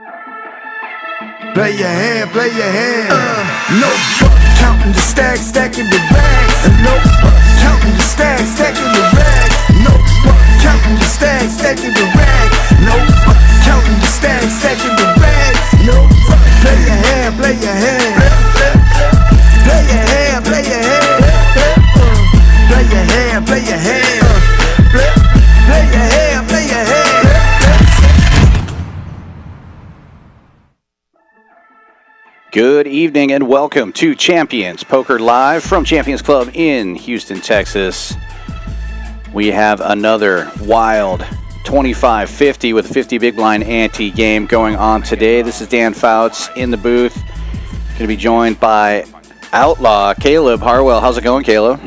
Play your hand, play your hand. No fuck counting the stacks, stacking the bags. No fuck counting the stacks, stacking the rags. No fuck counting the stacks, stacking the rags. No fuck counting the stacks, stacking the rags. No fuck. Play your hand, play your hand. Play your hand, play your hand. Play your hand, play your hand. Play your hand, play your hand. Good evening and welcome to Champions Poker Live from Champions Club in Houston, Texas. We have another wild 25-50 with a 50 big blind ante game going on today. This is Dan Fouts in the booth. Going to be joined by Outlaw Caleb Harwell. How's it going, Caleb?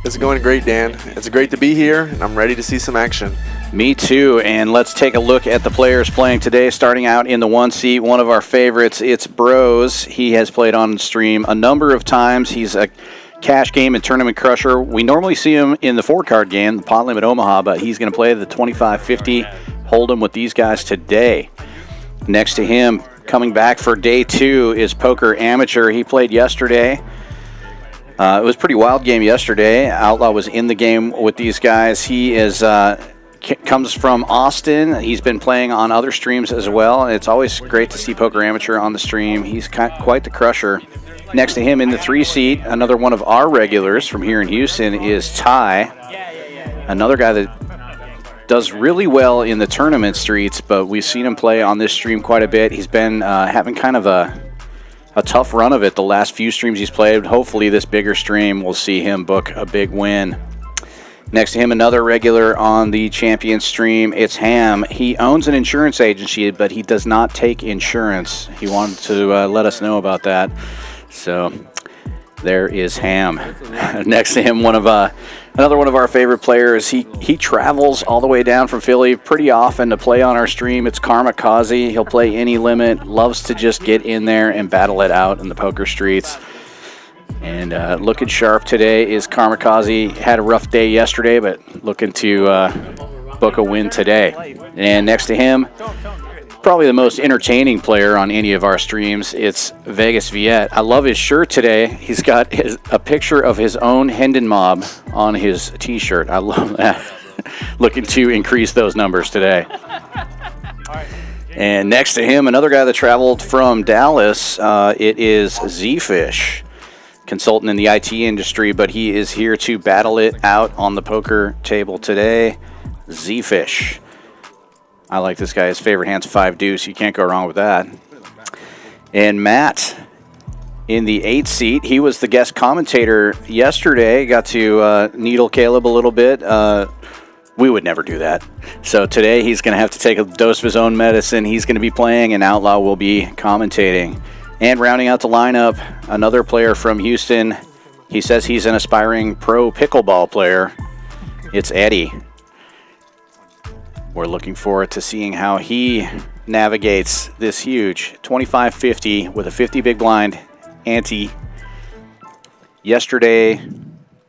It's going great, Dan. It's great to be here, and I'm ready to see some action. Me too, and let's take a look at the players playing today. Starting out in the one seat, one of our favorites, it's Brose. He has played on stream a number of times. He's a cash game and tournament crusher. We normally see him in the 4-card game, the Pot Limit Omaha, but he's going to play the 25-50 Hold'em with these guys today. Next to him, coming back for day 2, is Poker Amateur. He played yesterday. It was a pretty wild game yesterday. Outlaw was in the game with these guys. He is comes from Austin. He's been playing on other streams as well. It's always great to see Poker Amateur on the stream. He's quite the crusher. Next to him in the 3 seat, another one of our regulars from here in Houston is Ty. Another guy that does really well in the tournament streets, but we've seen him play on this stream quite a bit. He's been having kind of a tough run of it the last few streams he's played. Hopefully this bigger stream will see him book a big win. Next to him, another regular on the champion stream, it's Ham. He owns an insurance agency, but he does not take insurance. He wanted to let us know about that. So there is Ham. Next to him, another one of our favorite players. He travels all the way down from Philly pretty often to play on our stream. It's Karmikaze A. He'll play any limit, loves to just get in there and battle it out in the poker streets. And looking sharp today is Karmikaze. Had a rough day yesterday, but looking to book a win today. And next to him, probably the most entertaining player on any of our streams, it's Vegas Viet. I love his shirt today. He's got a picture of his own Hendon Mob on his t-shirt. I love that. Looking to increase those numbers today. And next to him, another guy that traveled from Dallas, it is Zefish. Consultant in the IT industry, but he is here to battle it out on the poker table today. Zefish. I like this guy. His favorite hand's 5 deuce. You can't go wrong with that. And Matt in the 8 seat. He was the guest commentator yesterday. Got to needle Caleb a little bit. We would never do that. So today he's going to have to take a dose of his own medicine. He's going to be playing, and Outlaw will be commentating. And rounding out the lineup, another player from Houston. He says he's an aspiring pro pickleball player. It's Eddie. We're looking forward to seeing how he navigates this huge 25-50 with a 50 big blind ante. Yesterday,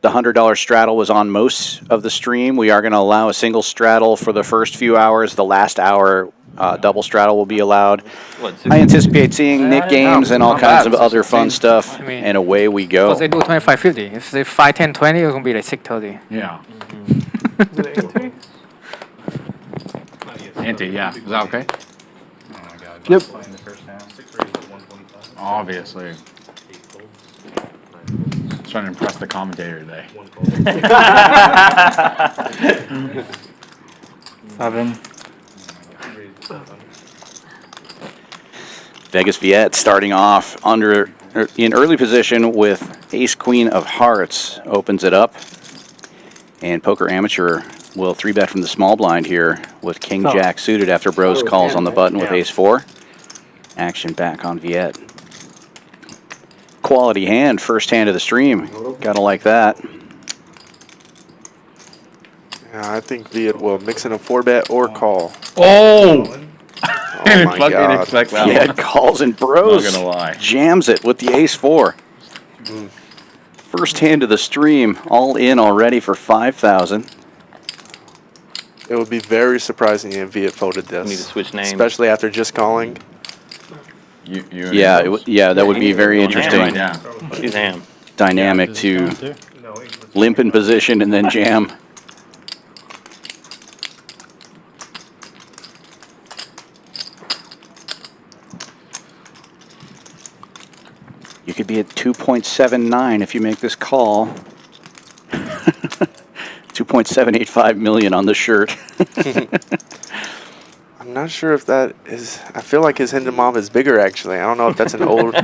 the $100 straddle was on most of the stream. We are going to allow a single straddle for the first few hours. The last hour, double straddle will be allowed. I anticipate seeing Nick games and all kinds of other fun stuff, and away we go. Because they do 25-50. If they 5, 10, 20, it's going to be like 6-30. Yeah. Ante, yeah. Is that okay? Oh my God. Yep. Obviously. Trying to impress the commentator today. 7. Vegas Viet starting off in early position with Ace Queen of Hearts. Opens it up. And Poker Amateur will 3-bet from the small blind here with King Jack suited after Brose calls on the button with Ace 4. Action back on Viet. Quality hand, first hand of the stream. Gotta like that. Yeah, I think Viet will mix in a 4-bet or call. Oh! Oh my God. Viet calls and Brose Not gonna lie. jams it with the Ace 4. First hand of the stream, all in already for 5,000. It would be very surprising if Viet folded this. We need to switch names. Especially after just calling. Yeah, that would be very interesting. Yeah. He's ham. Dynamic to limp in position and then jam. You could be at 2.79 if you make this call. 2.785 million on the shirt. I'm not sure if that is. I feel like his Hindemov is bigger, actually. I don't know if that's an old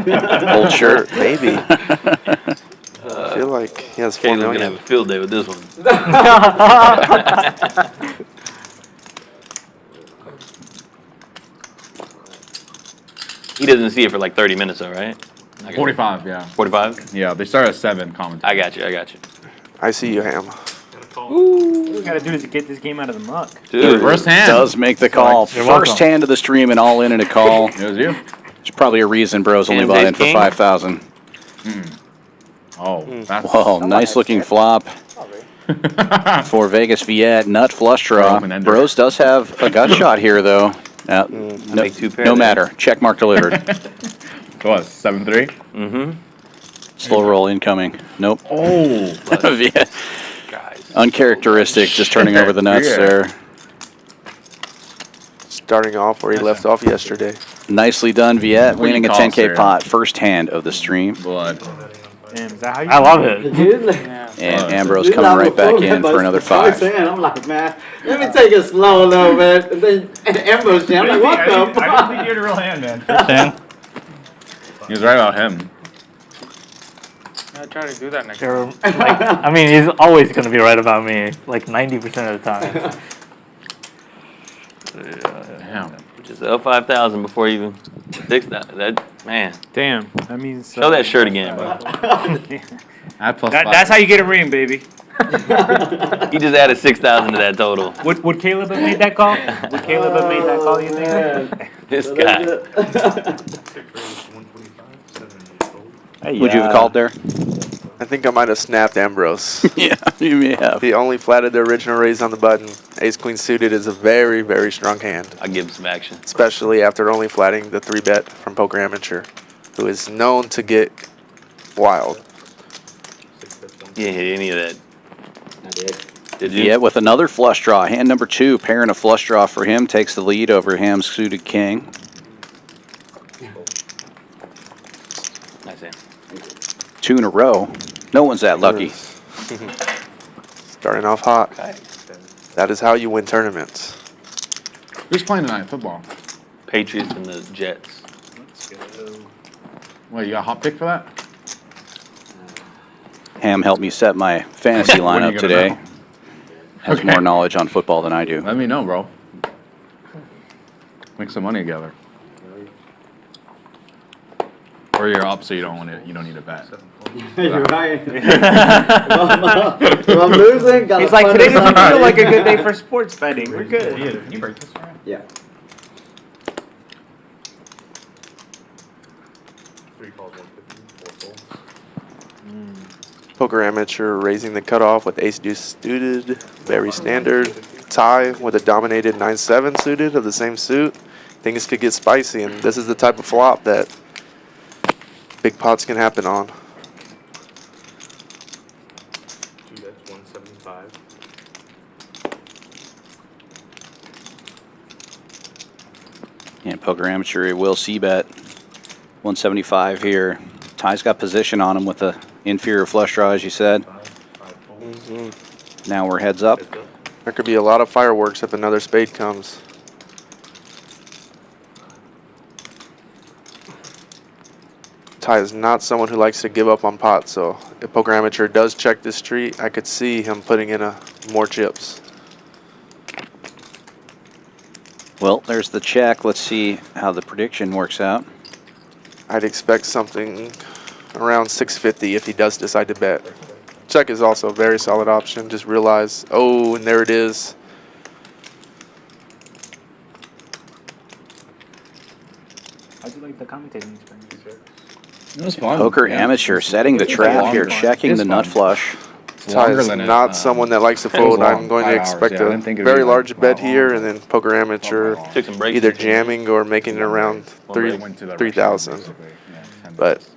shirt. Maybe. I feel like he has 4 Caleb's going to million. have a field day with this one. He doesn't see it for like 30 minutes, though, right? 45, yeah. 45? Yeah, they start at 7 commentary. I got you. I see you, Ham. What we gotta do is get this game out of the muck. Dude, First hand. Does make the call. You're First welcome. hand of the stream and all in a call. It was you. There's probably a reason Brose only Hands bought ace in for king? 5,000. Oh, that's Whoa, nice looking flop for Vegas Viet. Nut flush draw. Open ender. Brose does have a gut shot here, though. No, make 2 pair no there. matter. Check mark delivered. what, 7-3? Mm-hmm. Slow roll incoming. Nope. Oh. Viet. Guys. Uncharacteristic, just turning over the nuts Yeah. there. Starting off where he left off yesterday. Nicely done, Viet. What do you Winning a call, 10K sir? pot. First hand of the stream. Blood. Damn, is that how you I love it. And Ambrose coming right back in for another 5. I'm like, man, let me take it slow a little bit. And then ambush me. I'm like, what the I didn't fuck? think you had a real hand, man. He was right about him. I try to do that next time. I mean, he's always going to be right about me, like 90% of the time. Damn. Just up 5,000 before even 6,000. That, man. Damn, that means. Show that shirt again, bro. Add plus That's how you get a ring, baby. He just added 6,000 to that total. Would Caleb have made that call? Would Caleb have made that call, you think? This guy. Would you have called there? I think I might have snapped Ambrose. Yeah, you may have. He only flatted the original raise on the button. Ace-Queen suited is a very, very strong hand. I'll give him some action. Especially after only flatting the 3-bet from Poker Amateur, who is known to get wild. You didn't hit any of that. Did you? Yeah, with another flush draw. Hand number 2, pairing a flush draw for him, takes the lead over Ham's suited king. Nice hand. 2 in a row. No one's that lucky. Starting off hot. Okay. That is how you win tournaments. Who's playing tonight? Football. Patriots and the Jets. Wait, you got a hot pick for that? Ham helped me set my fantasy What are you lineup gonna today. know? Has Okay. more knowledge on football than I do. Let me know, bro. Make some money together. Or you're up, so you don't want it. You don't need a bet. You're right. If I'm losing, gotta He's like, find today doesn't somebody. feel like a good day for sports betting. We're good. Yeah. Poker Amateur raising the cutoff with Ace-Deuce suited, very standard. Tie with a dominated 9-7 suited of the same suit. Things could get spicy, and this is the type of flop that big pots can happen on. And Poker Amateur will c-bet 175 here. Ty's got position on him with the inferior flush draw, as you said. Now we're heads up. There could be a lot of fireworks if another spade comes. Ty is not someone who likes to give up on pots, so if Poker Amateur does check this street, I could see him putting in more chips. Well, there's the check. Let's see how the prediction works out. I'd expect something around 650 if he does decide to bet. Check is also a very solid option. Just realize, oh, and there it is. How'd you like the commentating experience? It was fun. Poker Yeah. Amateur setting the It's a trap long here, one. checking It's the nut fun. flush. Ty longer is than not it. someone that likes to It was fold. long, I'm going to 5 hours, expect yeah. I a didn't think it'd be, very like, large that bet long. here, and then poker amateur Took some breaks. either in between. jamming or making it around It went to the 3,000. restaurant, basically. Yeah, 10 But minutes,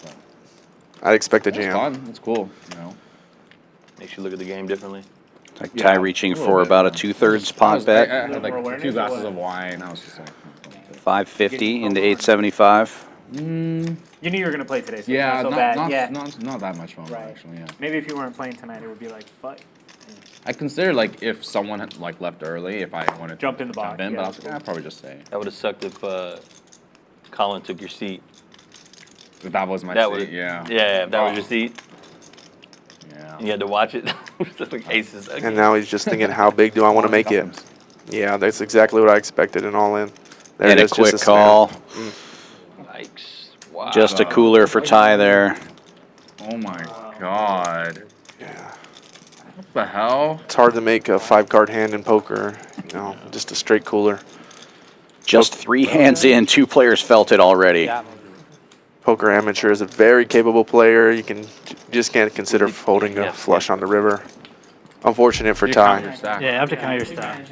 I expect a it's jam. fun. It's cool. You know. Makes you look at the game differently. Like Yeah, Ty reaching a little for bit, about a yeah. 2/3 I pot was- bet. I had like More a awareness few or glasses what? of wine. I was just like, 550 into 875. You knew you were gonna play today, so yeah, it's not so bad. not, Yeah. not that much fun Right. actually. Yeah. Maybe if you weren't playing tonight, it would be like, fuck. I considered like if someone had like left early, if I wanted to Jumped in the box, jump in, yeah. but I was like, I'd probably just stay. That would have sucked if Colin took your seat. If that was my That seat, would. yeah. Yeah, if that was Oh, your seat, Yeah. and you had to watch it. Like aces. And now he's just thinking, how big do I want to make it? Yeah, that's exactly what I expected in all in. There And it a is, quick just snap. call. Yikes. Wow. Just a cooler for Ty there. Oh my god. Yeah. What the hell? It's hard to make a 5-card hand in poker. You know, just a straight cooler. Just 3 hands in, 2 players felt it already. Poker amateur is a very capable player. You just can't consider folding a flush on the river. Unfortunate for You Ty. count your stack. Yeah, after count your stack.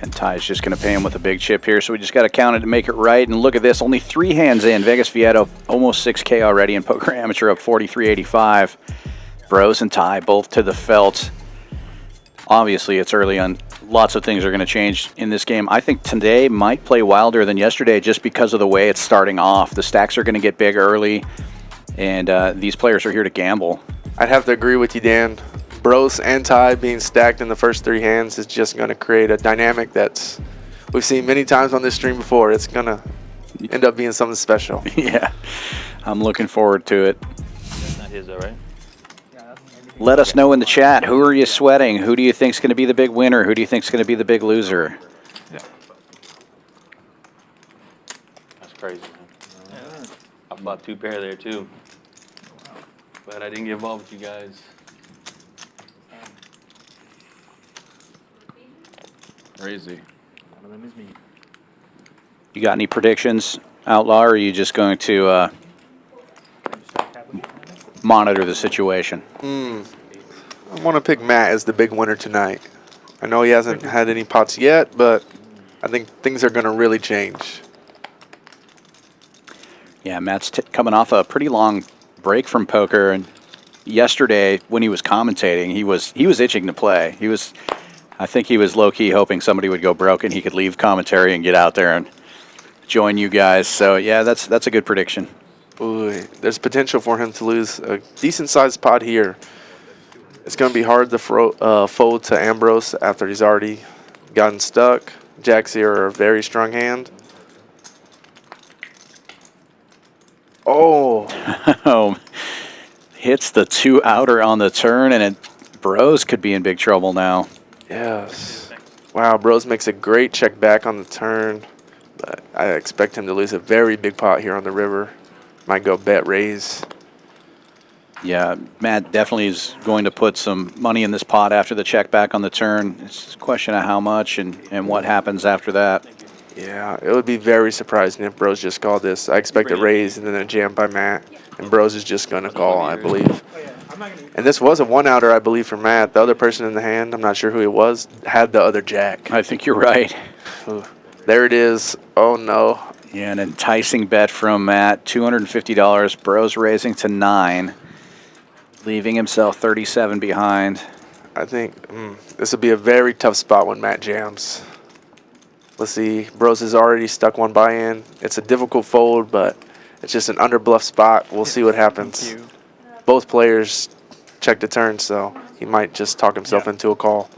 And Ty's just going to pay him with a big chip here, so we just got to count it to make it right. And look at this, only 3 hands in. Vegas Viet up almost 6K already, and Poker Amateur up 43.85. Brose and Ty both to the felt. Obviously, it's early on. Lots of things are going to change in this game. I think today might play wilder than yesterday just because of the way it's starting off. The stacks are going to get big early, and these players are here to gamble. I'd have to agree with you, Dan. Brose and Ty being stacked in the first 3 hands is just going to create a dynamic that's we've seen many times on this stream before. It's going to end up being something special. Yeah, I'm looking forward to it. That's not his, though, right? Let us know in the chat, who are you sweating? Who do you think is going to be the big winner? Who do you think is going to be the big loser? That's crazy, man. I bought 2 pair there, too. But I didn't get involved with you guys. Crazy. One of them is me. You got any predictions, Outlaw, or are you just going to monitor the situation? I want to pick Matt as the big winner tonight. I know he hasn't had any pots yet, but I think things are going to really change. Yeah, Matt's coming off a pretty long break from poker, and yesterday when he was commentating, he was itching to play. I think he was low-key hoping somebody would go broke and he could leave commentary and get out there and join you guys. So yeah, that's a good prediction. Ooh, there's potential for him to lose a decent-sized pot here. It's going to be hard to fold to Ambrose after he's already gotten stuck. Jacks here are a very strong hand. Oh, Hits the 2 outer on the turn, and Brose could be in big trouble now. yes. Wow, Brose makes a great check back on the turn, but I expect him to lose a very big pot here on the river. Might go bet raise. Yeah, Matt definitely is going to put some money in this pot after the check back on the turn. It's a question of how much and what happens after that. Yeah, it would be very surprising if Brose just called this. I expect a raise and then a jam by Matt, and Brose is just going to call, I believe. And this was a 1-outer, I believe, for Matt. The other person in the hand, I'm not sure who it was, had the other jack. I think you're right. Ooh, there it is. Oh, no. Yeah, an enticing bet from Matt, $250. Brose raising to 9, leaving himself 37 behind. I think this will be a very tough spot when Matt jams. Let's see. Brose has already stuck one buy-in. It's a difficult fold, but it's just an underbluff spot. We'll see what happens. Both players check the turn, so he might just talk himself into a call.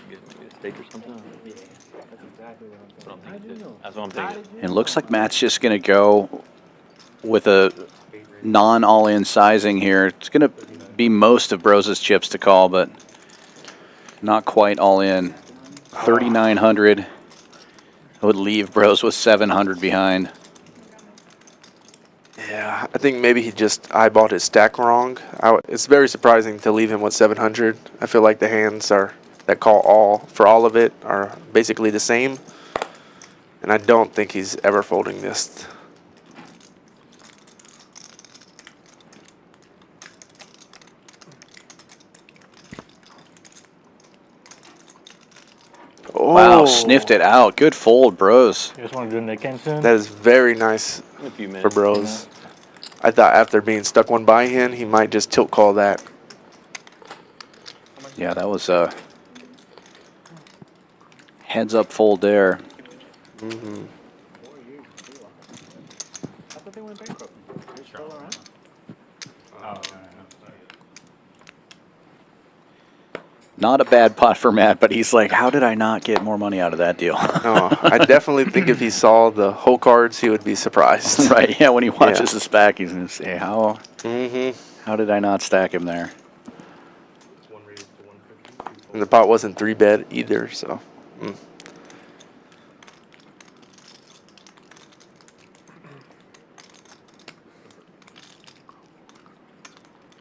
Get a steak or something? Yeah, that's exactly what I'm thinking. That's what I'm thinking. It looks like Matt's just going to go with a non-all-in sizing here. It's going to be most of Brose's chips to call, but not quite all in. 3,900. It would leave Brose with 700 behind. Yeah, I think maybe he just eyeballed his stack wrong. It's very surprising to leave him with 700. I feel like the hands that call all for all of it are basically the same. And I don't think he's ever folding this. Wow, sniffed it out. Good fold, Brose. You just want to do Nick soon? That is very nice In a few minutes. for Brose. I thought after being stuck one by hand, he might just tilt call that. Yeah, that was a heads up fold there. Mm-hmm. Not a bad pot for Matt, but he's like, how did I not get more money out of that deal? No, I definitely think if he saw the whole cards, he would be surprised. Right, yeah, when he watches the stack, he's going to say, how did I not stack him there? And the pot wasn't 3-bet either, so.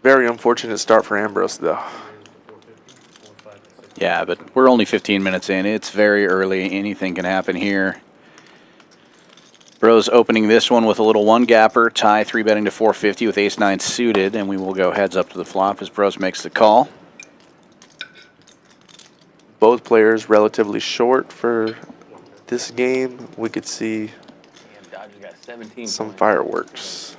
Very unfortunate start for Ambrose, though. Yeah, but we're only 15 minutes in. It's very early. Anything can happen here. Brose opening this one with a little one-gapper. Tie 3-betting to 450 with ace-9 suited, and we will go heads up to the flop as Brose makes the call. Both players relatively short for this game. We could see some fireworks.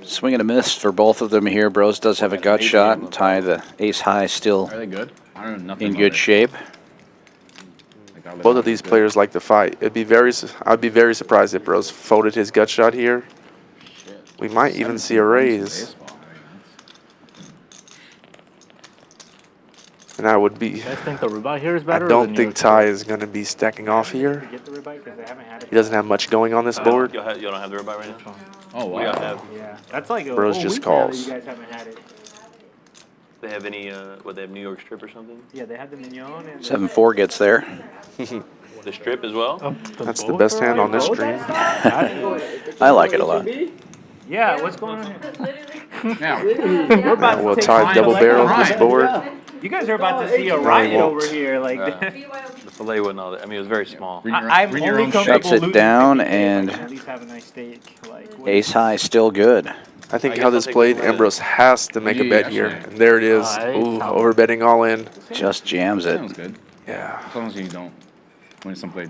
Swing and a miss for both of them here. Brose does have a gut shot. Tie the ace-high still Are they good? I don't know nothing in about good it. shape. Like, Both of these players like to fight. I'd be very surprised if Brose folded his gut shot here. We might even see a raise. And I would be. You guys think the ribeye here is I better? don't think Ty is going to be stacking off here. Get the ribeye because they haven't had it. He doesn't have much going on this board. You don't have the ribeye right now? Oh, We don't wow. have. Yeah, that's like a Brose whole just week now that calls. You guys haven't had it. They have any, what, they have New York strip or something? Yeah, they had the mignon and 7-4 gets there. The strip as well? That's the best hand on this stream. I like it a lot. Yeah, what's going on here? Now, We're about to We'll take tie double barrel this board. You guys are about to see a riot won't. over here. Like, The fillet wasn't all that. I mean, it was very small. I'm bring your only own comfortable Shuts it losing down 50K if I and can at least have a nice steak. Like, what- Ace-high still good. I think I how guess this I'll take played, the red. Ambrose has to make a bet here. And there it is. Ooh, over betting all in. Just jams it. sounds good. Yeah. As long as you don't win some play.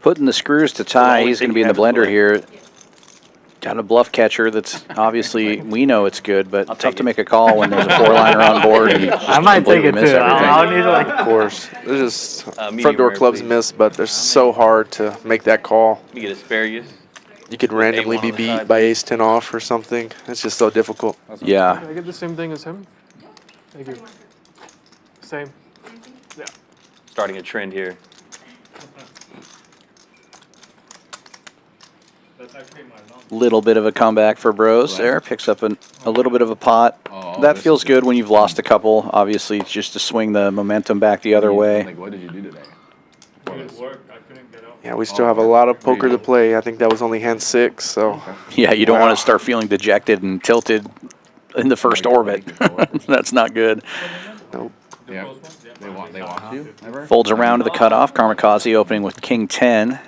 Putting the screws to tie. Well, He's going to we be in the think you blender have here. Got a bluff catcher that's obviously, we know it's good, but I'll tough take to it. make a call when there's a 4-liner on board. And you just I might take completely it miss too. everything. I'll need to like. Of course. There's just medium front door rare, clubs please. miss, but they're so hard to make that call. You get asparagus. You could With randomly A1 be on the beat side. by ace-10 off or something. It's just so difficult. Yeah. I get the same thing as him? Thank you. Same. Starting a trend here. Little bit of a comeback for Brose there. Picks up a little bit of a pot. Oh, That this feels is good when you've lost a couple. Obviously, it's just to swing the momentum back the other way. Like, what did you do today? Yeah, we still have a lot of poker to play. I think that was only hand 6, so Yeah, you don't want to start feeling dejected and tilted in the first orbit. That's not good. nope. Yeah. They walk you? Ever? Folds around to the cutoff. Karmikaze opening with King 10.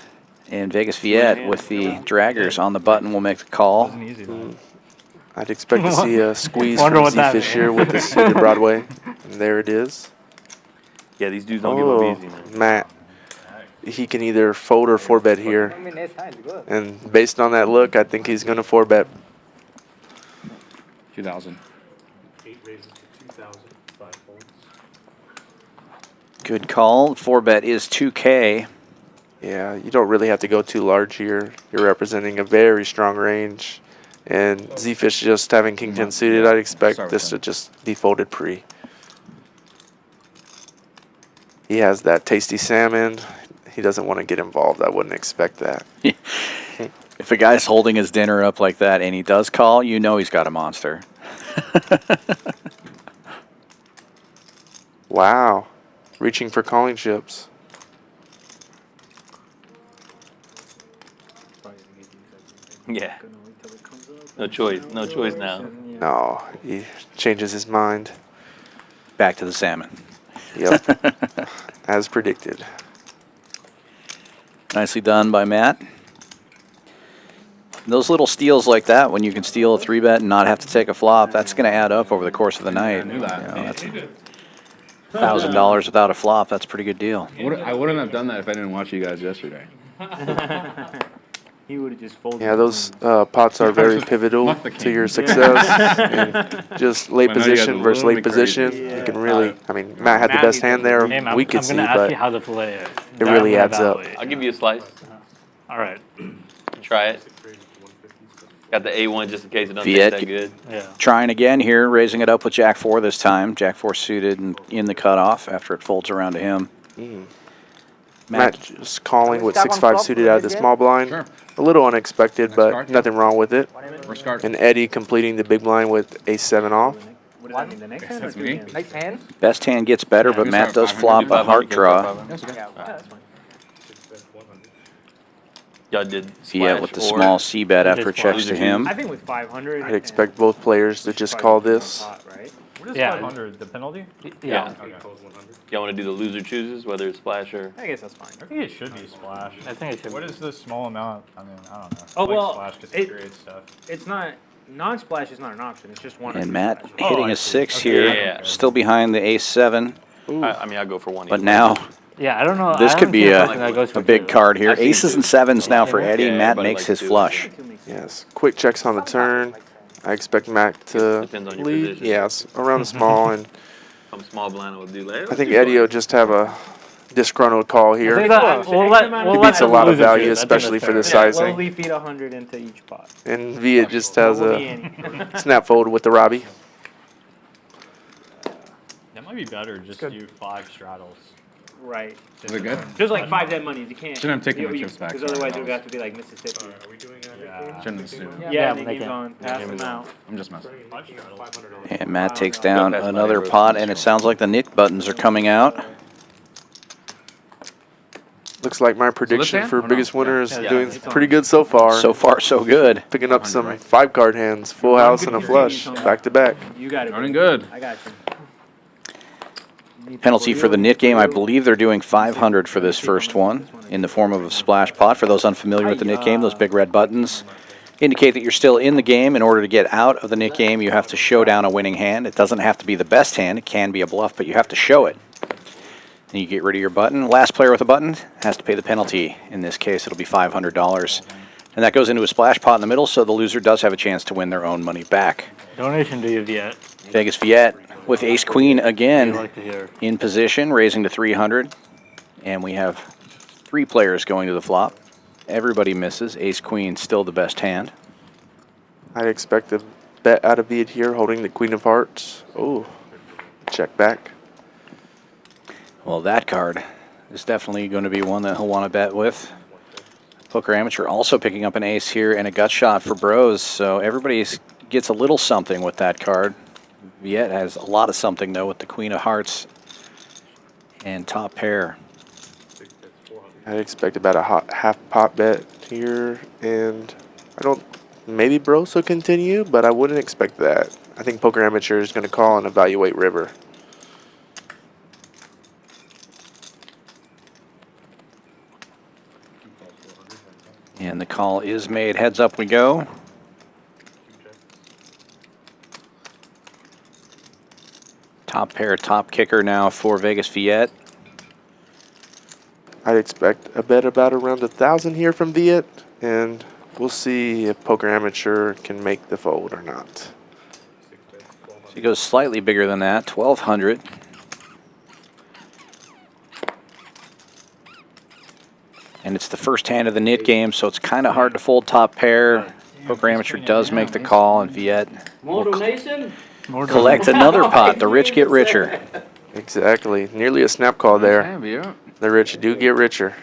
And Vegas Viet with the draggers on the button will make the call. I'd expect to see a squeeze from Wonder what that Zefish here with the suited Broadway. And there it is. Yeah, these dudes don't give up easy, man. Matt. He can either fold or 4-bet here. And based on that look, I think he's going to 4-bet. 2,000. Good call. 4-bet is 2K. Yeah, you don't really have to go too large here. You're representing a very strong range. And Zefish just having King 10 suited, I'd expect this to just be folded pre. He has that tasty salmon. He doesn't want to get involved. I wouldn't expect that. If a guy's holding his dinner up like that and he does call, you know he's got a monster. Wow. Reaching for calling chips. Yeah. No choice. No choice now. No, he changes his mind. Back to the salmon. Yep. As predicted. Nicely done by Matt. Those little steals like that, when you can steal a 3-bet and not have to take a flop, that's going to add up over the course of the night. I knew that. You know, that's $1,000 without a flop. That's a pretty good deal. I wouldn't have done that if I didn't watch you guys yesterday. He would have just folded. Yeah, those pots are very pivotal to your success. And just late I know you guys position are versus a little late bit crazy. position, you can really, I mean, Matt had the best hand there, Hey, we could I'm see, gonna ask but you how to play it. it really adds up. I'll give you a slice. All right. Try it. Got the A1 just in case it doesn't Viet taste that good. Yeah. trying again here, raising it up with Jack 4 this time. Jack 4 suited and in the cutoff after it folds around to him. Matt just calling with 6-5 suited out of the small blind. Sure. A little unexpected, but card. nothing wrong with it. First card. And Eddie completing the big blind with Ace-7 off. What does that mean? The next hand or That's two me. hands? Next hand? Best hand gets better, but just Matt have does 500. flop Do a 500, heart go draw. 500. Yes, okay. Yeah, that's fine. Y'all did Viet splash with the or- small C bet after it Just checks to loser him. I think with 500. I'd expect both players to just call this. Right? What is Yeah. 500? The penalty? Yeah. Okay. Y'all want to do the loser chooses, whether it's splash or... I guess that's fine. I think it should be splash. I think it should. What is the small amount? I mean, I don't know. Oh, I like well, splash because it- it creates stuff. It's not, non-splash is not an option. It's just one. or And two Matt splashes. hitting I a see. 6 Okay, here, yeah. still behind the Ace-7. I mean, I'll go for one. But either now Yeah, I don't know. this I could haven't be seen a, something that goes for a big two. card here. I've seen Aces two. and 7s now for Eddie. Yeah, Matt everybody makes likes his two. flush. Yes, quick checks on the turn. I expect Matt to Depends on your lead. position. Yes, around the small, and Some small blind will do later. I think Eddie will just have a disgruntled call I think here. that, we'll let, we'll He let beats a the lot of loser value, choose. I think especially that's for the fair. sizing. Slowly feed 100 into each pot. And Viet just has What will a be any? snap fold with the Robbie. That might be better. Just do 5 straddles. Right. Is it good? Just like 5 dead monies. You can't. Shouldn't have taken my chips back. Because otherwise it Sorry, would have to be like Mississippi. Shouldn't assume. Yeah, they the game's can. on. Pass them out. I'm just messing. And Matt takes down That's another my pot, and it sounds like the Nick buttons are coming out. Looks like my prediction hand, for or no? biggest winner is Yeah, doing it's on. pretty good so far. So far, so good. Picking up some 5-card hands, full house and a flush, back to back. You got it. Running good. I got you. Penalty for the Nit game, I believe they're doing 500 for this first one in the form of a splash pot. For those unfamiliar with the Nit game, those big red buttons indicate that you're still in the game. In order to get out of the Nit game, you have to show down a winning hand. It doesn't have to be the best hand. It can be a bluff, but you have to show it. And you get rid of your button. Last player with a button has to pay the penalty. In this case, it'll be $500. And that goes into a splash pot in the middle, so the loser does have a chance to win their own money back. Donation to you, Viet. Vegas Viet with ace-queen I'd again like to hear. in position, raising to 300. And we have 3 players going to the flop. Everybody misses. Ace-queen still the best hand. I'd expect a bet out of Viet here, holding the Queen of Hearts. Oh, check back. Well, that card is definitely going to be one that he'll want to bet with. Poker Amateur also picking up an ace here and a gut shot for Brose. So everybody gets a little something with that card. Viet has a lot of something, though, with the Queen of Hearts and top pair. I'd expect about a half pot bet here, and I don't, maybe Brose will continue, but I wouldn't expect that. I think Poker Amateur is going to call and evaluate river. And the call is made. Heads up we go. Top pair, top kicker now for Vegas Viet. I'd expect a bet about around 1,000 here from Viet, and we'll see if Poker Amateur can make the fold or not. So he goes slightly bigger than that, 1,200. And it's the first hand of the Nit game, so it's kind of hard to fold top pair. Poker Amateur does make the call, and Viet More donation? collect another pot. The rich get richer. Exactly. Nearly a snap call there. Damn, yeah. The rich do get richer.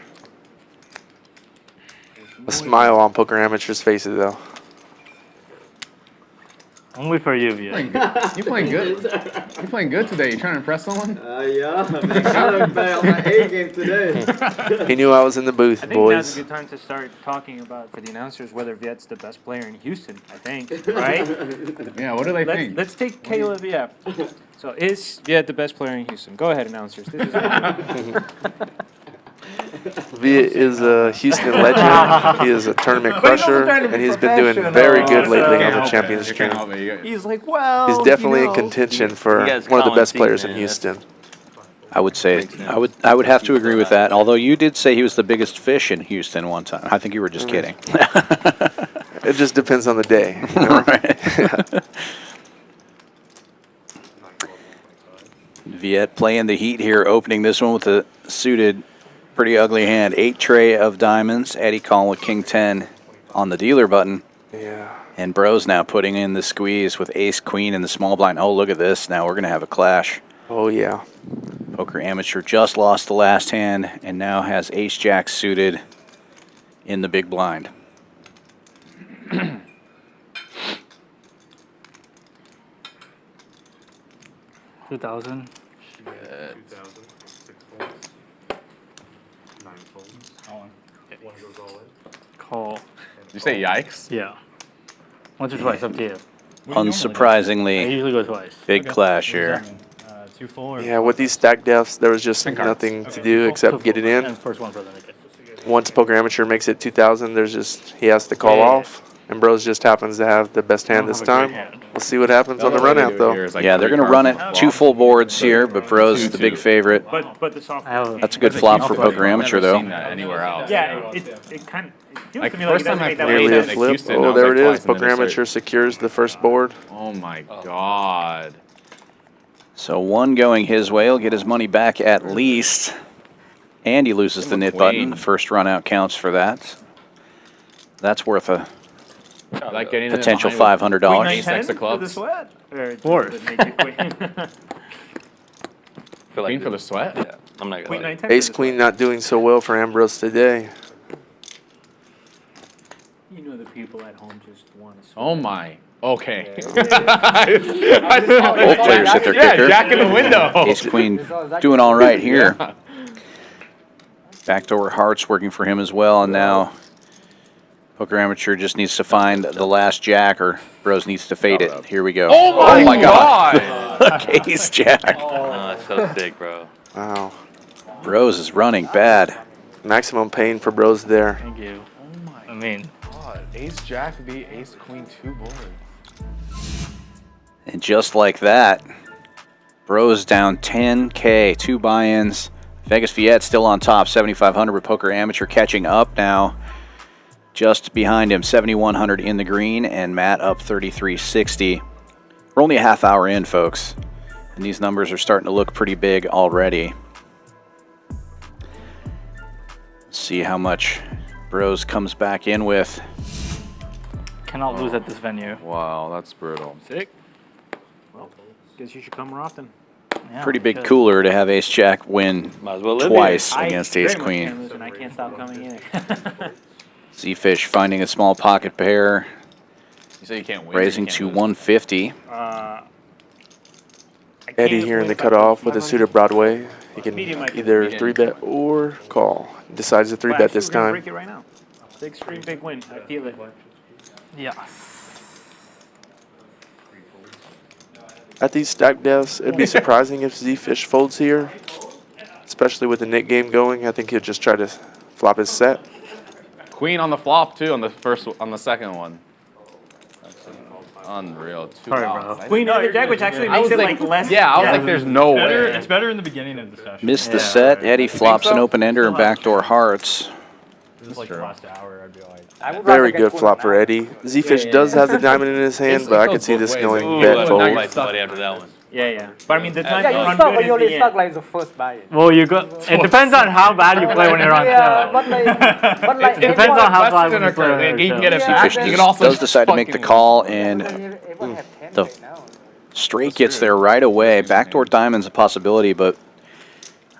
A smile on Poker Amateur's faces, though. Only for you, Viet. You playing good? You playing good today? You trying to impress someone? Yeah, man. Gotta play on my A game today. He knew I was in the booth, I think now's boys. a good time to start talking about, for the announcers, whether Viet's the best player in Houston, I think, right? Yeah, what do they think? Let's take Caleb, yeah. So is Viet the best player in Houston? Go ahead, announcers. This is Viet is a Houston legend. He is a tournament crusher, and he's been doing very good lately on the Champions Tour. He's like, well, He's definitely you in know. contention for You guys one of the calling best seats, players in man. Houston. I would say I would have to agree with that. Although you did say he was the biggest fish in Houston one time. I think you were just kidding. It just depends on the day. You know? Right. Viet playing the heat here, opening this one with a suited, pretty ugly hand. 8 tray of diamonds. Eddie calling with King 10 on the dealer button. Yeah. And Brose now putting in the squeeze with ace queen in the small blind. Oh, look at this. Now we're going to have a clash. Oh, yeah. Poker Amateur just lost the last hand and now has ace jack suited in the big blind. 2,000. Call. Did you say yikes? Yeah. Once or twice, up to you. I Unsurprisingly, usually go twice. big clash here. 2 full or Yeah, with these stack deaths, there was just nothing to do except get it in. And first one for them. Once Poker Amateur makes it 2,000, there's just, he has to call off. And Brose just happens to have the best hand this time. We'll see what happens on the run out, though. Yeah, they're going to run it 2 full boards here, but Brose is the big favorite. But the software. That's a good flop for Poker Amateur, though. Anywhere else? Yeah, it kind of feels Like, to me like it first time doesn't I make that played much Nearly a it, sense. flip. Houston, I Oh, was there like it twice is. and then Poker it Amateur started- secures the first board. Oh my god. So 1 going his way. He'll get his money back at least. And he loses the knit button. The first run out counts for that. That's worth a Like getting potential in behind $500. Queen Ace 9-10 next to for clubs. the sweat? Or Fourth. does it make it queen? Feel Queen for the sweat? Yeah, I'm not Queen gonna. 9-10 Ace for the Queen sweat. not doing so well for Ambrose today. You know the people at home just want to. Oh my. Okay. Both players hit their Yeah, kicker. Jack in the window. Ace Queen doing all right here. Backdoor hearts working for him as well, and now Poker Amateur just needs to find the last jack, or Brose needs to fade it. Here we go. Oh my god. Ace jack. Oh, that's so sick, bro. Wow. Brose is running bad. Maximum pain for Brose there. Thank you. Oh my I mean, god. Ace Jack beat Ace Queen 2 board. And just like that, Brose down 10K, 2 buy-ins. Vegas Viet still on top, 7,500 with Poker Amateur catching up now. Just behind him, 7,100 in the green, and Matt up 3,360. We're only a half hour in, folks, and these numbers are starting to look pretty big already. Let's see how much Brose comes back in with. cannot lose at this venue. Wow, that's brutal. Sick. Well, guess you should come more often. Yeah, Pretty big good. cooler to have Ace Jack win Might as well live twice I against very Ace much Queen. can't lose, and I can't stop coming in. Zefish finding a small pocket pair, You say you can't win. raising you can't to lose. 150. Eddie here in the cutoff with a suited Broadway. He can Medium, I think. either Medium. 3-bet or call. Decides to 3-bet this time. Break it right now. Big stream, big win. I feel it. Yeah. At these stack deaths, it'd be surprising if Zefish folds here, especially with the Nick game going. I think he'll just try to flop his set. Queen on the flop too on the second one. That's unreal. Sorry, bro. Queen over Jack, which actually I makes was it like, like less. yeah, I was like, there's no way. It's better in the beginning of the session. Missed the set. Eddie flops an open ender and backdoor hearts. This is like the last hour, I'd be like. Very good flop for Eddie. Zefish does have the diamond in his hand, but I could see this going Ooh, bet I fold. like somebody after that one. Yeah. But I mean, the time Yeah, to you run stuck, good but you is only the stuck end. like the first buy. Well, you go. It depends on how bad you play when you're on Yeah, sale. but like It depends on how bad you play. Like, you can get a Yeah, Zefish. then- You can also Does decide to make the call, and the straight gets there right away. Backdoor diamond's a possibility, but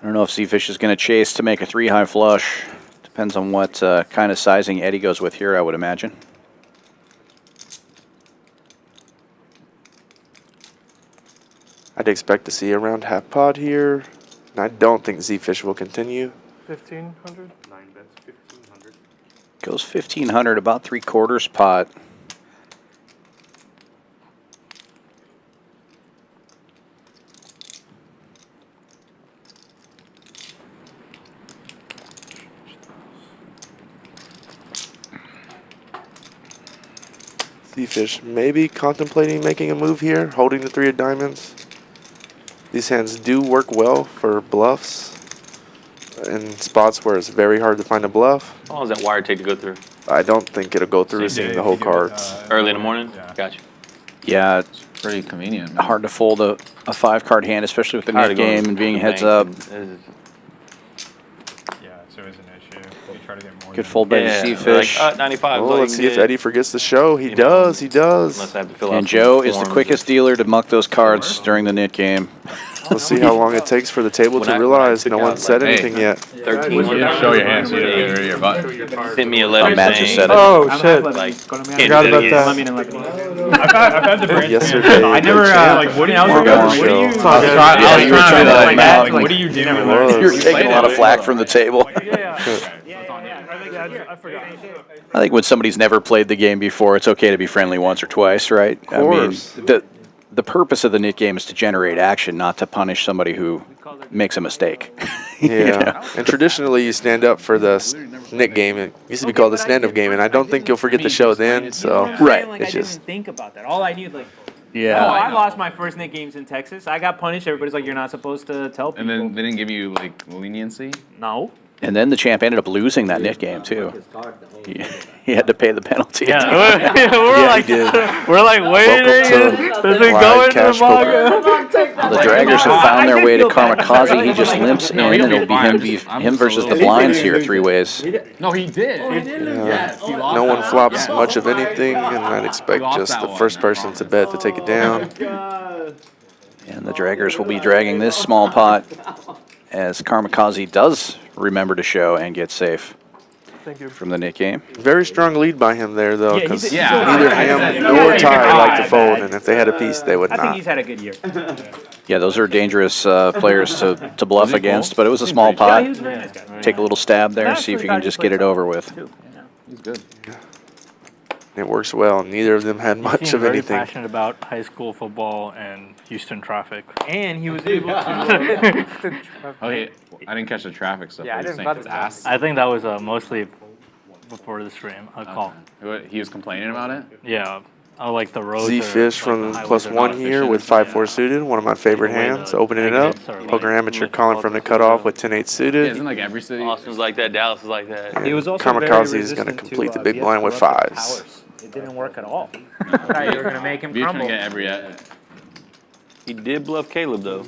I don't know if Zefish is going to chase to make a 3-high flush. Depends on what kind of sizing Eddie goes with here, I would imagine. I'd expect to see around half pot here. And I don't think Zefish will continue. 1,500? Goes 1,500, about 3/4 pot. Zefish maybe contemplating making a move here, holding the 3 of diamonds. These hands do work well for bluffs in spots where it's very hard to find a bluff. How long does that wire take to go through? I don't think it'll go through seeing the whole cards. Early in the morning? Yeah. Gotcha. Yeah, it's Pretty convenient. Man. hard to fold a 5-card hand, especially with the Hard net to go game to and being the heads bank up. and- Yeah, so it's an issue. You try to get more. Good than- fold by Yeah, the they're like, Zefish. 95. Well, let's see if Eddie forgets to show. He You know, does. He does. Unless I have to fill out And some Joe is the forms. quickest dealer to muck those cards during the net game. We'll see how long it takes for the table When to I realize took no out, one like, said hey. anything yet. 13. You didn't show your hand, so you didn't get rid of your button. Sent me a letter Matt just saying, said it. Oh I'm shit! like, Gonna be can't Forgot do about his- that. Let me know, let me know. I've had the brand. Yesterday, I never the champ like. What do you? I was forgot like, to what do you- show. It's all good. Yeah, you were trying to like that. like, What do you do? It when was. You're taking a lot of flack from the table. I forgot. I think when somebody's never played the game before, it's okay to be friendly once or twice, right? Of course. I mean, the purpose of the net game is to generate action, not to punish somebody who makes a mistake. You Yeah, know? and traditionally you stand up for the net game. It used to be called the stand-up game, and I don't think you'll forget the show then. So Right. Like, it's I didn't just think about that. All I knew, like, Yeah. oh, I lost my first net games in Texas. I got punished. Everybody's like, you're not supposed to tell people. And then they didn't give you like leniency. No. And then the champ ended up losing that net game too. He had to pay the penalty. Yeah, we're Yeah, like, he did. we're like waiting. Welcome to Does it live go into cash the manga? The draggers have found their way to Karmikaze. He just limps in, and it'll be him versus the blinds here at 3 ways. No, he did. Yes, he lost no one that. flops Yes. much of anything, and I'd expect lost just that the one. first person to bet to take it down. And the draggers will be dragging this small pot as Karmikaze does remember to show and get safe from the net game. Very strong lead by him there, though, Yeah, because he's- Yeah. neither him nor Ty like to fold, and if they had a piece, they would I think not. he's had a good year. Yeah, those are dangerous players to bluff against, but it was a small Yeah, pot. he was a very nice guy. Take a little stab there, see if you can just get it over with. He's good. It works well. Neither of them had much He's of very anything. passionate about high school football and Houston traffic. And he was able to. Okay, I didn't catch the traffic stuff. Yeah, I What were you didn't saying? catch It's the ass. I think that was mostly before the stream. A call. What, he was complaining about it. Yeah, I like the roads. Zefish from +1 here with 5-4 suited, one of my favorite hands. Opening it up. Poker amateur calling from the cutoff with 10-8 Yeah, suited. isn't like every city. Austin's like that, Dallas is like that. He was also Karmikaze very is going to resistant complete the to, big Viet's blind with corrupted 5s. powers. It didn't work at all. I thought you were gonna make him You're trying to crumble. get every. He did bluff Caleb, though.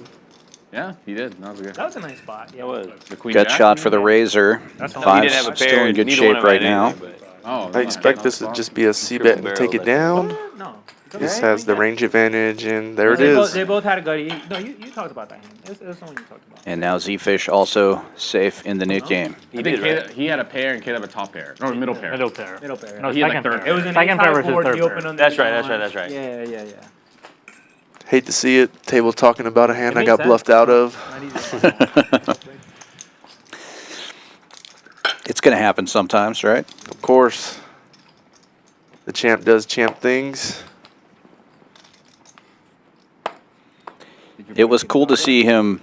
Yeah, he did. That was good. That was a nice spot. Yeah, That was. The Queen Gut Jack? shot for the razor. That's all. He Five's didn't have a pair. still in good neither one shape of them right had now. anything, Oh, I expect this to just be a C-bet and take it down. No. This has the range advantage, and there it They is. both had a gutty. No, you talked about that hand. It was something you talked about. And now Zefish also safe in the net game. He I think did, right? Caleb, he had a pair and Caleb a top pair. Or middle pair. Middle pair. Middle pair. No, He had, like, second third pair. It was an second pair versus board. third He opened pair. on the That's right, launch. that's right. Yeah. Hate to see it. Table talking about a hand It I makes got sense. bluffed out of. Not easy. It's going to happen sometimes, right? Of course. The champ does champ things. It was cool to see him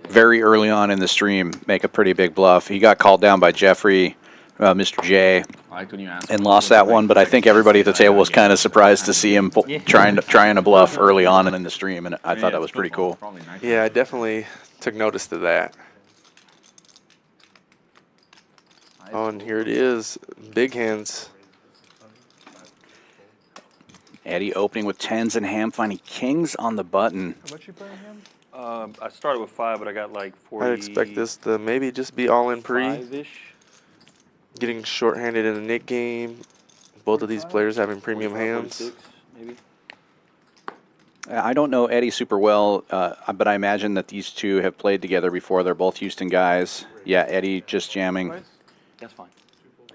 very early on in the stream make a pretty big bluff. He got called down by Jeffrey, Mr. J, I liked when you asked. and lost that one, but I think everybody at the table was kind of surprised to see him trying to bluff early on in the stream, and I thought that was pretty cool. Probably nice. Yeah, I definitely took notice to that. Oh, and here it is. Big hands. Eddie opening with 10s and ham, finding kings on the button. How much you playing him? I started with 5, but I got like 40. I expect this to maybe just be all in pre. 5-ish. Getting shorthanded in a Nick game. Both of these players having premium 45, hands. 46, maybe. I don't know Eddie super well, but I imagine that these two have played together before. They're both Houston guys. Yeah, Eddie just jamming, That's fine.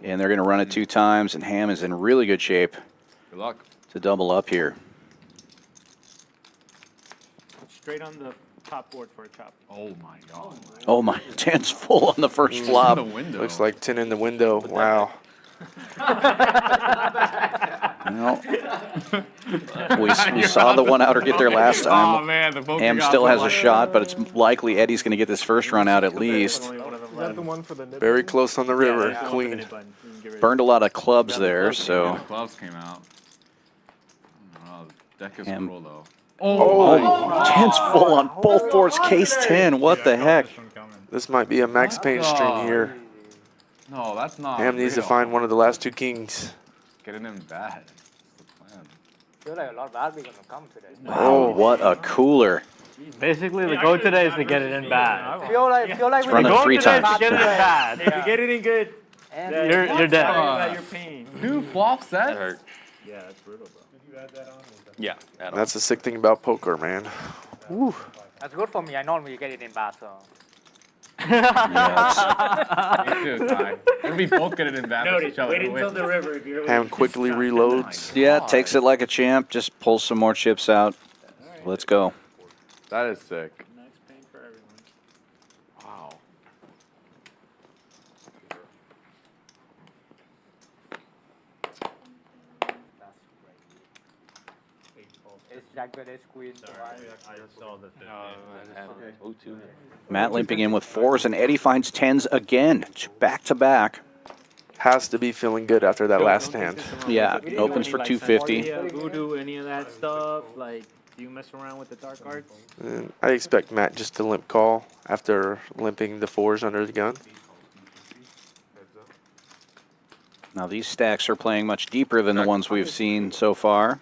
and they're going to run it 2 times, and Ham is in really good shape Good luck. to double up here. Straight on the top board for a chop. Oh my god. Oh my, 10's full on the first In flop. the window. Looks like 10 in the window. Wow. Well, we saw the one outer get there last Oh time. man, the poker Ham got still has a like- shot, but it's likely Eddie's going to get this first run out at least. Is that the one for the nip? Very close on the river. Queen. Burned a lot of clubs there, Yeah, so the clubs came out. Oh, the deck is Ham. cool though. Oh, 10's full on both boards. Case 10. What the heck? This might be a Max Payne stream here. No, that's not. Ham needs to real. find one of the last two kings. Getting him bad. That's the plan. Feel like a lot of bad we're gonna come today. Wow, what a cooler. Basically, the goal today is to get it in bad. Feel like It's we're running goal 3 today is times. to get it in bad. If you get it in good, You're dead. your pain. 2 flop sets? That hurt. Yeah, that's brutal, bro. Yeah. Add on. That's the sick thing about poker, man. Woo. That's good for me. I normally get it in bad, so. Yeah, Me too, Ty. If we both get it in bad with each other. Wait we until win. the river if you're Ham quickly reloads. yeah, takes it like a champ. Just pulls some more chips out. Let's go. That is sick. Nice pain for everyone. Wow. It's Jack good, it's Queen. I saw the 50. Add on. 0-2. Matt limping in with 4s, and Eddie finds 10s again. Back to back. Has to be feeling good after that last hand. Yeah, We didn't opens do for any, 250. Voodoo, any of that stuff? Like, do you mess around with the dark arts? And I expect Matt just to limp call after limping the 4s under the gun. Now these stacks are playing much deeper than the ones we've seen so far.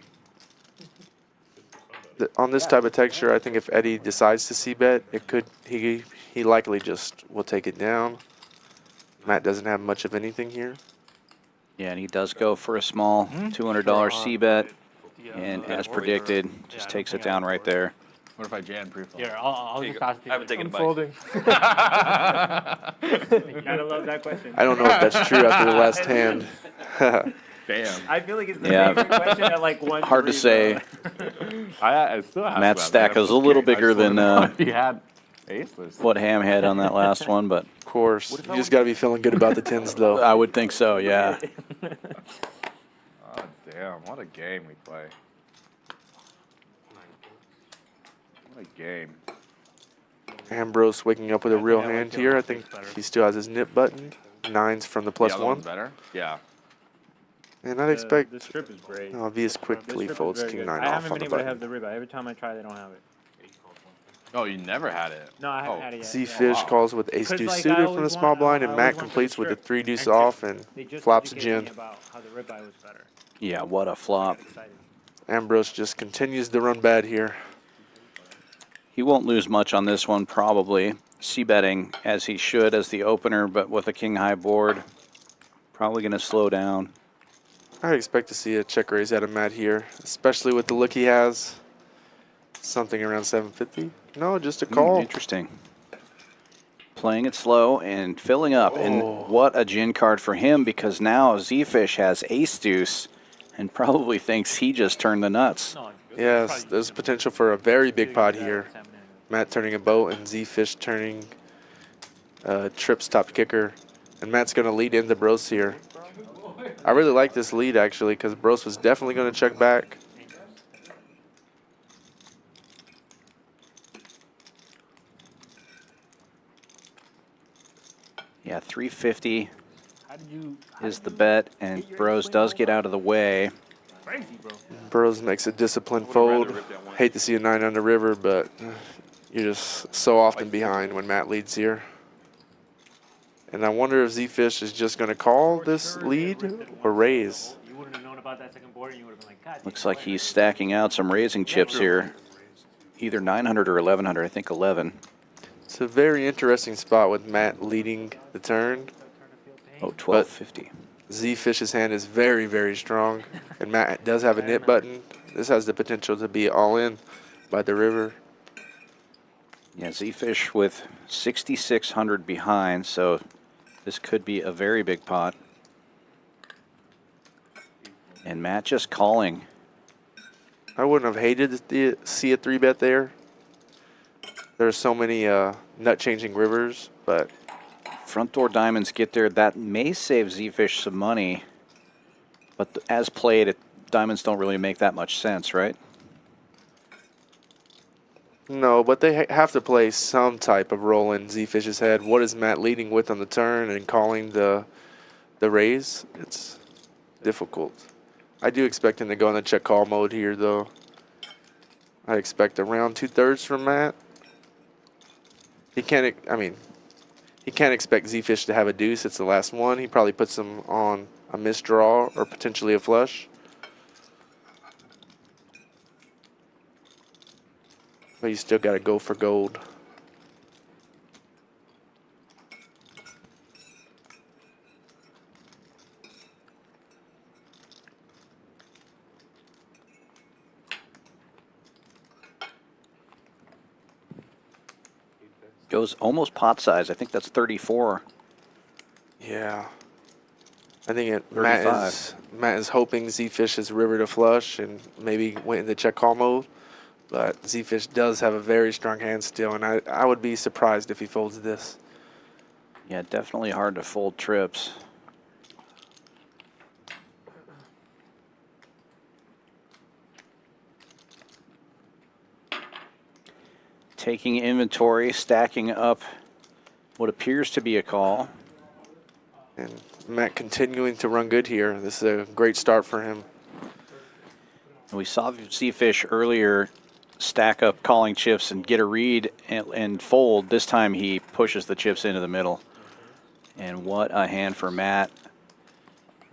On this type of texture, I think if Eddie decides to c-bet, it could he likely just will take it down. Matt doesn't have much of anything here. Yeah, and he does go for a small $200 c-bet, and as predicted, just takes it down right there. What if I jam pre-flop? Here, I'll Here you just go. ask you. I haven't taken a bite. Unfolding. You gotta love that question. I don't know if that's true after the last hand. Damn. I feel like it's the Yeah. favorite question at like 1. Hard to say. I still have Matt's stack is a little bigger than he had aces. what Ham had on that last one, but Of course, you just got to be feeling good about the 10s, though. I would think so, yeah. Oh, damn. What a game we play. What a game. Ambrose waking up with a real hand here. I think he still has his nip button. 9s from the The other +1. one's better? Yeah. And I'd expect The strip is great. Vias quickly This strip is folds very King good. 9 I off haven't on been the able to have button. the ribeye. Every time I try, they don't have it. Oh, you never had it? No, I haven't Oh. had it yet. Zefish wow. calls with ace Because, deuce like, I suited from always the small want- blind, I and always Matt want completes the with a strip. 3 deuce And off and They just flops a educated me gin. about how the ribeye was better. Yeah, what a flop. Excited. Ambrose just continues to run bad here. He won't lose much on this one, probably. C-betting as he should as the opener, but with a king high board, probably going to slow down. I expect to see a check raise out of Matt here, especially with the look he has. Something around 750. No, just a call. Interesting. Playing it slow and filling up. And Oh. what a gin card for him, because now Zefish has ace deuce and probably thinks he just turned the nuts. Yes, there's potential for a very big pot here. Matt turning a boat and Zefish turning trips top kicker. And Matt's going to lead into Brose here. I really like this lead, actually, because Brose was definitely going to check back. Yeah, 350 is the bet, and Brose does get out of the way. Crazy, bro. Brose makes a disciplined fold. Hate to see a 9 on the river, but you're just so often behind when Matt leads here. And I wonder if Zefish is just going to call this lead or raise. You wouldn't have known about that second board, and you would have been like, God. Looks like he's stacking out some raising chips here. Either 900 or 1100, I think 11. It's a very interesting spot with Matt leading the turn. Oh, 1250. Zefish's hand is very, very strong, and Matt does have a nip button. This has the potential to be all in by the river. Yeah, Zefish with 6,600 behind, so this could be a very big pot. And Matt just calling. I wouldn't have hated to see a 3-bet there. There's so many nut-changing rivers, but Front door diamonds get there. That may save Zefish some money, but as played, diamonds don't really make that much sense, right? no, but they have to play some type of role in Zefish's head. What is Matt leading with on the turn and calling the raise? It's difficult. I do expect him to go in the check call mode here, though. I expect around 2/3 from Matt. He can't, I mean, he can't expect Zefish to have a deuce. It's the last one. He probably puts him on a misdraw or potentially a flush. But you still got to go for gold. Goes almost pot size. I think that's 34. Yeah. I think 35. Matt is hoping Zefish is river to flush and maybe went into check call mode. But Zefish does have a very strong hand still, and I would be surprised if he folds this. Yeah, definitely hard to fold trips. Taking inventory, stacking up what appears to be a call. And Matt continuing to run good here. This is a great start for him. And we saw Zefish earlier stack up calling chips and get a read and fold. This time he pushes the chips into the middle. And what a hand for Matt.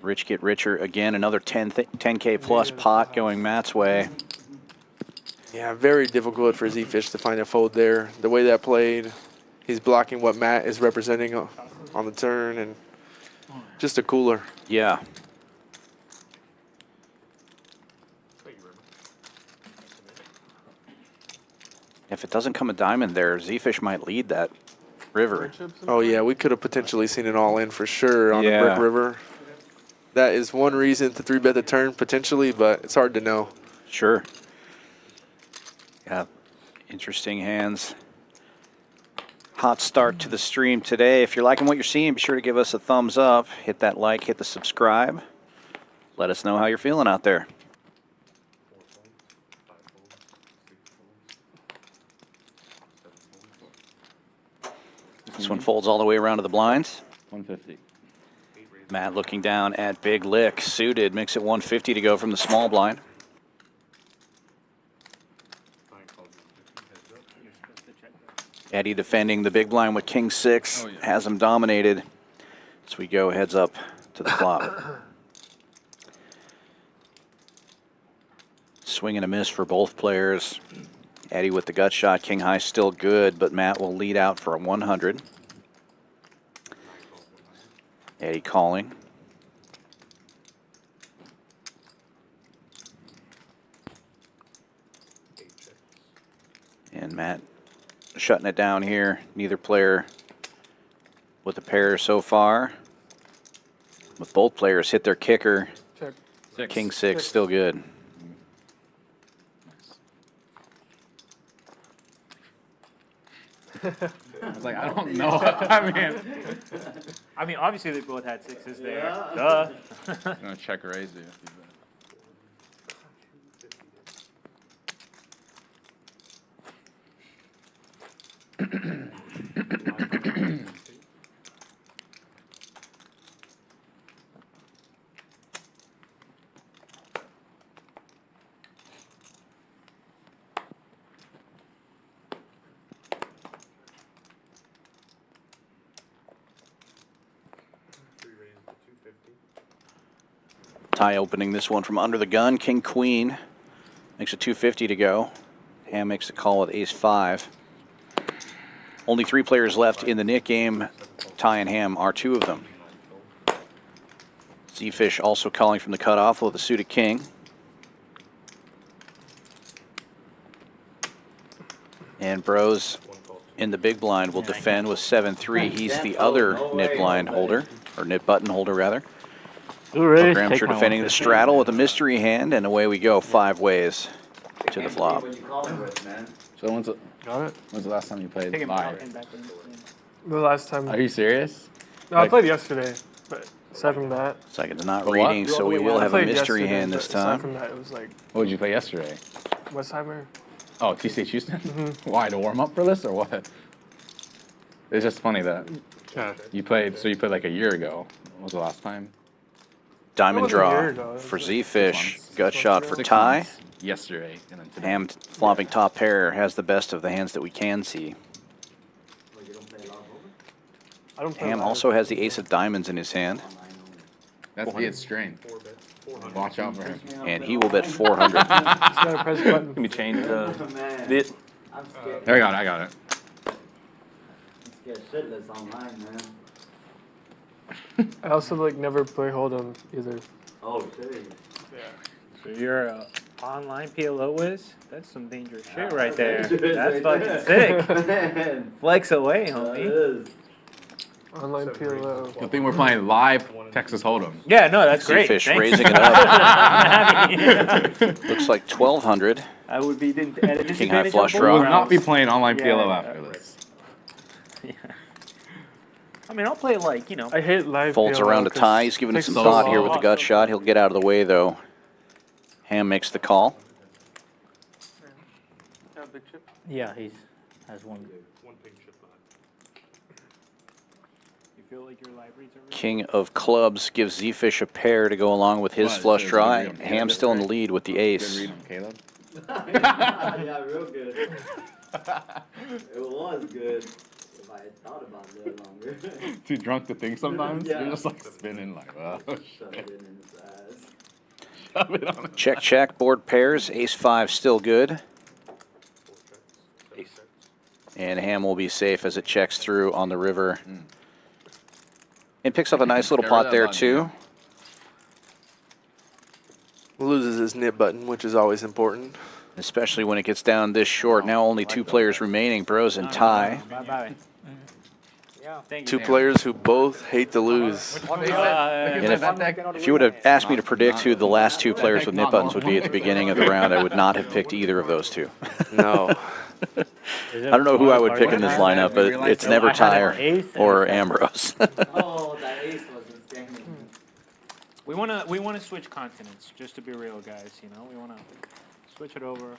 Rich get richer again. Another 10K plus pot going Matt's way. Yeah, very difficult for Zefish to find a fold there. The way that played, he's blocking what Matt is representing on the turn, and just a cooler. Yeah. If it doesn't come a diamond there, Zefish might lead that river. Oh yeah, we could have potentially seen it all in for sure on the brick river. That is one reason to 3-bet the turn potentially, but it's hard to know. Sure. Yeah, interesting hands. Hot start to the stream today. If you're liking what you're seeing, be sure to give us a thumbs up. Hit that like, hit the subscribe. Let us know how you're feeling out there. This one folds all the way around to the blinds. 150. Matt looking down at Big Lick. Suited, makes it 150 to go from the small blind. Eddie defending the big blind with King 6, has him dominated. So we go heads up to the flop. Swing and a miss for both players. Eddie with the gut shot, King High still good, but Matt will lead out for a 100. Eddie calling. And Matt shutting it down here. Neither player with a pair so far. With both players hit their kicker. Check. King 6 still good. I was like, I don't know. I mean, obviously they both had sixes there. Yeah. Duh. I'm gonna check raise you. Ty opening this one from under the gun. King Queen makes it 250 to go. Ham makes a call with ace 5. Only 3 players left in the Nick game. Ty and Ham are 2 of them. Zefish also calling from the cutoff with a suited king. And Brose in the big blind will defend with 7-3. He's the other nit blind holder, or nit button holder rather. Gramsher defending the straddle with a mystery hand, and away we go 5 ways to the flop. So when's Got it. the last time you played Take him live? out and back in. The last time. Are you serious? No, I played yesterday, but aside from that. Second's not For what? reading, so we will I have a played mystery yesterday, hand but this Aside time. from that, it was like What did you play yesterday? Westheimer. Oh, TCH Houston? Why, to warm up for this or what? It's just funny that Yeah. you played like a year ago. What was the last time? Diamond That wasn't a year draw ago. It for was Zefish. months. Gut shot for 6 Ty. months. yesterday and then today. Ham flopping top pair has the best of the hands that we can see. I don't play Ham live. also has the ace of diamonds in his hand, That's Viet's strain. Watch out for him. and he will bet 400. Just gotta press the button. Can we change Man, Viet? I'm scared. There, I got it. I'm scared shitless online, man. I also like never play Hold'em either. Oh, shit. So you're a online PLO whiz? That's some dangerous shit right there. dangerous That's right fucking sick. Man, Flex away, that homie. is. Online PLO. Good thing we're playing live Texas Hold'em. Yeah, no, that's great. Zefish Thanks. raising it up. Looks like 1,200. I would be at a King high disadvantage flush on draw. both We'll not be rounds. playing online Yeah, PLO yeah, after yeah. this. Yeah. I mean, I'll play like, you know. I hate live Folds PLO around a 'cause tie. He's giving it takes some so thought long. here with the gut shot. He'll get out of the way, though. Ham makes the call. Yeah, he's has one. You feel like your libraries are King of clubs gives Zefish a pair to go along with his What? flush It's a draw. good read on Ham Caleb, still in the right? lead with the Good ace. read on Caleb. Yeah, real good. It was good if I had thought about that longer. Too drunk to think sometimes? Yeah. You're just like spinning like, oh, Shove it in his ass. shove it on it. Check, check. Board pairs. Ace 5 still good. And Ham will be safe as it checks through on the river. And picks up a nice little Get rid of pot there, that too. Loses his nip button, which is always important. Especially when it gets down this short. Now only 2 players remaining, Brose and Ty. Bye-bye. Yeah, thank Two players who both hate to lose. And if you would have asked me to predict who the last 2 players with nip buttons would be at the beginning of the round, I would not have picked either of those 2. No. I don't know who I would pick in this lineup, but it's never Ty or Ambrose. Oh, that ace was insane. We wanna switch continents, just to be real, guys. You know, we wanna switch it over.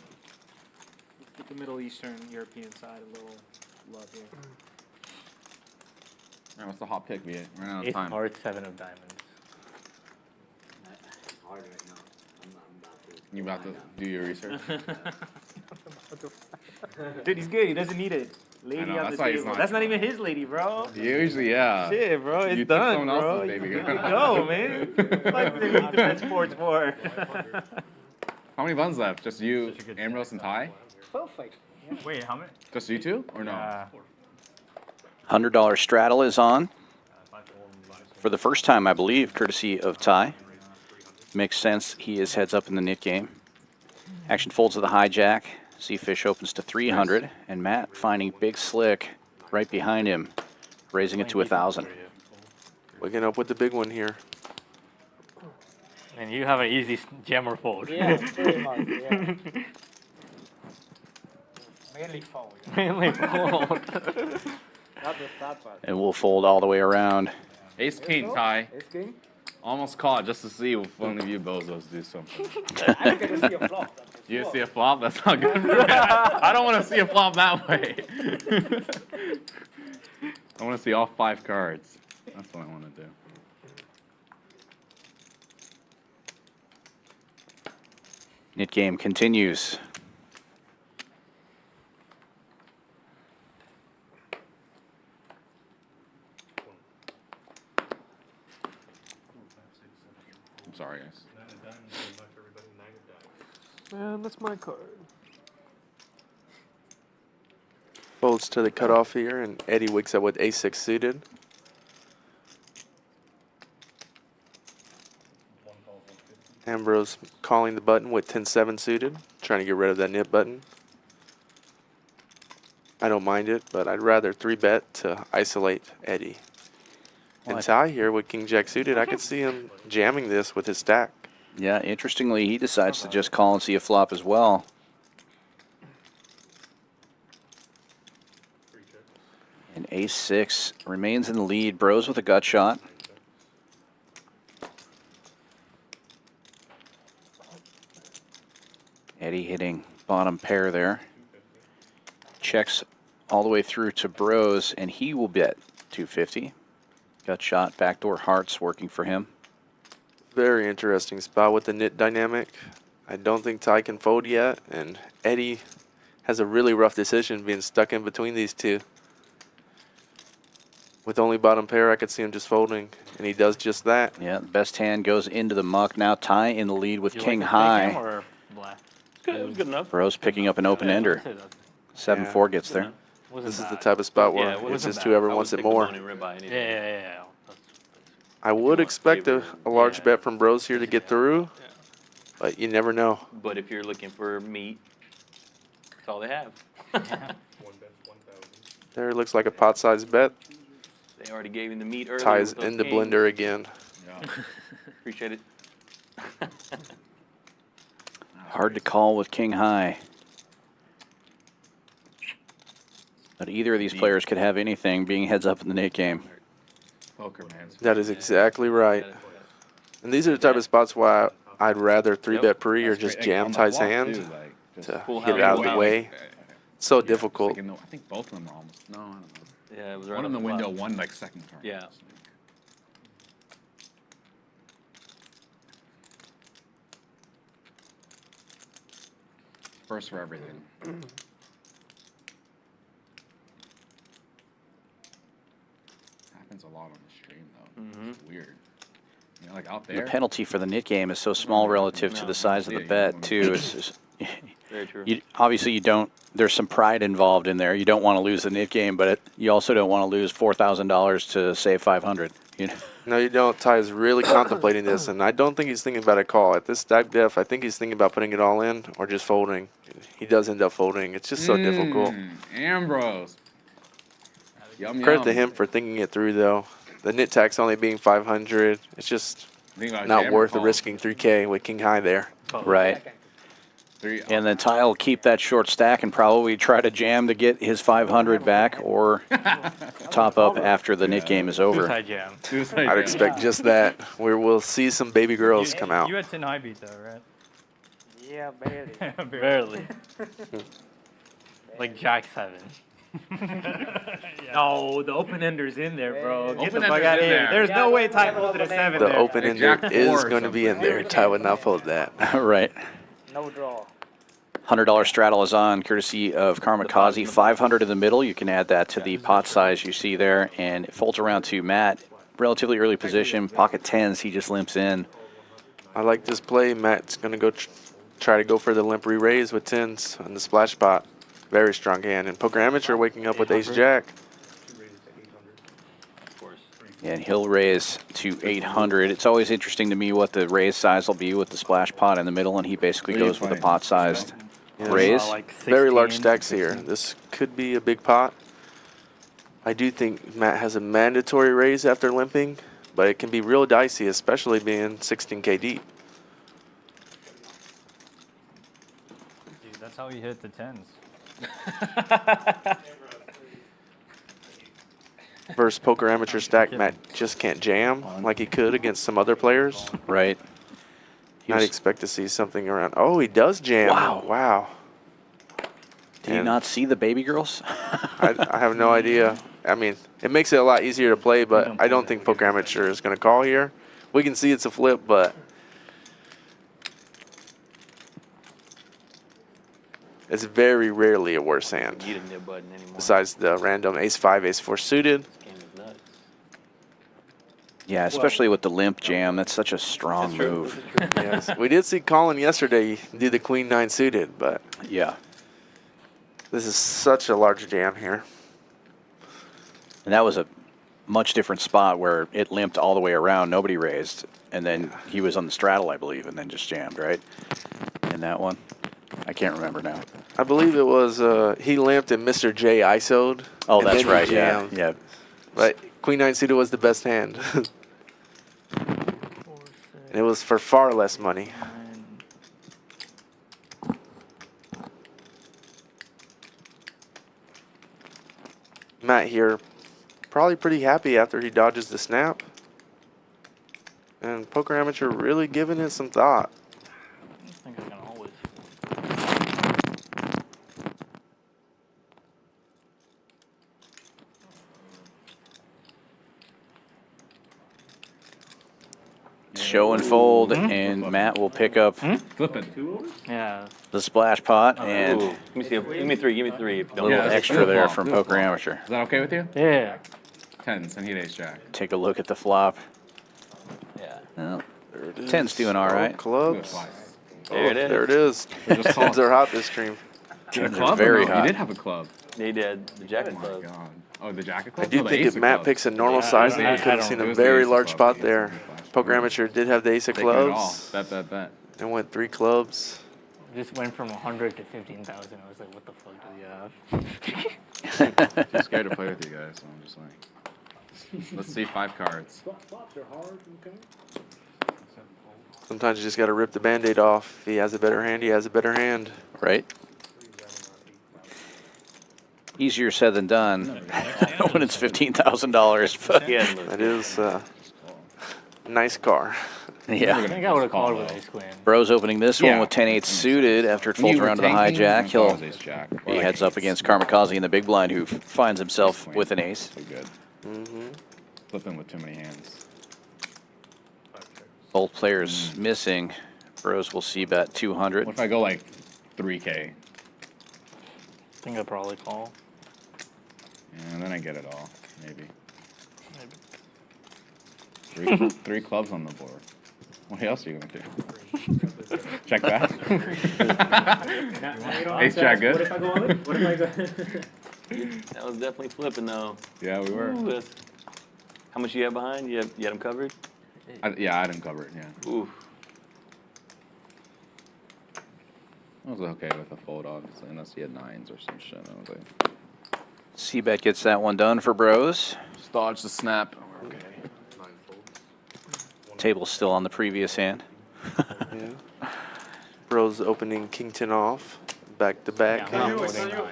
Get the Middle Eastern, European side a little love here. Man, what's the hot pick, Viet? We're out of Eight time. hearts, 7 of diamonds. It's hard right now. I'm about to. You about to do your research? Dude, he's good. He doesn't need it. Lady know, on that's the why he's table. not- That's not even his lady, bro. Usually, yeah. Shit, bro. It's You took done, someone bro. else's baby You girl. can go, man. What do you need to bet sports for? How many buns left? Just you, Ambrose, and Ty? Perfect. Wait, how many? Just you 2? Or no? $100 straddle is on. For the first time, I believe, courtesy of Ty. Makes sense. He is heads up in the nit game. Action folds to the hijack. Zefish opens to 300, and Matt finding Big Slick right behind him, raising it to 1,000. Waking up with the big one here. And you have an easy jammer fold. Yeah, pretty much, yeah. Mainly fold. Mainly fold. Not the fat part. And we'll fold all the way around. Ace King, Ty. Ace King? Almost caught just to see if one of you bozos do something. I get to see a flop. You see a flop? That's not good. I don't want to see a flop that way. I want to see all 5 cards. That's what I want to do. Nit game continues. I'm sorry, guys. Man, that's my card. Folds to the cutoff here, and Eddie wakes up with ace-6 suited. Ambrose calling the button with 10-7 suited, trying to get rid of that nip button. I don't mind it, but I'd rather 3-bet to isolate Eddie. And Ty here with King-Jack suited, I could see him jamming this with his stack. Yeah, interestingly, he decides to just call and see a flop as well. And ace-6 remains in the lead. Brose with a gut shot. Eddie hitting bottom pair there. Checks all the way through to Brose, and he will bet 250. Gut shot, backdoor hearts working for him. Very interesting spot with the nit dynamic. I don't think Ty can fold yet, and Eddie has a really rough decision being stuck in between these two. With only bottom pair, I could see him just folding, and he does just that. Yeah, the best hand goes into the muck. Now Ty in the lead with You King like the fake High. ham or black? Good, it was good enough. Brose picking up an open ender. 7-4 gets there. This is the type of spot where it's just whoever wants it more. Yeah. I would expect a large bet from Brose here to get through, but you never know. But if you're looking for meat, that's all they have. There looks like a pot-sized bet. They already gave him the meat earlier. Ties with those in the kings. blender again. Appreciate it. Hard to call with King High. But either of these players could have anything being heads up in the Nate game. Poker man's. That is exactly right. And these are the type of spots why I'd rather 3-bet pre or just jam Ty's hand to get it out of the way. So difficult. I think both of them are almost. No, I don't know. Yeah, it was One in the window, one like second turn. Yeah. First for everything. Happens a lot on the stream though. It's weird. You know, like out The there. penalty for the nit game is so small relative to the size of the bet, too. It's just, Very true. obviously, you don't. There's some pride involved in there. You don't want to lose the nit game, but you also don't want to lose $4,000 to save 500. You know. No, you don't. Ty is really contemplating this, and I don't think he's thinking about a call. At this stack depth, I think he's thinking about putting it all in or just folding. He does end up folding. It's just so difficult. Ambrose. Yum, Credit to yum. him for thinking it through, though. The nit tax only being 500. It's just Think about not jamming worth calls. risking 3K with King High there. Right. And then Ty will keep that short stack and probably try to jam to get his 500 back or top up after the nit game is over. Suicide jam. I'd expect just that, where we'll see some baby girls come out. You had 10 high beat though, right? Yeah, barely. Barely. Like Jack 7. No, the open ender's in there, bro. Get Open the fuck ender's out of in here. there. There's no way Ty pulled it a 7 The there. open ender Jack is four or going to be in there. Ty would not fold that. Right. No draw. $100 straddle is on, courtesy of Karmikaze. 500 in the middle. You can add that to the pot size you see there, and it folds around to Matt. Relatively early position, pocket tens. He just limps in. I like this play. Matt's going to go try to go for the limp re-raise with tens on the splash pot. Very strong hand. And Poker Amateur waking up with ace-jack. And he'll raise to 800. It's always interesting to me what the raise size will be with the splash pot in the middle, and he basically What are you goes with a playing? pot-sized Yes. raise. Like Very large 16, stacks here. This could be a big pot. I do think Matt has a mandatory raise after limping, but it can be real dicey, especially being 16K deep. Dude, that's how you hit the 10s. Versus Poker Amateur stack, Matt just can't jam like he could against some other players. Right. I'd expect to see something around. Oh, he does jam. Wow. Wow. Did you And not see the baby girls? I have no idea. I mean, it makes it a lot easier to play, but I don't think Poker Amateur is going to call here. We can see it's a flip, but it's very rarely a worse hand. You didn't hit button anymore. Besides the random ace-5, ace-4 suited. Game is nuts. Yeah, especially with the limp jam. That's such a strong move. Yes. We did see Colin yesterday do the queen-9 suited, but Yeah. this is such a large jam here. And that was a much different spot where it limped all the way around. Nobody raised. And then he was on the straddle, I believe, and then just jammed, right? In that one. I can't remember now. I believe it was he limped and Mr. J ISO'd. Oh, and that's then he right. Yeah. jammed. Yeah. But queen-9 suited was the best hand. And it was for far less money. Matt here, probably pretty happy after he dodges the snap. And Poker Amateur really giving it some thought. I think I can always. show and fold, and Matt will pick up Flip it. Yeah. the splash pot and Ooh. Give me three. Give me three. If you a don't little know. that's extra good there flop, from good Poker flop. Amateur. Is that okay with you? Yeah. Tens, and he'd ace jack. Take a look at the flop. Yeah. Well, There it is. 10's doing all right. Oh, clubs. There it is. There it is. Just call 10s are hot this stream. Tens Club are or very no? hot. You did have a club. They did. The jack Oh of my clubs. god. Oh, the jack of I clubs? do No, the think ace if of Matt clubs. picks a normal Yeah, sizing, I we could have don't- seen it a was the very ace of large clubs, spot ace there. of flash. Poker Amateur did have the ace of Taking it all. clubs Bet, bet, bet. and went 3 clubs. Just went from 100 to 15,000. I was like, what the fuck do we have? Too scared to play with you guys, so I'm just like, let's see 5 cards. Flops are hard, okay? Sometimes you just got to rip the Band-Aid off. If he has a better hand, he has a better hand. Right? Easier said than done when it's $15,000. But Yeah. That is a nice car. yeah. I think I would have called with ace queen. Bro's opening this one Yeah. with 10-8 suited after it When folds you around to were the tanking, hijack. my He'll call was ace jack. Or he like heads up ace. against Karmikaze in the big blind, who finds himself with an ace. So good. Flipping with too many hands. Both players missing. Bros will see bet 200. What if I go like 3K? I think I'd probably call. Yeah, and then I get it all, maybe. Maybe. Three clubs on the board. What else are you gonna do? Check back. Ace jack good? What if I go on it? What if I go? That was definitely flipping though. Yeah, we were. Ooh, that's- how much you have behind? You had them covered? Yeah, I didn't cover it. Yeah, Ooh. I was okay with a fold, obviously, unless he had 9s or some shit. I was like, C-bet gets that one done for Bros. just dodge the snap. We're okay. Table's still on the previous hand. Yeah. Bro's opening King 10 off, back to back. Yeah, I'm not folding nines.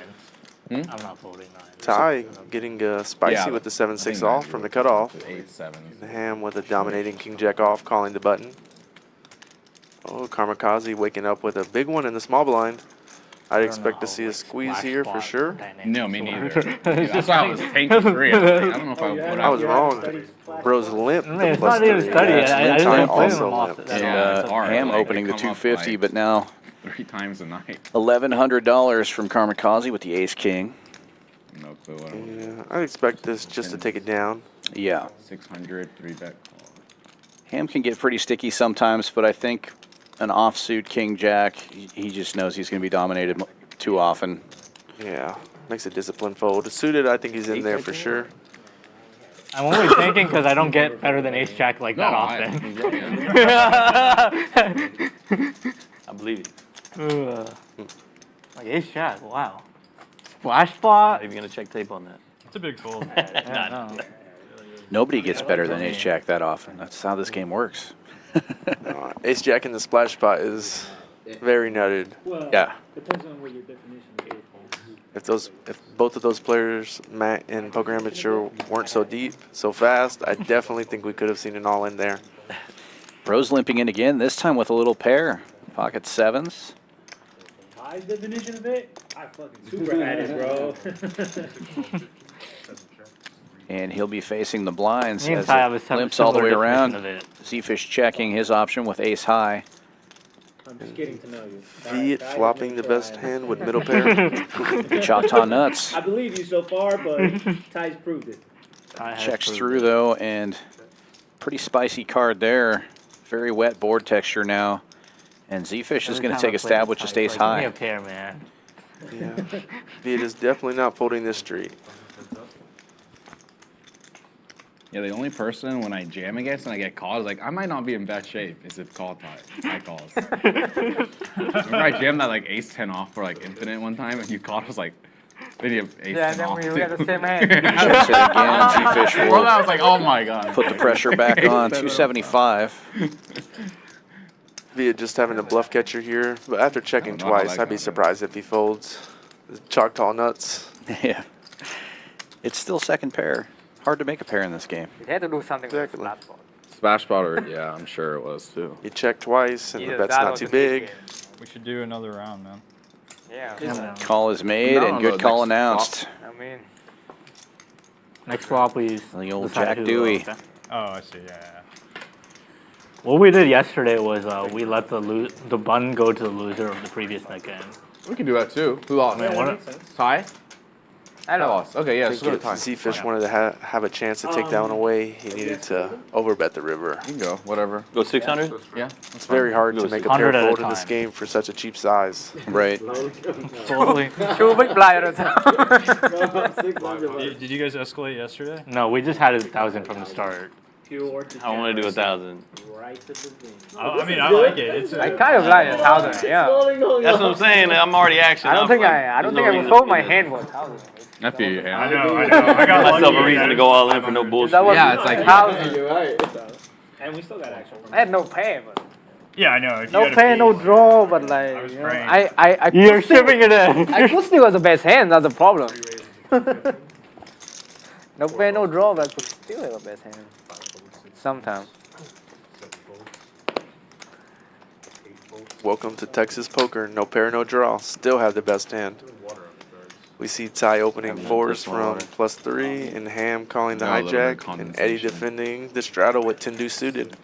Hmm? I'm not folding nines. Ty getting spicy Yeah, with the I 7-6 think off that from the would- cutoff. 8, 7. The ham with a dominating King Jack off, calling the button. Oh, Karmikaze waking up with a big one in the small blind. I'd expect to see a squeeze here for sure. No, me neither. That's why I was taking 3. I don't know if I would. I was wrong. Bro's limp. Man, the it's plus not even 3. study. Yeah, I just Ty don't play also them off. limp. That's Yeah, all. it's hard. Ham Like, opening they the come up 250, like but now 3 times a night. $1,100 from Karmikaze with the ace king. No clue what I'm gonna do. Yeah, I'd expect this just to take it down. Yeah. 600, 3-bet call. Ham can get pretty sticky sometimes, but I think an offsuit king jack, he just knows he's going to be dominated too often. Yeah, makes a disciplined fold. Suited, I think he's in there for sure. I'm only thinking because I don't get better than ace jack like that often. I believe you. Like ace jack, wow. Splash spot. Not even gonna check tape on that. It's a big fold. Yeah, no. Nobody gets better than ace jack that often. That's how this game works. Ace Jack in the splash spot is very nutted. Well, Yeah. depends on what your definition of ace is. If both of those players, Matt and Poker Amateur, weren't so deep, so fast, I definitely think we could have seen it all in there. Bros limping in again, this time with a little pair. Pocket 7s. Ty's definition of it? I fucking super at it, bro. And he'll be facing the blinds Me and as Ty have a it limps all the similar way definition around. of it. Zefish checking his option with ace high. I'm just getting to know you. Viet Ty, flopping the make sure best I- hand with middle pair. Choctaw nuts. I believe you so far, but Ty's proved it. Ty has Checks proved through it. though, and pretty spicy card there. Very wet board texture now. And Zefish is Every going to time take I a play stab this, with just Ty's ace like, high. Give me a pair, man. Yeah. Viet is definitely not folding this street. Yeah, the only person when I jam against and I get called is like, I might not be in best shape is if call I calls. Remember I jammed that like ace 10 off for like infinite one time and you called was like, then you have ace 10 off we too. got the same hand. Checks it again. Zefish Well, I will was like, oh my god. put the pressure back on. 275. Viet just having a bluff catcher here, but after checking I don't know how twice, that I'd be got surprised if he folds. Choctaw nuts. Yeah. It's still second pair. Hard to make a pair in this game. You had to do something Exactly. with the spot. Splash spotter, yeah, I'm sure it was too. You check twice, and the Either bet's that not or too the big. We should do another round, man. Yeah. Call is made No, and no, good next call announced. I mean, next flop, please. The old decide Jack who, Dewey. Oh, I see. Yeah. What we did yesterday was we let the bun go to the loser of the previous net game. We can do that too. Who lost? I mean, what? Tie? I lost. Okay, yeah, I let's go to think tie. Zefish wanted to have a chance to take that one away. He needed to overbet the river. You can go, whatever. Go 600? Yeah. It's very hard to make a pair 100 at a fold in this time. game for such a cheap size. Right. Totally. Did you guys escalate yesterday? No, we just had 1,000 from the start. I want to do 1,000. I mean, I like it. It's I kind of like 1,000. Yeah. That's what I'm saying. I'm already action. I don't think I would fold my hand for 1,000. I feel you, I Ham. know. I got Myself lucky a reason again. to go all in for no bullshit. Yeah, it's like 1,000. You're right. And we still got action. I had no pair, but Yeah, I know. If you no had a pair, piece, no draw, but like I was you know, praying. I You're shipping it in. I could still have the best hand. That's the problem. No pair, no draw, but I could still have the best hand. Sometimes. Welcome to Texas Poker. No pair, no draw. Still have the best hand. We see Ty opening fours from +3 and Ham calling the No, a little bit of hijack and Eddie condensation. defending the straddle with 10 deuce suited.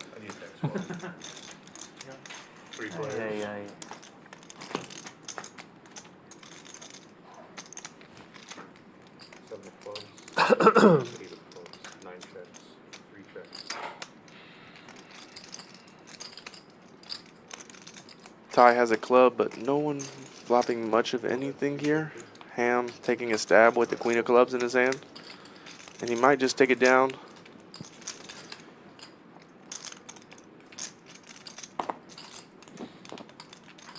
Ty has a club, but no one flopping much of anything here. Ham taking a stab with the queen of clubs in his hand. And he might just take it down.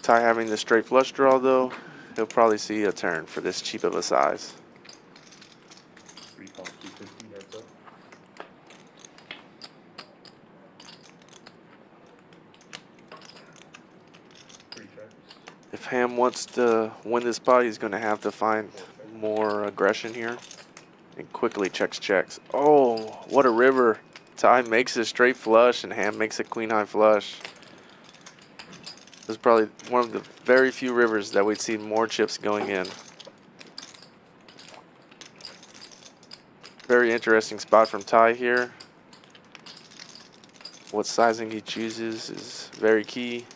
Ty having the straight flush draw though, he'll probably see a turn for this cheap of a size. If Ham wants to win this pot, he's going to have to find more aggression here. And quickly checks. Oh, what a river. Ty makes a straight flush and Ham makes a queen high flush. This is probably one of the very few rivers that we'd see more chips going in. Very interesting spot from Ty here. What sizing he chooses is very key.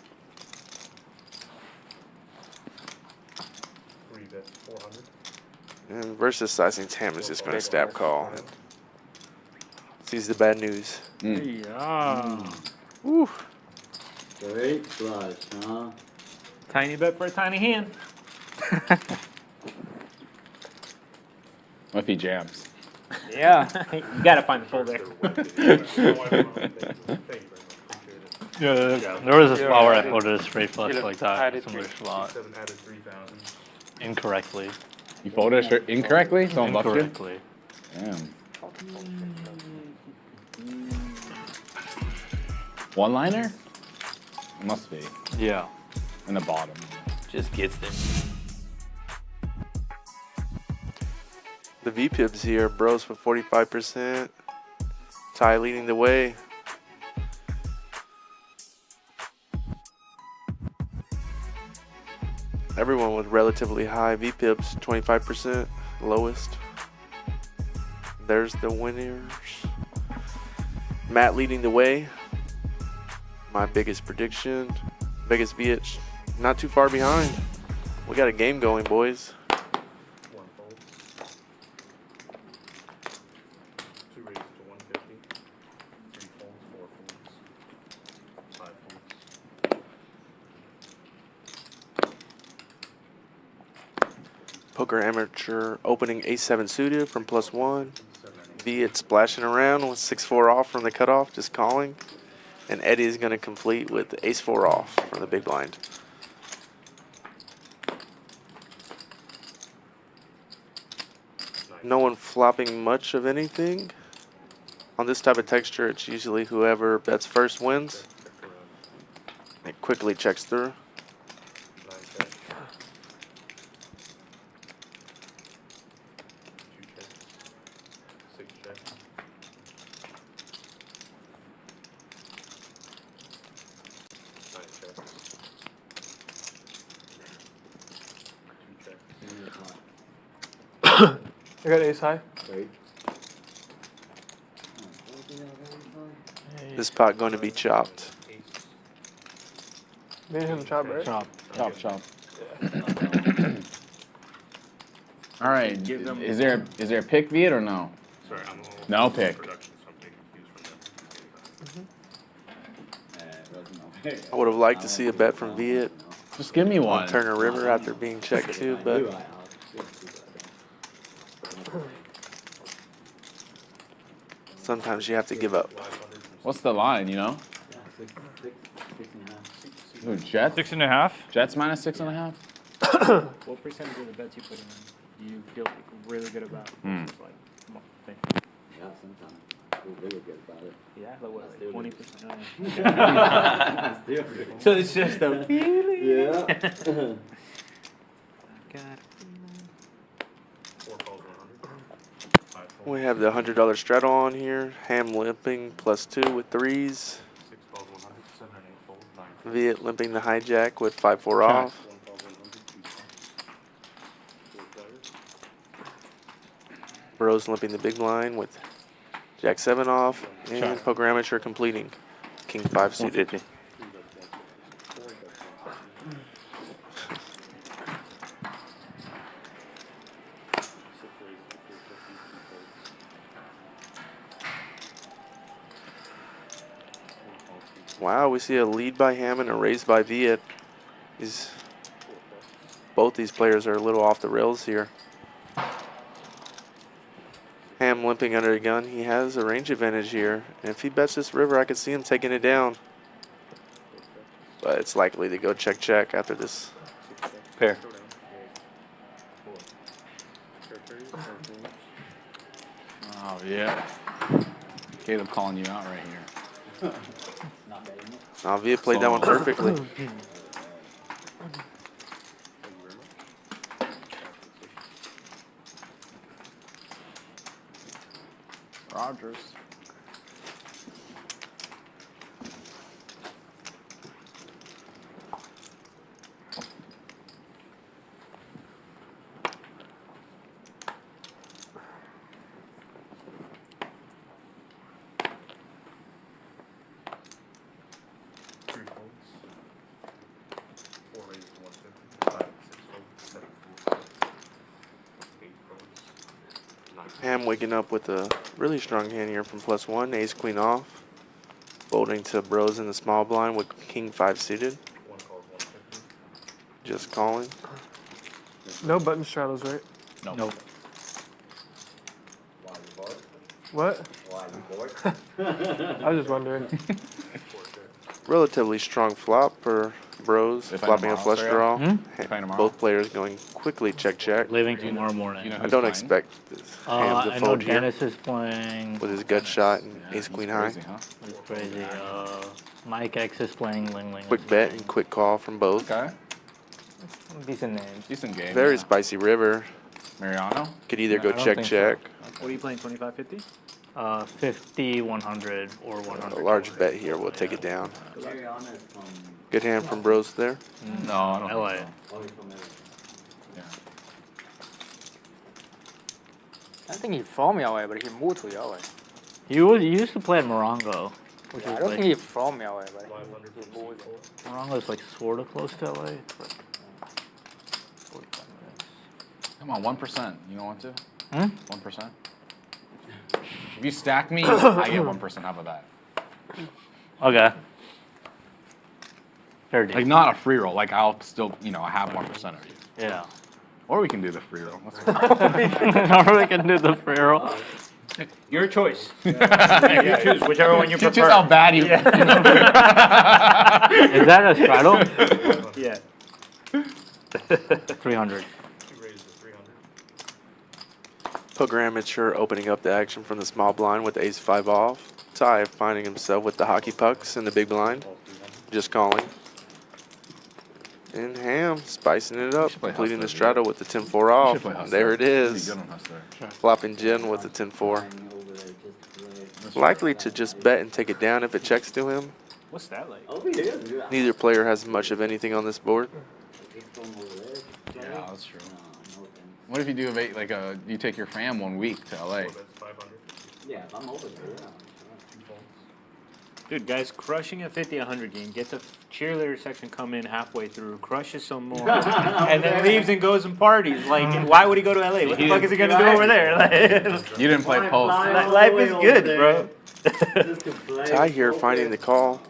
And versus sizing, Ham is just going to stab call. And sees the bad news. Yeah. Woo. Great flush, huh? Tiny bet for a tiny hand. What if he jams? Yeah. You gotta find the fold there. Yeah, there was a spot where I folded a straight flush like that. Similar spot. Incorrectly. You folded it incorrectly? Someone buffed you? Incorrectly. Damn. One-liner? Must be. Yeah. In the bottom. Just gets there. The V-Pips here, Brose with 45%. Ty leading the way. Everyone with relatively high V-Pips, 25%, lowest. There's the winners. Matt leading the way. My biggest prediction. Vegas Viet, not too far behind. We got a game going, boys. Poker amateur opening ace-7 suited from +1. Viet splashing around with 6-4 off from the cutoff, just calling. And Eddie is going to complete with ace-4 off from the big blind. No one flopping much of anything. On this type of texture, it's usually whoever bets first wins. It quickly checks through. I got ace high. This pot going to be chopped. Me and him chop, right? Chop. Chop. All right. Is there a pick Viet or no? Sorry, I'm No pick. production, so I'm taking cues from them. I would have liked to see a bet from Viet Just give me one. on Turner River after being checked too, but sometimes you have to give up. What's the line? You know? Ooh, Jets. 6.5. Jets minus 6.5. What percentage of the bets you put in do you feel really good about? Hmm. Versus like, thing? Yeah, sometimes. Feel really good about it. Yeah, like what, Let's do like it. 20%? Let's do it. So it's just a feeling. Yeah. God. 4 calls 100. 5 calls. We have the $100 straddle on here. Ham limping +2 with 3s. 6 calls 100. 7 and 8 folds. 9 calls. Viet limping the hijack with 5-4 off. 1 calls 100. 2 calls. 4 players. Brose limping the big blind with Jack 7 off. And poker amateur completing. King 5 suited. Wow, we see a lead by Ham and a raise by Viet. Both these players are a little off the rails here. Ham limping under a gun. He has a range advantage here. And if he bets this river, I could see him taking it down. But it's likely to go check after this. Pair. Oh yeah. Caleb calling you out right here. Viet played that one perfectly. Rogers. Ham waking up with a really strong hand here from +1, ace queen off. Folding to Brose in the small blind with king 5 suited. Just calling. No button straddles, right? Nope. What? I was just wondering. Relatively strong flop for Brose, If I flopping a tomorrow, flush sorry. draw. If I tomorrow. Both players going quickly check. Leaving tomorrow morning. You know I who's don't playing? expect this Ham to I know fold here Dennis is playing. with his gut shot and ace He's queen crazy, high. huh? It's crazy. Mike X is playing Ling Ling. Quick bet and quick call from both. Okay. Decent names. Decent game. Very yeah. spicy river. Mariano. Could either No, go I don't think check. What are you playing, 25-50? 50, 100, or 100. A large bet here will take it down. Very honest from Good hand from Brose there. No, I don't. LA. think so. only from LA. Yeah. I think he from LA, but he moved to LA. He used to play at Morongo, which Yeah, I is don't like think he's from LA, but he moved. Morongo's like sort of close to LA. It's like 45 minutes. Come on, 1%. You don't want to? Hmm? 1%. If you stack me, I get 1%. How about that? Okay. Fair deal. Like not a free roll. Like I'll still, I have 1% of you. Yeah. Or we can do the free roll. Let's go. Or we can do the free roll. Your choice. You choose whichever one you prefer. Choose how bad you. Is that a straddle? Yeah. 300. Poker amateur opening up the action from the small blind with ace 5 off. Ty finding himself with the hockey pucks in the big blind. Just calling. And Ham spicing it up, play completing the Hustler, straddle with the 10-4 should play off. Hustler. There it Pretty is. good on Hustler. Flopping Jin with the 10-4. Likely to just bet and take it down if it checks to him. What's that like? Over here, dude. Neither player has much of anything on this board. Just from over there. Yeah, that's true. No, no thanks. What if you do you take your fam 1 week to LA? Yeah, if I'm over there, yeah. Dude, guys, crushing a 50, 100 game. Get the cheerleader section come in halfway through, crushes some more, and then leaves and goes and parties. Like, why would he go to LA? What the fuck is he gonna do over there? Like, You didn't play post. life is good, bro. Ty here finding the call.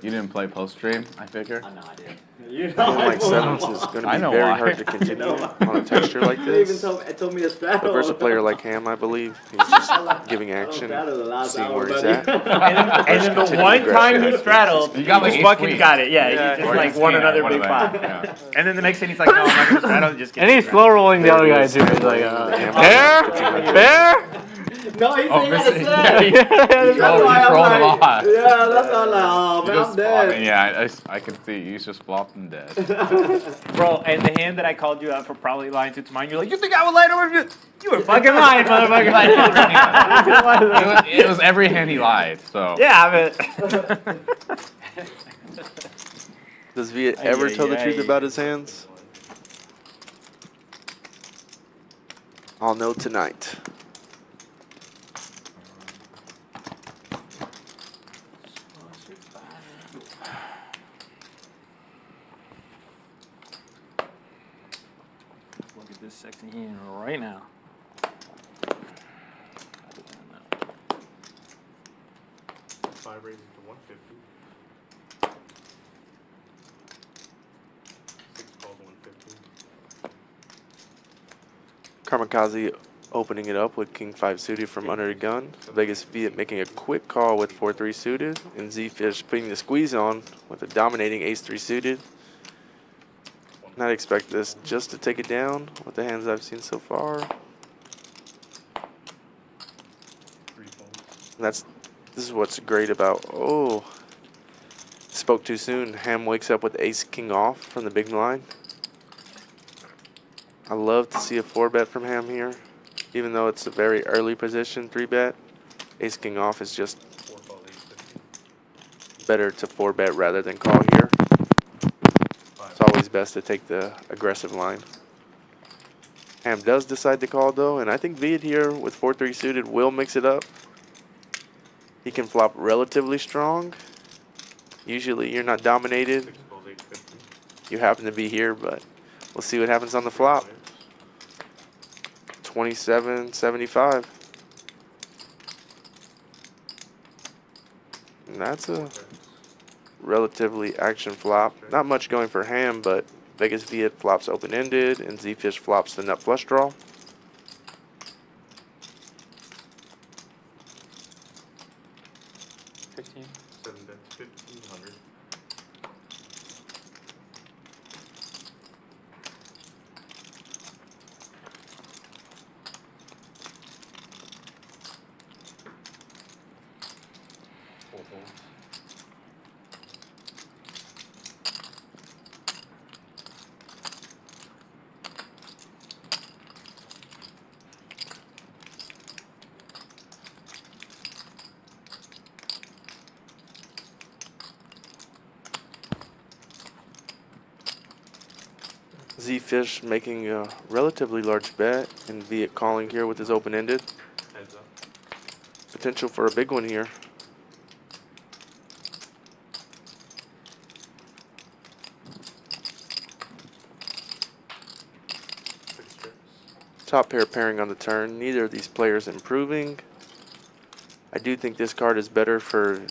You didn't play post stream, I figure. No, I didn't. Game like sevens is going to I be know very why. hard to continue on a texture like You even this. told me to straddle. But versus a player like Ham, I believe, he's just giving action, seeing where he's at. And then the one time he straddled, he got like just eight fucking queens. got it. Yeah, Yeah. he just Or like he's won king, another one big of pot. them, yeah. And then the next thing he's like, no, I'm not gonna straddle. Just And he's slow rolling the other guy too. He's like, bear? No, he's Oh, saying that missing. instead. You That's rolled why I'm a like, lot. yeah, that's why I'm like, oh You man, just I'm flopped. dead. Yeah, I can see. You just flopped and dead. Bro, and the hand that I called you out for probably lying to mine, you're like, you think I would lie to him? You were fucking lying, motherfucker. It was every hand he lied, so. Yeah, I mean. Does Viet ever tell the truth about his hands? I'll know tonight. Look at this sexy hand right now. Five raises to 150. 6 calls to 150. Karmikaze opening it up with King 5 suited from under the gun. Vegas Viet making a quick call with 4-3 suited. And Zefish putting the squeeze on with a dominating Ace 3 suited. Not expect this just to take it down with the hands I've seen so far. 3 folds. This is what's great about, oh, spoke too soon. Ham wakes up with Ace King off from the big blind. I love to see a 4-bet from Ham here, even though it's a very early position 3-bet. Ace King off is just 4 fold, 850. better to 4-bet rather than call here. It's always best to take the aggressive line. Ham does decide to call though, and I think Viet here with 4-3 suited will mix it up. He can flop relatively strong. Usually you're not dominated. 6 folds, 850. You happen to be here, but we'll see what happens on the flop. 27.75. And that's a relatively action flop. Not much going for Ham, but Vegas Viet flops open-ended, and Zefish flops the nut flush draw. Seven bets, 1500. Zefish making a relatively large bet, and Viet calling here with his open-ended. Heads up. Potential for a big one here. Six trips. Top pair pairing on the turn. Neither of these players improving. I do think this card is better for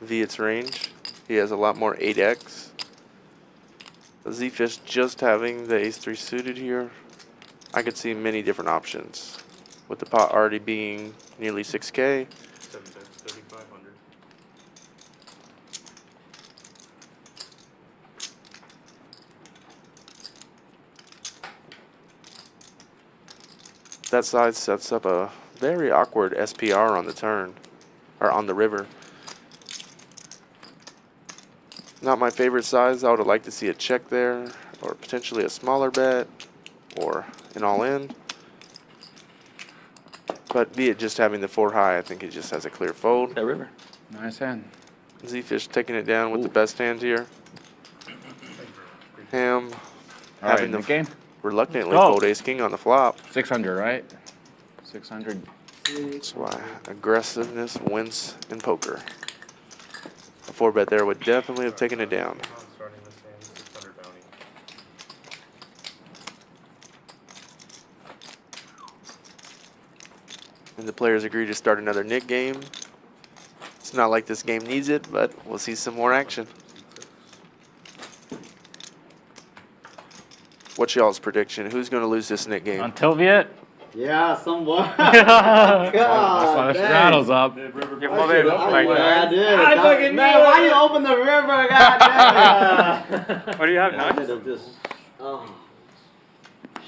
Viet's range. He has a lot more 8x. Zefish just having the Ace 3 suited here. I could see many different options. With the pot already being nearly 6K. 7 bets, 3500. That size sets up a very awkward SPR on the turn, or on the river. Not my favorite size. I would have liked to see a check there, or potentially a smaller bet, or an all-in. But be it just having the 4 high, I think it just has a clear fold. That river. Nice hand. Zefish taking it down with the best hand here. Ham All right, having the game. reluctantly Go. fold Ace King on the flop. 600, right? 600. That's why aggressiveness wins in poker. A 4-bet there would definitely have taken it down. Starting this hand, 600 bounty. And the players agree to start another Nick game. It's not like this game needs it, but we'll see some more action. What's y'all's prediction? Who's going to lose this Nick game? Until Viet. Yeah, someone. That's why the straddle's up. I did. I fucking man, why you open the river? God What do you have damn next? it.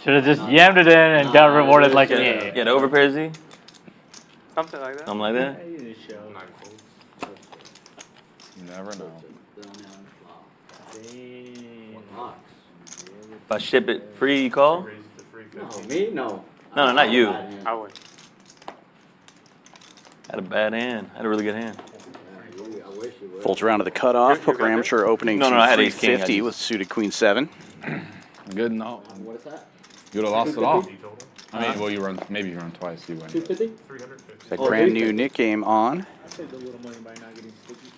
Should have just yammed it in and got rewarded like me. Yeah, the overpair Z. Something like that. Something like that. You never know. If I ship it free, you call? No, me? No. No, not you. I would. Had a bad hand. Had a really good hand. I wish you would. Folds around to the cutoff. Poker amateur opening No, to I had ace king. 350 with suited queen 7. Good, no. What is that? You would have lost it all. I mean, well, you run, maybe you run twice, you win. 250? That brand new Nick game on. I saved a little money by not getting sticky.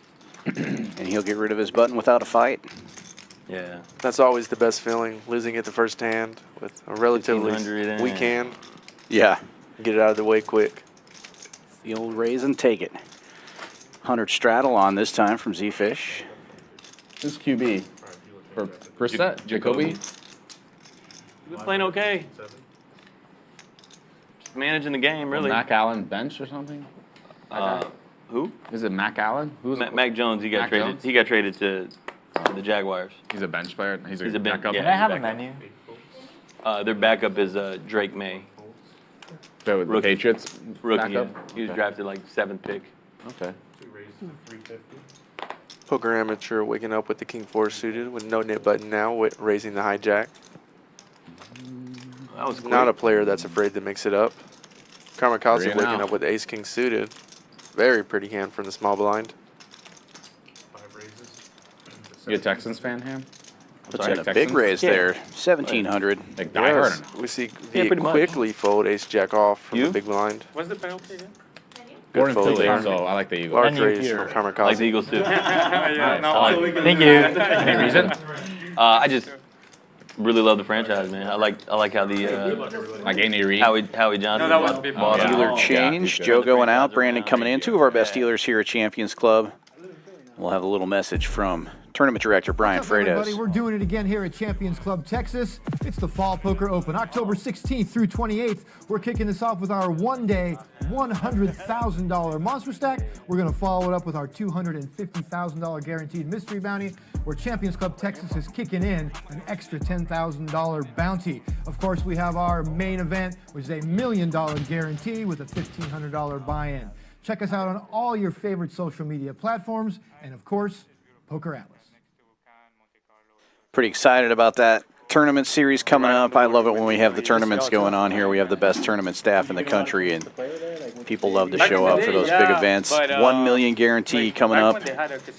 And he'll get rid of his button without a fight. Yeah. That's always the best feeling, losing it the first hand with a relatively 1500 weak hand. Yeah. Get it out of the way quick. The old raise and take it. 100 straddle on this time from Zefish. Who's QB? For Brose? Jacoby? You've been playing okay. Just managing the game, really. Mac Allen bench or something? Who? Is it Mac Allen? Who's Mac Jones. He got Mac traded. Jones? He got traded to the Jaguars. He's a bench player. He's a bench. backup. Yeah, Can I have a he's menu? Their backup is Drake May. So with the Rookie. Patriots Rookie. Yeah. backup? He was Okay. drafted like 7th pick. Okay. Poker amateur waking up with the king 4 suited with no nit button now, raising the hijack. That was Not a quick. player that's afraid to mix it up. Karmikaze Three and waking out. up with ace king suited. Very pretty hand from the small blind. You a Texans fan, Ham? Puts Sorry, in a Texans? big raise Yeah. there. 1,700. Like die hard. Yes, we see Yeah, Viet pretty much. quickly fold ace jack off from You? the big blind. What's the penalty again? We're Good in fold Philly, there. so I like the Eagles. Large And you raise here. from I like the Karmikaze. Eagles too. Yeah, no, I like- Thank you. Any reason? I just really love the franchise, man. I like how the Like Andy Reid? Howie Johnson. No, that was before. boss. Yeah. Dealer Oh, change. yeah. Joe going out. Brandon coming in. 2 of our best dealers here at Champions Club. We'll have a little message from Tournament Director Brian What's up, everybody? Freitas. We're doing it again here at Champions Club Texas. It's the Fall Poker Open, October 16th through 28th. We're kicking this off with our one-day $100,000 monster stack. We're going to follow it up with our $250,000 guaranteed mystery bounty, where Champions Club Texas is kicking in an extra $10,000 bounty. Of course, we have our main event, which is a $1 million guarantee with a $1,500 buy-in. Check us out on all your favorite social media platforms, and of course, Poker Atlas. Pretty excited about that tournament series coming up. I love it when we have the tournaments going on here. We have the best tournament staff in the country, and people love to show up for those big events. 1 million guarantee coming up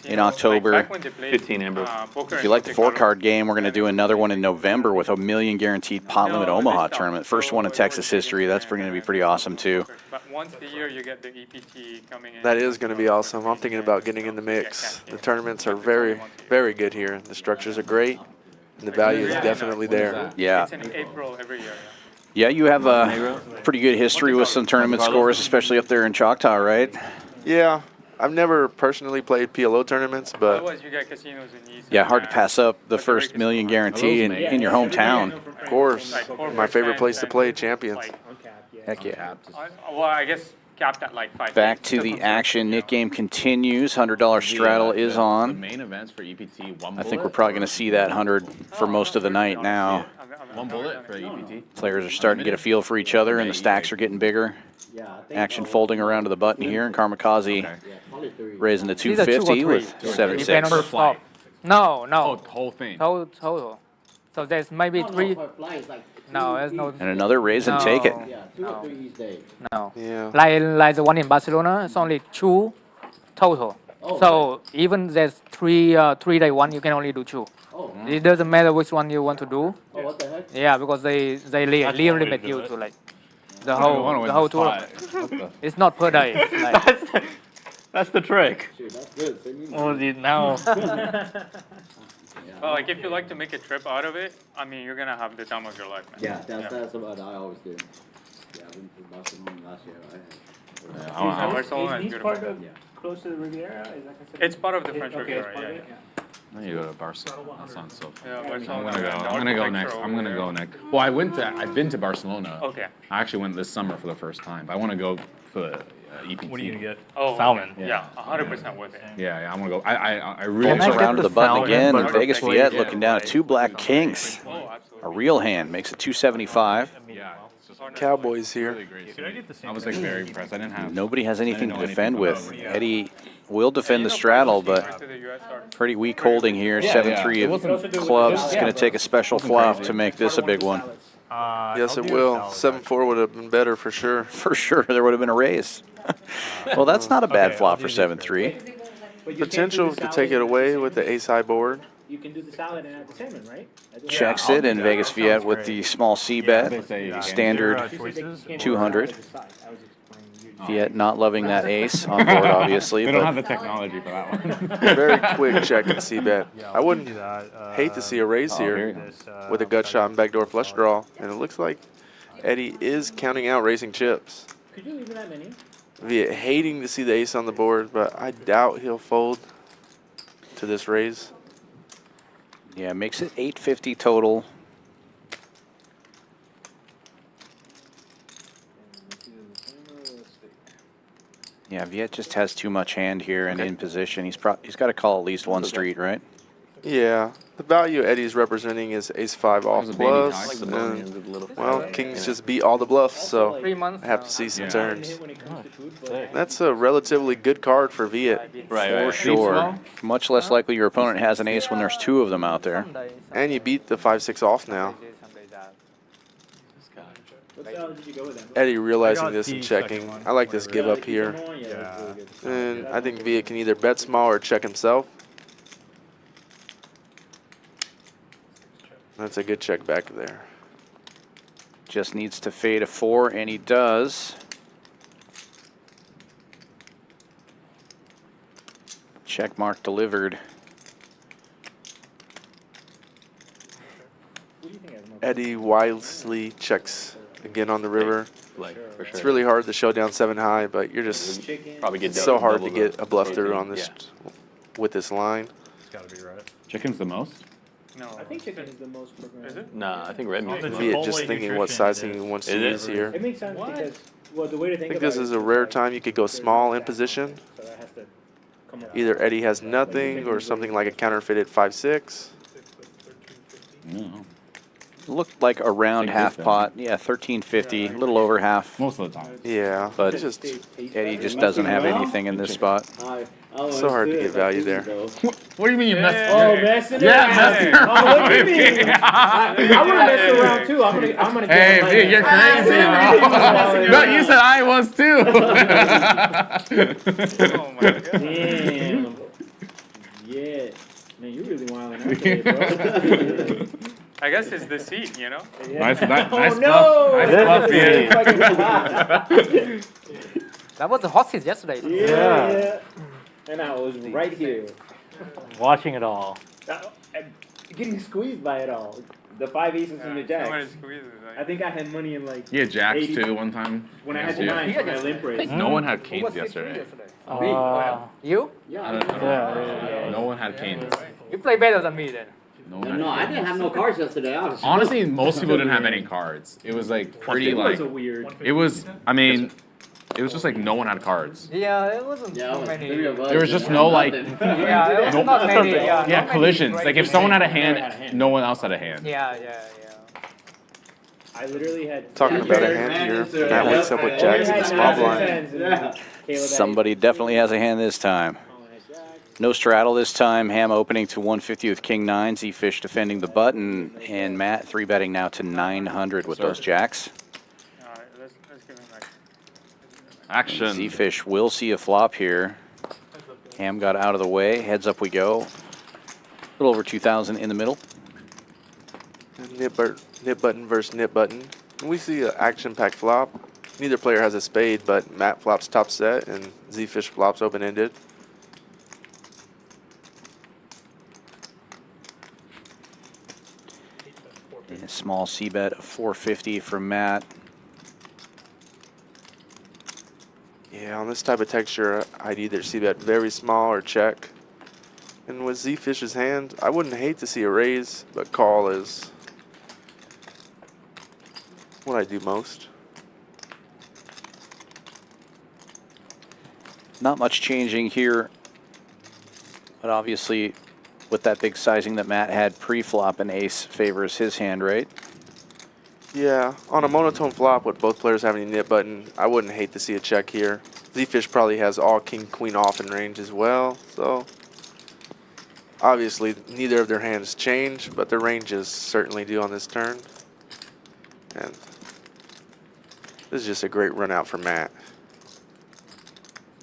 in October. 15 Amber. If you like the 4-card game, we're going to do another one in November with a $1 million guaranteed pot limit Omaha tournament. First one in Texas history. That's going to be pretty awesome too. But once a year, you get the EPT coming in. That is going to be awesome. I'm thinking about getting in the mix. The tournaments are very, very good here. The structures are great, and the value is definitely there. Yeah. It's in April every year. Yeah, you have a pretty good history with some tournament scores, especially up there in Choctaw, right? Yeah, I've never personally played PLO tournaments, but Otherwise, you get casinos in East. Yeah, hard to pass up the first $1 million guarantee in your hometown. of course, my favorite place to play, Champions. Heck yeah. Well, I guess capped at like 5. Back to the action. Nick game continues. $100 straddle is The on. main events for EPT, one I think we're bullet probably going to see that 100 for most of the night now. One bullet for EPT. Players are starting to get a feel for each other, and the stacks are getting bigger. Action folding around to the button here, and Karmikaze raising to These are 2 or 250 3. with Depend 7-6. on the flop. No, Oh, no. the whole thing. Total. So there's maybe 3. No, there's no. And another raise and take it. No. Yeah. Like the one in Barcelona, it's only 2 total. So even there's 3-day one, you can only do 2. It doesn't matter which one you want to do. Oh, what the heck? Yeah, because they limit you to like the whole tournament. It's not per day. Like, That's the trick. Shoot, that's good. So you Oh, now. Well, like if you like to make a trip out of it, I mean, you're gonna have the time of your life, man. Yeah, that's what I always do. Yeah, I went to Barcelona last year. Barcelona is Is beautiful. part of close to the Riviera? Is that considered? It's part of the French Okay, it's Riviera, part of yeah. it? I need to go to Barcelona. That sounds so fun. Yeah, I'm Barcelona. gonna go. and the I'm gonna go next. architecture I'm over gonna there. go next. Well, I've been to Barcelona. Okay. I actually went this summer for the first time. But I want to go for EPT. What are you gonna get? Oh, Salmon. Yeah, 100% worth it. Yeah, I'm gonna go. I really. Comes I get around to the the button salmon, again. but Vegas please, Viet yeah, looking down at two black kings. Oh, absolutely. A real hand makes it 275. Yeah. It's just Cowboys here. really great. Could I get the same I was like thing? very impressed. I didn't have. Nobody has anything to know defend anything with. about Eddie will defend the straddle, but To the US are- pretty weak holding here. Yeah, 7-3 yeah. It of wasn't- clubs. It's going to take a special flop to make this a big one. Yes, I'll it do will. salad. 7-4 would have been better for sure. For sure, there would have been a raise. Well, that's not a bad Okay, flop I'll for do 7-3. But you can't Potential do the to take salad it and away add with the ace high board. You can do the salad and add the salmon, right? Checks I'll it, do and that. Vegas That Viet sounds with great. the small C Yeah, bet. Say Standard choices. 200. I was explaining you. Viet not loving that ace on board, obviously. They don't have But the technology for that one. Very quick check and C bet. Yeah, I wouldn't do that. hate to see a raise Oh, here here. This, with a gut shot and backdoor flush draw. And it looks like Eddie is counting out racing chips. Could you leave that many? Viet hating to see the ace on the board, but I doubt he'll fold to this raise. yeah, makes it 850 total. Yeah, Viet just has too much hand here and in position. He's got to call at least one street, right? Yeah, the value Eddie's representing is ace 5 off There's a baby plus. high. And, well, kings just beat all the bluffs, so 3 months. I have to see some Yeah. turns. When it comes to food, but That's a relatively good card for Viet. For sure. Much less likely your opponent has an ace when there's two of them out there. And you beat the 5-6 off now. what salad did you go with then? Eddie realizing I got this the and second checking. one. I like this give up here. Yeah, that's really good. And I think Viet can either bet small or check himself. That's a good check back there. Just needs to fade a 4, and he does. Check mark delivered. What do you think has more Eddie wisely checks again on the river. Like, for sure. It's really hard to show down 7 high, but you're just chicken? Probably get it's so hard to double get the a bluff through protein. on this Yeah. with this line. It's gotta be right. Chicken's the most. No. I think chicken is the most programmed. Is it? Nah, I think red meat. The Viet just Chipotle thinking what nutrition sizing he wants Is to it? use here. It makes sense because, well, the way to I think think about this it is a is rare like, time you could go there's small no in gap, position. So that has to come up. Either Eddie has nothing or something like a counterfeited 5-6. No. Looked like around Think half this, pot. Yeah, 1350, a little over half. Most of the time. Yeah, But it's just Eddie just doesn't have anything in this spot. so hard to get value there. What do you mean you messed? Oh, messing Yeah, around. messing Oh, what do you around. mean? I want to mess around too. I'm gonna get Hey, like, Viet, you're crazy, bro. No, you said I was too. Oh my god. Damn. Yeah. Man, you really wilding out today, bro. I guess it's the seat, you know? Nice, nice, Oh, nice no. bluff. Nice bluff, Viet. That was the hot seat yesterday. Yeah. And I was right here. Watching it all. Getting squeezed by it all. The 5 aces and the Somebody jacks. squeezes, I think I had money in like Yeah, jacks 80 too one time. when I had the Yeah. 9 when I limp raced. No one had Who canes was yesterday. You? I don't know. No one had canes. You play better than me then. No one had No, I canes. didn't have no cards yesterday. I was Honestly, most people didn't have any cards. It was like pretty It like was a weird. it was. I mean, it was just like no one had cards. Yeah, it wasn't Yeah, too it was many. 3 of us. There was just and no, like- nothing. Yeah, it was not many. Yeah, Yeah, not collisions. many Like if great someone had a games. hand, no one else had a hand. Yeah, yeah, yeah. I literally had Talking about a hand here. Matt wakes up with jacks in the small blind. Somebody definitely has a hand this time. No straddle this time. Ham opening to 150 with king 9. Zefish defending the button. And Matt 3-betting now to 900 with those jacks. Alright, let's give him like. Action. Zefish will see a flop here. Ham got out of the way. Heads up we go. A little over 2,000 in the middle. Nip button versus nip button. We see an action-packed flop. neither player has a spade, but Matt flops top set and Zefish flops open-ended. And a small c-bet of 450 from Matt. Yeah, on this type of texture, I'd either c-bet very small or check. And with Zefish's hand, I wouldn't hate to see a raise, but call is what I do most. Not much changing here, but obviously with that big sizing that Matt had pre-flop, an ace favors his hand, right? Yeah, on a monotone flop with both players having a nip button, I wouldn't hate to see a check here. Zefish probably has all king-queen off in range as well, so obviously neither of their hands change, but their ranges certainly do on this turn. And this is just a great run out for Matt.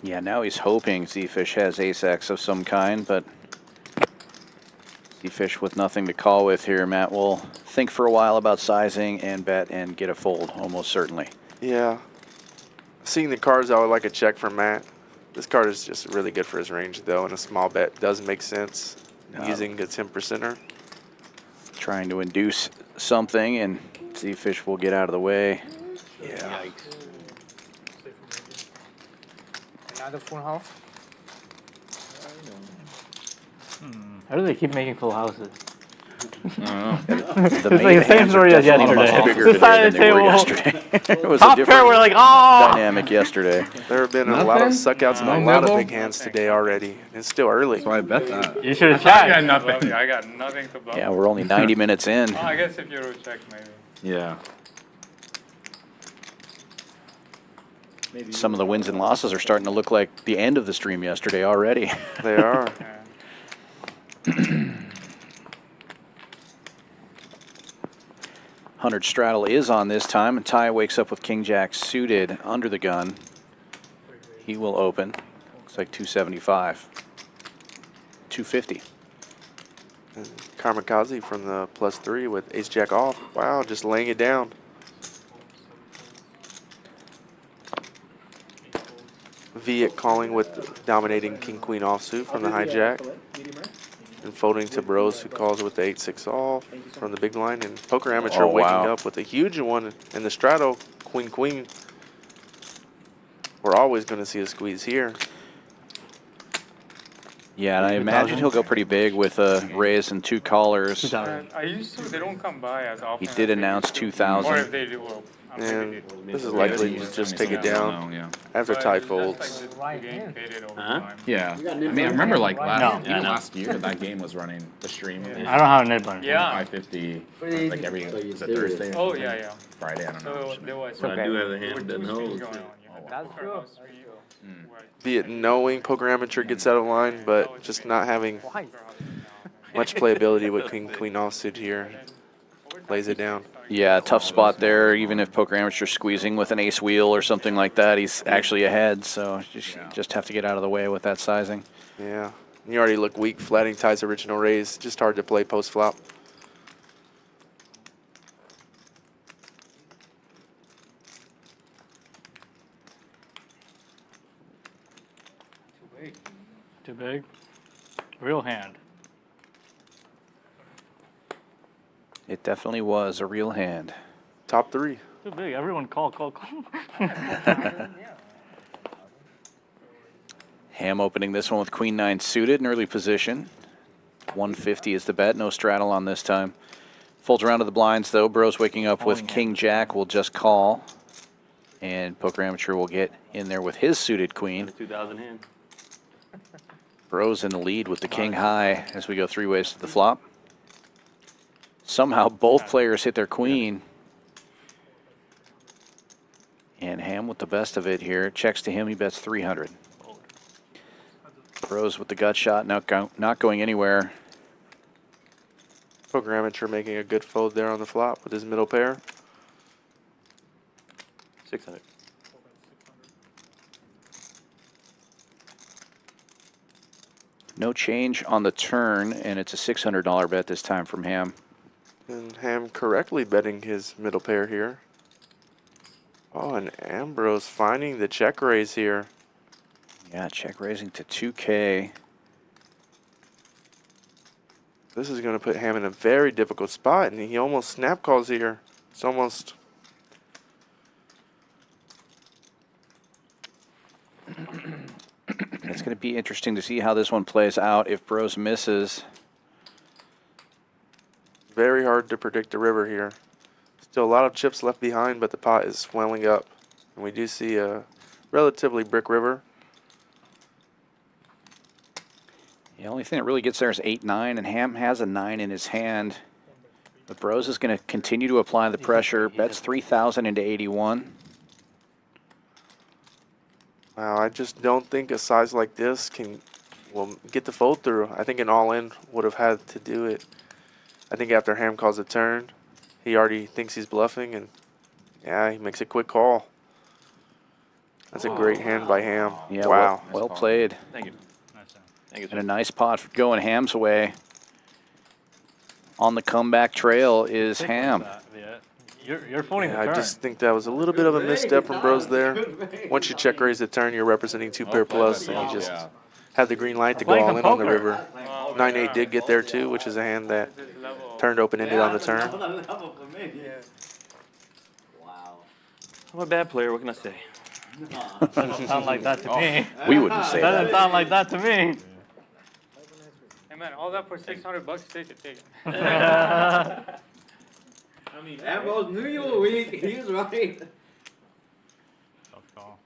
Yeah, now he's hoping Zefish has ace-x of some kind, but Zefish with nothing to call with here. Matt will think for a while about sizing and bet and get a fold, almost certainly. Yeah. Seeing the cards, I would like a check from Matt. This card is just really good for his range, though, and a small bet does make sense using a 10%er. Trying to induce something, and Zefish will get out of the way. Yeah. Another full house. How do they keep making full houses? The It's like the same story as yesterday. Bigger today than they were yesterday. It was a Top pair, different we're like, oh! dynamic yesterday. There have been a lot of suckouts and a lot of big hands today already. It's still early. So I bet that. You should have I got checked. nothing. I got nothing to bluff. Yeah, we're only 90 minutes in. Oh, I guess if you were check, maybe. Yeah. Some of the wins and losses are starting to look like the end of the stream yesterday already. They are. 100 straddle is on this time, and Ty wakes up with King Jack suited under the gun. He will open. Looks like 275. 250. And Karmikaze from the +3 with ace jack off. Wow, just laying it down. Viet calling with dominating king queen offsuit from the hijack. And folding to Brose, who calls with the 8-6 off from the big line. And Poker Amateur waking up with a huge one in the straddle, queen-queen. We're always going to see a squeeze here. Yeah, and I imagine he'll go pretty big with a raise and two callers. I used to, they don't come by as often. He did announce 2,000. Or if they do, well, And this is likely to just take it down after Ty folds. Yeah. I mean, I remember like last year that game was running the stream. I don't have a net button. Yeah. 550, like every Thursday. Oh, yeah. Friday, I don't know. So there was. But I do have the hand that holds. Viet knowing Poker Amateur gets out of line, but just not having much playability with king-queen offsuit here. Lays it down. Yeah, tough spot there. Even if Poker Amateur squeezing with an ace wheel or something like that, he's actually ahead. So just have to get out of the way with that sizing. Yeah. You already look weak flatting Ty's original raise. Just hard to play post-flop. Too big. Real hand. It definitely was a real hand. Top 3. Too big. Everyone call. Ham opening this one with Queen 9 suited in early position. 150 is the bet. No straddle on this time. Folds around to the blinds though. Brose waking up with King Jack will just call. And Poker Amateur will get in there with his suited queen. 2,000 hand. Brose in the lead with the King high as we go three ways to the flop. Somehow both players hit their queen. And Ham with the best of it here. Checks to him, he bets 300. Brose with the gut shot, not going anywhere. Poker Amateur making a good fold there on the flop with his middle pair. 600. No change on the turn, and it's a $600 bet this time from Ham. And Ham correctly betting his middle pair here. Oh, and Ambrose finding the check raise here. Yeah, check raising to 2K. This is going to put Ham in a very difficult spot, and he almost snap calls here. It's almost... It's going to be interesting to see how this one plays out if Brose misses. Very hard to predict the river here. Still a lot of chips left behind, but the pot is swelling up. And we do see a relatively brick river. The only thing that really gets there is 8-9, and Ham has a 9 in his hand. But Brose is going to continue to apply the pressure. Bets 3,000 into 81. Wow, I just don't think a size like this will get the fold through. I think an all-in would have had to do it. I think after Ham calls a turn, he already thinks he's bluffing, and yeah, he makes a quick call. That's a great hand by Ham. Yeah, wow. well played. Thank you. Thank you, sir. And a nice pot for going Ham's way. On the comeback trail is Ham. You're phoning the I turn. just think that was a little bit of a misstep from Brose there. Once you check raise the turn, you're representing 2 pair plus, and you just have the green light to go all in on the river. 9-8 did get there too, which is a hand that turned open-ended on the turn. Wow. I'm a bad player. What can I say? Doesn't sound like that to me. We wouldn't say Doesn't that. sound like that to me. Hey man, all that for $600, take it. I mean, Ambrose knew you were weak. He was right.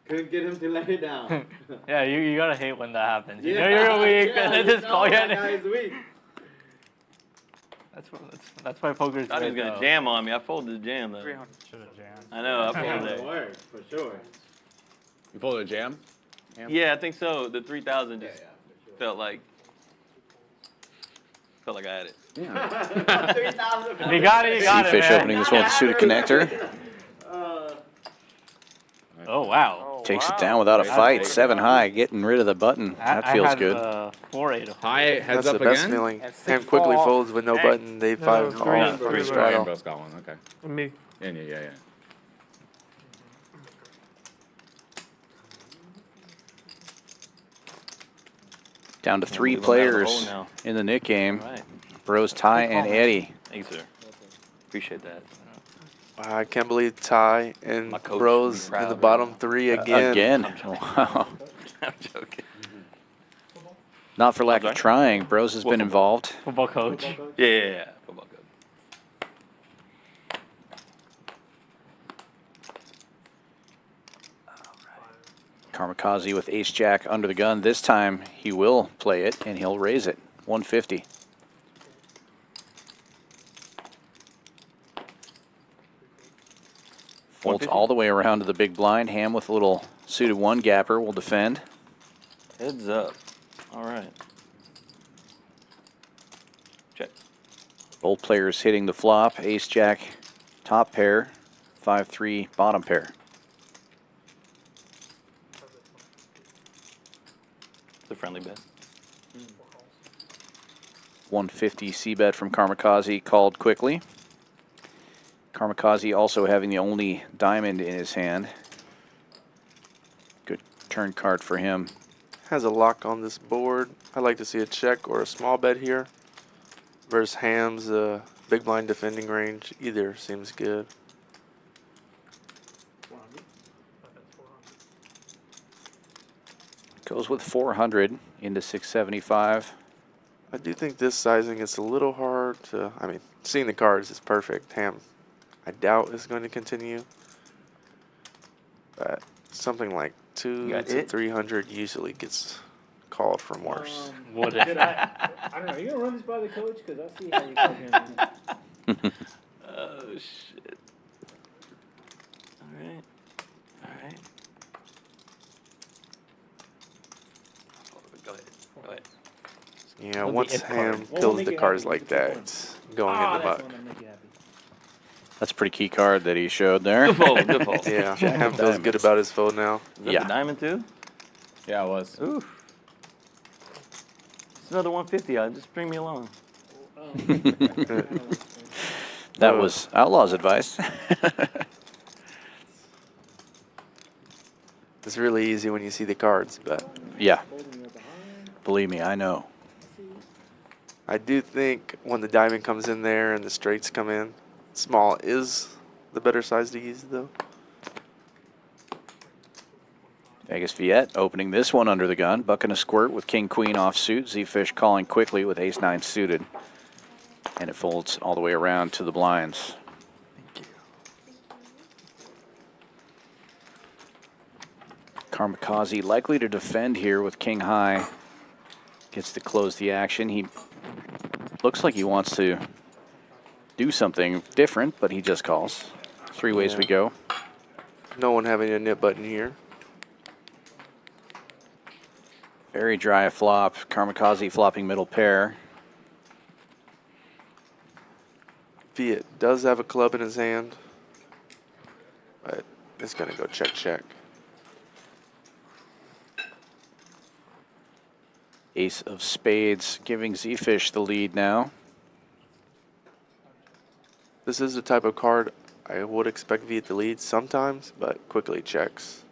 Couldn't get him to lay it down. Yeah, you gotta hate when that happens. You know Yeah. you're weak, Yeah, and then you just know call you. that guy's weak. That's why poker's Thought he was great, gonna though. jam on me. I folded the jam though. 300. Should have jammed. I know. I folded It it. worked, for sure. You pulled a jam? Yeah, I think so. The 3,000 just felt like I had it. Yeah. 3,000. You got it, Zefish man. opening this one with a suited connector. Oh, wow. Takes it down without a fight. 7 high, getting rid of the button. That I feels had, good. 4-8. High heads That's up the best again? feeling. Ham quickly folds with no button. They 5 three. all Three. free Oh, straddle. Ambrose got one. Okay. Me. Yeah. Down to 3 Leave him out of the hole players now. in the Nick game. All right. Brose, Ty, and Eddie. Thank you, sir. Appreciate that. I can't believe Ty and My coach Brose would be in the proud bottom right 3 again. Wow. I'm joking. Not for lack I'm of sorry? trying. Brose has been involved. Football coach. Yeah. Football coach. Karmikaze with ace-jack under the gun. This time he will play it, and he'll raise it. 150. Folds all the way around to the big blind. Ham with a little suited 1 gapper will defend. Heads up. All right. Check. Both players hitting the flop. Ace-jack top pair. 5-3 bottom pair. It's a friendly bet. 150 c-bet from Karmikaze called quickly. Karmikaze also having the only diamond in his hand. Good turn card for him. Has a lock on this board. I'd like to see a check or a small bet here. Versus Ham's big blind defending range. Either seems good. Goes with 400 into 675. I do think this sizing is a little hard to, I mean, seeing the cards is perfect. Ham, I doubt is going to continue. But something like 2 to 300 usually gets called from worse. Would I don't know. Are you gonna run this by the coach? Because I see how you come in. Oh, shit. All right. All right. Go ahead. Go ahead. Yeah, Would be once it Ham card. What kills will make the you cards happy? like Which that, one? it's going in the That's muck. the one that make you happy. That's a pretty key card that he showed there. Good fold. Good fold. Yeah, Jack Ham of feels good diamonds. about his fold now. Is that Yeah. the diamond too? Yeah, it was. Oof. It's another 150. Just bring me along. That was Outlaw's advice. It's really easy when you see the cards, but Yeah. Believe me, I know. I do think when the diamond comes in there and the straights come in, small is the better size to use, though. Vegas Viet opening this one under the gun, bucking a squirt with king queen offsuit. Zefish calling quickly with ace nine suited, and it folds all the way around to the blinds. Karmikaze likely to defend here with king high. Gets to close the action. He looks like he wants to do something different, but he just calls. Three ways we go. No one having a nip button here. Very dry flop. Karmikaze flopping middle pair. Viet does have a club in his hand, but it's going to go check, check. Ace of spades giving Zefish the lead now. This is the type of card I would expect Viet to lead sometimes, but quickly checks.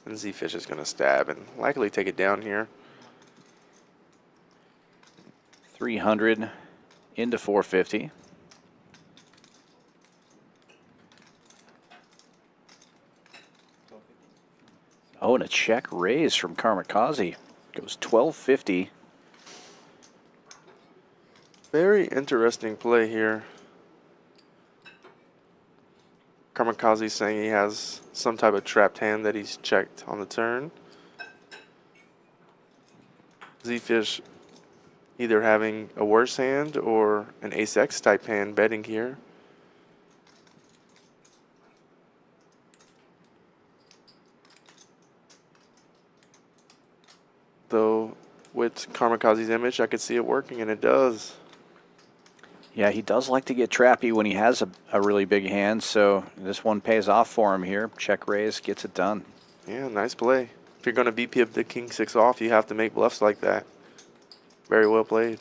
And Zefish is going to stab and likely take it down here. 300 into 450. Oh, and a check raise from Karmikaze. Goes 1250. Very interesting play here. Karmikaze saying he has some type of trapped hand that he's checked on the turn. Zefish either having a worse hand or an ace-x type hand betting here. Though with Karmikaze's image, I could see it working, and it does. Yeah, he does like to get trappy when he has a really big hand, so this one pays off for him here. Check raise, gets it done. Yeah, nice play. If you're going to BP the king six off, you have to make bluffs like that. Very well played.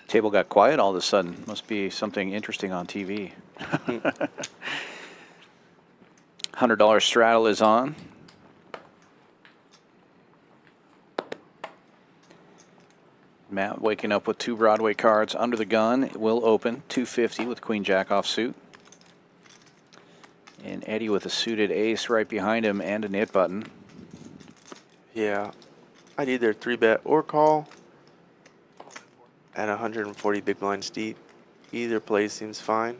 Table got quiet all of a sudden. Must be something interesting on TV. $100 straddle is on. Matt waking up with two Broadway cards under the gun. It will open 250 with queen jack offsuit. And Eddie with a suited ace right behind him and a knit button. Yeah, I'd either 3-bet or call at 140 big blinds deep. Either play seems fine.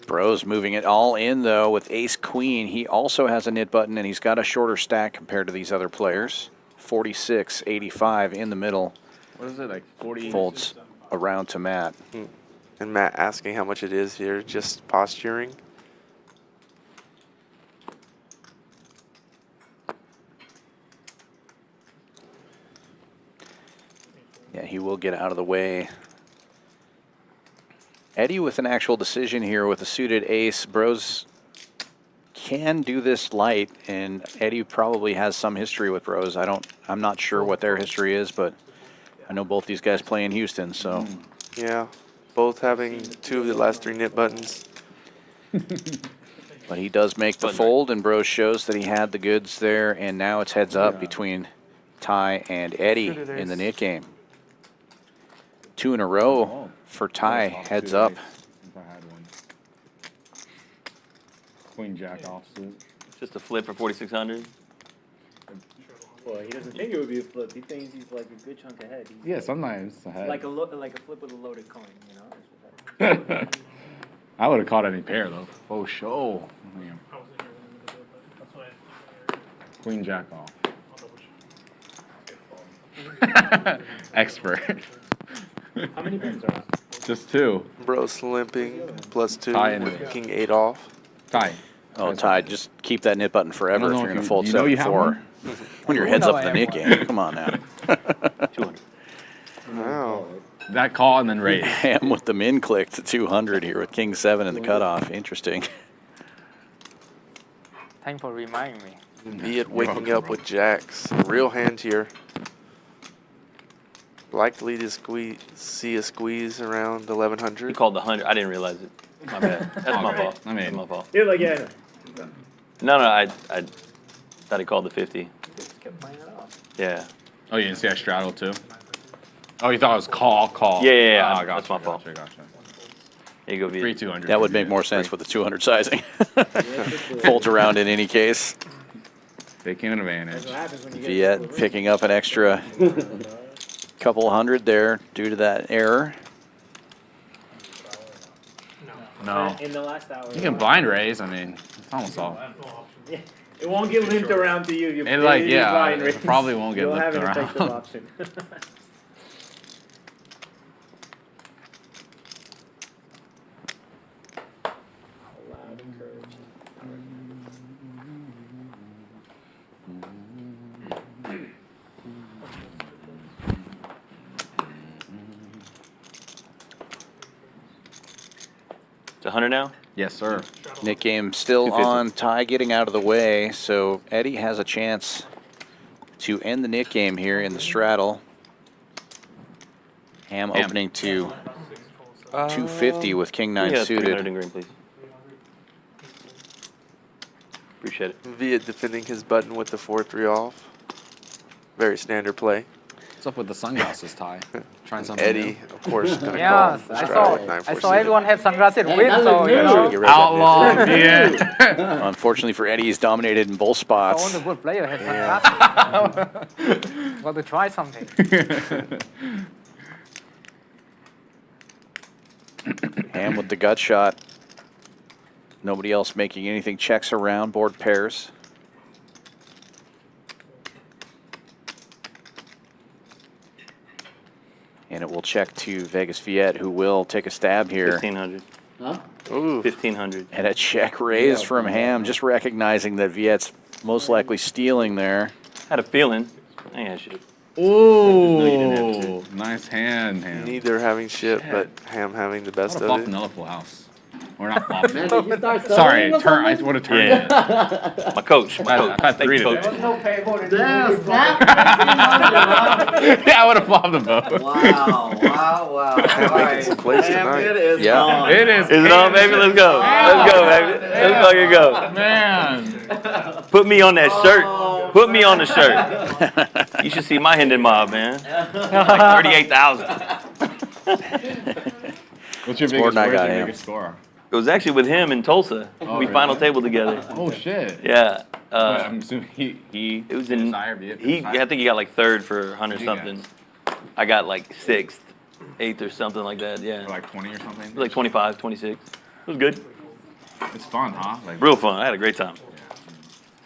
Brose moving it all in, though, with ace-queen. He also has a knit button, and he's got a shorter stack compared to these other players. 46, 85 in the middle. What is it, like 40? Folds around to Matt. And Matt asking how much it is here, just posturing. Yeah, he will get out of the way. Eddie with an actual decision here with a suited ace. Brose can do this light, and Eddie probably has some history with Brose. I'm not sure what their history is, but I know both these guys play in Houston, so. Yeah, both having 2 of the last 3 knit buttons. But he does make the fold, and Brose shows that he had the goods there, and now it's heads up between Ty and Eddie in the knit game. 2 in a row for Ty, heads up. If I had one. Queen jack offsuit. Just a flip for 4,600. Well, he doesn't think it would be a flip. He thinks he's like a good chunk ahead. He's Yeah, sometimes ahead. Like a flip with a loaded coin, you know? I would have caught any pair though. Oh, show. Queen jack off. Expert. How many pins are on? Just 2. Brose limping, +2, Tie in with it. king 8 off. Tie. Oh, Ty, just keep that knit button forever if know you're if going to you- fold you know you have 7-4. When your head's up in the knit game. Come on now. 200. Wow. That call and then raise. Ham with the min click to 200 here with king 7 in the cutoff. Interesting. Thanks for reminding me. Viet waking up with jacks. Real hand here. Likely to see a squeeze around 1100. He called the 100. I didn't realize it. My bad. That's my fault. I mean, That's my fault. You're like, yeah. No, I thought he called the 50. Yeah. Oh, you didn't see I straddled too? Oh, you thought it was call. Yeah. Oh, gotcha, That's my fault. Gotcha. There you go, Viet. 3,200. That would make more sense with the 200 sizing. Folds around in any case. Taking an advantage. Viet picking up an extra couple hundred there due to that error. No. In the last hour. You can blind raise. I mean, it's almost all. Yeah. It won't get limped around to you. You It like, yeah, blind it raise. probably won't get You'll limped have an around. effective option. Loud encouragement. It's 100 now? Yes, sir. Nick game still 250. on, tie getting out of the way, so Eddie has a chance to end the Nick game here in the straddle. Ham opening to 250 with King 9 yeah, suited. 300 in green, please. Appreciate it. Viet defending his button with the 4-3 off. Very standard play. What's up with the sunglasses, Ty? Trying something Eddie, new? of course, gonna Yeah, call I straddle saw. with 9-4 I saw suited. everyone have sunglasses with, that so look you new. know. Get rid of that Outlaw, Unfortunately for Eddie, he's dominated in both spots. All the good players have sunglasses. Want to try something? Ham with the gut shot. Nobody else making anything. Checks around, board pairs. And it will check to Vegas Viet, who will take a stab here. 1,500. Huh? Ooh. 1,500. And a check raise from Ham, just recognizing that Viet's most likely stealing there. Had a feeling. I ain't had shit. Ooh, nice hand, Ham. Neither having shit, but Ham having the best What a of flop it. another full house. Or not flop. Man, did you start Sorry, stuttering or turn. I something? would have turned. Yeah. My coach. My coach. I've had Thank 3 you, today. coach. No payable. Damn, snap. Yeah, I would have flopped them both. Wow. Ham making some plays Damn, tonight. it is Yeah. on. It is. Is it on, baby? Let's go. Let's go, baby. Let's fucking go. Man. Put me on that shirt. Put me on the shirt. You should see my Hendon mob, man. Like 38,000. What's your Scored biggest, and I where's got your Ham. biggest score? It was actually with him in Tulsa. Oh, We really? final table together. Oh shit. Yeah. I'm assuming he It was in. higher, Viet, He, higher? I think he got like 3rd for 100 You something. I got like 6th, 8th or something like that. Yeah. Or like 20 or something. Like 25, 26. It was good. It's fun, huh? Like Real fun. I had a great time.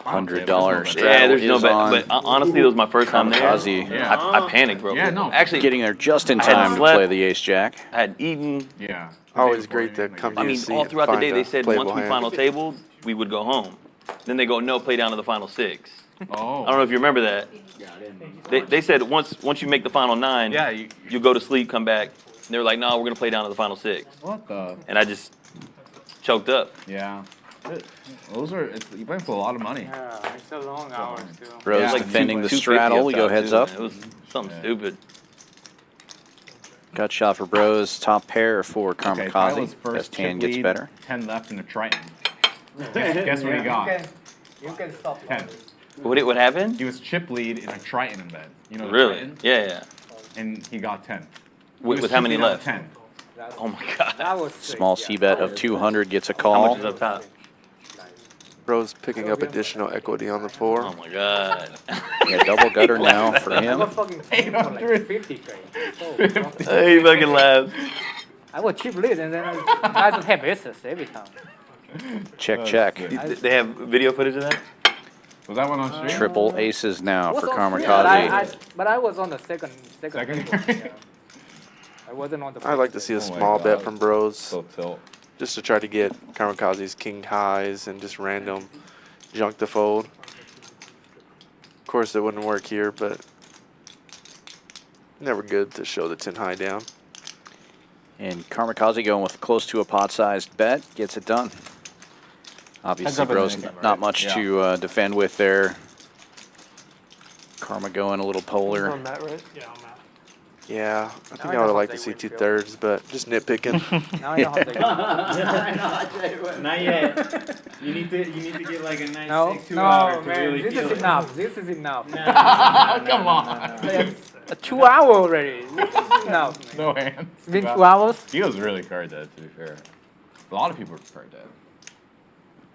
$100 straddle Yeah, there's no is bet. on But honestly, it was my first time there. Karmikaze. Yeah. I panicked, bro. Yeah, no. Actually, getting there just in I had time to slept. play the ace-jack. I had eaten. Yeah. Always great to come I to mean, see all and throughout the find day, a they said playable once we hand. final tabled, we would go home. Then they go, no, play down to the final 6. Oh. I don't know if you remember that. They said once you make the final 9, Yeah. you go to sleep, come back. And they were like, no, we're going to play down to the final 6. What the? And I just choked up. Yeah. Those are. You playing for a lot of money. Yeah, it's a long hours too. Rose Yeah, like defending the 250 straddle. We go top, heads too, up. man. It was something stupid. Gut shot for Brose. Top pair for Okay, Tyler's Karmikaze. first Best hand chip gets lead, better. 10 left in the Triton. Guess what he got? You can stop. 10. What happened? He was chip lead in a Triton in bed. You know the Really? Triton? Yeah. And he got 10. He With was how many chip lead on left? 10. Oh my God. That was Small C bet of 200 gets a How call. much is up top? Brose picking up additional equity on the 4. Oh my God. Yeah, double gutter now for I him. was fucking paying for like 50K. He fucking laughed. I was cheap lead and then I just have aces every time. Check, check. They have video footage of that? Was that one on stream? Triple aces now for But Karmikaze. but I was on the second Second? table, yeah. I wasn't on the I'd like to see a Oh my small bet God. from Brose, So tilt. just to try to get Karmikaze's king highs and just random junk to fold. Of course, it wouldn't work here, but never good to show the 10 high down. And Karmikaze going with close to a pot-sized bet gets it done. Obviously, Brose not much to defend with there. Karma going a little polar. On that, right? Yeah, I'm out. Yeah, I think I would have liked to see 2/3, but just nitpicking. Now I know how they Not yet. You need to get like a nice No, 2 no, hours to man, really this feel is it. enough. This is enough. Come on. 2 hours already. This is enough. No hands. It's been 2 hours. He was really card dead, to be fair. A lot of people were card dead.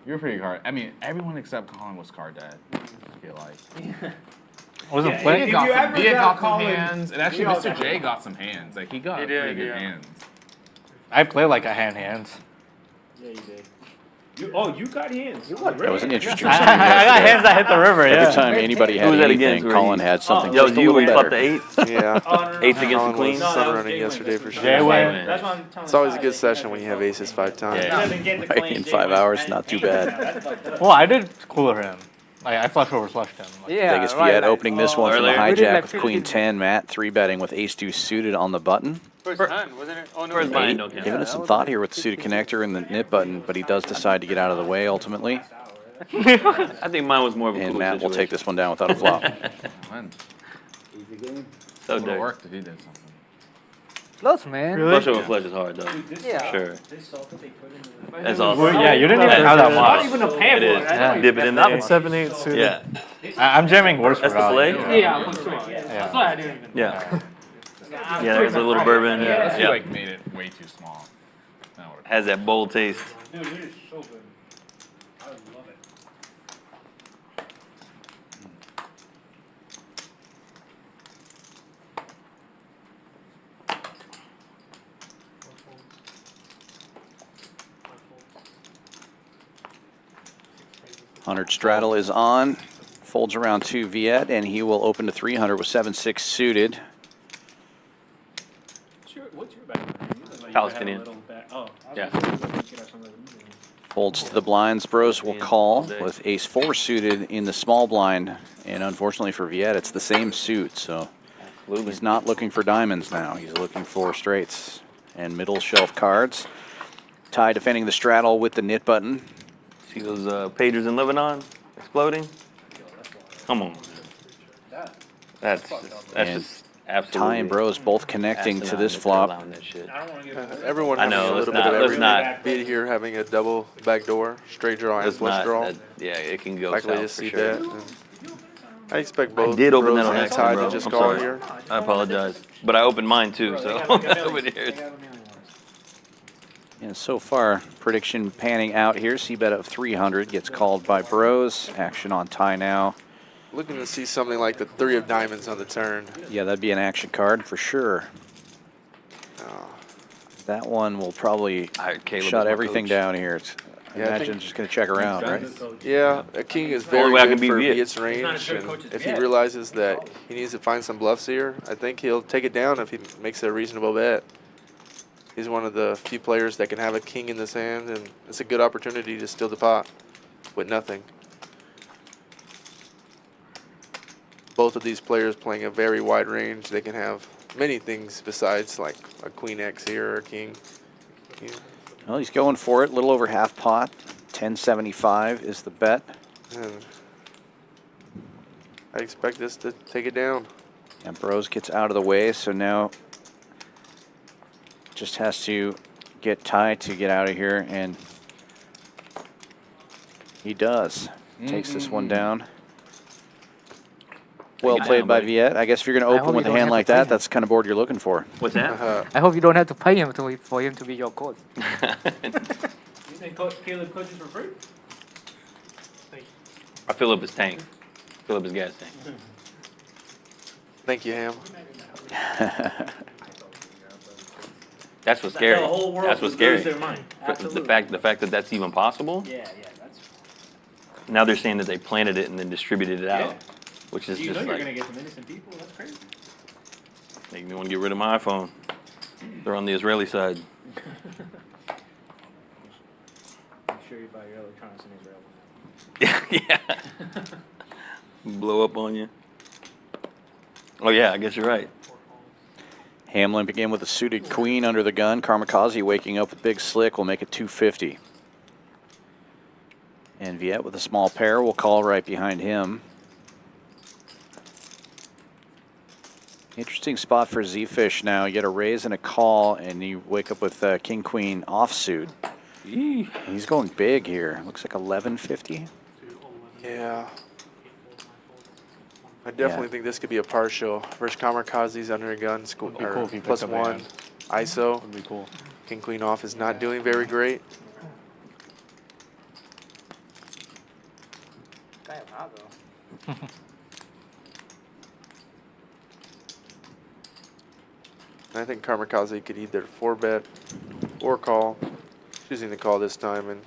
You were pretty card. I mean, everyone except Colin was card dead. I feel like. Wasn't playing. Viet got some hands, and actually Mr. J got some hands. Like he got pretty good hands. I play like I had hands. Yeah, you did. You got hands. That was an interesting I got hands that hit the river, yeah. Every time anybody had anything, Colin had something Yo, just a you little flop better. the 8? Yeah. Eights against the Colin queen? was sun running yesterday for sure. Jay win. That's why I'm telling It's always a good session when you have aces 5 times. Right, in 5 hours, not too bad. Well, I did cooler him. I flush over flushed him. Yeah, Vegas Viet opening this one from the earlier. hijack like with Queen 10. Matt 3-betting with Ace 2 suited on the button. First time, wasn't it? Oh no, Where's mine? No, Giving it some thought here with the suited connector and the nip button, but he does decide to get out of the way ultimately. I think mine was more of a And cool Matt will situation. take this one down without a flop. Easy game. So It would have dirty. worked if he did something. Close, man. Flush over flush is hard though. Yeah. Sure. This salt that they put in the That's awesome. Well, yeah, you didn't even have that Not much. even a pan It is. Dip it in there. 7/8 suited. Yeah. I'm jamming worse That's for the value. fillet? Yeah, for sure. Yeah. That's why I didn't even. Yeah. Yeah, there's a little bourbon. Unless you Yeah. like made it way too small. That would've- Has that bold taste. Dude, it is so good. I love it. Hundred straddle is on. Folds around 2 Viet, and he will open to 300 with 7-6 suited. What's your background? Palestinian. Oh, Yeah. Folds to the blinds. Brose will call with Ace 4 suited in the small blind. And unfortunately for Viet, it's the same suit. So he's not looking for diamonds now. He's looking for straights and middle shelf cards. Ty defending the straddle with the knit button. See those pagers in Lebanon exploding? Come on. That's And just absolutely. Ty and Brose both connecting to asinine this that they're flop. allowing that shit. Everyone I having know, a let's little not- bit of let's everything. not- Viet here having a double backdoor, straight draw and That's flush not. draw. Yeah, it can go Likely to south for see sure. that. and I expect both I did open Brose that on and accident, Ty bro. to just I'm call sorry. here. I apologize, but I opened mine too, so over there. And so far, prediction panning out here. C-bet of 300 gets called by Brose. Action on Ty now. Looking to see something like the 3 of diamonds on the turn. Yeah, that'd be an action card for sure. Oh. That one will probably Caleb is shut my everything coach. down here. I Yeah, I imagine think- it's just going to check around, right? Yeah, a king is Only very way I good can beat for Viet. Viet's range, and if he realizes that he needs to find some bluffs here, I think he'll take it down if he makes a reasonable bet. He's one of the few players that can have a king in this hand, and it's a good opportunity to steal the pot with nothing. Both of these players playing a very wide range. They can have many things besides like a queen X here or a king. Yeah. Well, he's going for it. A little over half pot. 1075 is the bet. And I expect this to take it down. And Brose gets out of the way, so now just has to get Ty to get out of here, and he does. Takes this one down. Well played by Viet. I guess if you're going to open with a hand like that, that's the kind of board you're looking for. What's that? I hope you don't have to pay him for him to be your coach. You think Caleb coaches for free? I fill up his tank. Fill up his gas tank. Thank you, Ham. That's what's scary. The whole world That's what's would scary. lose their mind. The Absolutely. fact that that's even possible. Yeah, that's. Now they're saying that they planted it and then distributed it out, Yeah. which is You know just you're like gonna get some innocent people. That's crazy. making me want to get rid of my iPhone. They're on the Israeli side. I'm sure you buy your electronics in Israel. Yeah. Blow up on you. Oh yeah, I guess you're right. Ham limping in with a suited queen under the gun. Karmikaze waking up with big slick will make it 250. And Viet with a small pair will call right behind him. Interesting spot for Zefish now. You get a raise and a call, and you wake up with King Queen offsuit. He's going big here. Looks like 1150. Yeah. I definitely think this could be a partial. Versus Karmikaze's under a gun, cool if he plus picked up a 1 hand. ISO. Would be cool. King Queen off is not doing very great. I think Karmikaze could either 4-bet or call. Choosing to call this time. And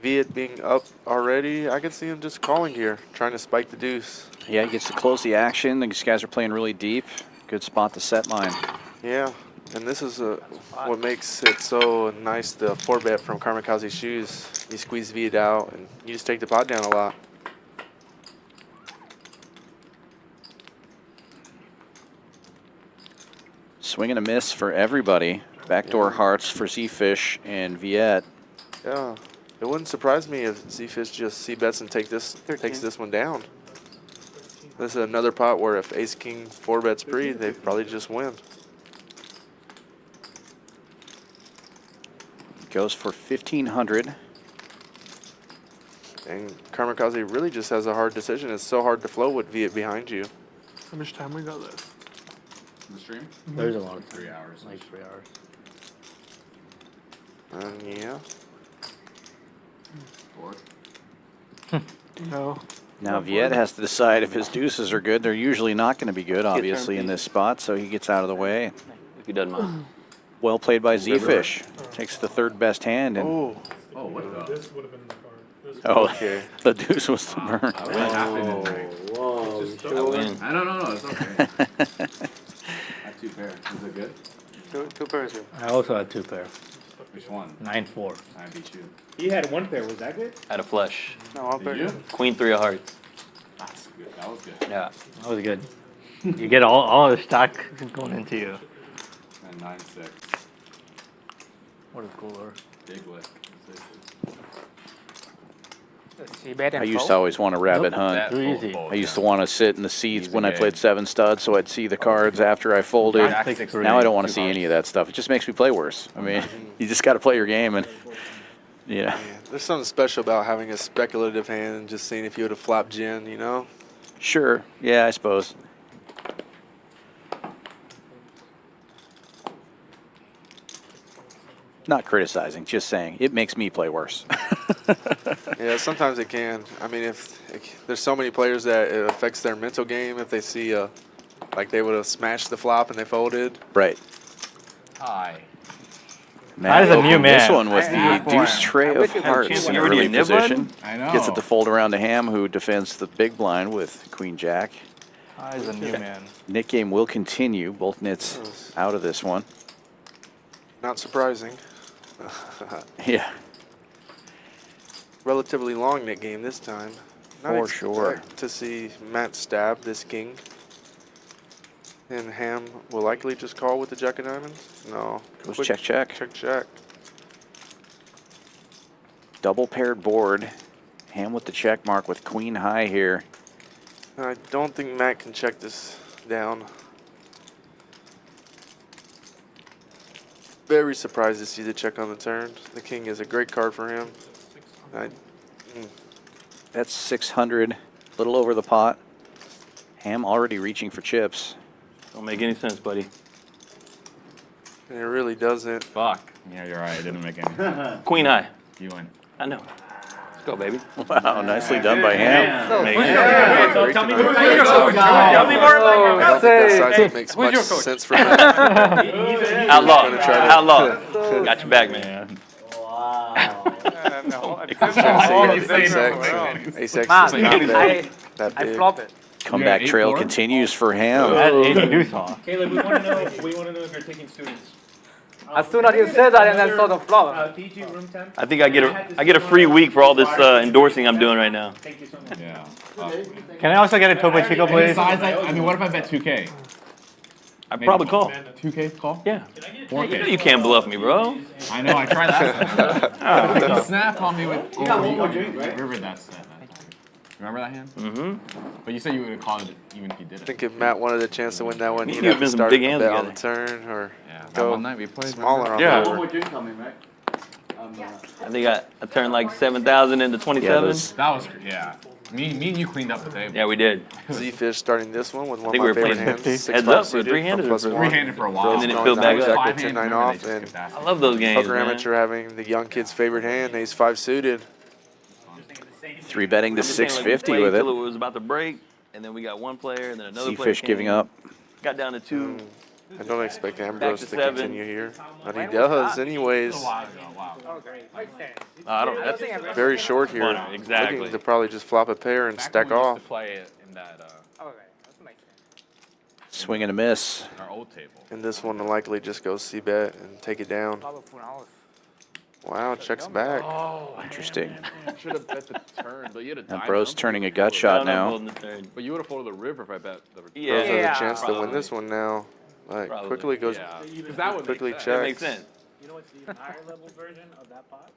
Viet being up already, I could see him just calling here, trying to spike the deuce. Yeah, he gets to close the action. These guys are playing really deep. Good spot to set line. Yeah, and this is what makes it so nice, the 4-bet from Karmikaze's shoes. You squeeze Viet out, and you just take the pot down a lot. Swing and a miss for everybody. Backdoor hearts for Zefish and Viet. Yeah, it wouldn't surprise me if Zefish just c-bets and takes this one down. This is another pot where if Ace-King 4-bets pre, they probably just win. Goes for 1,500. And Karmikaze really just has a hard decision. It's so hard to flow with Viet behind you. How much time we got left? The stream? There's a lot of 3 hours. Like 3 hours. Yeah. 4. No. Now Viet has to decide if his deuces are good. They're usually not going to be good, obviously, in this spot, so he gets out of the way. If he doesn't mind. Well played by Zefish. Takes the 3rd best hand. And Oh, what the? This would have been the card. oh, okay. the deuce was the burn. What happened? Whoa, I win. I don't know. It's okay. I have 2 pair. Is it good? Two pairs here. I also had 2 pair. Which one? 9-4. I beat you. He had 1 pair. Was that good? Had a flush. No, I'll bet you? Queen 3 of hearts. That's good. That was good. Yeah. That was good. You get all the stock going into you. And 9-6. What a cooler. Big lick. I used to always want to rabbit hunt. Too easy. I used to want to sit in the seats Easy when I game. played 7 studs, so I'd see the cards after I folded. Jack 6 Now I don't want to 2 see hearts. any of that stuff. It just makes me play worse. I mean, you just got to play your game, and Yeah, there's something special about having a speculative hand and just seeing if you would have flopped gin, you know? Sure. Yeah, I suppose. Not criticizing, just saying it makes me play worse. Yeah, sometimes it can. I mean, there's so many players that it affects their mental game if they see like they would have smashed the flop and they folded. Right. Hi. Matt That is a new opened this man. one with the deuce tray of hearts in you already early a nib position. I know. Gets it to fold around to Ham, who defends the big blind with Queen Jack. That is a new man. Knit game will continue. Both knits out of this one. Not surprising. Yeah. Relatively long knit game this time. Not For sure. expect to see Matt stab this king. And Ham will likely just call with the jack of diamonds. No. Goes Quick check, check. Check, check. Double paired board. Ham with the check mark with queen high here. And I don't think Matt can check this down. Very surprised to see the check on the turn. The king is a great card for him. That's 600, a little over the pot. Ham already reaching for chips. Don't make any sense, buddy. And it really doesn't. Fuck. Yeah, you're right. It didn't make any. Queen high. You win. I know. Let's go, baby. Wow, nicely done by Ham. Tell me more about your coach. Tell me more about your I don't coach. think that size makes much sense for Matt. Outlaw. Gonna try to- Outlaw. Got your back, man. Ace X Man, is not that I big. flop it. Comeback Yeah, trail 8-4. continues for Ham. Caleb, we want to know. We want to know if you're taking students. As soon as you said that, and then saw the flop. PG room temp. I think I get a free week for all this endorsing I'm doing right now. Thank you so much. Yeah. Can I also get a Topo Chico, please? Besides, I mean, what if I bet 2K? I probably call. 2K call? Yeah. 4K. You know you can't bluff me, bro. I know, I tried that. Oh. He snapped on me with. You got one more drink, right? River that set. Remember that hand? Mm-hmm. But you said you would have called it even if you did I it. think if Matt wanted a chance to win that one, We he'd could've have to been some start big a hands bet on the together. turn or That go one night we played. smaller on Yeah. the One river. more drink coming, right? I think I turned like 7,000 into 27. That was, yeah. Me and you cleaned up the table. Yeah, we did. Zefish starting this one with I one think of we my were favorite playing hands. 6-5 heads up for suited three-handed from or for +1. Three-handed for a while. And then it Going filled back nine up. jack with 10-9 off, and I love those games, poker man. amateur having the young kid's favorite hand, ace-5 suited. 3-betting to Just saying, like, we 650 played with it. till it was about to break, and then we got one player, and then another player Zefish came, giving up. Got down to 2. I don't expect Ambrose to to 7. continue here, but he does anyways. I don't. That's Very short here. Funny, exactly. Looking to probably just flop a pair and stack off. Play it in that Swing and a miss. our old table. And this one will likely just go c-bet and take it down. Wow, checks back. Interesting. Should have bet the turn, but you had a Now diamond. Brose turning a gut shot now. But you would have folded the river if I bet the Yeah. Brose has a chance to win this one now. Like, Probably. quickly goes, Yeah. 'Cause that would quickly make sense. That checks. makes sense. You know what's the even higher level version of that pot?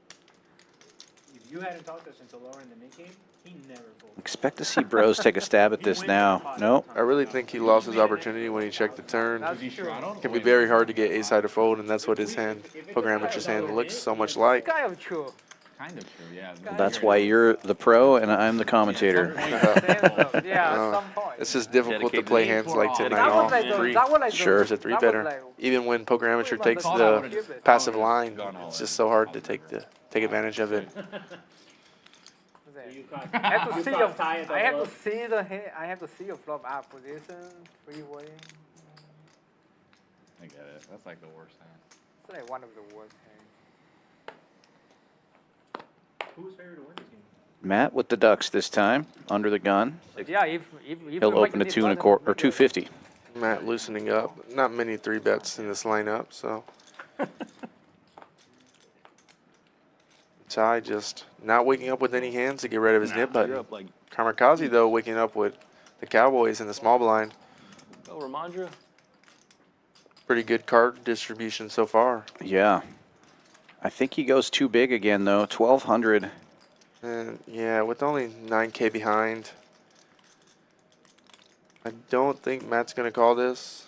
If you hadn't talked to us until lower in the mid game, he never folded. Expect to see Brose take a stab at this now. Nope. I really think he lost his opportunity when he checked the turn. It can be very hard to get ace-high to fold, and that's what his hand, poker amateur's hand, looks so much like. Kind of true. Kind of true, yeah. That's why you're the pro and I'm the commentator. Yeah, at some point. It's just difficult to Dedicate play the hands like 10-9 That was off like free. that was like Sure. As a three-better. Even when poker amateur takes the passive line, it's just so hard to take advantage of it. I have to see your I have to see the I have to see your flop out position, freeway. I get it. That's like the worst hand. It's like one of the worst hands. Who's favored to win this game? Matt with the ducks this time, under the gun. Yeah, if He'll open to 2 1/4 or 250. Matt loosening up. Not many 3-bets in this lineup, so. Ty just not waking up with any hands to get rid of his nib You're button. up like, Karmikaze, though, waking up with the Cowboys in the small blind. oh, Ramondre. Pretty good card distribution so far. Yeah. I think he goes too big again, though. 1,200. And yeah, with only 9K behind, I don't think Matt's going to call this.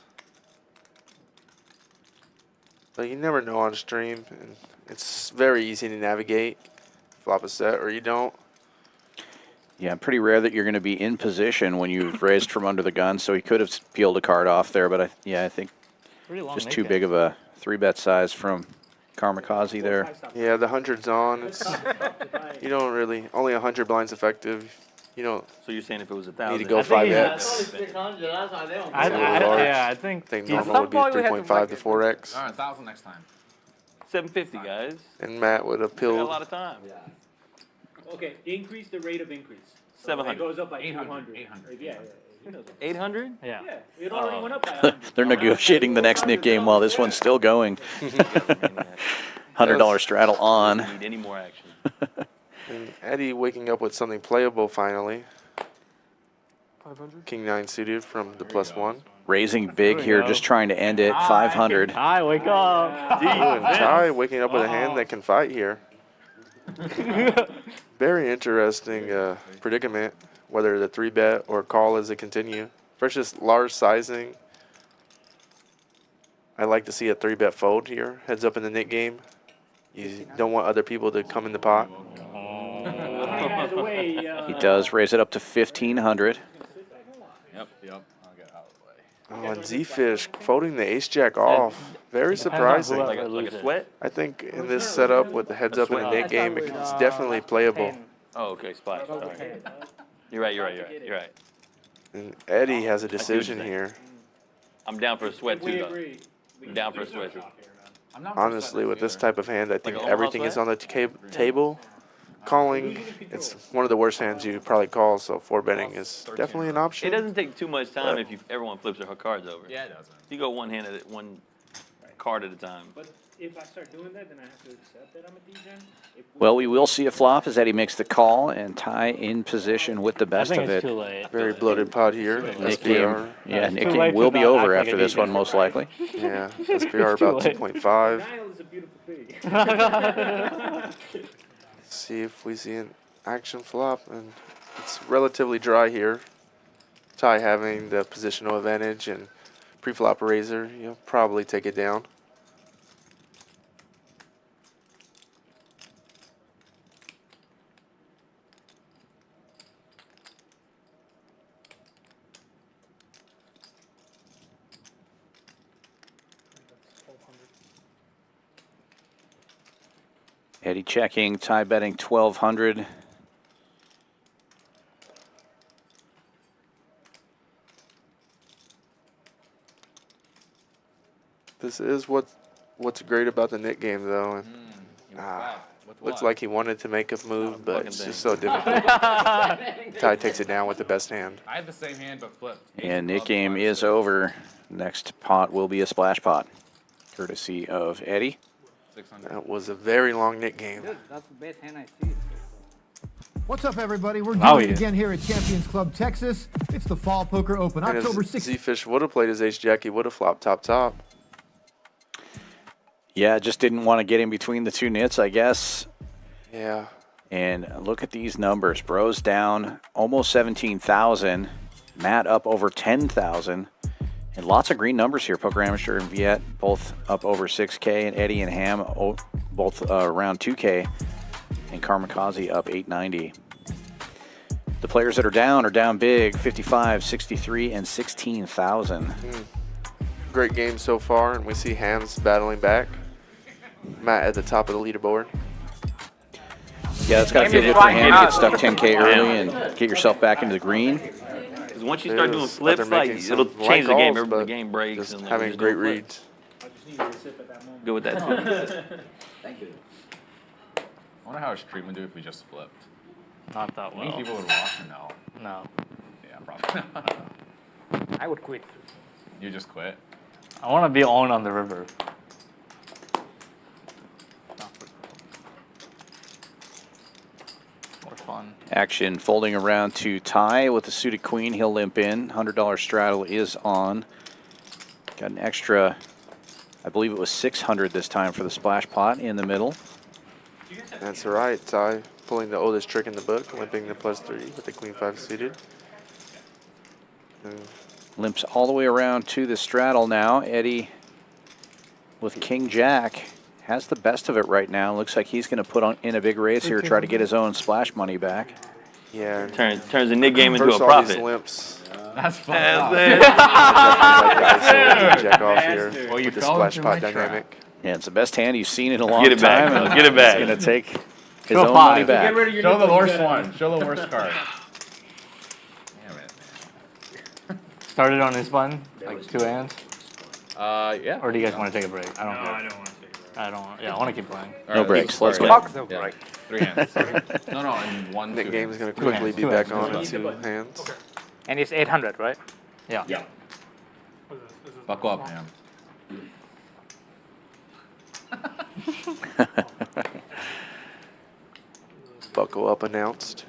But you never know on stream, and it's very easy to navigate. Flop a set or you don't. Yeah, pretty rare that you're going to be in position when you've raised from under the gun, so he could have peeled a card off there, but I think just too big of a 3-bet size from Karmikaze there. Yeah, the 100's on. It's you don't really, only 100 blinds effective. You don't So you're saying if it was 1,000? need to go 5x. I think I think normal would be 3.5 to 4x. All right, 1,000 next time. 750, guys. And Matt would have We got a peeled. lot of time. Okay, increase the rate of increase. So 700. It goes up by 800. 200. 800. Yeah. He knows that. 800? Yeah. Yeah, it already went up by 100. They're negotiating the next Nick game while this one's still going. $100 straddle on. Need any more action? And Eddie waking up with something playable finally. 500. King 9 suited from the +1. Raising big here, just trying to end it. 500. Hi, wake up. Ooh, and Ty waking up with a hand that can fight here. Very interesting predicament, whether the 3-bet or call as it continue. First, just large sizing. I like to see a 3-bet fold here. Heads up in the Nick game. You don't want other people to come in the pot. He does raise it up to 1,500. Yep. I'll get out of the way. Oh, and Zefish folding the ace-jack off. Very surprising. Like a sweat? I think in this setup with the heads up in the Nick game, it's definitely playable. Oh, okay, splash. All right. You're right. And Eddie has a decision here. I'm down for a sweat, too, though. I'm down for a sweat, too. Honestly, with this type of hand, I think Like a everything is on the table. Calling, it's one of the worst hands you probably call, so 4-betting is definitely an It option. doesn't take too much time if everyone flips their cards over. Yeah, it doesn't. You go one hand at it, one card at a time. if I start doing that, then I have to accept that I'm a degen. Well, we will see a flop as Eddie makes the call and Ty in position with the best think of it's it. too late. Very blooded pot here. Nick SPR. game, yeah, It's Nick too game late will to be not over act like after a this DJ. one, most likely. Yeah, SPR too about late. 2.5. Denial is a beautiful thing. See if we see an action flop, and it's relatively dry here. Ty having the positional advantage and pre-flop raiser, you'll probably take it down. Eddie checking, Ty betting 1,200. This is what's great about the Nick game, though. Looks like he wanted to make a move, but it's just so difficult. Ty takes it down with the best hand. I had the same hand, but flipped. And Nick game is over. Next pot will be a splash pot, courtesy of Eddie. 600. That was a very long Nick game. That's the best hand I see. What's up, everybody? We're Oh, doing it yeah. again here at Champions Club Texas. It's the Fall Poker Open, And October as 16th. Zefish would have played his ace-jack, he would have flopped top. Yeah, just didn't want to get in between the two nits, I guess. Yeah. And look at these numbers. Brose down almost 17,000. Matt up over 10,000. And lots of green numbers here. Poker Amateur and Viet both up over 6K. And Eddie and Ham both around 2K. And Karmikaze up 890. The players that are down big. 55, 63, and 16,000. Great game so far, and we see Hams battling back. Matt at the top of the leaderboard. Yeah, that's got to feel good for Ham to get stuck 10K early and get yourself back into the green. Because once you start doing Is, flips, they're like, making it'll some change the light game. calls, Every the but game breaks. Just and having just great doing reads. flips. I just needed to sip at that moment. Go with that too. Thank you. I wonder how his stream would do if we just flipped. Not that You think well. people would watch or no? No. Yeah, probably not. I would quit. You just quit? I want to be on the river. More fun. Action folding around to Ty with the suited queen. He'll limp in. $100 straddle is on. Got an extra, I believe it was 600 this time for the splash pot in the middle. That's right. Ty pulling the oldest trick in the book, limping the +3 with the queen 5 suited. And Limps all the way around to the straddle now. Eddie with King Jack has the best of it right now. Looks like he's going to put in a big raise here, try to get his own splash money back. yeah. Turns the Nick game into a First, all these profit. limps. That's fun. Jack off here Well, you with the fell splash into pot my trap. dynamic. Yeah, it's the best hand you've seen in a long Get it back, time. Phil. Get it back. He's going to take his Show own five. money back. Get rid of your Show the nipples, worst you gotta- one. Show the worst card. Damn it. Started on his button, like 2 hands. Yeah. Or do you guys want to take a break? I don't No, care. I don't want to take it. I don't. Yeah, I want to keep playing. All No right, breaks. Let's sorry. go. Fuck the Yeah. break. 3 hands. No, in one. Nick 2 game is hands. going to quickly hands, be two back hands. on in Need the 2 button. hands. And it's 800, right? Yeah. Yeah. Buckle up, man. Buckle up announced.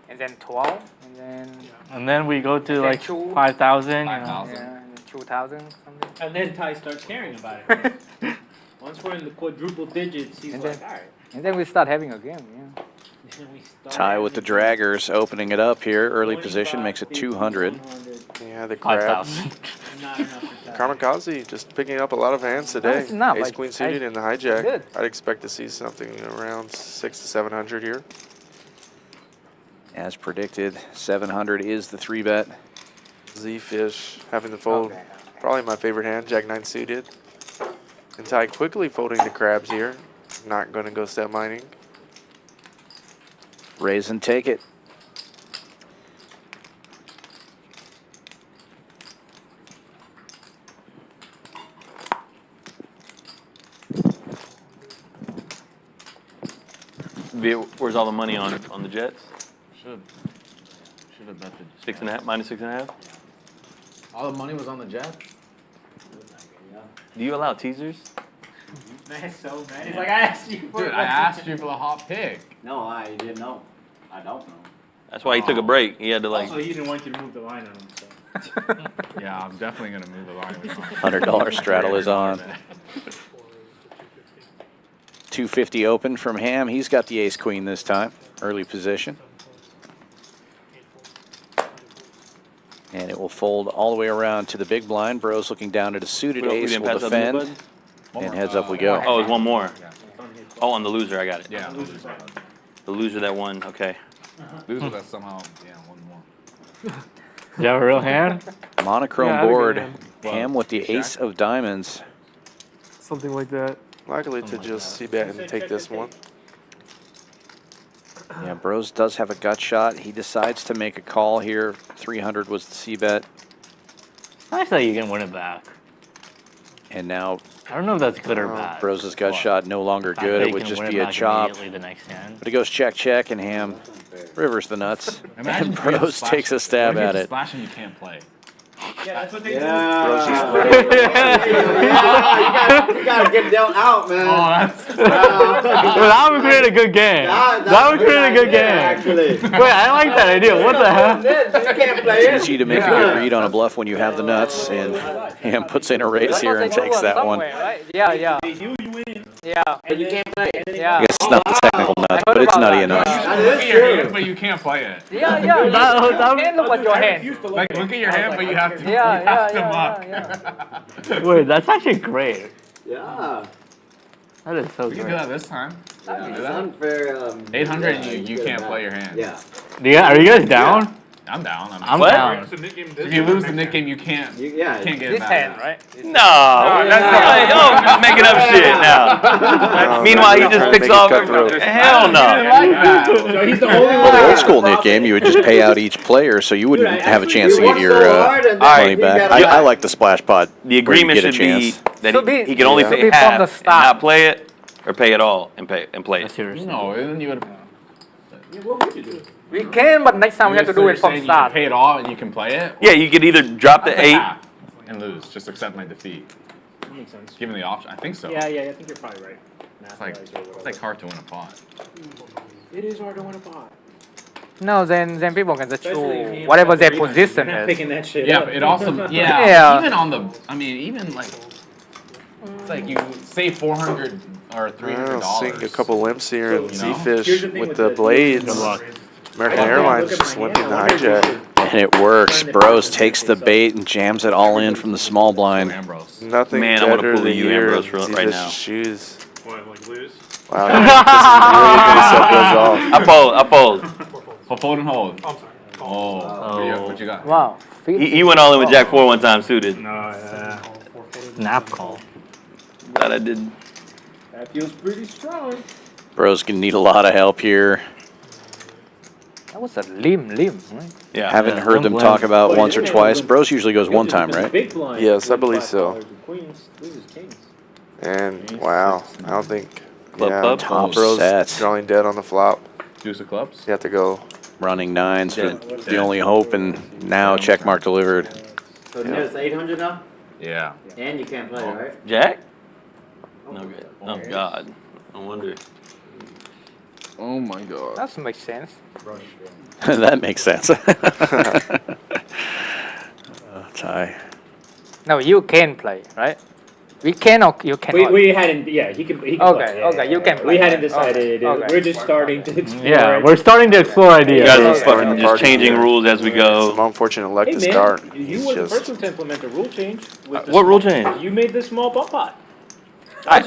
And then 12, And then we go to then like two. 5,000. You know. 5,000. yeah, and then 2,000 something. And then Ty starts caring about it. Once we're in the quadruple digits, he's And like, then- all right. And then we start having a game, yeah. Then we start Ty with the having draggers opening it up here. Early position 25, makes it 50, 200. 100. Yeah, the crabs. 5,000. Not enough for Ty. Kamikaze just picking up a lot of hands today. it's not, Ace like, queen suited in the hijack. Good. I'd expect to see something around 600 to 700 here. As predicted, 700 is the 3-bet. Zefish having the fold. Okay. Probably my favorite hand, Jack 9 suited. And Ty quickly folding the crabs here. Not going to go step mining. Raise and take it. Where's all the money on the Jets? Should have bet the 6.5, minus 6.5. All the money was on the jet. Do you allow teasers? Man's so mad. He's like, I asked you for Dude, I asked you for the hot pick. No, I didn't know. I don't know. That's why he took a break. He had to like. Also, he didn't want you to move the line on him. So. Yeah, I'm definitely gonna move the line. $100 straddle is on. 250 open from Ham. He's got the ace queen this time. Early position. And it will fold all the way around to the big blind. Brose looking down at a suited ace will defend. And heads up we go. Oh, there's one more. Oh, on the loser, I got it. Yeah. The loser that won. Okay. Loser that somehow, yeah, one more. You have a real hand? Monochrome Yeah, I have a board. good hand. Ham with the ace of diamonds. Something like that. Likely to just c-bet and take this one. Yeah, Brose does have a gut shot. He decides to make a call here. 300 was the c-bet. Nice that you can win it back. And now I don't know if that's good or bad. Brose's gut shot no longer The fact good. that It you would can just win be it a back chop. immediately the next hand. But it goes check, check, and Ham rivers the nuts. Imagine And if you have Brose slash- takes a stab what if you at have it. Slash and you can't play. Yeah, that's what they Yeah. do. You gotta get dealt out, man. Oh, that's. That would create a good game. That would create a good game. Actually. Wait, I like that idea. What the hell? You can't play It's it. easy to make a good read on a bluff when you have the nuts, and Ham puts in a raise here and takes that one. Right? Yeah, yeah. Yeah. But you can't play it. Yeah. I guess it's not the technical nuts, but it's nutty enough. That Look is at your hand, true. but you can't play it. Yeah, yeah. You can look at your hand. Like, look at your hand, but you have to. Yeah, you have yeah, to muck. Wait, that's actually great. Yeah. That is so We can do great. that this time. It's unfair. 800 yeah, and you good can't or play bad. your hand. Yeah. Are you guys down? I'm down. I'm down. If you lose the nick game, you can't. Yeah. Can't get it This back. hand, right? No, that's not. You're making up shit now. Meanwhile, he just picks off. Hell no. So he's the only Well, one. the old school nick game, you would just pay out each player, so you wouldn't have a chance to get your money back. I like the splash pot. The agreement where you should get a be chance. that Should be- he can only should pay be from half the and start. not play it, or pay it all and play it. No, then you would. What would you do? We can, but next time we have to do it from You start. pay it all and you can play it. Yeah, you could either drop the 8. And lose. Just accept my defeat. That makes sense. Given the option, I think so. Yeah, I think you're probably right. It's like hard to win a pot. It is hard to win a pot. No, then people can just Especially if choose you whatever their have position You're not is. picking that shit Yeah, up. but it also even on the. I mean, even like. It's like you save $400 or $300. Seeing a couple limps here and So, you know? Here's the Zefish thing with with the the- blades. Good luck. American Airlines just limping the hijack. And it works. Brose takes the bait and jams it all in from the small blind. Ambrose. Nothing Man, I wanna better pull than you, your Ambrose, right Zefish's now. shoes. What, like lose? Wow, this is really gonna set those off. I fold. Fold and hold. I'm sorry. Oh, what you got? Wow. He went all in with Jack 4 one time suited. Nap call. That I did. That feels pretty strong. Brose gonna need a lot of help here. That was a limb, right? Yeah. Haven't heard them talk about once or twice. Brose usually goes one time, right? Big blind. Yes, I believe so. Queens loses kings. And wow, I don't think. Club Yeah, pub? Top Brose sets. drawing dead on the flop. Deuce of clubs. You have to go. Running nines, but the only hope, and now check mark delivered. So there's 800 now? Yeah. And you can't play, right? Jack? No good. Oh God. No wonder. Oh my god. That makes sense. That makes sense. Tie. No, you can play, right? We can or you cannot. We hadn't. Yeah, he can. He can Okay, play. okay, you can play. We hadn't Okay, decided. okay. We're just starting to explore. Yeah, it. we're starting to explore You ideas. guys are Okay. fucking just changing rules as we Some go. unfortunate luck Hey to man, start. you He's were the just first one to implement the rule change. With the What rule small- change? You made the small bump pot. I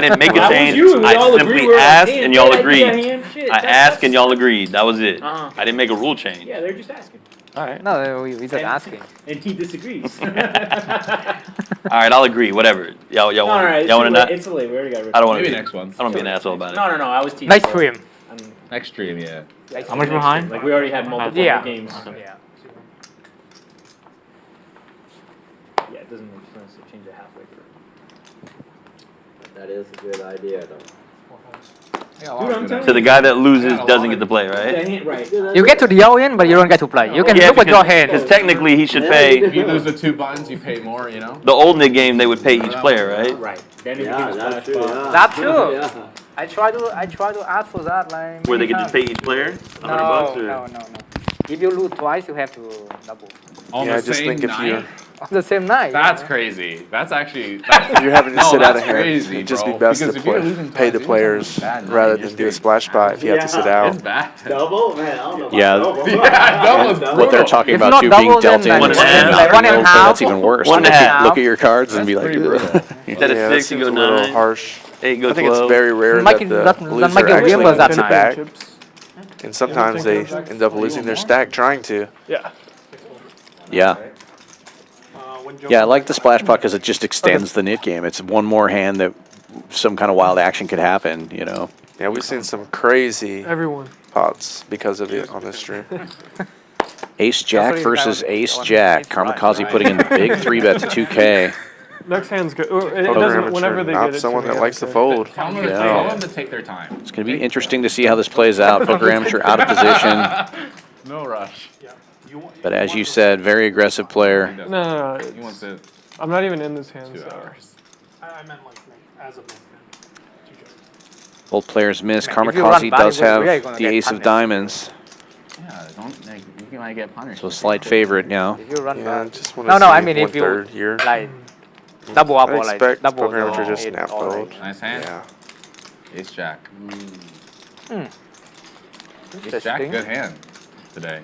didn't make a That was change. you, and we I all agreed, simply we were like, asked "Damn, and y'all good idea, agreed. Ham." Shit, I that's- asked and y'all agreed. That was it. Uh-huh. I didn't make a rule change. Yeah, they're just asking, All right. No, we just asking. and he disagrees. All right, I'll agree. Whatever. Y'all All want right, y'all want to not? It's late. We already got rid I don't want Maybe to. next one. I don't be an asshole about it. No, I was teasing. Next stream. Next stream, yeah. How much behind? Like we already had multiple Yeah. games. Yeah. Yeah, it doesn't make sense to change it halfway through. That is a good idea, though. So the guy that loses doesn't get to play, right? Right. You get to the all-in, but you don't get to play. You can Yeah, look at your hand. because technically he should pay. If you lose the 2 buttons, you pay more, you know? The old Nick game, they would pay each player, right? Right. Then it Yeah, becomes that's splash true. bot. Yeah. That's true. Yeah. I try to ask for that like. Where they many could just times. pay each player $100 or No. If you lose twice, you have to double. On Yeah, I the just same think if night? you're On the same night. That's yeah. crazy. That's actually. if you're having to No, sit out that's a hand, crazy, it'd just bro. be best Because to if you're losing pay the twice, players you're bad, rather you're than do a straight. splash spot if you have to sit out. It's bad. Double? Man, I don't know about Yeah. double. Yeah, double. And what they're talking If about not too being double, dealt then in one is and a half. not One being and a able to play. half. That's even worse. One and a half. Look at your cards and be like, pretty "Ugh." brutal. Instead of Yeah, 6, that you go seems a little 9. harsh. 8, go I think 12. it's very rare Make that it the not loser make it actually real that gets it night. back, and sometimes they end up losing their stack trying to. Yeah. Yeah. Yeah, I like the splash pot because it just extends the nit game. It's one more hand that some kind of wild action could happen, you know. Yeah, we've seen some crazy Everyone. pots because of it on this stream. Ace Jack Definitely versus that one- Ace that one Jack. is right, Karmikaze right. putting in the big 3-bet to 2K. Next hand's good. Or it Poker doesn't. amateur, Whenever they not get it. someone to that me, likes I to don't fold. Tell them, Yeah. tell them to take their time. It's going to be interesting to see how this plays out. Poker amateur out of position. No rush. But as you said, very aggressive player. care. No. He wants to. I'm not even in this hand. 2 So. hours. I meant like as of Both players miss. If you run Karmikaze body, does we are have gonna the get ace of punished. diamonds. Yeah, don't like you might get punished. So a slight favorite now. If you run Yeah, I bad. just want to No, see I mean if you 1/3 here. like double up I or like expect double poker amateur the just eight snap or fold. like- Nice hand. Yeah. Ace Jack. Ace Jack, Interesting. good hand today.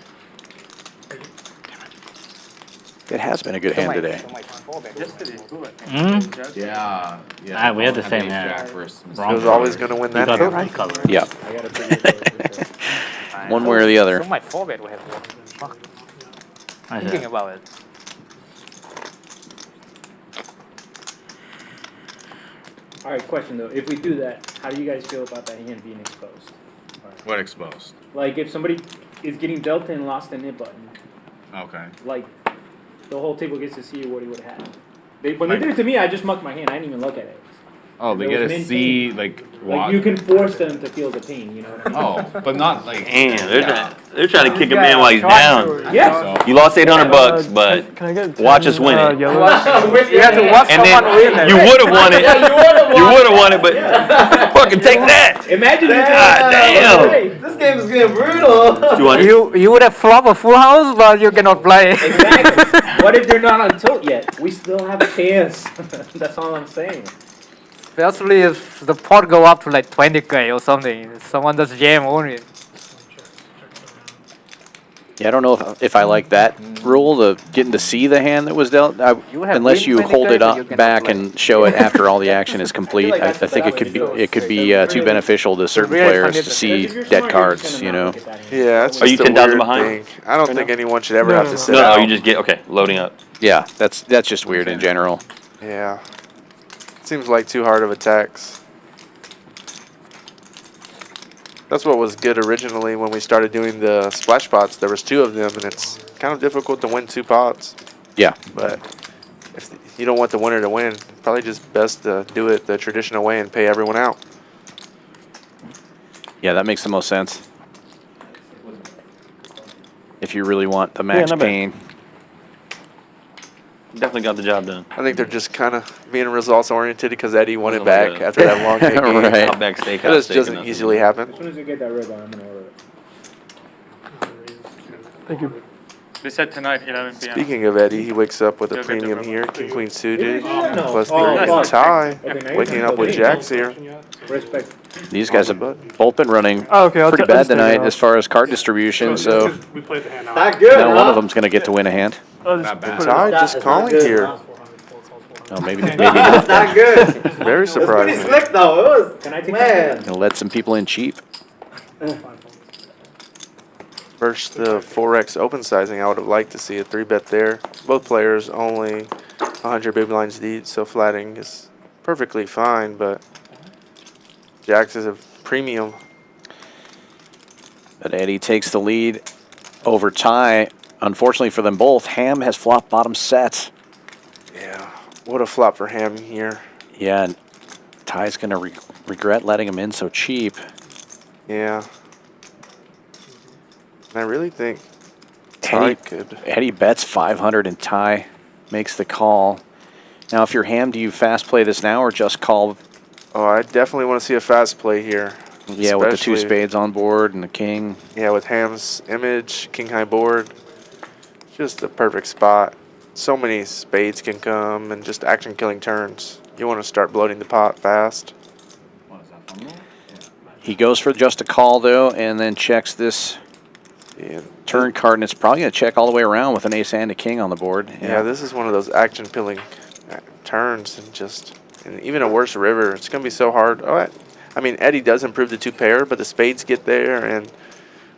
It has been a good hand today. Yeah. Ah, we had the Ace same Jack hand. versus He was always going to win that got the hand. right color. Yeah. I got a pretty good One way or the other. So my 4-bet we have one. Fuck. I Thinking said, about it. All right, question though. If we do that, how do you guys feel about that hand being exposed? What exposed? Like if somebody is getting dealt and lost a nib button, Okay. like the whole table gets to see what he would have. When they did it to me, I just mucked my hand. I didn't even look at it. Oh, they There get was to min see pain. like Like what? you can force them to feel the pain, you know what I mean? Oh, but not like. Damn, yeah. they're trying to kick a man while he's down. Yeah. So, You lost $800, but Can I get watch us win it. Yellow? You have to watch and someone win then it. you would have won it. You would have won it, but fucking take that. Imagine God damn. This game is getting brutal. 200. You would have flopped a full house, but you cannot play. Exactly. What if they're not on tilt yet? We still have a chance. That's all I'm saying. Especially if the pot go up to like 20K or something. Someone does jam only. Yeah, I don't know if I like that rule, the getting to see the hand that was dealt. You have Unless win you 20K, hold it but you up cannot back play. and show it after all the action is complete. like I that's think the it could be way to too beneficial to certain really players funny to that- see If you're dead smart, you're just cards, gonna you not know. look at that hand. Yeah, it's Are you just a 10,000 weird behind? thing. I don't think anyone should ever have to sit No, out. you just get, okay, loading up. Yeah, that's just weird in general. Yeah. Seems like too hard of a tax. That's what was good originally when we started doing the splash pots. There was 2 of them, and it's kind of difficult to win 2 pots. Yeah. But if you don't want the winner to win, probably just best to do it the traditional way and pay everyone out. Yeah, that makes the most sense. If you really want the max not bad. pain. Definitely got the job done. I think they're just kind of being results oriented because Eddie won it Oh, back yeah. after that long game. Right. Outback Steakhouse. That just steak doesn't enough. easily happen. As soon as you get that ribbon, I'm gonna order it. Thank you. They said tonight, 11 p.m. Speaking of Eddie, he wakes up with a You'll get the premium ribbon. here. King Queen suited. No. Plus the Oh, fuck. tie. Okay, now you're Waking gonna up with go in. jacks here. Respect. These guys have both been running Oh, okay. pretty bad tonight as far as card distribution, so We played the hand out. Not good, now one huh? of them's going to get to win a hand. Not bad. Tie just It's not calling good. here. Oh, maybe That's not good. Very It's pretty surprising. slick though. It was. Can I take Man. going to let some people in cheap. Versus the 4x open sizing, I would have liked to see a 3-bet there. Both players only 100 big blinds deep, so flatting is perfectly fine, but jacks is a premium. But Eddie takes the lead over Ty. Unfortunately for them both, Ham has flopped bottom set. Yeah, what a flop for Ham here. Yeah, and Ty's going to regret letting him in so cheap. Yeah. And I really think Ty could. Eddie bets 500 and Ty makes the call. Now, if you're Ham, do you fast play this now or just call? Oh, I definitely want to see a fast play here. Yeah, with the 2 spades on board and the king. Yeah, with Ham's image, king high board. Just the perfect spot. So many spades can come and just action killing turns. You want to start bloating the pot fast. He goes for just a call, though, and then checks this turn card, and it's probably going to check all the way around with an ace and a king on the board. Yeah, this is one of those action killing turns, and even a worse river. It's going to be so hard. Oh, I mean, Eddie does improve the 2 pair, but the spades get there, and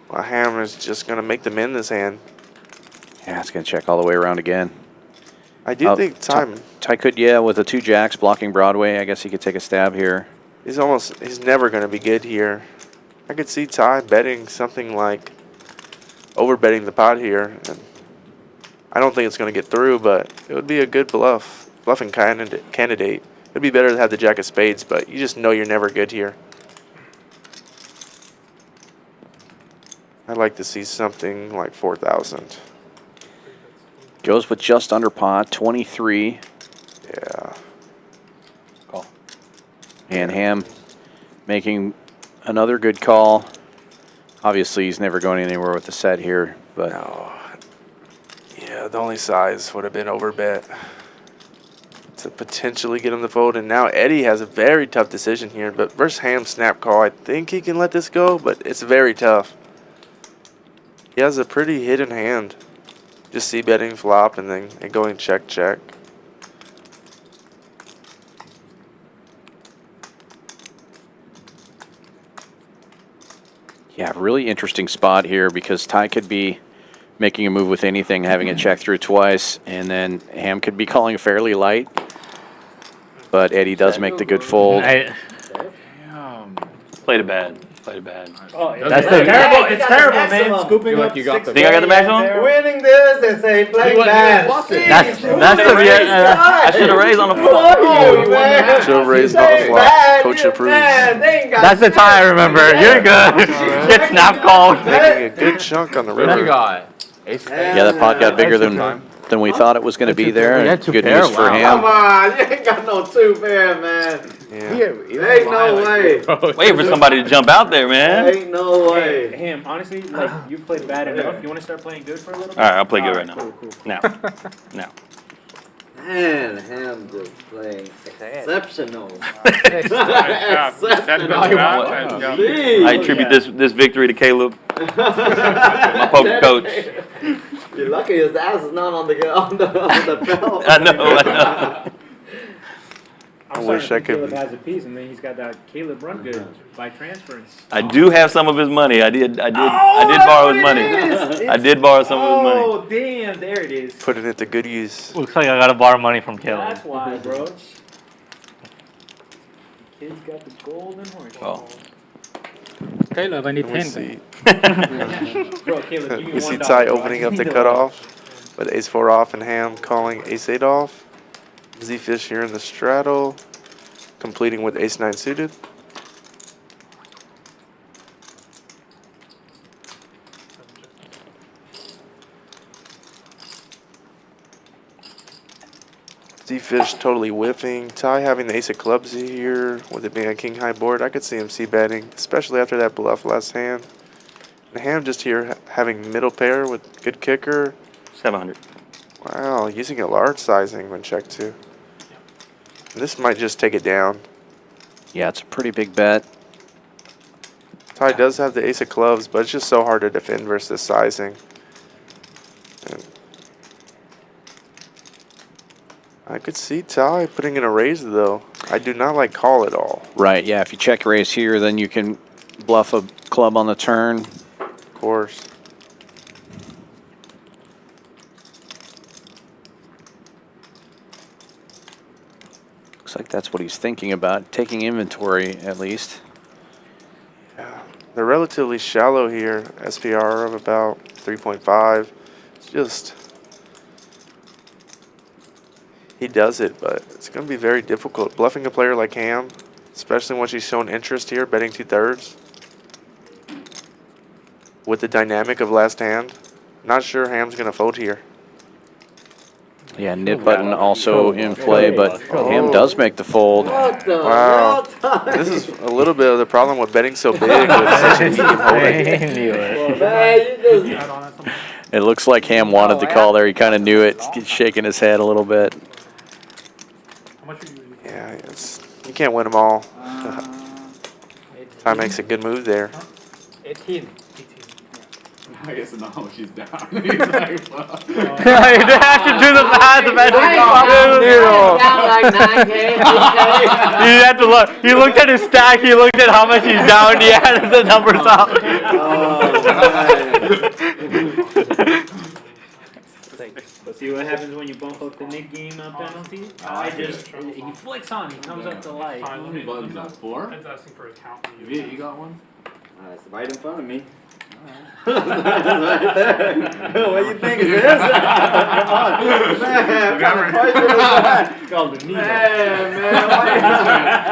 well, Ham is just going to make them in this hand. Yeah, it's going to check all the way around again. I do think Ty could, yeah, with the 2 jacks blocking Broadway, I guess he could take a stab here. He's never going to be good here. I could see Ty betting something like over-betting the pot here. And I don't think it's going to get through, but it would be a good bluffing candidate. It'd be better to have the jack of spades, but you just know you're never good here. I'd like to see something like 4,000. Goes with just under pot, 23. Yeah. Call. And Ham making another good call. Obviously, he's never going anywhere with the set here, but no. Yeah, the only size would have been overbet to potentially get him to fold. And now Eddie has a very tough decision here. But versus Ham snap call, I think he can let this go, but it's very tough. He has a pretty hidden hand. Just see betting flop and then going check, check. yeah, really interesting spot here because Ty could be making a move with anything, having it check through twice, and then Ham could be calling fairly light. But Eddie does make the good fold. Played it bad. Played it bad. Oh, that's terrible. It's terrible, man. Scooping up 6 Think I got the maximum? Winning this and say play bad. That's the Viet. I should have raised on the flop. Should have raised on the flop. Coach approves. That's the tie, I remember. You're good. Get snap called. Making a good chunk on the river. What you got? Yeah, that pot got bigger than we thought it was going to be there. Good news for Ham. Come on, you ain't got no 2 pair, man. Yeah. Ain't no way. Wait for somebody to jump out there, man. Ain't no way. Hey, Ham, honestly, like, you played bad enough. You want to start playing good for a little bit? All right, I'll play good right now. Cool. Now. Now. Man, Ham just playing exceptional. I attribute this victory to Caleb, my poker coach. You're lucky his ass is not on the belt. I know. I wish I could. Caleb has a piece, and then he's got that Caleb run good by transference. I do have some of his money. I did borrow his money. I did borrow some of his money. Oh, damn, there it is. Putting it to good use. Looks like I gotta borrow money from Caleb. That's why, bro. Kid's got the golden horse. Oh. Caleb, I need 10. Bro, Caleb, You see Ty opening up the cutoff with ace-4 off and Ham calling ace-8 off. Zefish here in the straddle, completing with ace-9 suited. Zefish totally whiffing. Ty having the ace of clubs here with it being a king high board. I could see him c-betting, especially after that bluff last hand. And Ham just here having middle pair with good kicker. 700. Wow, using a large sizing when checked too. This might just take it down. Yeah, it's a pretty big bet. Ty does have the ace of clubs, but it's just so hard to defend versus this sizing. And I could see Ty putting in a raise though. I do not like call at all. Right, yeah, if you check raise here, then you can bluff a club on the turn. Of course. Looks like that's what he's thinking about, taking inventory at least. Yeah, they're relatively shallow here. SPR of about 3.5. It's just, he does it, but it's going to be very difficult. Bluffing a player like Ham, especially when she's shown interest here, betting 2/3. with the dynamic of last hand, not sure Ham's going to fold here. Yeah, nip button also in play, but Ham does make the fold. Wow. This is a little bit of the problem with betting so big with such a medium holding. It looks like Ham wanted the call there. He kind of knew it. He's shaking his head a little bit. Yeah, you can't win them all. Ty makes a good move there. 18. I guess no, she's down. You have to do the math. Down like 9K, 8K. You have to look. He looked at his stack. He looked at how much he's down. He added the numbers up. But see what happens when you bump up the Nick game penalty? He flicks on, he comes up to light. How many buttons up? 4? It's asking for a count. Viet, you got one? It's right in front of me. Right there. What do you think is this? Come on. Man, what kind of question is that? Called the needle. Man, what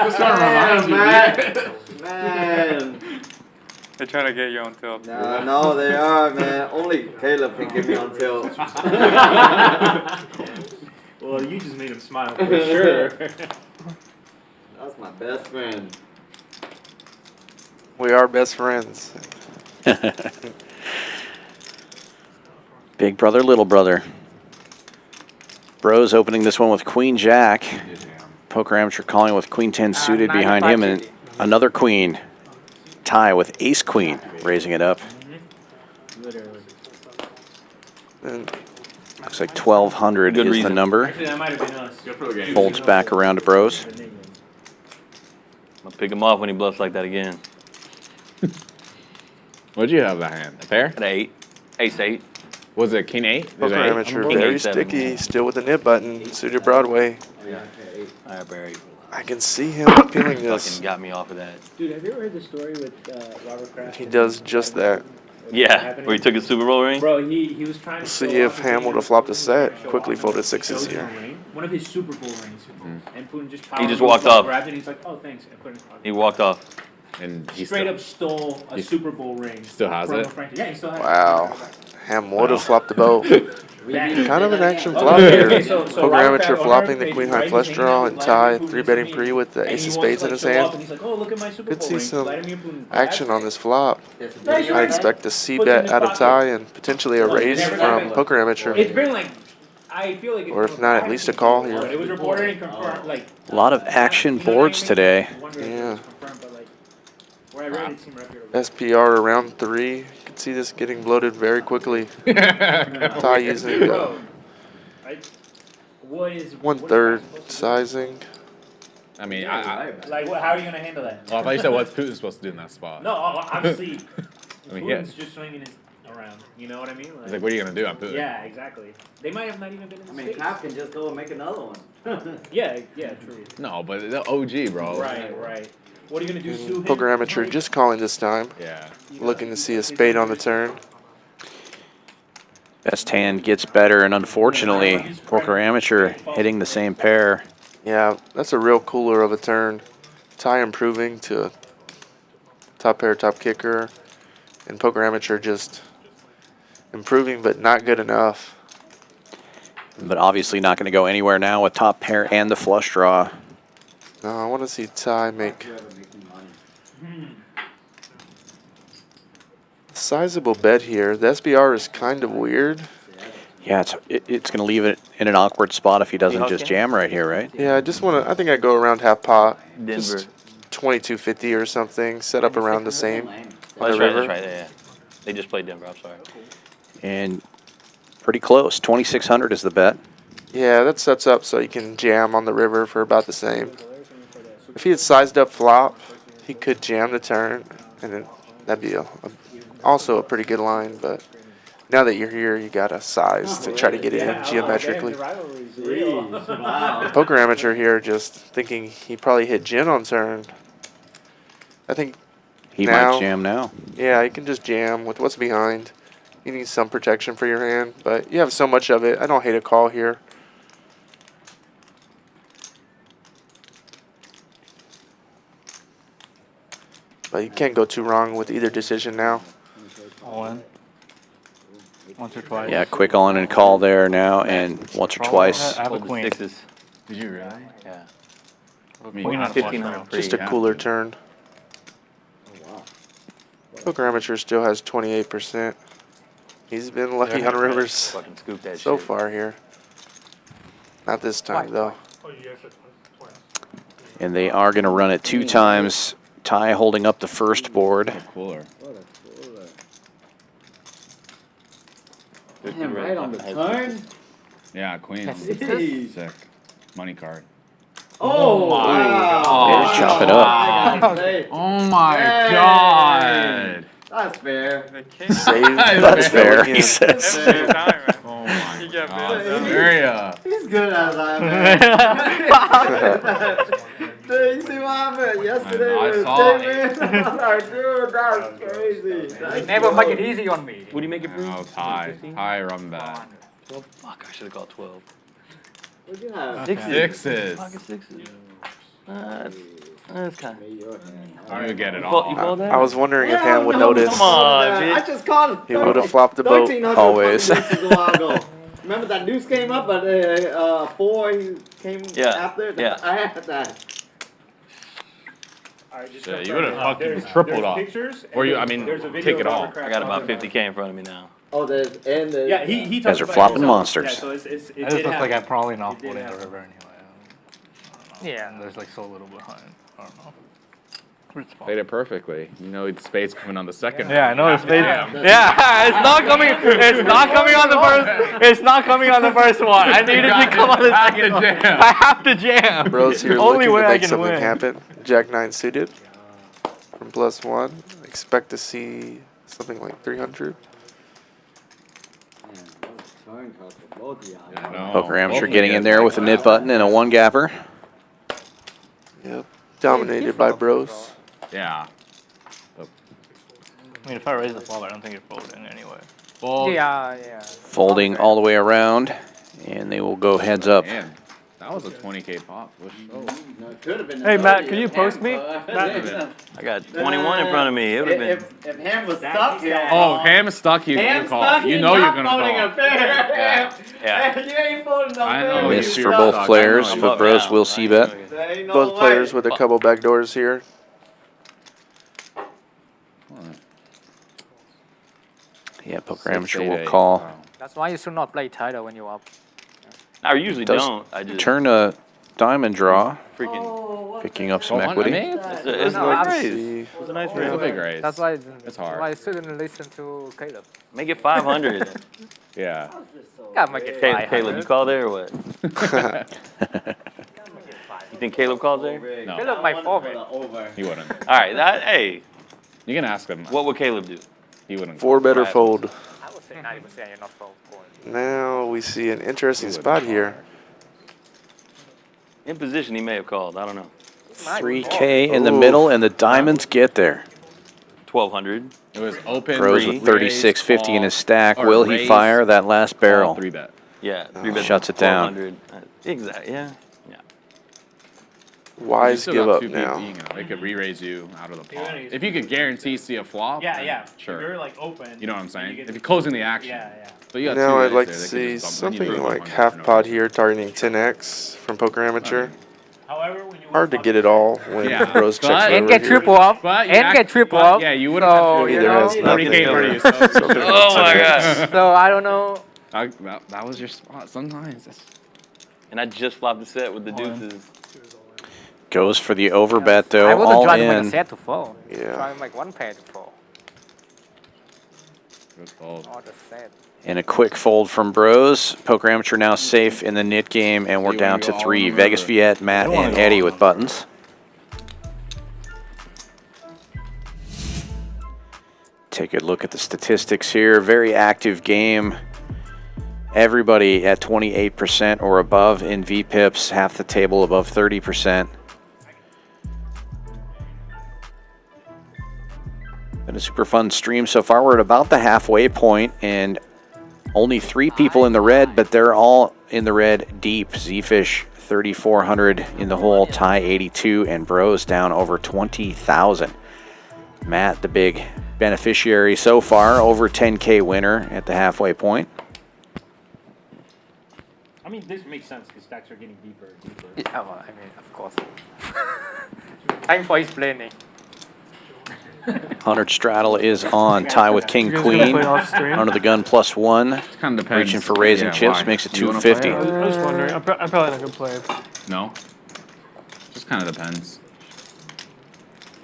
Just trying to remind you, Man. They're trying to get you on tilt. No, they are, man. Only Caleb can get me on tilt. Well, you just made him smile for sure. That's my best friend. We are best friends. Big brother, little brother. Brose opening this one with Queen Jack. Poker amateur calling with Queen 10 suited behind him, and another Queen. Ty with Ace Queen raising it up. Looks like 1,200 is the number. Actually, that might have been us. Folds back around to Brose. I'm gonna pick him off when he bluffs like that again. What'd you have that hand? A pair? An 8. Ace 8. Was it King 8? Poker amateur, very sticky, still with the nip button, suited Broadway. Alright, Barry. I can see him feeling this. Fucking got me off of that. Dude, have you ever heard the story with Robert Kraft? He does just that. Yeah, where he took his Super Bowl ring? Bro, he was trying to See if Ham would have flopped a set. Quickly folded sixes here. one of his Super Bowl rings. And Putin just He just walked off. grabbed it and he's like, oh, thanks. And put it in his pocket. He walked off. And he Straight up stole a Super Bowl ring. Still has from it? a friend. Yeah, he still has it. Wow. Ham would have flopped the boat. Yeah. Kind of an action Okay, flop okay, here. so Poker Robert amateur Kraft flopping the owner queen pays high right, flush he's draw hanging and out, Ty Putin 3-betting just pre with the and he ace of wants spades to, in his show off, hand. and he's like, oh, look at my Super Could Bowl see ring. some Vladimir Putin, action on this flop. Nice, I expect a C-bet out of Ty and potentially a raise from Poker Amateur. It's been like, I feel like it's Or if not, at least a call here. It was reported and confirmed, like. A lot of action boards today. Yeah. Where I read it seemed reputable. SPR around 3. You can see this getting bloated very quickly. Ty using What is 1/3 sizing. I mean, like, what, how are you gonna handle that? Well, I thought you said what's Putin supposed to do in that spot. No, obviously, I mean, Putin's just swinging his around. You know what I mean? He's like, what are you gonna do? I'm Putin. Yeah, exactly. They might have not even been in the States. Cap can just go and make another one. Yeah, true. No, but the OG, bro. Right. What are you gonna do, sue him? Poker Amateur just calling this time. Yeah. Looking to see a spade on the turn. Best hand gets better, and unfortunately, Poker Amateur hitting the same pair. Yeah, that's a real cooler of a turn. Ty improving to top pair, top kicker. And Poker Amateur just improving, but not good enough. But obviously not going to go anywhere now with top pair and the flush draw. No, I want to see Ty make a sizable bet here. The SBR is kind of weird. Yeah, it's going to leave it in an awkward spot if he doesn't just jam right here, right? Yeah, I just want to, I think I go around half pot. Denver. Just 2250 or something, set up around the same. Oh, On that's the right, river. that's right, yeah. They just played Denver, I'm sorry. And pretty close. 2,600 is the bet. Yeah, that sets up so you can jam on the river for about the same. If he had sized up flop, he could jam the turn, and then that'd be also a pretty good line. But now that you're here, you got to size to try to get it in geometrically. Poker Amateur here just thinking he probably hit gin on turn. I think He now, might jam now. Yeah, you can just jam with what's behind. You need some protection for your hand, but you have so much of it. I don't hate a call here. But you can't go too wrong with either decision now. All in. Once or twice. Yeah, quick on and call there now, and once or twice. I have a queen. Sixes. Did you really? Yeah. Queen on 1500 free. Just a cooler turn. Poker Amateur still has 28%. He's been lucky on rivers Fucking scoop that so shit. far here. Not this time, though. And they are going to run it 2 times. Ty holding up the first board. Cooler. Damn, right on the turn? Yeah, queen. Jeez. Sick. Money card. Oh, wow. They chop it up. Oh my Hey. God. That's fair. Save. That's fair, he says. Oh my God. Area. He's good at that, man. Dude, you see what happened yesterday I with saw David? I'm like, dude, that's crazy. That's Never dope. make it easy on me. What do you make it, Bruce? Oh, Ty. Ty run back. 12? Fuck, I should have called 12. What'd you have? Sixes. Pocket sixes. That's kind of. I'm gonna get it You all. called that? I was wondering if Yeah, Han would no, notice. Come on, I bitch. just called He would have flopped the boat. 1300 always. fucking deuces a while ago. Remember that deuce came up, but 4 he came Yeah, after? yeah. I had that. Yeah, you would have fucking tripled up. Or you, I mean, take it all. I got about 50K in front of me now. Oh, there's. Yeah, he Guys talks are about flopping himself. monsters. Yeah, so it I just did look like happen. I'm probably not It did folding the happen. river anyway. I don't know. Yeah. And there's like so little behind. I don't know. It's fine. Played it perfectly. You know the spades coming on the second. Yeah, I know the spade. Jam. Yeah, it's not coming. It's not coming on the first. It's not coming on the first one. I needed to come on the Have second to one. jam. I have to jam. Bro's here Only looking way to I make can something win. happen. Jack 9 suited from +1. Expect to see something like 300. I know. Poker Amateur Hopefully getting you in guys there like with a that. nip button and a 1-gapper. Yep. Dominated by Bros. Yeah. I mean, if I raise the flop, I don't think you're folding anyway. Fold. Yeah. Folding all the way around, and they will go heads up. Man, that was a 20K pop. Hey, Matt, can you post me? I got 21 in front of me. It would have been. If Ham was stuck, yeah. Oh, Ham is stuck. You Ham call. stuck, You he's know you're not gonna folding call. a pair. Yeah. You ain't folding no I pair. know. Miss you for feel both stuck. players, I'm but up Bros now. will see bet. There ain't no Both way. players with a couple back doors here. Yeah, Poker 6, Amateur 8, will 8. call. Wow. That's why you should not play tighter when you're up. I usually Does don't. I just turn a diamond draw, freaking. picking up some 1200. equity. I mean, It's No, like I'm- raise. See. It was a nice it's a raise. big raise. That's why. It's hard. Why I shouldn't listen to Caleb. Make it 500. Yeah. Gotta make it Caleb, 500. you call there or what? You think Caleb calls there? No, Caleb might forfeit. he wouldn't. All right, hey, You can ask him. what would Caleb do? He wouldn't. 4 better Right. fold. I would say 90% you're not folding. Now we see an interesting spot here. In position, he may have called. I don't know. 3K in the Ooh. middle, and the diamonds get there. 1200. It was open. Bros Three, with 3650 in his stack. or Will he raise, fire that last barrel? 3-bet. Yeah, 3-bet. Shuts it down. 1200. Exactly. Yeah. You Wise still give got up 2 now. PP, you know, they could re-raise you out of the pot. gonna use If you could guarantee see a flop, Yeah, then yeah. sure. If you're like open. You know what I'm and saying? get If you're closing the action. Yeah, yeah. So you got Now 2 I'd raise like there, to they could see just bump- then you something throw like 100 half for no pot reason. here, targeting 10x from Poker Amateur. However, when you Hard to get it all when Yeah, Bros checks but- And over get here. triple up. But you And act- get triple but up. yeah, you wouldn't So, have to you Neither know, has nothing 40K ever. for you. So Oh my gosh. So I don't know. that was your spot. Sometimes. And I just flopped the set with the deuces. Goes for the overbet though, I wouldn't all try to make a in. set to fold. Yeah. Try to make one pair to fold. Good fold. Or the set. And a quick fold from Bros. Poker Amateur now safe in the nit game, and we're you down wanna to go all 3. in or Vegas not? Viet, Matt, don't wanna and go Eddie all with in. buttons. Take a look at the statistics here. Very active game. Everybody at 28% or above in VPIPs, half the table above 30%. Been a super fun stream so far. We're at about the halfway point, and only 3 people in the red, but they're all in the red deep. Zefish 3,400 in the hole, Ty 82, and Bros down over 20,000. Matt, the big beneficiary so far, over 10K winner at the halfway point. I mean, this makes sense because stacks are getting deeper and deeper. Yeah, well, I mean, of course. Thanks for explaining. 100 straddle is on, tie with King Queen, under the gun +1. It kind of depends. Reaching for raising chips, why? makes it You wanna play 250. I was wondering. I'm probably not gonna play. No? Just kind of depends.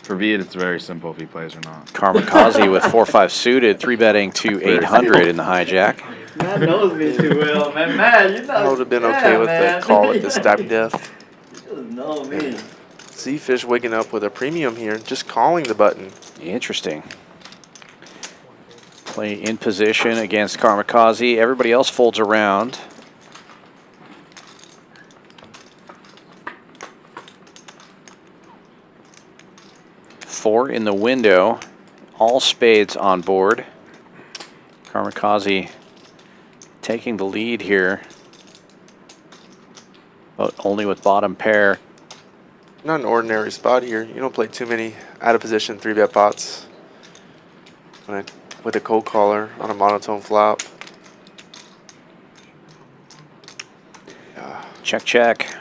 For Viet, it's very simple if he plays or not. Karmikaze with 4-5 suited, 3-betting to 800 in the hijack. Matt knows me too well, man. Matt, you know. I would have been okay with the call at the stack depth. You just know me. Zefish waking up with a premium here, just calling the button. Interesting. Play in position against Karmikaze. Everybody else folds around. Four in the window. All spades on board. Karmikaze taking the lead here, but only with bottom pair. Not an ordinary spot here. You don't play too many out of position 3-bet pots with a cold caller on a monotone flop. Check, check.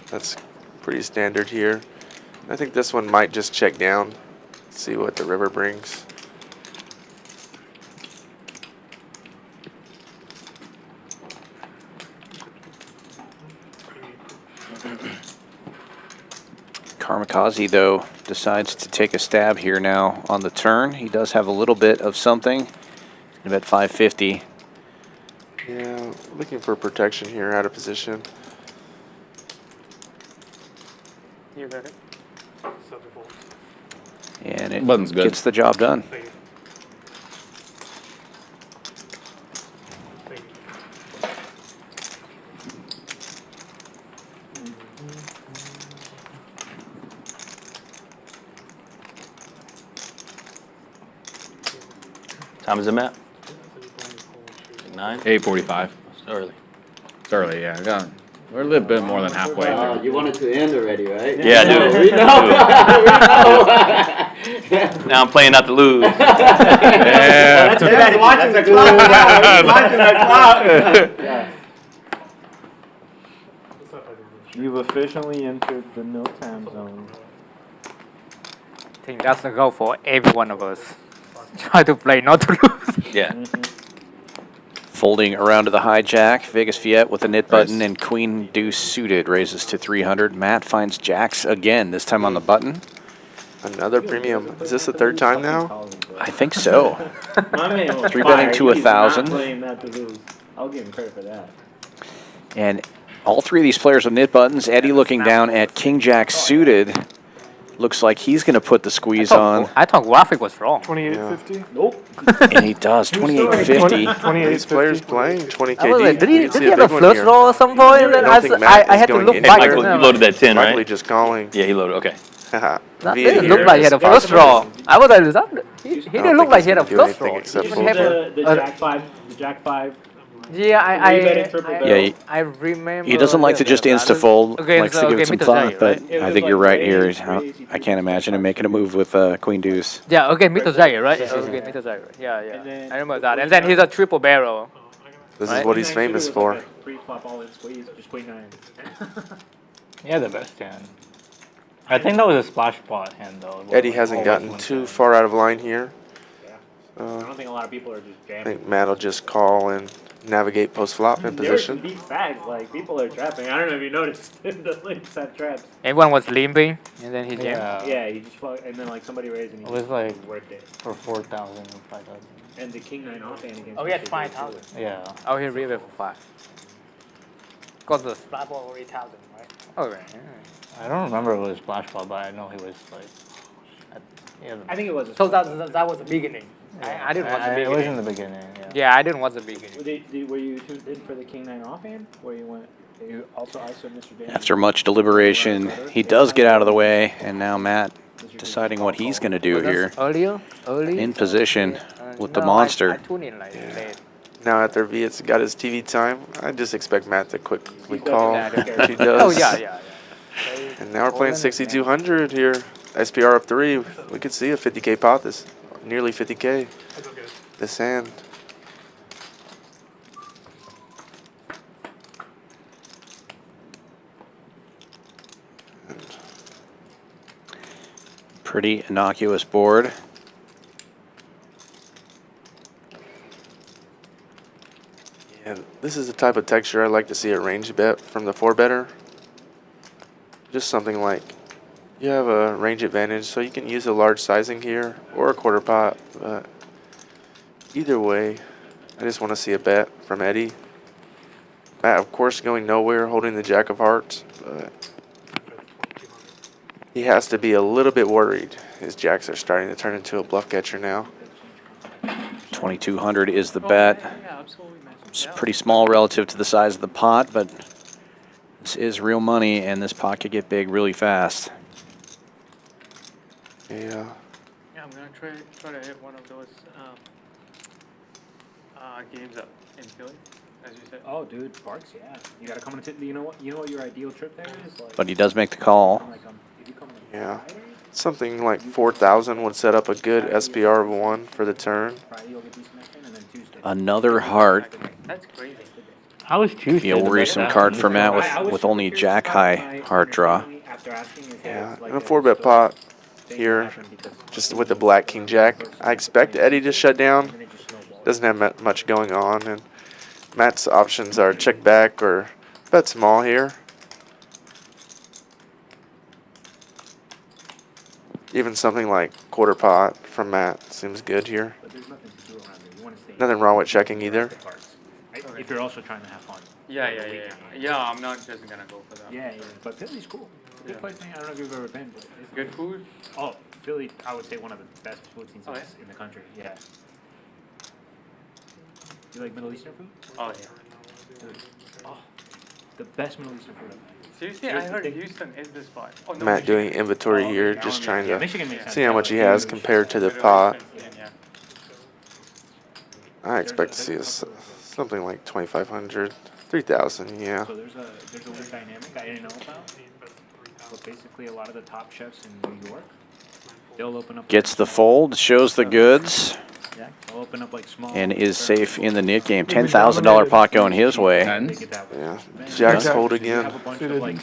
That's pretty standard here. I think this one might just check down, see what the river brings. Karmikaze, though, decides to take a stab here now on the turn. He does have a little bit of something. He's gonna bet 550. Yeah, looking for protection here out of position. You got it. And it Button's good. gets the job done. Time is it, Matt? 9? 8:45. It's early. It's early, yeah. We're a little bit more than halfway through. You want it to end already, right? Yeah, dude. We know. We know. Now I'm playing not to lose. Yeah. That's watching the clock. Watching the clock. You've officially entered the no time zone. I think that's the goal for every one of us. Try to play not to lose. Yeah. Folding around to the hijack. Vegas Viet with a knit button and queen deuce suited raises to 300. Matt finds jacks again, this time on the button. Another premium. Is this the third time now? I think so. My man was 3-betting fired. to He's not 1,000. playing not to lose. I'll give him credit for that. And all three of these players with knit buttons. Eddie looking down at king jack suited. Looks like he's going to put the squeeze on. I thought graphic was wrong. 28.50. Nope. And he does. 28.50. These players playing 20 I was like, KD. did We he can see have a big one flush here. draw at some point? And then I don't think Matt I is had to going look in. back. Michael, you loaded that 10, Likely right? just calling. Yeah, he loaded. Okay. That Viet didn't here. look like he had a flush draw. I was like, he don't didn't look think like he had a he's gonna do flush anything draw. except Even fold. have The a- Jack 5. The Jack 5. Yeah, Three-betting triple Yeah, barrel. I remember. he doesn't like to just insta-fold. Okay, Likes so to give it some Mito thought, Zai, but right? It I was think like you're right raise, here. raise, I can't imagine him making a move with queen deuce. Yeah, okay, Mito Zai, right? Okay, Mito Zai, right? Yeah, And then- I remember that. And then he's a triple barrel. This Right? is what he's Queen nine famous suited was for. like a pre-flop all in squeeze, just queen 9. Yeah, the best hand. I think that was a splash pot hand though. Eddie hasn't gotten too far out of line here. I don't think a lot of people are just I jamming. think Matt will just call and navigate post-flop in There were some position. deep fags, like people are trapping. I don't know if you noticed the links have traps. Everyone was limping, and then he jammed. Yeah, he just and then like somebody raised and he It was like worked it. for 4,000 or 5,000. And the king 9 offhand against. Oh, he had Mr. J 5,000. too. Yeah. Oh, he read it for 5. Got the splash ball 8,000, right? Okay. I don't remember if it was splash pot, but I know he was like. I think it was. So that was the beginning. I didn't watch the It beginning. was in the beginning. Yeah. Yeah, I didn't watch the beginning. Were you tuned in for the king 9 offhand? Where you went? You also ISO Mr. J. After much deliberation, he does get out of the way, and now Matt deciding what he's going to do here. Early? In position with the No, monster. I tune in like late. Now after Viet's got his TV time, I just expect Matt to quickly He's call, done that. which he does. Oh, yeah. And now we're playing 6,200 here. SPR of 3, we could see a 50K pot this, nearly 50K this hand. Pretty innocuous board. Yeah, this is the type of texture I like to see a range bet from the 4-better. Just something like you have a range advantage, so you can use a large sizing here or a quarter pot. But either way, I just want to see a bet from Eddie. Matt, of course, going nowhere, holding the Jack of Hearts, but he has to be a little bit worried. His jacks are starting to turn into a bluff catcher now. 2,200 is the bet. It's pretty small relative to the size of the pot, but this is real money, and this pot could get big really fast. Yeah. Yeah, I'm gonna try to hit one of those games up in Philly, as you said. Oh, dude, Sparks, yeah. You gotta come into. You know what your ideal trip there is? Like, But he does make the call. if you come on Yeah. Something like 4,000 would set up a good SPR of 1 for the turn. Friday, you'll get decent next turn, and then Tuesday. Another heart. That's crazy. How is Tuesday? Be a worrisome card for Matt with only Jack high heart draw. Yeah, and a 4-bet pot here, just with the Black King Jack. I expect Eddie to shut down. Doesn't have much going on, and Matt's options are check back or bet small here. Even something like quarter pot from Matt seems good here. Nothing wrong with checking either. If you're also trying to have fun. Yeah, I'm not just gonna go for that. Yeah, but Philly's cool. Good place. I don't know if you've ever been, but it's Good food? Oh, Philly, I would say one of the best food scenes in the country. Yeah. You like Middle Eastern food? Oh, yeah. Dude, oh, the best Middle Eastern food. Seriously, I heard Houston is the spot. Oh, no, Matt doing inventory here, just trying to see how much he has compared to the pot. I expect to see something like 2,500, 3,000, yeah. So there's a weird dynamic I didn't know about. But basically, a lot of the top chefs in New York, they'll open up. Gets the fold, shows the goods, Yeah, they'll open up like small. and is safe in the knit game. $10,000 pot going his way. Yeah, Jack's hold again. Have a bunch of like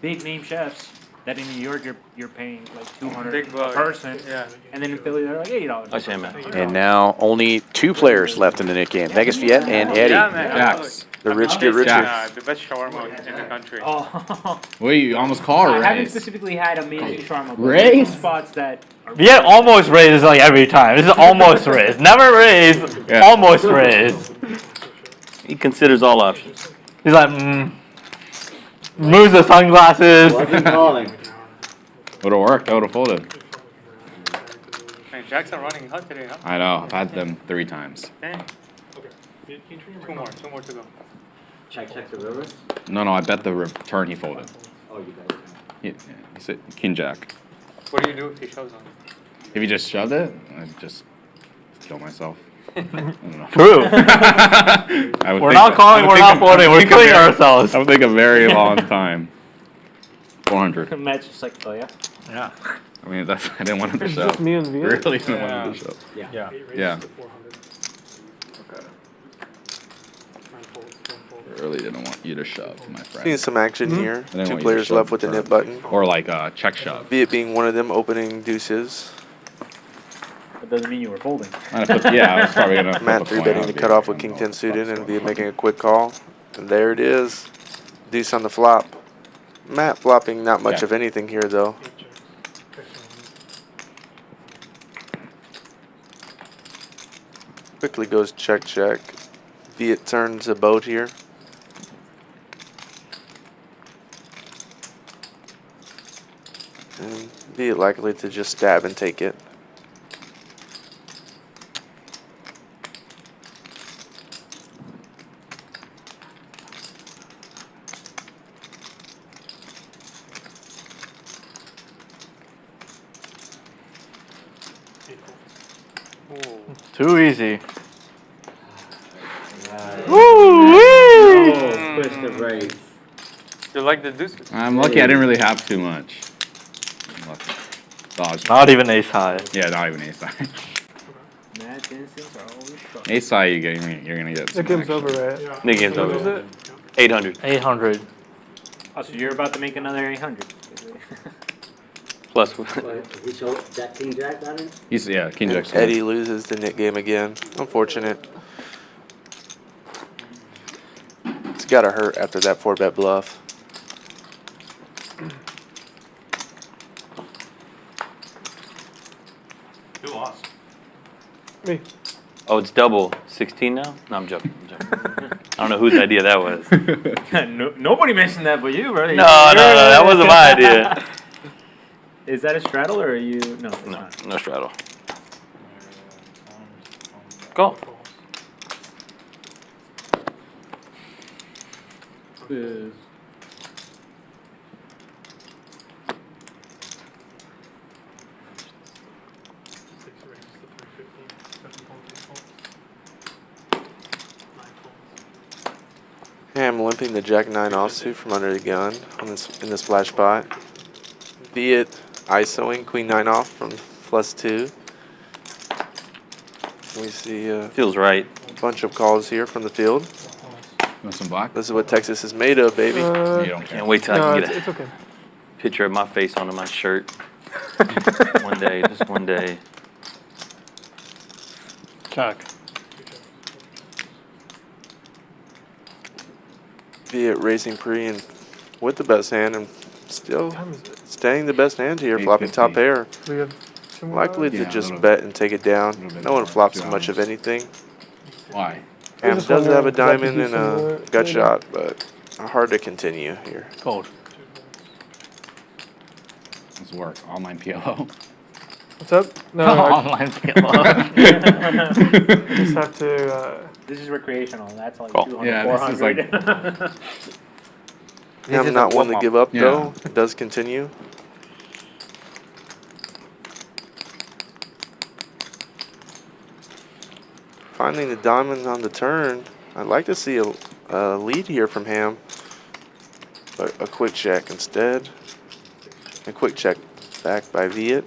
big name chefs that in New York you're paying like $200 a person. Yeah. And then in Philly they're like $80. I say, man. And now only 2 players left in the knit game. Vegas Viet and Eddie. Yeah, man. Jacks. The rich get richer. The best shawarma in the country. Oh. Wait, you almost called I haven't Rays. specifically had amazing shawarma. But Rays? there's some spots that are Yeah, almost raised like every time. This is almost raised. Never raised, almost raised. He considers all options. He's like, moves the sunglasses. Wasn't calling. Would have worked. I would have folded. Man, Jacks are running hot today, huh? I know. I've had them 3 times. Dang. Two more to go. Check the rivers. No, I bet the return he folded. Oh, you bet. He said King Jack. What do you do if he shows on? If he just shoved it, I'd just kill myself. I don't know. True. I would We're think not that- calling, I would we're think not a- folding, I would we're think a killing very- ourselves. I would take a very long time. 400. Matt's just like, oh yeah? Yeah. I mean, that's I didn't want him to It's shove. just me and Viet? Really didn't want him to shove. Yeah. Yeah. Really didn't want you to shove, my friend. Seeing some action here. I didn't 2 want you to players shove left with the turn. knit button. Or like a check shove. Viet being one of them, opening deuces. That doesn't mean you were folding. I was probably gonna. flip Matt a 3 coin betting out. to cut off with King 10 suited and Viet making a quick call. And there it is. Deuce on the flop. Matt flopping not much Yeah. of anything here though. Quickly goes check check. Viet turns a boat here. And Viet likely to just stab and take it. Too easy. Woo-wee! Twist of race. You like the deuces? I'm lucky I didn't really have too much. I'm lucky. Dodge. Not even ace high. Yeah, not even ace high. Match instincts are always strong. Ace high, you're gonna get. The game's over, right? The game's What over. is it? 800. 800. Oh, so you're about to make another 800. Plus. He showed that King Jack got in? He's King Jack. Eddie loses the Nick game again. Unfortunate. It's gotta hurt after that 4-bet bluff. Who lost? Me. Oh, it's double. 16 now? No, I'm joking. I don't know whose idea that was. Nobody mentioned that but you, bro. No, that wasn't my idea. Is that a straddle or are you? No, it's not. No straddle. Go. Ham limping the Jack-9 offsuit from under the gun in the splash pot. Viet ISOing Queen-9 off from +2. We see feels right. A bunch of calls here from the field. Want some black? This is what Texas is made of, baby. You don't care. Can't wait till I can get it's okay. a picture of my face onto my shirt. One day, just one day. Check. Viet racing pre and with the best hand and still staying the best hand here, flopping top pair. We have two more Likely hours? to just bet and take it down. No one flops much of anything. Why? Ham just does wondering have a if we have to diamond do and some more a gut later. shot, but hard to continue here. Gold. Let's work. Online PLO. What's up? No, Online PLO. just have to. This is recreational. That's like Cool. 200, Yeah, this is 400. Ham not one to give up Yeah. though. It does continue. Finding the diamond on the turn. I'd like to see a lead here from Ham, but a quick check instead. A quick check back by Viet.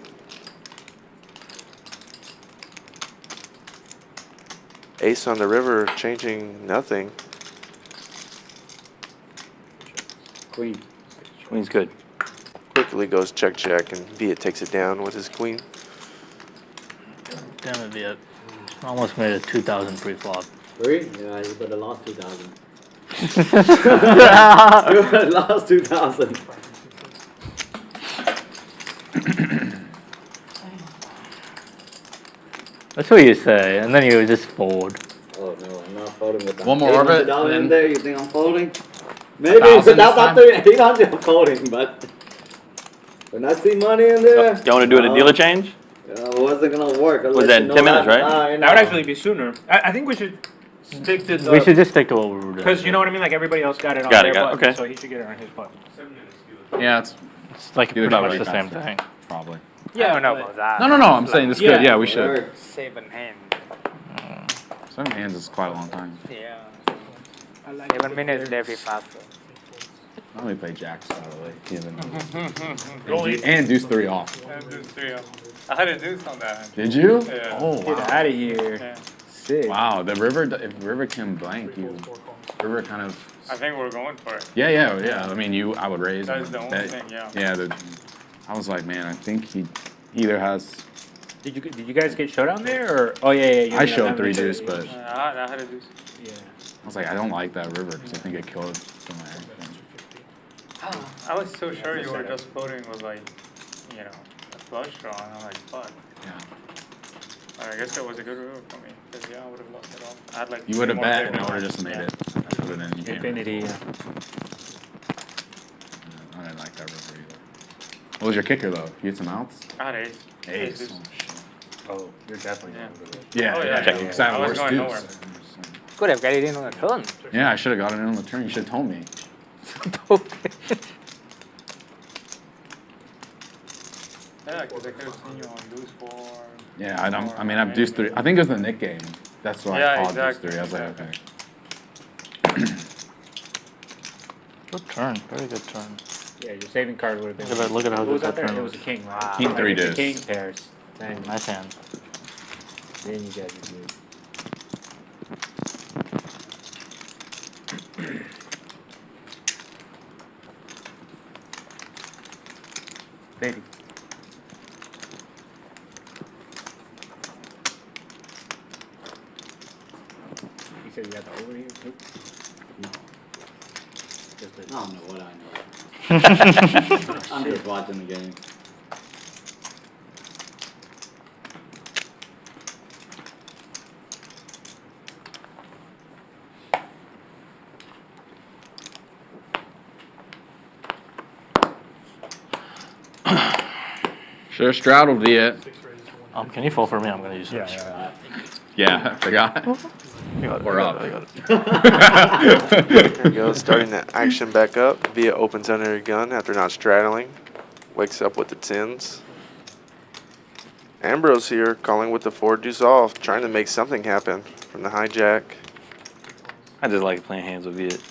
Ace on the river, changing nothing. Queen. Queen's good. Quickly goes check check, and Viet takes it down with his queen. Damn it, Viet. Almost made a 2,000 pre-flop. Three? Yeah, you would have lost 2,000. You would have lost 2,000. That's what you say, and then you just fold. Oh no, I'm not folding with that. One more orbit, $800 in and there, you think I'm folding? Maybe 1,000 without that 800 I'm folding, but when I see money in there, Y'all want to do it a dealer change? it wasn't gonna work. Was that in 10 minutes, right? That would actually be sooner. I think we should stick to the. We should just stick to what we were doing. Because you know what I mean? Like everybody else got it on Got it, their got it, button, okay. so he should get it on his button. Yeah, it's like do it pretty that much way the same faster. thing. Probably. Yeah, I don't know but- about that. No, I'm saying this is good. Yeah, we should. Work. 7 hand. 7 hands is quite a long time. Yeah. I like 7 minutes, they'll be faster. I only play jacks, by the way. And deuce 3 off. I had a deuce on that. Did you? Yeah. Oh, Get wow. out of here. Yeah. Sick. Wow, the river, if river can blank, river kind of. I think we're going for it. Yeah. I mean, I would raise. That is the only bet. thing, yeah. Yeah, I was like, man, I think he either has. Did you guys get showdown there or? Oh yeah. You I didn't showed have 3 any- deuce, but I had a deuce. Yeah. I was like, I don't like that river because I think it killed some of everything. I was so sure you were just floating with like, a flush draw, and I'm like, fuck. Yeah. I guess that was a good river for me, because I would have lost it all. I had like. You would have 3 more bet, and I tables. would have just made it. That's what it ended. You can't Infinity. really- I didn't like that river either. What was your kicker though? You had some outs? I had ace. Ace. deuce. Oh, Oh, you're definitely Yeah. going to it. Yeah, Oh, yeah, yeah, yeah. yeah. Because I have I was worse going deuce. nowhere. Could have got it in on the turn. Yeah, I should have gotten it on the turn. You should have told me. Yeah, because I could have seen you on deuce 4. Yeah, I don't. I mean, I've deuce 3. I think it was the Nick game. That's why Yeah, I called exactly. deuce 3. I was like, okay. Good turn. Very good turn. Yeah, your saving card would have been. Look at how What was good out that there? turn It was. was a king, right? King three It's a deuce. king pairs. Then, Nice hand. then you guys are good. Baby. You said you got the over here too? I don't know what I know. I'm just watching the game. Sure straddled Viet. Can you fold for me? I'm gonna use it. Yeah, I forgot. We're up. There we go, starting the action back up. Viet opens under a gun after not straddling. Wakes up with the tens. Ambrose here, calling with the 4 deuce off, trying to make something happen from the hijack. I just like playing hands with Viet.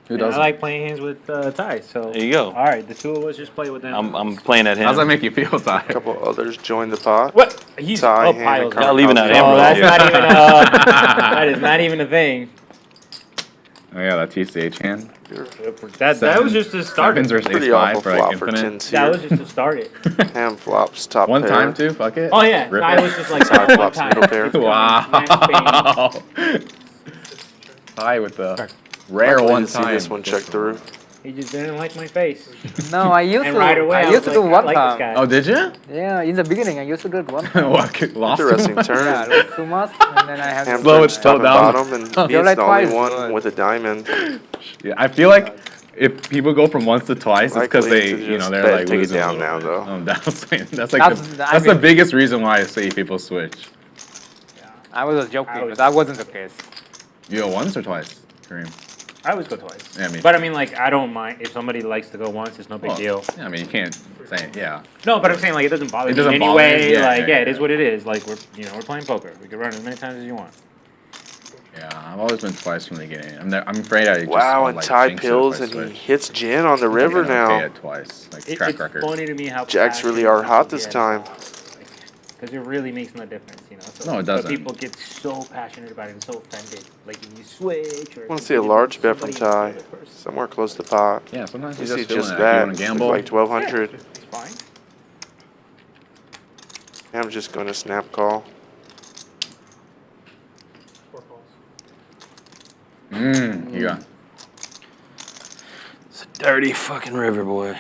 Who I doesn't? like playing hands with Ty, so. There you go. All right, the two of us just play with them. I'm playing at him. How's that make you feel, Ty? A couple others join the pot. What? He's Ty, up hand, piles. and Y'all leaving out Karmikaze. Oh, Ambrose. that's not even that is not even a thing. Oh yeah, that TCH hand. That was just to start Sevens it. versus Pretty ace awful five for like flop for infinite. tens That here. was just to start it. Ham flops top One pair. time too. Fuck it. Oh yeah, Rip I it. was just like Side one flops time. middle pair. Wow. Ty with the rare Luckily one to see time. this one check through. He just didn't like my face. No, I used And to. right away, I I used was to like, do I one like this time. guy. Oh, did you? Yeah, in the beginning, I used to do it one. What? Lost Interesting him? turn. Yeah, it was too much, and then I have Ham to. Slow it turns top and down. bottom, and You're Viet's like the only twice. one with a diamond. Yeah, I feel like if people go from once to twice, it's because Likely they, to you know, just they're bet- like take it losing a down little now, bit. though. That's like That's- the, I that's the mean- biggest reason why I say people switch. I was just joking, but that wasn't the case. You go once or twice, Kareem? I always go twice. Yeah, me But too. I mean, like, I don't mind if somebody likes to go once. It's no big Well, deal. Yeah, I mean, you can't say yeah. No, but I'm saying like it doesn't bother It me doesn't in bother any way. you? Yeah, Like, yeah, yeah, it yeah. is what it is. Like we're we're playing poker. We can run as many times as you want. Yeah, I've always been twice from the beginning. I'm afraid I just Wow, won't, and like, Ty jinx it if pills, I and he switch. hits Jen on the river I'm gonna pay now. it twice, like It's track record. funny to me how Jacks really passionate are hot people this get time. because it really makes no difference, you know. So, No, it but doesn't. people get so passionate about it and so offended. Like if you switch or. I want to see a large bet from Ty, somewhere close to pot. Yeah, sometimes you You see just feeling just it. that, You want to gamble? like 1200. It's fine. I'm just going to snap call. You got. It's a dirty fucking river, boy.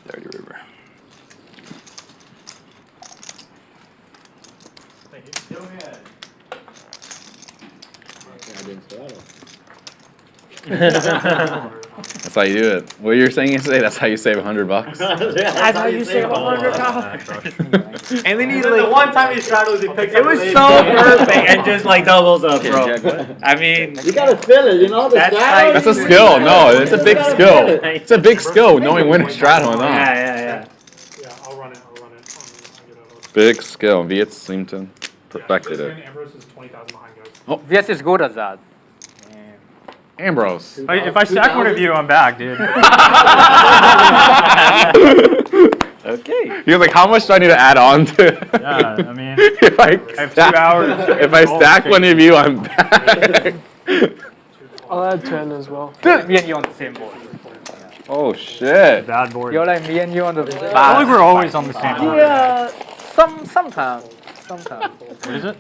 Dirty river. That's how you do it. What you were saying yesterday? That's how you save $100. That's how you save $100. And then he's The like, one time he straddles, he picks it was so perfect and just like doubles up, bro. I mean, You gotta feel it, you know? The That's straddle, That's a you- skill. No, it's a you big gotta skill. feel it. It's a big skill knowing when to straddle and yeah, not. yeah. Yeah, I'll run it. I'll get out. Big skill. Viet seemed to perfected it. Ambrose is 20,000 behind, guys. Yes, is good as that. Ambrose. If I stack one of you, I'm back, dude. Okay. He was like, how much do I need to add on to? Yeah, I mean, if I have 2 hours. If I stack one of you, I'm back. I'll add 10 as well. Me and you on the same board. Oh shit. Bad board. You're like me and you on the. I feel like we're always on the same board. Yeah, sometimes. What is it?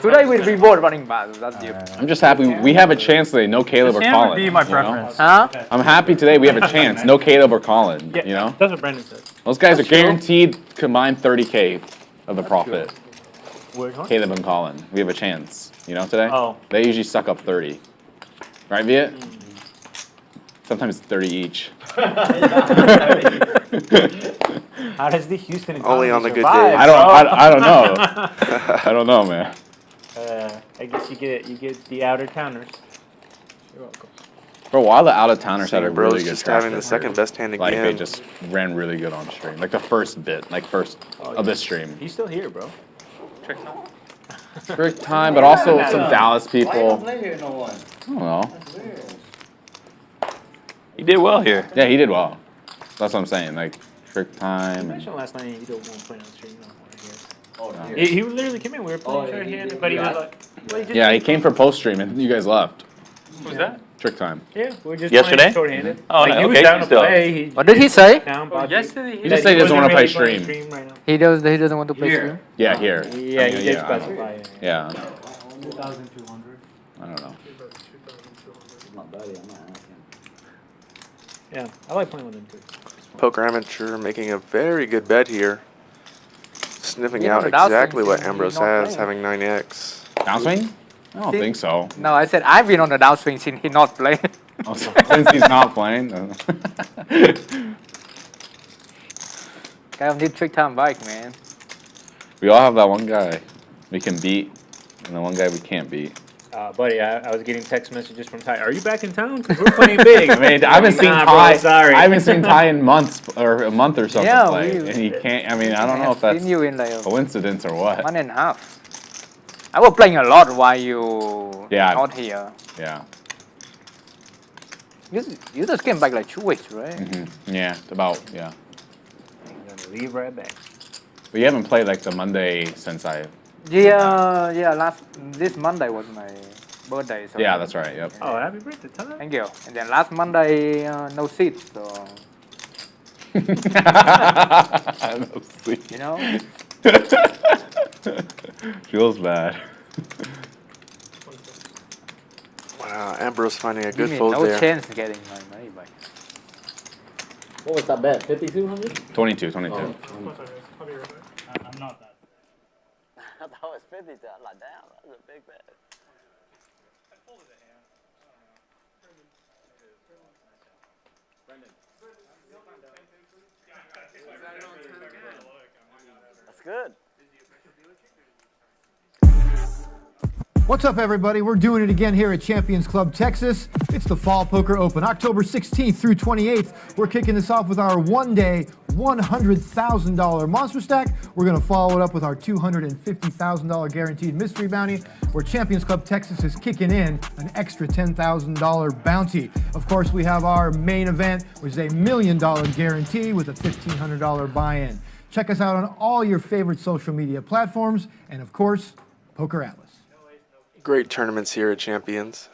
Today we both running bad. That's the. I'm just happy we have a chance today. No Caleb or This hand would Colin. be my you know? preference. Huh? I'm happy today we have a chance. No Caleb or Colin. You know? That's what Brendan said. Those guys are guaranteed combined 30K of the profit. Which one? Caleb and Colin. We have a chance. You know today? Oh. They usually suck up 30. Right, Viet? Sometimes 30 each. How does the Houston Only economy on the good survive, days. I don't know. I don't know, man. I guess you get the outer towners. You're welcome. For a while, the out-of-towners had a Seeing Brose really good just track having the record. second best hand Like, they again. just ran really good on stream. Like, the first bit, like, first of this stream. He's still here, bro. Trick time. Trick time, but also some Dallas Why you don't people. play here no one? I don't know. That's weird. He did well here. Yeah, he did well. That's what I'm saying. Like trick You time. mentioned last night you don't want to play on stream no more, I guess. Oh, He literally came in. We were playing short handed, but he was like, well, just Yeah, he came for post stream and you guys left. Who's that? Trick time. Yeah, we were just Yesterday? playing short-handed. Oh, like, no, he was okay, down to still. play. What did he say? Down, Oh, yesterday He just said he doesn't want to play stream. Right now. He doesn't want to play stream. Yeah, here. Yeah, I mean, he did specify. Yeah. 2,200. I don't know. Yeah, I like playing with him too. Poker Amateur making a very good bet here. Sniffing Yeah, out but that's exactly what something Ambrose he's not has, playing. having 9x. Downswing? I don't think so. No, I said I've been on the downswing since he not playing. Oh, so since he's not playing. Guy need trick time bike, man. We all have that one guy we can beat, and the one guy we can't beat. Buddy, I was getting text messages from Ty. Are you back in town? Because we're playing big. I mean, I haven't seen Nah, Ty. bro, sorry. I haven't seen Ty in months or a month or something Yeah, play, we- and he can't. I mean, I don't know if that's Seen you in like coincidence or what. 1.5. I was playing a lot while you Yeah. not here. Yeah. You just came back like 2 weeks, right? Yeah. It's about yeah. I'm gonna leave right back. But you haven't played like the Monday since I. Yeah. This Monday was my birthday. So Yeah, that's right. Yep. Oh, happy birthday, Ty. Thank you. And then last Monday, no seat, so No sleep. you know. Feels bad. Wow, Ambrose finding a Give good me fold no there. chance getting my money back. What was that bet? 5,200? 22. I'll be right back. I'm not that. I thought it was 50. I'm like, damn, that was a big bet. That's good. What's up, everybody? We're doing it again here at Champions Club Texas. It's the Fall Poker Open, October 16th through 28th. We're kicking this off with our one-day, $100,000 monster stack. We're going to follow it up with our $250,000 guaranteed mystery bounty, where Champions Club Texas is kicking in an extra $10,000 bounty. Of course, we have our main event, which is a $1 million guarantee with a $1,500 buy-in. Check us out on all your favorite social media platforms, and of course, Poker Atlas. Great tournaments here at Champions.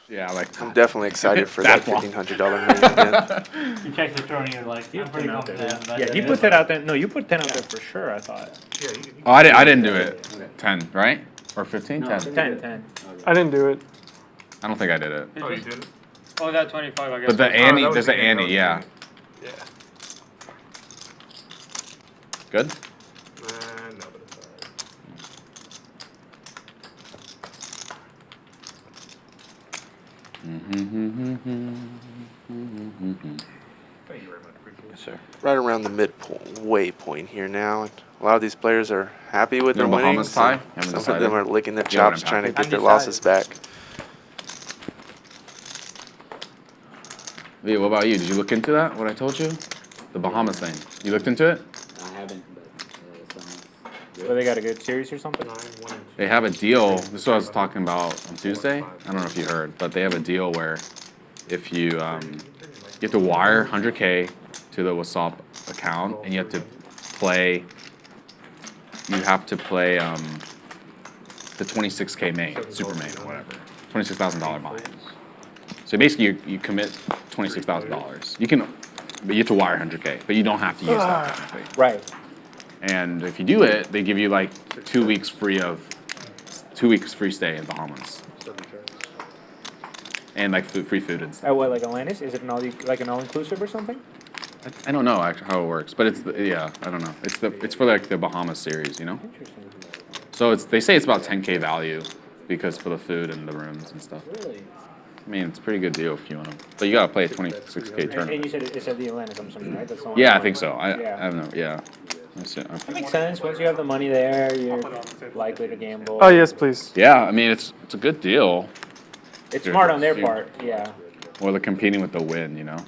Yeah, like I'm definitely excited for that $1,500 main event. You check the turn and you're like, I'm pretty confident. Yeah, you put that out there. No, you put 10 out there for sure, I thought. Oh, I didn't do it. 10, right? Or 15? 10. 10. I didn't do it. I don't think I did it. Oh, you did it? Oh, that 25, I guess. But the was- Annie, that was there's an the game, Annie, that yeah. was the game. Good? No, but it's Thank you very much. Appreciate it. Yes, sir. Right around the midway point here now. A lot of these players are happy with their You're in winnings. Bahamas, Ty? Some Haven't of them decided? are licking their You haven't chops trying to impacted? get their losses back. Viet, what about you? Did you look into that, what I told you? The Bahamas thing. You looked into it? I haven't, but So they got a good series or something? They have a deal. This is what I was talking about on Tuesday. I don't know if you heard, but they have a deal where if you have to wire 100K to the WhatsApp account, and you have to play. You have to play the 26K main, super main or whatever, $26,000 buy-in. So basically, you commit $26,000. You can, but you have to wire 100K, but you don't have to use that technically. Right. And if you do it, they give you like 2 weeks free stay in Bahamas. And like free food and stuff. What, like Atlantis? Is it like an all-inclusive or something? I don't know actually how it works, but I don't know. It's for like the Bahamas series, you know. Interesting. So they say it's about 10K value because for the food and the rooms and stuff. Really? I mean, it's a pretty good deal if you want to. But you gotta play a 26K And tournament. you said it's at the Atlantis, I'm assuming, right? That's the one Yeah, I one. think so. I Yeah. don't know. Yeah. That makes sense. Once you have the money there, you're likely to gamble. Oh, yes, please. Yeah, I mean it's a good deal. It's smart on their part, yeah. Or they're competing with the Win, you know.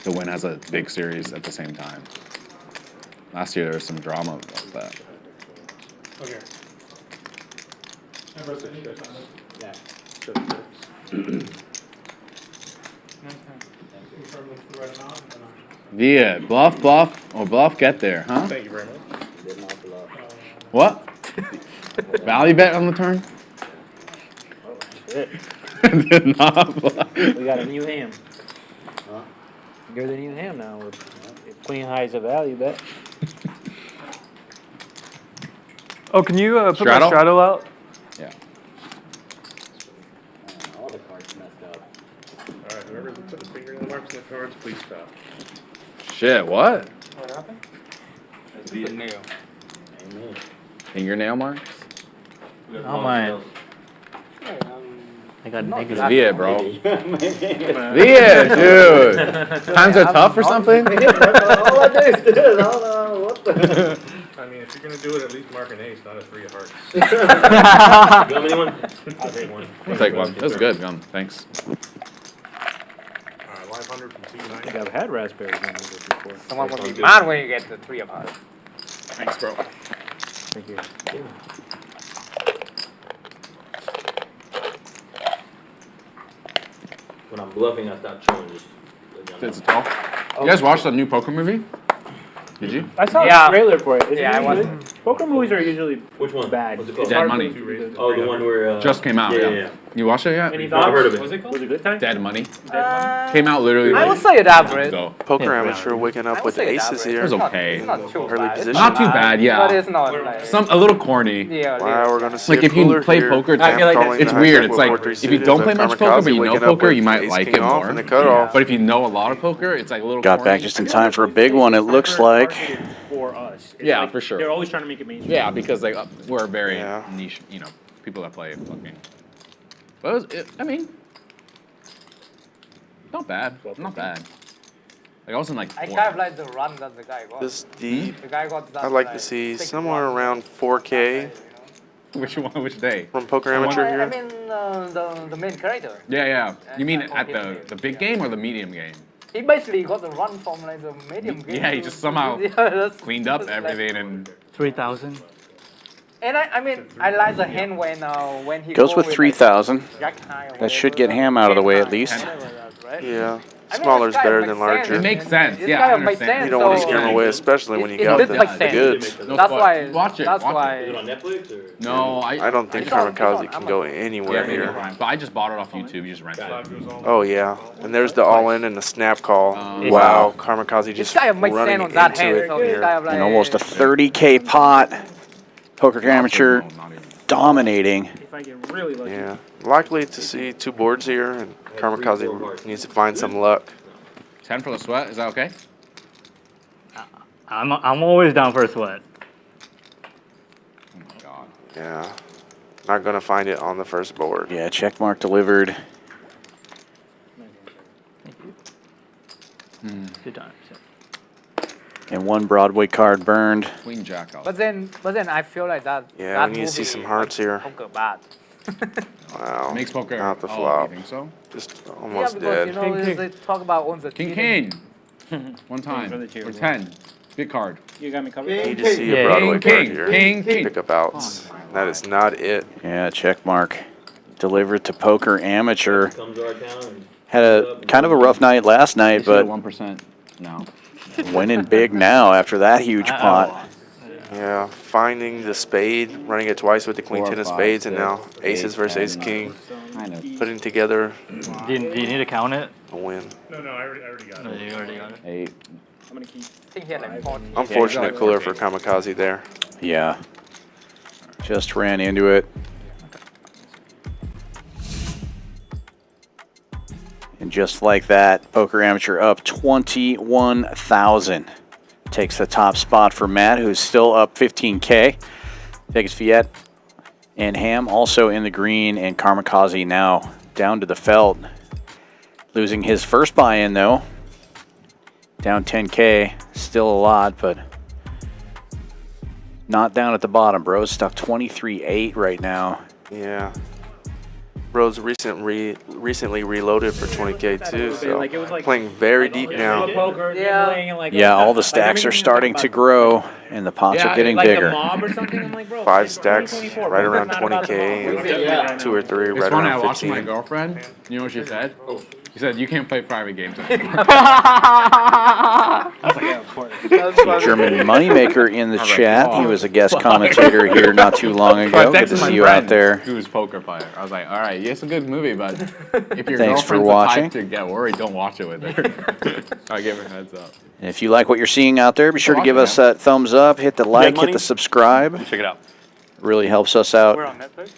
The Win has a big series at the same time. Last year there was some drama about that. Okay. Yeah. Viet, bluff, or bluff, get there, huh? Thank you very much. What? Value bet on the turn? Did not bluff. We got a new ham. You're the new ham now. If Queen High is a value bet. Oh, can you put Straddle? my straddle out? Yeah. All the cards messed up. Alright, whoever's put the fingernail marks in the cards, please stop. Shit, what? What happened? That's the nail. Amen. Fingernail marks? Oh my. I got negative. Viet, bro. Viet, dude. Times are tough or something? All I do is this. What the? I mean, if you're gonna do it, at least mark an ace, not a 3 of hearts. You want me to one? I'll take one. I'll take one. That was good, gum. Thanks. Alright, 500 from I think 290. I've had raspberries in this before. Someone will be mad when you get the 3 of hearts. Thanks, bro. Thank you. When I'm bluffing, I stop chewing. It's a 12. You guys watched the new poker movie? Did you? I saw Yeah. a trailer for it. Is Yeah, it I really was- good? Poker movies are usually Which one? bad. What's it It's called? Dead hard Money. to- Oh, the one where Just came out, yeah. You watched it yet? Any I've thoughts? heard of it. Was it a good time? Dead Money. Uh, Came out literally I like would say it average. ago. Poker Yeah. amateur waking I up would with say it's aces average. here. It was It's not- okay. It's not too Early bad. It's position. Not too bad, yeah. But it's not like A little corny. yeah. Wow, we're gonna see Like a if you cooler play here. poker, it's, Jam calling it's the weird. high It's stack like with 4-3 if you suited, don't but play much poker, Karmikaze but you know waking up poker, with you might ace like king it off more. and the cutoff. But if you know a lot of poker, it's like a little Got corny. back just in time for a big one, it looks like. For us. It's Yeah, like for sure. They're always trying to make it mainstream. Yeah, because like we're very Yeah. niche, you know, people that play fucking. But it was, I mean, not bad, not bad. Like I wasn't like. I kind of like the run that the guy got. This deep, The guy got that. I'd like to see somewhere around 4K Which one? Which day? from Poker Amateur I here. mean the main character. Yeah, yeah. You mean at the big game or the medium game? He basically got the run from like the medium game. Yeah, he to- just somehow Yeah, that's- cleaned up that's like- everything and. 3,000. And I mean I like the hand when he Goes go with like 3,000. Jack high or That should whatever, get ham out of the way at high, least. whatever that, right? Yeah, I mean, smaller's this guy better makes than larger. sense. It makes sense. This Yeah, guy I makes understand. sense. You don't want to so- scare them away, especially when you It got did the make sense. goods. No That's sweat. why. Watch it. That's watch why. Is it on Netflix or? It. No, I don't think It's on- Karmikaze it's can on go Amazon. anywhere maybe here. Prime. But I just bought it off YouTube. You just rent it. Oh yeah, and there's the all-in and the snap call. Um, Wow, Karmikaze This just guy makes sense running on that into hand. it So this here. guy like And almost a 30K pot. Poker Amateur dominating. If I get really lucky. Yeah, likely to see 2 boards here, and Karmikaze needs to find some luck. 10 for the sweat. Is that okay? I'm always down for a sweat. Oh my god. Yeah, not gonna find it on the first board. Yeah, check mark delivered. Good times. And one Broadway card burned. Queen Jack out. But then I feel like that. Yeah, that we need to see movie some hearts here. Poker bad. Wow, Makes poker. not the Oh, flop. you think so? Just Yeah, almost because you dead. know King, they talk about on the King cheating. King. One time. for the cheer, For bro. 10. Big card. You got me covered. Need to see a Yeah, Broadway King, card King, here. King, King. Pick up outs. That is not it. Yeah, check mark delivered to Poker Amateur. Comes to our town and Had a kind of a rough night last night, but 1% now. winning big now after that huge pot. Yeah, finding the spade, running it twice with the queen 10 of spades, and now aces versus ace king, Kind of. putting together Do you need to count it? a win. No, I already got No, it. you already got it. 8. I'm gonna keep. I think he had like 40. Unfortunate cooler for Karmikaze there. Yeah. Just ran into it. And just like that, Poker Amateur up 21,000. Takes the top spot for Matt, who's still up 15K. Vegas Viet and Ham also in the green, and Karmikaze now down to the felt. Losing his first buy-in though. Down 10K, still a lot, but not down at the bottom. Bro's stuck 23.8 right now. Yeah. Brose recently reloaded for 20K too, so Like, it was like- playing very deep now. Poker, Yeah. playing, and like, Yeah, all the like, stacks are everything starting to grow, and the pots are getting like bigger. The mob or something. I'm like, bro, 5 it's stacks, 2024, right bro. around It's not about the 20K, mob. and Yeah. 2 or 3 It's right funny, I around watched my 15. girlfriend. You know what she said? He said you can't play private games. I was like, yeah, of course. German Moneymaker in the I was like, chat. oh, He was a guest commentator here not too long ago. Good to see you out there. Who's poker player? I was like, all right, yeah, it's a good movie, but if your Thanks for girlfriend's watching. the type to get worried, don't watch it with her. I give her a heads up. And if you like what you're seeing out there, be sure to give us that thumbs up, hit the like, hit the subscribe. Check it out. Really helps us out. We're on Netflix.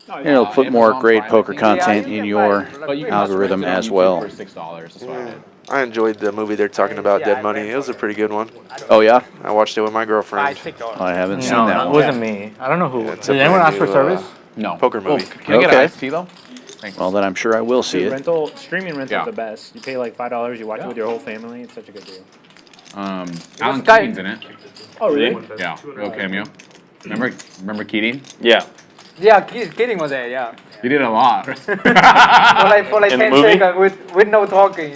And it'll put more Amazon great Prime, poker I think. content in your But you can algorithm rent it on as YouTube well. For $6. That's what I did. I enjoyed the movie they're talking about, Dead Money. It was a pretty good one. Oh, yeah? I watched it with my girlfriend. I haven't seen No, that it one. wasn't me. I don't know who. Yeah, it's Did a anyone brand ask for new, service? No. Poker movie. Can I get an Okay. iced tea, though? Thanks. Well, then I'm sure I will see Dude, it. rental, streaming rental Yeah. is the best. You pay like $5, you watch it with your whole family. It's such a good deal. Alan Keating's in it. Oh, really? Yeah, real cameo. Remember Keating? Yeah. Yeah, kidding was there, yeah. He did a lot. For like In the 10 movie? seconds with no talking.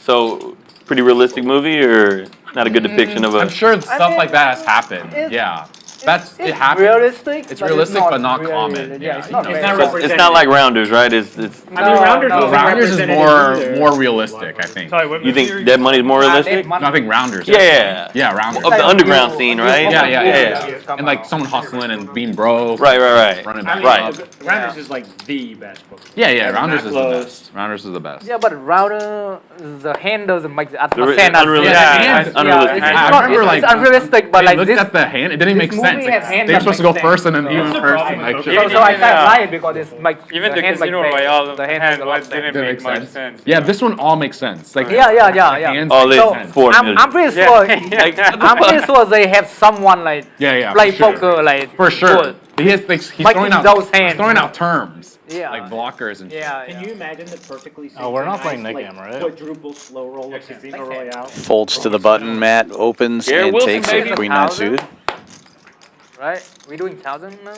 So, pretty realistic movie or not a good depiction of a... I'm sure stuff mean, like that has happened. Yeah. It It's happens. realistic. It's realistic, but not really- common. Yeah, it's not you know. really- not So it's not like Rounders, right? It's I mean, Rounders no, wasn't Rounders is representative either. more realistic, I think. Sorry, what you movie are think Dead Money's more realistic? No, I think Rounders. Yeah. Yeah, Rounders. Of the underground scene, right? Yeah. And like someone hustling and being broke. Right. Running I back mean, Right. Rounders is like the best book. Yeah. Rounders is the close. best. Rounders is the best. Yeah, but router, the hand doesn't make the unrealistic. unrealistic. Yeah, it's unrealistic. It's I not, remember, it's like, unrealistic, but They like looked this. at the hand. It didn't make this sense. movie Like, has hand they were that supposed to go makes first sense. and then he was first. And like, So I can't lie it because it's like Even the hand Casino make Royale the hand makes a lot of sense. didn't Didn't make make much sense. sense. Yeah, this one all makes sense. Like Yeah. hands Oh, make they sense. for I'm pretty sure. I'm pretty sure they have someone like Yeah, play for sure. poker like For sure. good. He has, like, he's Like throwing in out those hands. He's throwing out terms. Yeah. Like blockers and shit. Yeah. Can you imagine the perfectly Oh, we're not synchronized, playing like, Nick Game, right? quadruple slow roll of Casino Royale? Folds to the button, Matt opens Garrett and Wilson, takes baby. it. Queen 9 suited. Right? We doing 1,000 now?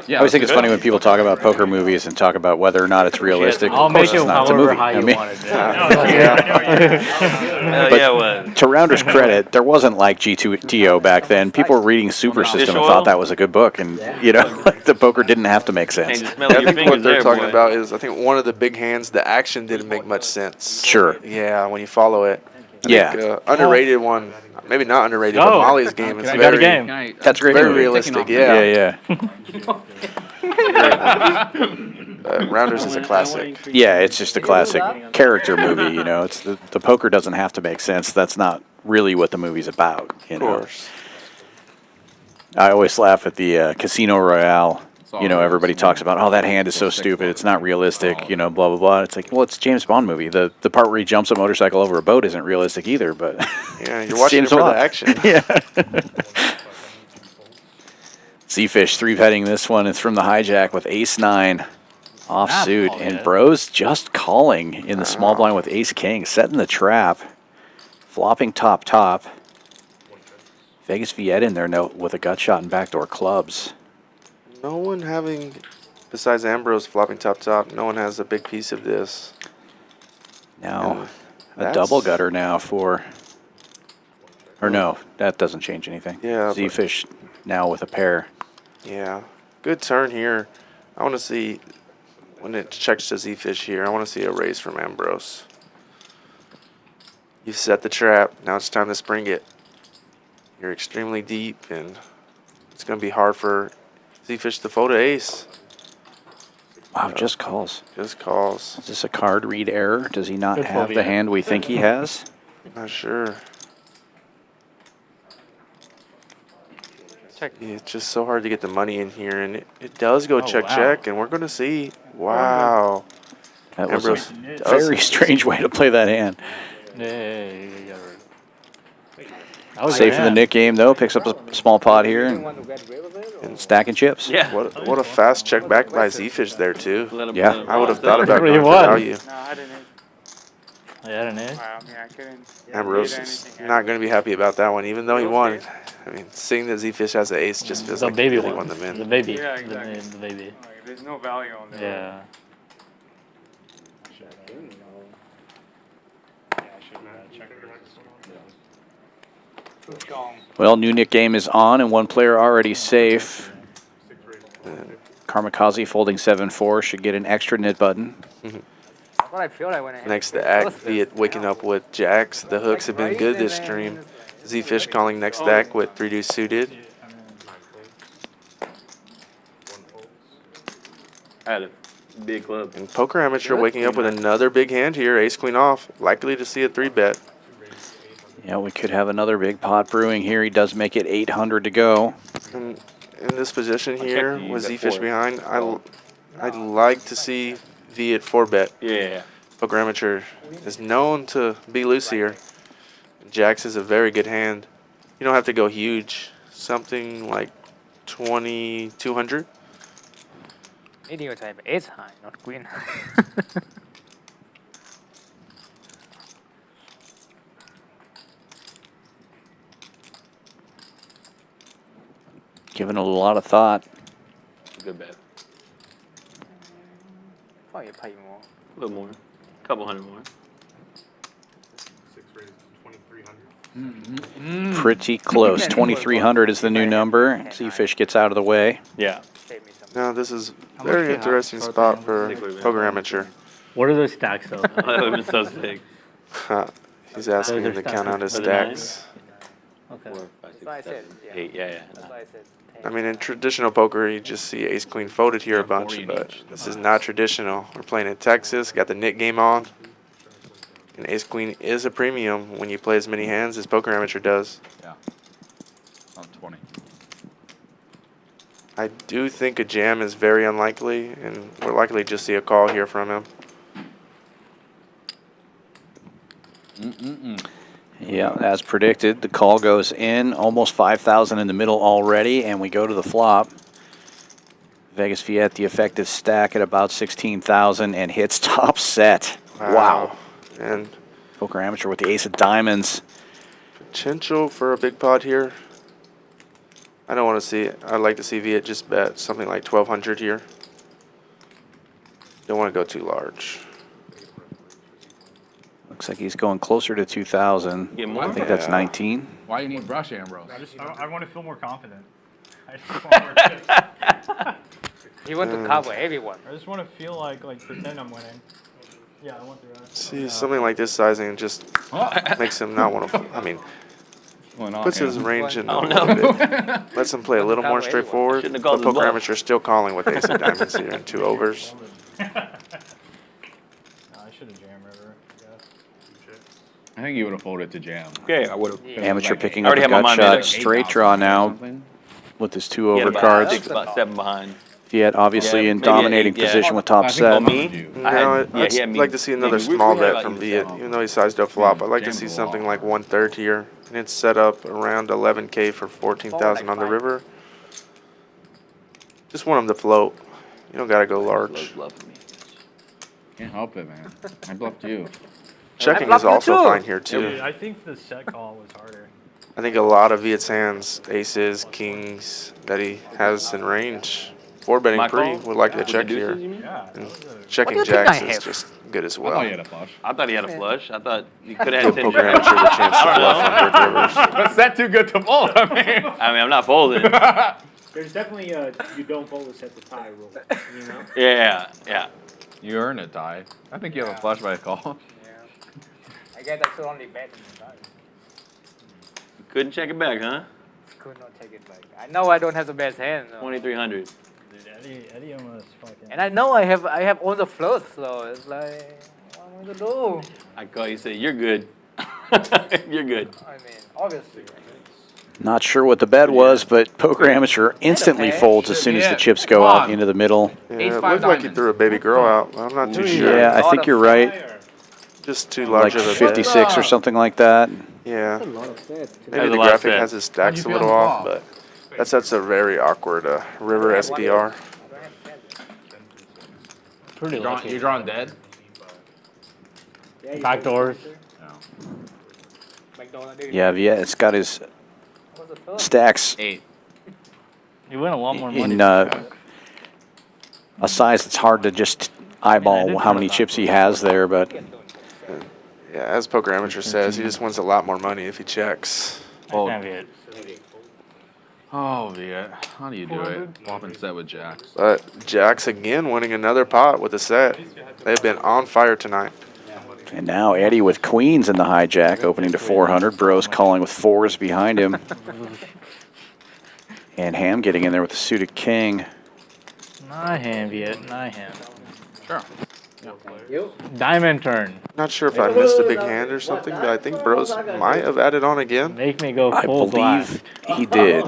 I always think it's funny when people talk about poker movies and talk about whether or not it's realistic. I'll Of course make it it's not. It's a however movie. high I you mean, want it. Hell But yeah, what? to Rounder's credit, there wasn't like G2TO back then. People were reading Super System and thought that was a good book, and you know, like the poker didn't have to make sense. Ain't just smell Yeah, I your think what fingers they're there, talking boy. about is, I think one of the big hands, the action didn't make much sense. Sure. Yeah, when you follow it. I Yeah. think, underrated one, maybe not underrated, Oh. but Molly's game is I got a very, game. That's great. very movie. realistic. Yeah. Rounders is a classic. Yeah, it's just a classic character movie. You know, it's the poker doesn't have to make sense. That's not really what the movie's about. You Of know? course. I always laugh at the Casino Royale. You know, everybody talks about, oh, that hand is so stupid. It's not realistic. You know, blah blah blah. It's like, well, it's a James Bond movie. The part where he jumps a motorcycle over a boat isn't realistic either. But Yeah, you're it's watching James it for Bond. the action. Yeah. Zefish 3-betting this one. It's from the hijack with ace-9 offsuit. And Brose just calling in the small blind with ace-king. Setting the trap. Flopping top. Vegas Viet in there with a gut shot and backdoor clubs. No one having, besides Ambrose flopping top, no one has a big piece of this. Now, a that's- double gutter now for... Or no, that doesn't change anything. Yeah, but- Zefish now with a pair. Yeah, good turn here. I want to see, when it checks to Zefish here, I want to see a raise from Ambrose. You've set the trap. Now it's time to spring it. You're extremely deep, and it's going to be hard for Zefish to fold an ace. Wow, just calls. Just calls. Is this a card read error? Does he not Good have for the Viet. hand we think he has? Not sure. Yeah, it's just so hard to get the money in here, and it does go check, and we're going to see. Wow. That was Ambrose a does very it. strange way to play that hand. Safe in the Nick game, though. Picks up a small pot here and stacking chips. Yeah. What a fast check back by Zefish there, too. Yeah. I would have thought about He going for won. value. No, I didn't. Yeah, I didn't. Wow, I mean, I couldn't. Ambrose read is anything. not going to be happy about that one, even though he won. I mean, seeing that Zefish has an ace just feels The like baby he really one. won the The min. baby. Yeah, exactly. The baby. Like, there's no value on there. Yeah. Well, new Nick game is on, and one player already safe. Karmikaze folding 7-4 should get an extra knit button. That's what I feel like when I Next to act, Viet waking up with jacks. The hooks have been good this stream. Zefish calling next stack with 3 deuce suited. I had a big club. And Poker Amateur waking up with another big hand here. Ace queen off. Likely to see a 3-bet. Yeah, we could have another big pot brewing here. He does make it 800 to go. And in this position here with Zefish behind, I'd like to see Viet 4-bet. Yeah. Poker Amateur is known to be loose here. Jacks is a very good hand. You don't have to go huge. Something like 2,200. Medium type ace high, not queen high. Given a lot of thought. Good bet. Probably pay more. A little more. A couple hundred more. 6 raises, 2,300. Pretty close. 2,300 is the new number. Zefish gets out of the way. Yeah. Now this is a very interesting spot for Poker Amateur. What are those stacks though? That would have been so sick. He's asking him to count out his stacks. Okay. 4, 5, 6, why I 7, said, 8. Yeah. That's why I said 10. I mean, in traditional poker, you just see ace queen folded here a bunch, but this is not traditional. We're playing in Texas, got the knit game on. And ace queen is a premium when you play as many hands as Poker Amateur does. Yeah. On 20. I do think a jam is very unlikely, and we're likely to just see a call here from him. Yeah, as predicted, the call goes in. Almost 5,000 in the middle already, and we go to the flop. Vegas Viet, the effective stack at about 16,000 and hits top set. Wow. And Poker Amateur with the ace of diamonds. Potential for a big pot here. I don't want to see it. I'd like to see Viet just bet something like 1,200 here. Don't want to go too large. Looks like he's going closer to 2,000. Get more? I think that's 19. Why you need brush, Ambrose? I want to feel more confident. I just want more chips. You want to cover everyone. I just want to feel like pretend I'm winning. Yeah, I want the rest. See, something like this sizing just makes him not want to. I mean, puts his range in a little bit. Lets him play a little more straightforward. But Poker Amateur still calling with ace of diamonds here and 2 overs. I should have jammed river, I guess. I think you would have folded to jam. Okay, I would have. Amateur picking up a gut shot. Straight draw now with his 2 over cards. I think about 7 behind. Viet obviously in dominating position with top set. No, I'd like to see another small bet from Viet. Even though he sized up flop, I'd like to see something like 1/3 here. And it's set up around 11K for 14,000 on the river. Just want him to float. You don't got to go large. Can't help it, man. I bluffed you. Checking is also fine here, too. I think the set call was harder. I think a lot of Viet's hands, aces, kings, that he has in range. 4-betting pre would like to check here. And checking jacks is just good as well. I thought he had a flush. I thought he had a flush. I thought you could have had 10 Poker Amateur the chance to bluff on big rivers. Was that too good to fold? I mean, I'm not folding. There's definitely a you don't fold a set the tie rule, you know? Yeah. you earn it, Ty. I think you have a flush by a call. I guess I should only bet in the die. Couldn't check it back, huh? Could not take it back. I know I don't have the best hand. So. 2,300. Eddie almost fucking. And I know I have all the floats, so it's like, what am I gonna do? I call you, say you're good. You're good. I mean, obviously. Not sure what the bet was, but Poker Amateur instantly folds as soon as the chips go out into the middle. Yeah, it looked like he threw a baby girl out. I'm not too sure. Yeah, I think you're right. Just too large Like of a 56 or something like that. Yeah. Maybe the graphic has his stacks a little off, but that's a very awkward river SPR. Pretty lucky. You're drawing dead? Backdoors. Yeah, Viet's got his stacks 8. You win a lot more money. in a size that's hard to just eyeball how many chips he has there, but Yeah, as Poker Amateur says, he just wins a lot more money if he checks. That can't be it. Oh, Viet. How do you do it? Whopping set with Jacks. But Jacks again winning another pot with a set. They've been on fire tonight. And now Eddie with queens in the hijack, opening to 400. Brose calling with fours behind him. And Ham getting in there with the suited king. Not Ham, Viet. Not Ham. Sure. Diamond turn. Not sure if I missed a big hand or something, but I think Brose might have added on again. Make me go I full black. believe he did.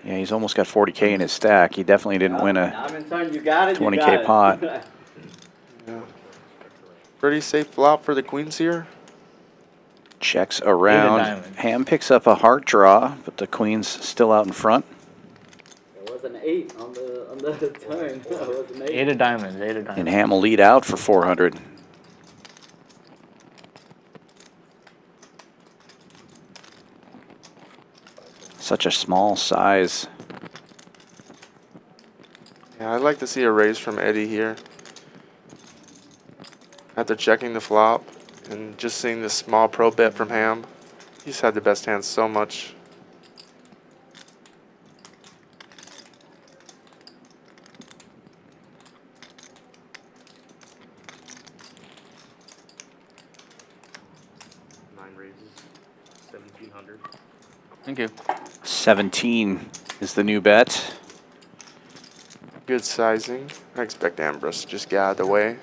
Yeah, he's almost got 40K in his stack. He definitely didn't win a 20K pot. Yeah. Pretty safe flop for the queens here. Checks around. Ham picks up a heart draw, but the queen's still out in front. It was an 8 on the turn. It was an 8. 8 of diamonds. 8 of diamonds. And Ham will lead out for 400. Such a small size. Yeah, I'd like to see a raise from Eddie here. After checking the flop and just seeing this small pro bet from Ham, he's had the best hand so much. Thank you. 17 is the new bet. Good sizing. I expect Ambrose to just get out of the way.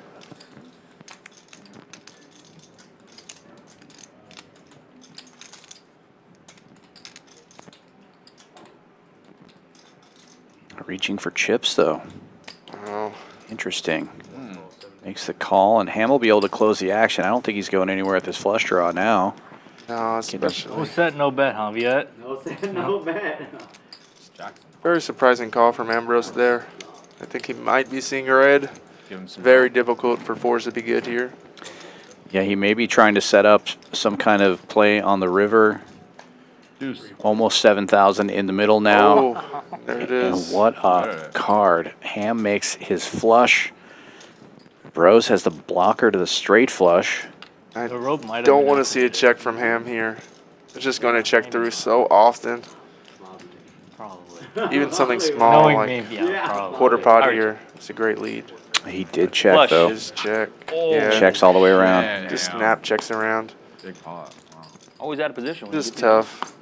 Reaching for chips, though. Oh. Interesting. Makes the call, and Ham will be able to close the action. I don't think he's going anywhere at this flush draw now. No, especially. No set, no bet, huh, Viet? No set, no bet. Very surprising call from Ambrose there. I think he might be seeing red. Very difficult for fours to be good here. Yeah, he may be trying to set up some kind of play on the river. Deuce. Almost 7,000 in the middle now. Oh, there it is. And what a card. Ham makes his flush. Brose has the blocker to the straight flush. I The rope might have don't been want to see a check from Ham here. It's just going to check through so often. Probably. Even something small Knowing like me, yeah, probably. quarter pot here. It's a great lead. He did check, Flush. though. Just check. Checks all the way around. Yeah, Just yeah. snap checks around. Big pot. Wow. Always out of position. when you Just get to- tough.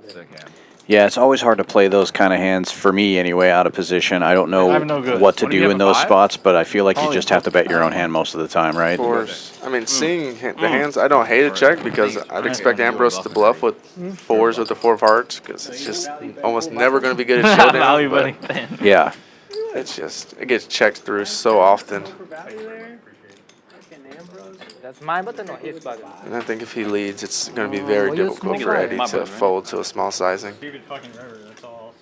Sick hand. Yeah, it's always hard to play those kind of hands, for me anyway, out of position. I don't know I have no goods. what to What do you do have, in a those 5? spots, but I feel like you Probably just have to bet your own hand most of the time, right? Of course. I mean, seeing the hands, I don't hate a check because I'd expect Ambrose to bluff with fours with the 4 of hearts because it's just almost never going to be good at Value showdown. betting But thin. Yeah. it's just, it gets checked through so often. That's my button or his button? And I think if he leads, it's going to be very Well, you're difficult small for guy. Eddie My to button, right? fold to a small sizing. Stupid fucking river, that's all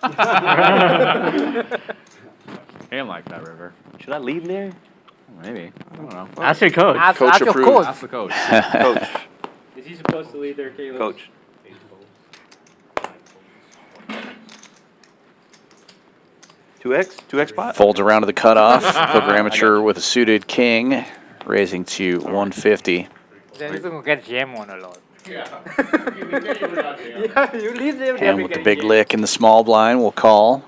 I'll say. Ham like that river. Should I leave there? Maybe. I don't know. Ask your coach. Ask your approved. coach. Ask the coach. Coach. Is he supposed to lead there, Caleb? Coach. Two X pot. Folds around to the cutoff. Poker amateur with a suited king, raising to 150. Then he's gonna get jam on a lot. Yeah, you leave them. Ham with the big lick in the small blind will call.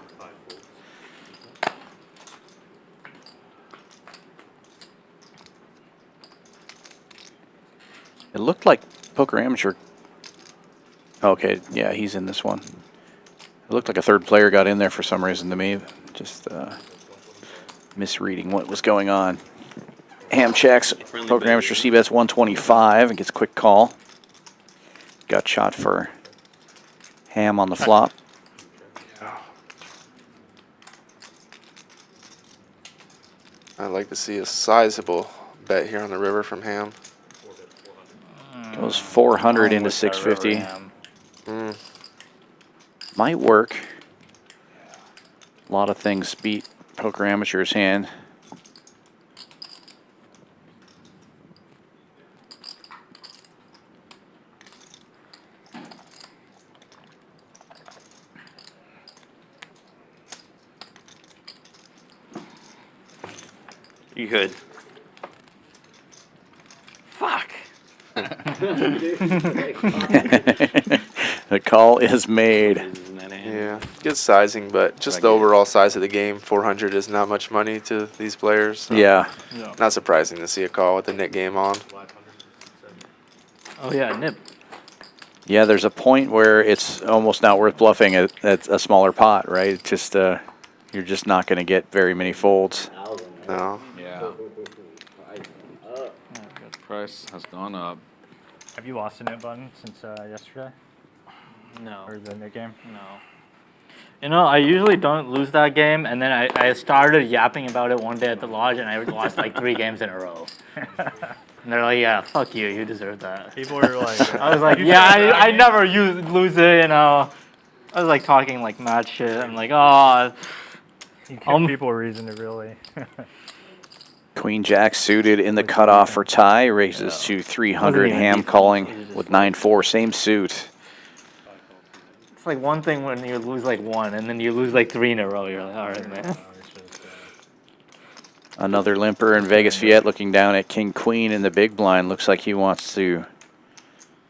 It looked like Poker Amateur. Okay, yeah, he's in this one. It looked like a third player got in there for some reason to me. Just misreading what was going on. Ham checks. Poker Amateur C-bets 125 and gets a quick call. Got shot for Ham on the flop. I'd like to see a sizable bet here on the river from Ham. Goes 400 into 650. Might work. A lot of things beat Poker Amateur's hand. You good? Fuck. call is made. Yeah, good sizing, but just the overall size of the game, 400 is not much money to these players. So Yeah. Not surprising to see a call with the Nick game on. Oh yeah, nip. Yeah, there's a point where it's almost not worth bluffing at a smaller pot, right? It's just you're just not going to get very many folds. No. Yeah. Price has gone up. Have you lost a net button since yesterday? No. Or the net game? No. You know, I usually don't lose that game, and then I started yapping about it one day at the lodge, and I lost like 3 games in a row. And they're like, yeah, fuck you, you deserve that. People were like... I was like, yeah, I never lose it, you know. I was like talking like mad shit. I'm like, oh. You give people a reason to really... Queen Jack suited in the cutoff for tie, raises to 300. Ham calling with 9-4, same suit. It's like one thing when you lose like 1, and then you lose like 3 in a row. You're like, all right, man. Another limper, and Vegas Viet looking down at King Queen in the big blind. Looks like he wants to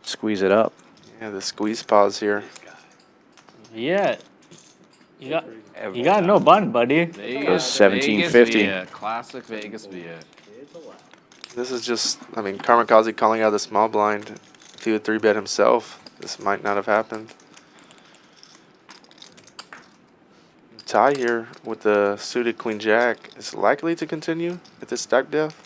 squeeze it up. Yeah, the squeeze pause here. Yeah. You got no button, buddy. Goes 1750. Classic Vegas Viet. This is just, I mean, Karmikaze calling out the small blind. If he would 3-bet himself, this might not have happened. Tie here with the suited Queen Jack is likely to continue at this stack depth.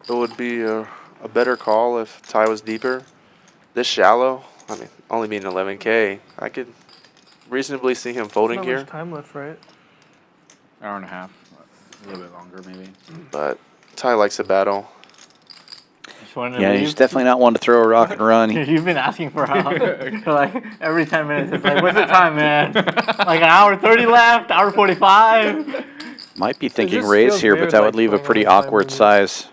It would be a better call if tie was deeper. This shallow, I mean, only being 11K, I could reasonably see him folding here. time left, right? Hour and a half. A little bit longer, maybe. But Ty likes a battle. Yeah, he's definitely not one to throw a rock and run. You've been asking for help. Like every 10 minutes, it's like, what's the time, man? Like an hour 30 left, hour 45. Might be thinking raise here, but that would leave a pretty awkward size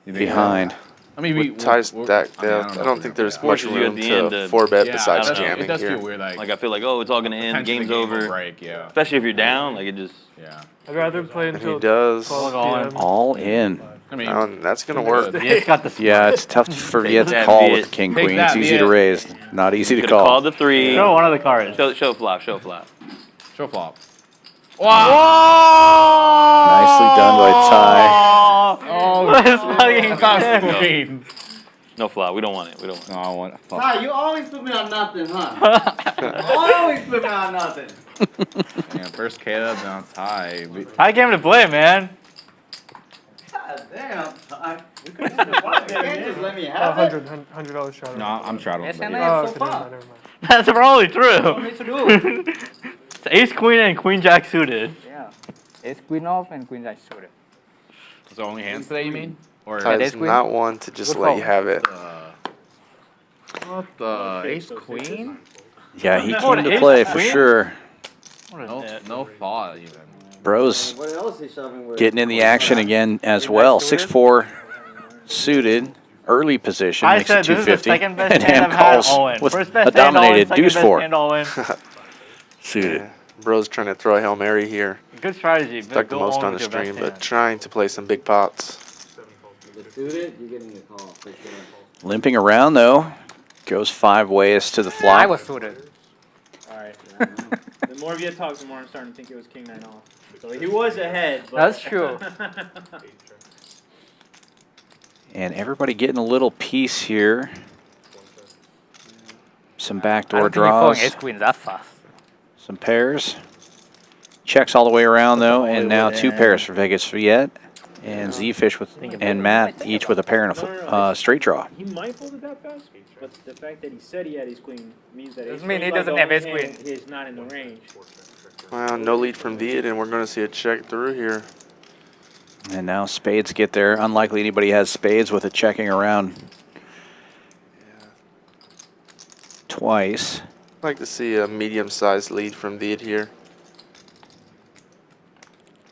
behind. I mean, with Ty's stack depth, I don't think there's much room to 4-bet besides jamming it does here. feel weird, Like I feel like, oh, it's all gonna end, potentially game's the game will over. break, yeah. Especially if you're down, like it just. Yeah. I'd rather play And until he does. 12 p.m. All in. I mean, that's going to work. Yeah, it's tough for Viet to call with King Queen. It's easy to raise, not easy to call. Call the 3. Show one of the cards. Show flop. Show flop. Show flop. Nicely done by Ty. Queen. No flop. We don't want it. We don't want it. No, I want flop. Ty, you always put me on nothing, huh? Always put me on nothing. Yeah, first K up, now Ty. I came to play, man. God damn, Ty. You can't just let me have it. $100 shot. No, I'm straddling. Yes, baby. and I have so far. That's probably true. What do you need to do? It's ace queen and queen jack suited. Yeah. Ace queen off and queen jack suited. So only hands today, you mean? Or Ty's not one to just let you have it. What the ace queen? Yeah, he came to play for sure. No thought even. Brose What else is shoving with? getting in the action again as well. 6-4 suited, early position, I makes said it this is the 250. second best And hand Ham I've had calls all in. with First best a hand all in, dominated second deuce best 4 hand all in. suited. Yeah. Bro's trying to throw a Hail Mary here. Good strategy. Stuck the Go most on on the with your best stream, but hand. trying to play some big pots. If it's suited, you're getting a call. For sure. Limping around though, goes 5 ways to the I flop. was suited. Alright. The more Viet talks, the more I'm starting to think it was King 9 off. So he was ahead. But That's true. And everybody getting a little piece here. Some I backdoor don't think you're folding draws, ace queen that fast. some pairs. Checks all the way around though, and now 2 pairs for Vegas Viet and Zefish and Matt each with a pair and a straight draw. He might fold it that fast, but the fact that he said he had ace queen means that Doesn't mean he doesn't have ace queen. He's not in the range. Well, no lead from Viet, and we're going to see a check through here. And now spades get there. Unlikely anybody has spades with it checking around twice. I'd like to see a medium-sized lead from Viet here.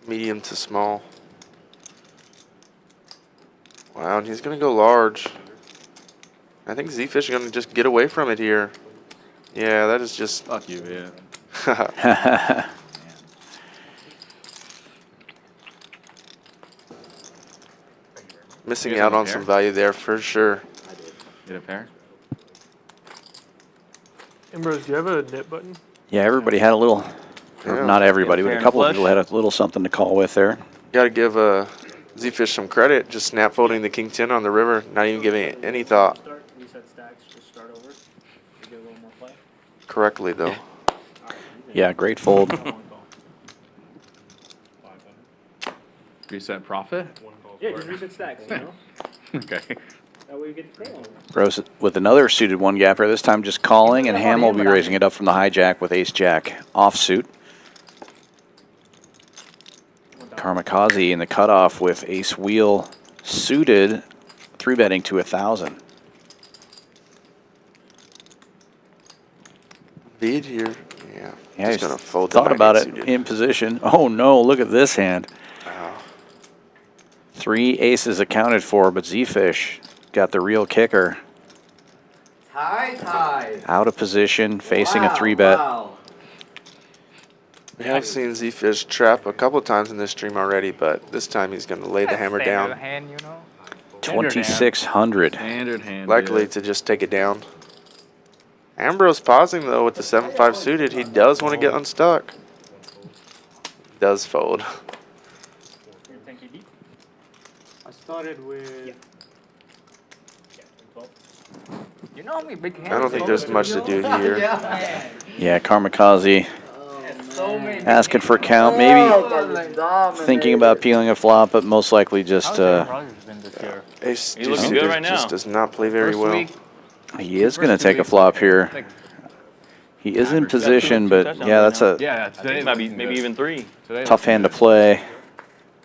Medium to small. Wow, and he's going to go large. I think Zefish is going to just get away from it here. Yeah, that is just... Fuck you, Viet. Missing out on some value there for sure. Get a pair? Ambrose, do you have a knit button? Yeah, everybody had a little, or Yeah. not everybody, but a couple of people had a little something to call with there. Got to give Zefish some credit, just snap folding the king 10 on the river, not even giving it any thought. Reset stacks, just start over. Get a little more play. Correctly, though. Yeah, great fold. Reset profit? Yeah, just reset stacks, you know? Okay. That way you get the call. Brose with another suited one gapper, this time just calling, and Ham will be raising it up from the hijack with ace-jack offsuit. Karmikaze in the cutoff with ace-wheel suited, 3-betting to 1,000. Lead here. Yeah, Yeah, just he's going to fold the thought about it suited. in position. Oh no, look at this hand. Wow. 3 aces accounted for, but Zefish got the real kicker. Tie. Out of position, facing a 3-bet. Wow. We have seen Zefish trap a couple times in this stream already, but this time he's going to lay the hammer down. Hand, you know? 2,600. Standard hand. Likely to just take it down. Ambrose pausing, though, with the 7-5 suited. He does want to get unstuck. Does fold. I started with... You know how many big hands? I don't think there's much to do here. Yeah, Karmikaze asking for count, maybe thinking about peeling a flop, but most likely just Ace He's looking good right just now. does not play very well. he is going to take a flop here. He is in position, but yeah, that's a Yeah, I think maybe even 3. tough hand to play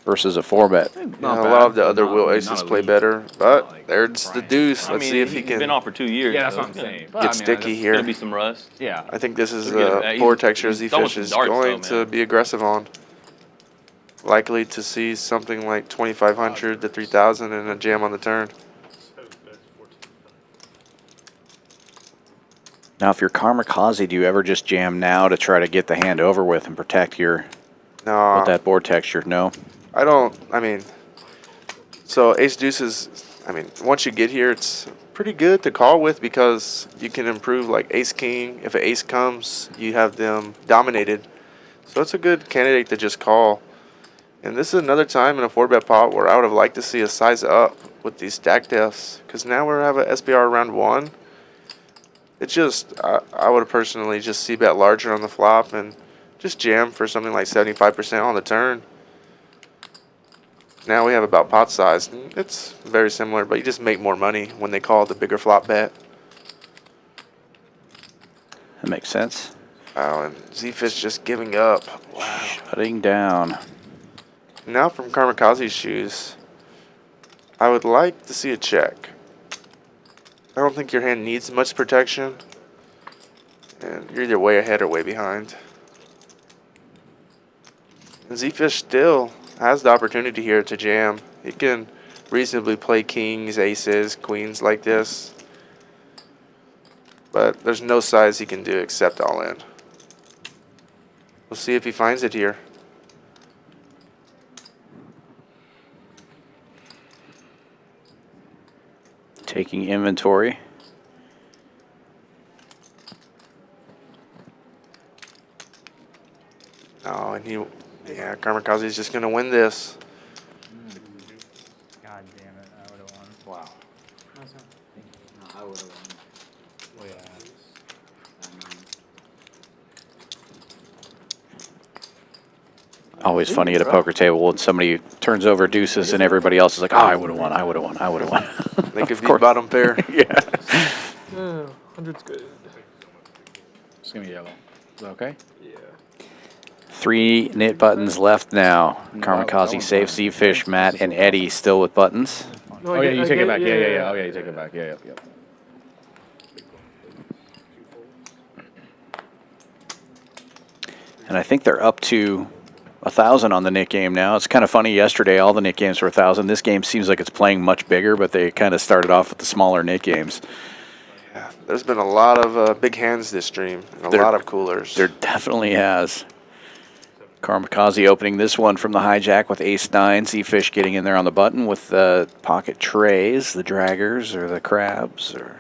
versus a 4-bet. Yeah, a lot of the other wheel aces play better, but there's the deuce. Let's see if he He's been can off for 2 years. Yeah, that's so what I'm it's gonna- saying. get sticky here. Gonna be some rust. Yeah. I think this is Look at him, a he's- poor texture he's Zefish almost is darts, going though, to man. be aggressive on. Likely to see something like 2,500 to 3,000 and a jam on the turn. Now, if you're Karmikaze, do you ever just jam now to try to get the hand over with and protect your No, with that board texture? No. I don't. I mean, so ace deuces. I mean, once you get here, it's pretty good to call with because you can improve like ace king. If an ace comes, you have them dominated. So it's a good candidate to just call. And this is another time in a 4-bet pot where I would have liked to see a size up with these stack defs because now we have a SBR round 1. It's just I would have personally just c-bet larger on the flop and just jam for something like 75% on the turn. Now we have about pot size. It's very similar, but you just make more money when they call the bigger flop bet. That makes sense. Wow, and Zefish just giving up. Wow. Shutting down. Now from Karmikaze's shoes, I would like to see a check. I don't think your hand needs much protection. And you're either way ahead or way behind. And Zefish still has the opportunity here to jam. He can reasonably play kings, aces, queens like this. But there's no size he can do except all in. We'll see if he finds it here. Taking inventory. Oh, and yeah, Karmikaze's just gonna win this. God damn it, I would have won. Wow. No, I would have won. Well, yeah. Always funny at a poker table when somebody turns over deuces and everybody else is like, oh, I would have won, I would have won, I would have won. They could be bottom pair. Yeah. 100's good. Just give me yellow. Is that okay? Yeah. 3 knit buttons left now. Karmikaze safe, Zefish, Matt, and Eddie still with buttons. No, Oh, yeah, you take it back. Yeah. Oh, yeah, you take it back. Yeah. And I think they're up to 1,000 on the Nick game now. It's kind of funny. Yesterday, all the Nick games were 1,000. This game seems like it's playing much bigger, but they kind of started off with the smaller Nick games. Yeah, there's been a lot of big hands this stream, and a lot of coolers. There definitely has. Karmikaze opening this one from the hijack with ace-9. Zefish getting in there on the button with the pocket trays, the draggers, or the crabs, or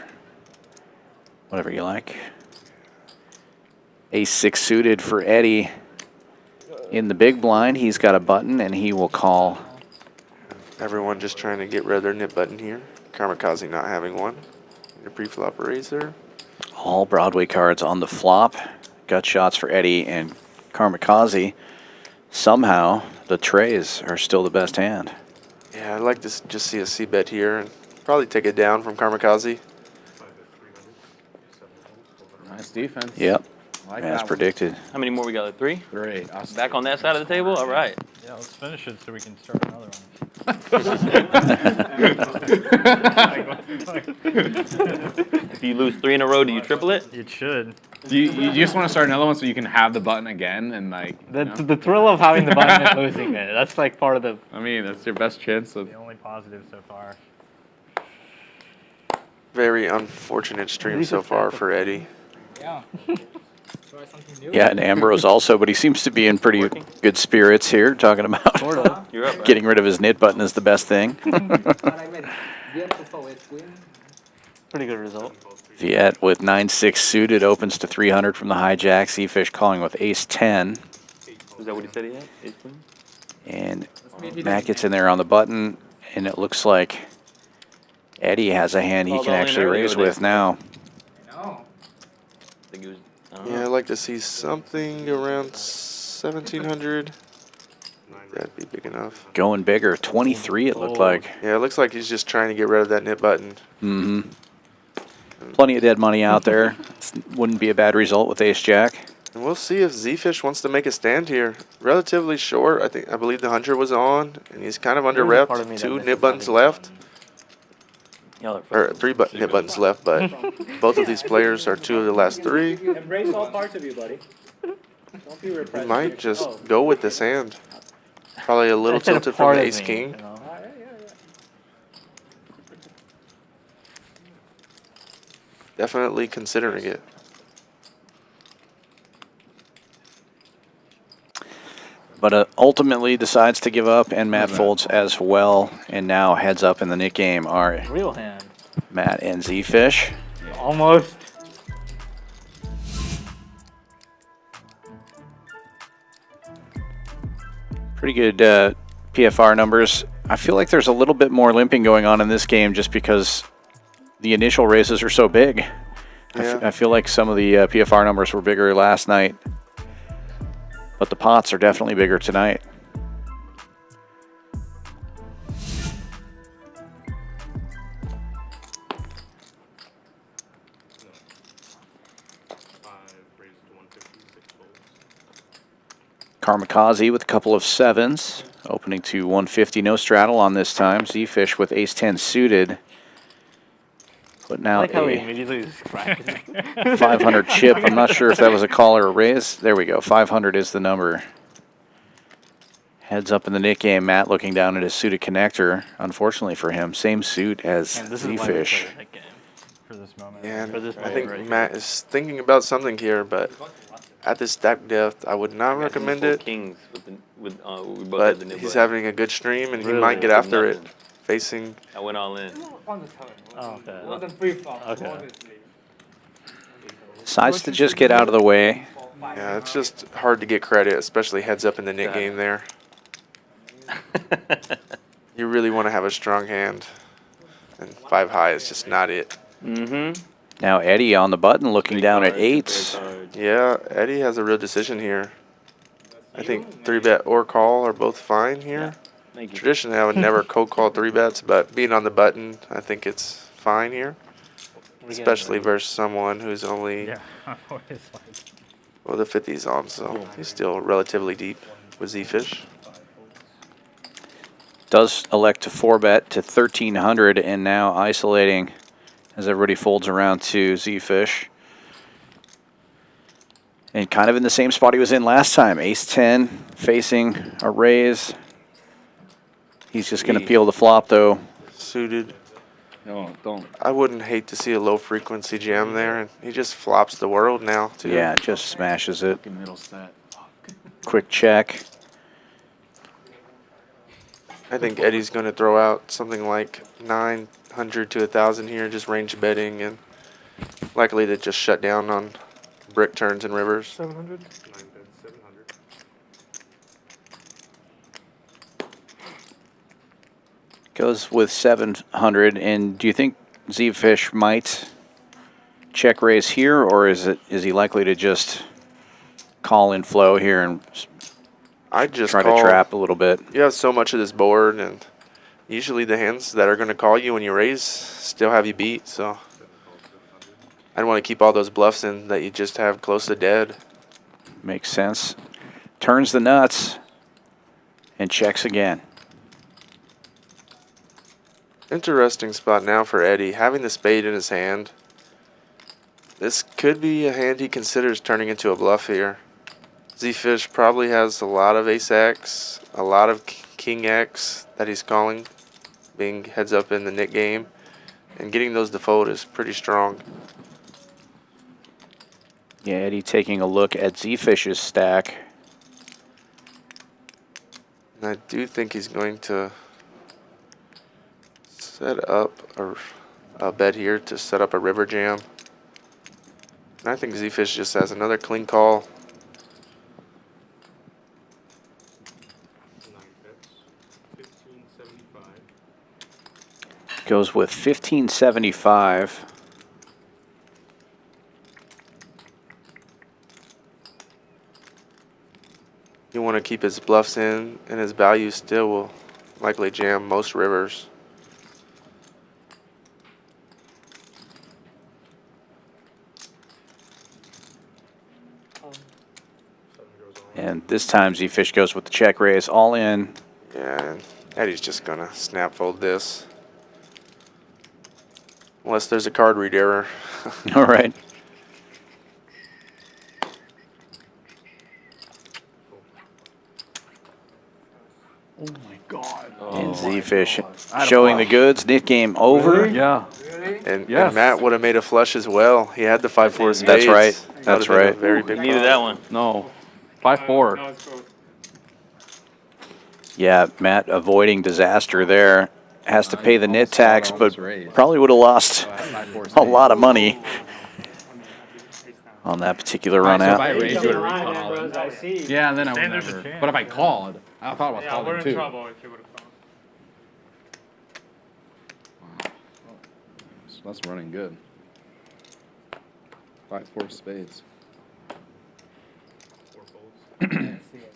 whatever you like. Ace-6 suited for Eddie. In the big blind, he's got a button, and he will call. Everyone just trying to get rid of their nip button here. Karmikaze not having one. The pre-flop raiser. All Broadway cards on the flop. Gut shots for Eddie and Karmikaze. Somehow, the trays are still the best hand. Yeah, I'd like to just see a C-bet here and probably take it down from Karmikaze. Nice defense. Yep, Like as that predicted. How many more we got? Like 3? 3. Awesome. Back on that side of the table? All right. Yeah, let's finish it so we can start another one. If you lose 3 in a row, do you triple it? It should. You just want to start another one so you can have the button again and like. The thrill of having the button and losing it. That's like part of the. I mean, that's your best chance of. The only positive so far. Very unfortunate stream so far for Eddie. Yeah. Yeah, and Ambrose also, but he seems to be in pretty good spirits here, talking about You're up, right? getting rid of his knit button is the best thing. Pretty good result. Viet with 9-6 suited opens to 300 from the hijack. Zefish calling with ace-10. Is that what he said he had? Ace queen? And Matt gets in there on the button, and it looks like Eddie has a hand he can actually raise with now. Yeah, I'd like to see something around 1,700. That'd be big enough. Going bigger, 23 it looked like. Yeah, it looks like he's just trying to get rid of that nip button. Mm-hmm. Plenty of dead money out there. Wouldn't be a bad result with ace-jack. And we'll see if Zefish wants to make a stand here. Relatively short. I believe the 100 was on, and he's kind of under rep. 2 nip buttons left. Or 3 nip buttons left, but both of these players are 2 of the last 3. Embrace all parts of you, buddy. Don't be repressed. We might just go with this hand. Probably a little tilted from the ace-king. You know? Definitely considering it. But ultimately decides to give up, and Matt folds as well. And now heads up in the Nick game are Real hand. Matt and Zefish. Almost. Pretty good PFR numbers. I feel like there's a little bit more limping going on in this game just because the initial raises are so big. Yeah. I feel like some of the PFR numbers were bigger last night, but the pots are definitely bigger tonight. Karmikaze with a couple of 7s, opening to 150. No straddle on this time. Zefish with ace-10 suited. Putting out how he a immediately 500 chip. I'm not sure if that was a call or a raise. There we go. 500 is the number. Heads up in the Nick game. Matt looking down at his suited connector. Unfortunately for him, same suit as Zefish. For this moment. Yeah, and this I think moment, Matt is thinking about something here, but at this stack depth, I would not recommend it. Kings we both But had the nib he's button. having a good stream, and he Really? might get after it. Nothing. Facing. I went all in. Oh, okay. Okay. Decides to just get out of the way. Yeah, it's just hard to get credit, especially heads up in the Nick game there. You really want to have a strong hand, and 5 high is just not it. Mm-hmm. Now Eddie on the button looking down at 8s. Yeah, Eddie has a real decision here. I think 3-bet or call are both fine here. Thank you. Traditionally, I would never cold call 3-bets, but being on the button, I think it's fine here. Especially versus someone who's only, well, the 50's on, so he's still relatively deep with Zefish. Does elect to 4-bet to 1,300 and now isolating as everybody folds around to Zefish. And kind of in the same spot he was in last time. Ace-10 facing a raise. He's just going to peel the flop, though. Suited. No, don't. I wouldn't hate to see a low frequency jam there, and he just flops the world now, too. Yeah, just smashes it. Fucking middle set. Quick check. I think Eddie's going to throw out something like 900 to 1,000 here, just range betting, and likely to just shut down on brick turns and rivers. 700? 9 bets, 700. Goes with 700. And do you think Zefish might check raise here, or is he likely to just call in flow here and I just try call. to trap a little bit? You have so much of this board, and usually the hands that are going to call you when you raise still have you beat, so I don't want to keep all those bluffs in that you just have close to dead. Makes sense. Turns the nuts and checks again. Interesting spot now for Eddie, having the spade in his hand. This could be a hand he considers turning into a bluff here. Zefish probably has a lot of ace X, a lot of king X that he's calling, being heads up in the Nick game, and getting those to fold is pretty strong. Yeah, Eddie taking a look at Zefish's stack. And I do think he's going to set up a bet here to set up a river jam. And I think Zefish just has another clean call. 9 bets, 1575. Goes with 1575. You want to keep his bluffs in, and his value still will likely jam most rivers. And this time Zefish goes with the check raise, all in. Yeah, and Eddie's just going to snap fold this. Unless there's a card read error. All right. Oh my god. And Zefish showing the goods. Nick game over. Really? Yeah. And Matt would have made a flush as well. He had the 5-4 spades. That's right. That That's would have been right. a very big Needed pot. that one. No. 5-4. Yeah, Matt avoiding disaster there. Has to pay the nit tax, but probably would have lost a lot of money on that particular run So if out. I raised, you would have recalled. Yeah, and then I would never. But if I called, I thought about Yeah, calling we're in too. trouble if you would have called. So that's running good. 5-4 spades.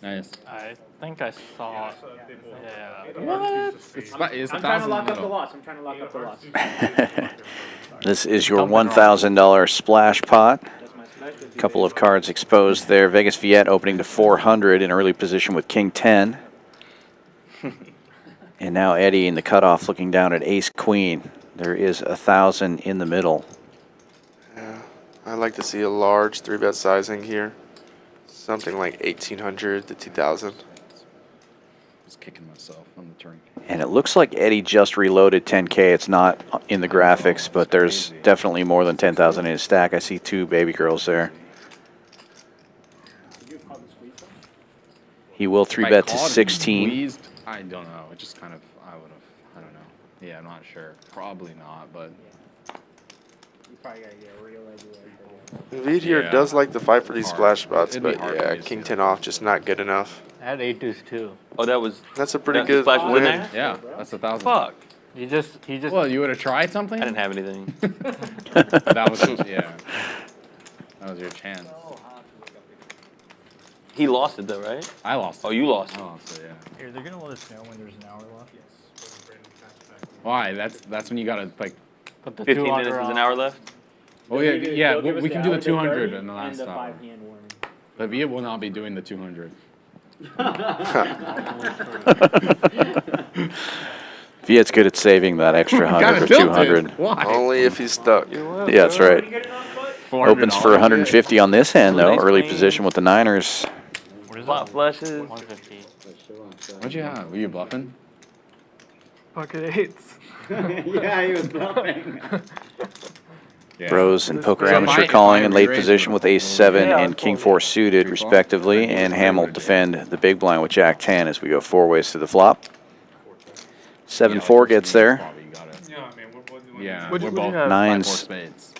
Nice. I think I saw. Yeah. What? It's I'm trying to 1,000 lock up the middle. loss. I'm trying to lock up the loss. This is your $1,000 splash pot. Couple of cards exposed there. Vegas Viet opening to 400 in early position with King 10. And now Eddie in the cutoff looking down at Ace Queen. There is 1,000 in the middle. Yeah, I'd like to see a large 3-bet sizing here. Something like 1,800 to 2,000. Just kicking myself on the turn. And it looks like Eddie just reloaded 10K. It's not in the graphics, but there's definitely more than 10,000 in his stack. I see 2 baby girls there. He will 3-bet to 16. Squeezed, I don't know. It just kind of, I would have, I don't know. Yeah, I'm not sure. Probably not, but. You probably gotta get a real idea. Viet here Yeah. does like the fight for these Hard. splash spots, It'd be but hard yeah, for me to King see 10 off just not good enough. I had 8 deuce too. Oh, that was. That's a pretty that good splash was win. in there? Yeah, that's 1,000. Fuck. He just. Well, you would have tried something? I didn't have anything. That was, yeah. That was your chance. He lost it though, right? I lost it. Oh, you lost it. I lost it, yeah. Here, they're gonna let us know when there's an hour left. Yes. Why? That's when you gotta, like. Put the 15 2 minutes is an hour left. Oh, yeah, yeah, They'll give us we the can do the hour, 200 30 in the and last the hour. 5-hand warning. But Viet will not be doing the 200. Viet's good at saving that extra 100 or 200. Why? Only if he's stuck. Yeah, that's right. Opens for 150 on this hand, though. Nice Early queen. position with the Niners. Flop flushes. 150. What'd you have? Were you bluffing? Pocket eights. Yeah, he was bluffing. Yeah. Brose and Poker So if Amateur I calling in late re-raise position with Ace 7 and King 4 suited, respectively. And Ham will defend the big blind with Jack 10 as we go 4 ways to the flop. 7-4 gets there. Yeah, What'd we're you both have? 5-4 Nines spades.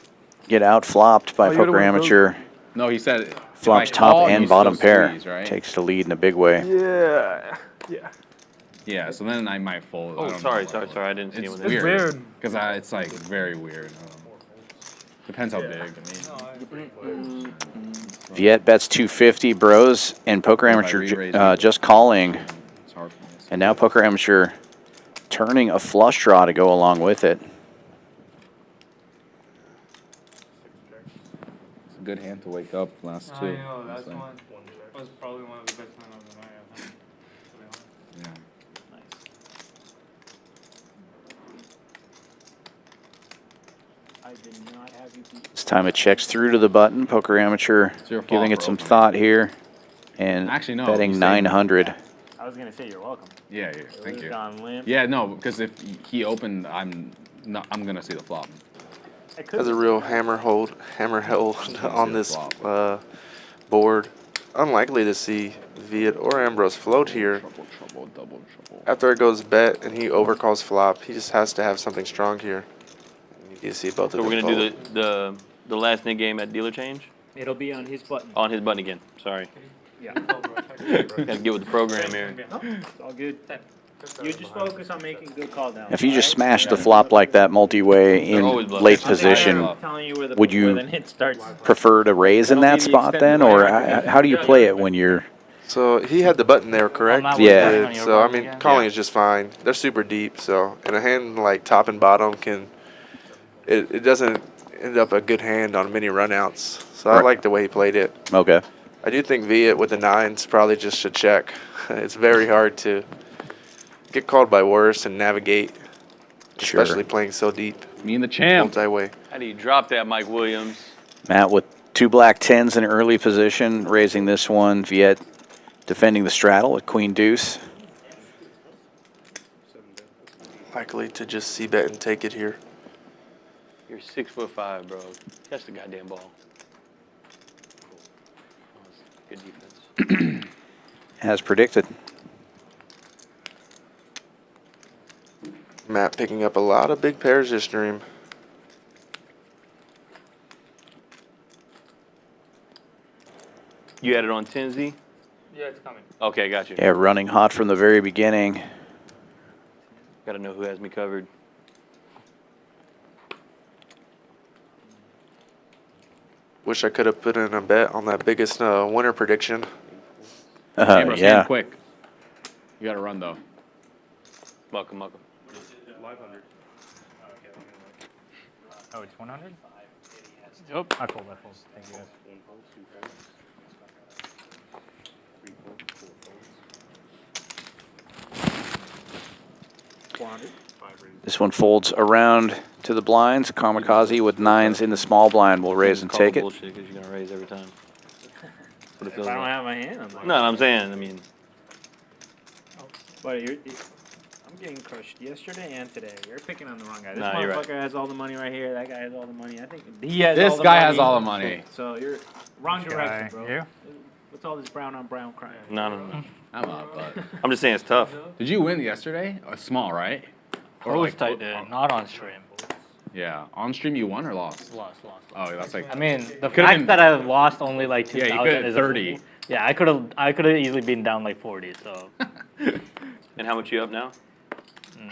get out flopped by Oh, you're the Poker one who Amateur. No, he said if Flops I top call, and you bottom still pair. squeeze, right? Takes the lead in a big way. Yeah. Yeah. Yeah, so then I might fold. I Oh, don't sorry, know. sorry, sorry. I didn't see It's him. It's weird. weird. Because it's like very weird. Depends how big. I mean, Viet bets 250. Brose and Poker Amateur just calling. it's hard for me. And now Poker Amateur turning a flush draw to go along with it. It's a good hand to wake up last two. I know, that's honestly. one. That was probably one of the best men of the night, I think. To be honest. Yeah. I did not have you beat. This time it checks through to the button. Poker Amateur It's your fault giving it for some opening. thought here. And Actually, no, betting you saved 900. I was gonna say you're welcome. Yeah, It thank would've you. gone limp. Yeah, no, because if he opened, I'm gonna see the flop. I could. Has a real hammer held on this board. Unlikely to see Viet or Ambrose float here. Trouble, double trouble. After it goes bet and he overcalls flop, he just has to have something strong here. You need to see both So of we're them gonna fold. do the last Nick game at dealer change It'll be on his button. on his button again. Sorry, Yeah. gotta get with the program here. No, it's all good. You just focus on making good call downs. If you just smash the flop like that multi-way in always bluffing. late I'm position, telling you where the, would you where the hit starts. prefer to raise in I'll that give you spot then? extended Or layup. how do you play it when you're... So he had the button there, correct? not Yeah. working on your So I button mean, again? calling is just fine. They're super deep, so and a hand like top and bottom it doesn't end up a good hand on many runouts. So I Right. like the way he played it. Okay. I do think Viet with the nines probably just should check. It's very hard to get called by worse and navigate, Sure. especially playing so deep. Me and the champ. Multi-way. How do you drop that, Mike Williams? Matt with 2 black 10s in early position, raising this one. Viet defending the straddle with Queen Deuce. Likely to just see bet and take it here. You're 6'5", bro. Catch the goddamn ball. Good defense. As predicted. Matt picking up a lot of big pairs this stream. You had it on 10Z? Yeah, it's coming. Okay, got you. Yeah, running hot from the very beginning. Gotta know who has me covered. Wish I could have put in a bet on that biggest winner prediction. Ambrose, Yeah. hand quick. You gotta run though. Welcome. Oh, it's 100? Yep. I fold. Thank you guys. This one folds around to the blinds. Karmikaze with 9s in the small blind will raise and Call take it. bullshit because you're gonna raise every time. What it If feels I don't like. have my hand, I'm like. No, I'm saying. I mean, But I'm getting crushed yesterday and today. You're picking on the wrong guy. This Nah, you're motherfucker right. has all the money right here. That guy has all the money. I think he has This all the guy money. has all the money. So you're wrong This direction, guy, bro. you? What's all this brown on brown crime? no. I'm up, but I'm just saying it's tough. did you win yesterday? Small, right? Or Brose like tight did, not on stream. Yeah, on stream you won or lost? Lost. Oh, that's like. I mean, the Could've fact been- that I lost only like 2,000 Yeah, you could is have a- 30. Yeah, I could have easily been down like 40. So And how much you up now?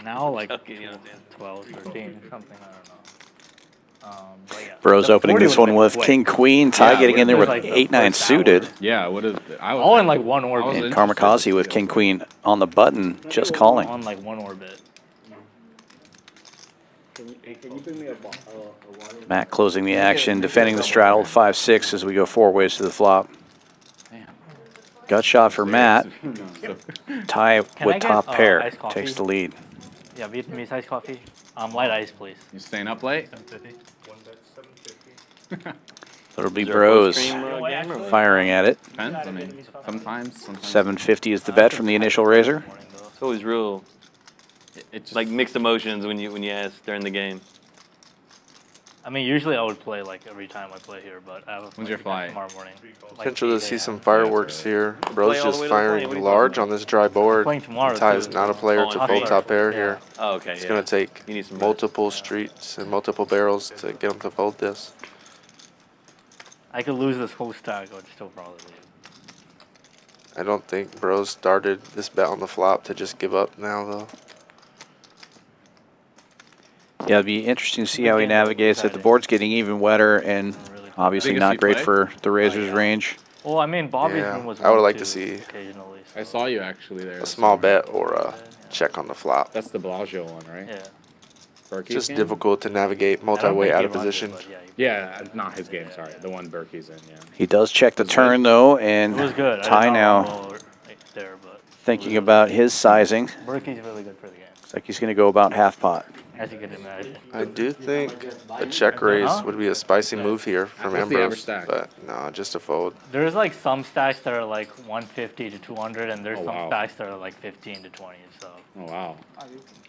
now like Okay, you know what I'm saying. 12, 13, something. I don't know. But yeah. Brose The opening 40 this would've one been with quick. King Queen. Ty Yeah, getting in there it with was like the 8-9 first suited. hour. Yeah, I would have. All in like one orbit. And Karmikaze with King Queen on the button, just calling. On like one orbit. Can you bring me a water? Matt closing the action, defending the straddle 5-6 as we go 4 ways to the flop. Gut shot for Matt. Ty Can I with get, top pair iced coffee? takes the lead. Yeah, Vietnamese iced coffee. Light ice, please. You staying up late? 750. One bet 750. So it'll be Is there a Brose full-stream, game or what? firing at it. Depends. I mean, sometimes. 750 is the bet from the initial raiser. It's always real. It's like mixed emotions when you ask during the game. I mean, usually I would play like every time I play here, but I have a When's your flight? tomorrow morning. Potential to see some fireworks here. Bro's just firing large on this dry board. Playing tomorrow, Ty too. is not a player to fold top pair here. Oh, okay, It's yeah. going to take You need some multiple streets and multiple barrels to get him to fold this. I could lose this whole stack, I would still probably leave. I don't think Bro started this bet on the flop to just give up now, though. Yeah, it'd be interesting to see how he navigates it. The board's getting even wetter and obviously Biggest not you great play? for the razor's range. Well, I mean, Bobby's Yeah, room was I would 1-2 like to see occasionally. I saw you actually there. a small bet or a check on the flop. That's the Bellagio one, right? Yeah. Berkey's Just game? difficult to navigate multi-way out of position. Yeah, not his game. Sorry, the one Berkey's in. Yeah. He does check the turn though, and It was good. Ty now There, but thinking about his sizing. Berkey's really good for the game, Looks like he's going to go about half pot. as you can imagine. I do think a check raise would be a spicy move here from What's the average Ambrose, stack? but no, just a fold. There's like some stacks that are like 150 to 200, and there's Oh, some wow. stacks that are like 15 to 20. So Oh wow.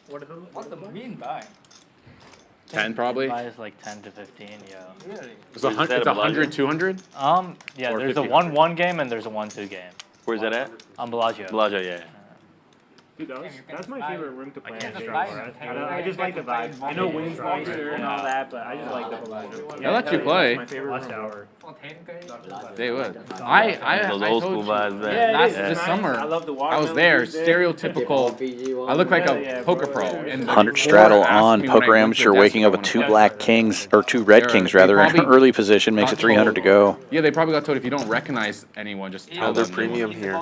What's the mean buy? 10 probably. buy is like 10 to 15. Yeah. Really? It's 100, 200. Yeah. Or There's a 50. 1-1 game and there's a 1-2 game. Where's that at? On Bellagio. Bellagio, yeah. Dude, that's my favorite room to play in. can't Straight buy forward. it. I just like the vibe. I know Wayne's nicer and all that, but I just like the Bellagio. They'll let you play. It's my favorite Watch room. hour. They would. I Those I old told school you vibes there. Yeah, it last is. this It's summer. nice. I love the I was there, watermelon juice stereotypical. I look like a poker pro. And the 100 board straddle asked on me when I poker went to amateur, the waking desk up if I with two wanted to black play. kings, or two red They're- kings they rather, in probably early position, makes it got 300 to go. Yeah, they probably got told if you don't recognize anyone, just tell Another them. premium here.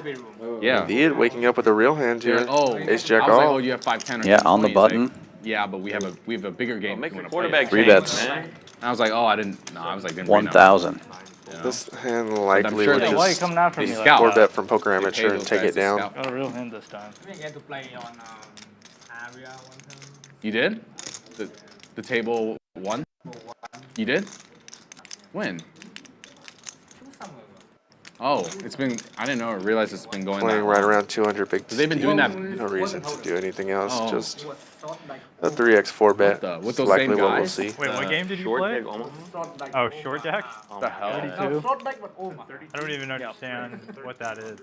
Yeah. Viet waking up with a real hand You're here. like, oh, Ace jack I was like, off. oh, you have 5-10 or Yeah, on the 10-20. He's button. like, yeah, but we have a bigger game. Make if you a wanna quarterback play it. Three change, bets. man. I was like, oh, I didn't. No, I was like, didn't 1,000. You know? This hand likely sure would they- Why are you just coming after me They like scout. four that? bet from poker They amateur pay and those take guys it to down. scout. Got a real hand this time. We get to play on Aria one time. You did? The table one? You did? When? 2 summer ago. Oh, it's been. I didn't know. I realized it's been going. Playing that right long. around 200 big. They've been doing that. No reason to do anything else. Oh. Just It was short like a 3x4 bet. With Is those likely same what we'll guys? see. Wait, what game did you Short play? pick almost. short like Oh, short jack? Oh, The hell? no, short like but oh my. I don't even understand what that is.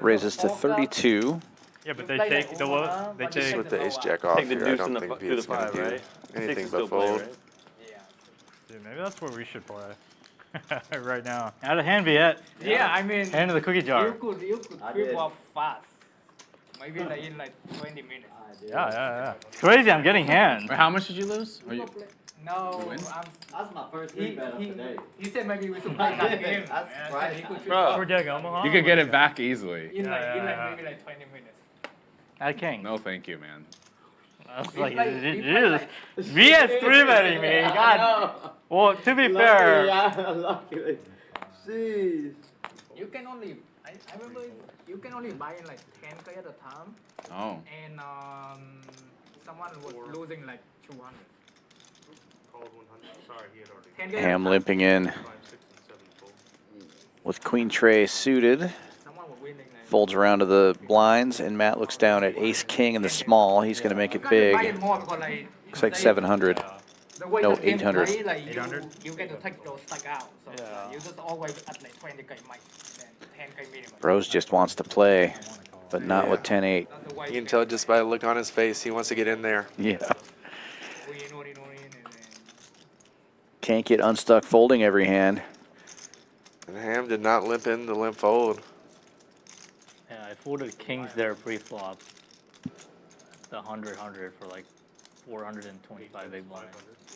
Raises to 32. Yeah, but they take the low. They Just take. with the ace jack off Take the here, I deuce don't and think through Viet's the gonna 5, do right? anything Six is but still play, fold. right? Dude, maybe that's what we should play right now. Out of hand, Viet. Yeah, I mean, Hand in the cookie jar. you could flip flop fast. Maybe like in like 20 minutes. Yeah. It's crazy. I'm getting hand. Wait, how much did you lose? Are you, No, You win? That's my first he, big bet of the day. he said maybe we should play that game. That's And I right. said he could Bro. Short jack Omaha. you could get it back easily. in like Yeah. maybe like 20 minutes. At king. No, thank you, man. I was like, like- he Jesus. Viet's 3-betting me. God. Well, to be fair. Luckily. Jeez. You can only, I remember you can only buy in like 10K at a time, Oh. and someone was losing like 200. Called 100. Sorry, he had already. 10K at a Ham time. limping in 5, 6, and 7 full. with queen tray suited. Someone was winning like. Folds around to the blinds, and Matt looks down at ace king in the small. He's going to make it You can buy big. it more because, like, Looks like they- 700. The way No, the game 800. play, like 800? you get to take those stack out. So Yeah. you just always at like 20K max, then 10K minimum. Brose just wants to play, but not with 10-8. That's the way You can tell just by the look on his face, he wants to get in there. Yeah. win, and then Can't get unstuck folding every hand. And Ham did not limp in the limp fold. Yeah, I folded kings there pre-flop. The 100 for like 425 big blind.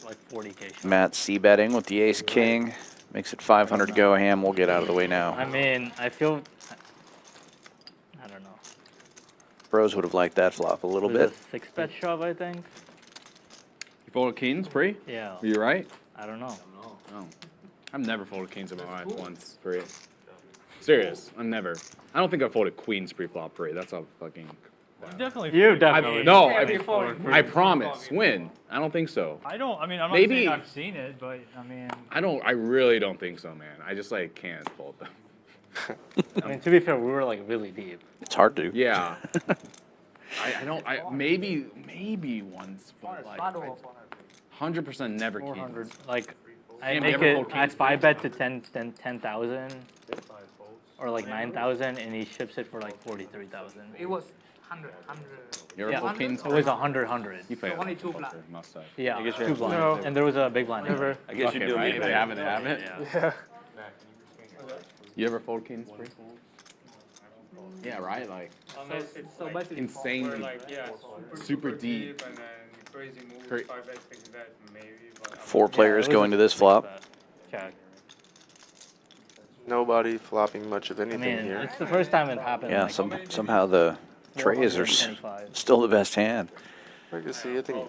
Like 40K shot. Matt c-betting with the ace king. Makes it 500 to go. Ham will get out of the way now. I mean, I feel. I don't know. Brose would have liked that flop a little bit. 6-bet shove, I think. You folded kings pre? Yeah. Were you right? I don't know. Oh. I've never folded kings in my life once pre. Serious. I've never. I don't think I folded queens pre-flop pre. That's a fucking You definitely. No, Yeah, I promise. When? I don't think so. I don't. I mean, I'm not Maybe. saying I've seen it, but I mean. I really don't think so, man. I just like can't fold them. I mean, to be fair, we were like really deep. It's hard to. Yeah. I don't. Maybe once, but like 100% never kings. Like I Damn, make you ever it. fold I kings? 5-bet to 10,000 or like 9,000, and he ships it for like 43,000. It was 100. You ever Yeah, fold kings? it was 100. You play Only two blind. Must have. Yeah, I guess you two have- blind. No. And there was a big blind. Never. I guess you do right? me They have it. They have it. Yeah. You ever fold kings? Free? Yeah, right. Like Unless it's so like, basically insane. we're like, yeah, Super deep. and then crazy moves, Cra- 5 bet, 6 bet, maybe. But 4 players going to this flop. Check. Nobody flopping much of I anything mean, here. it's the first time it happened. Yeah, like, somehow the trays are still the best hand. Legacy, I think.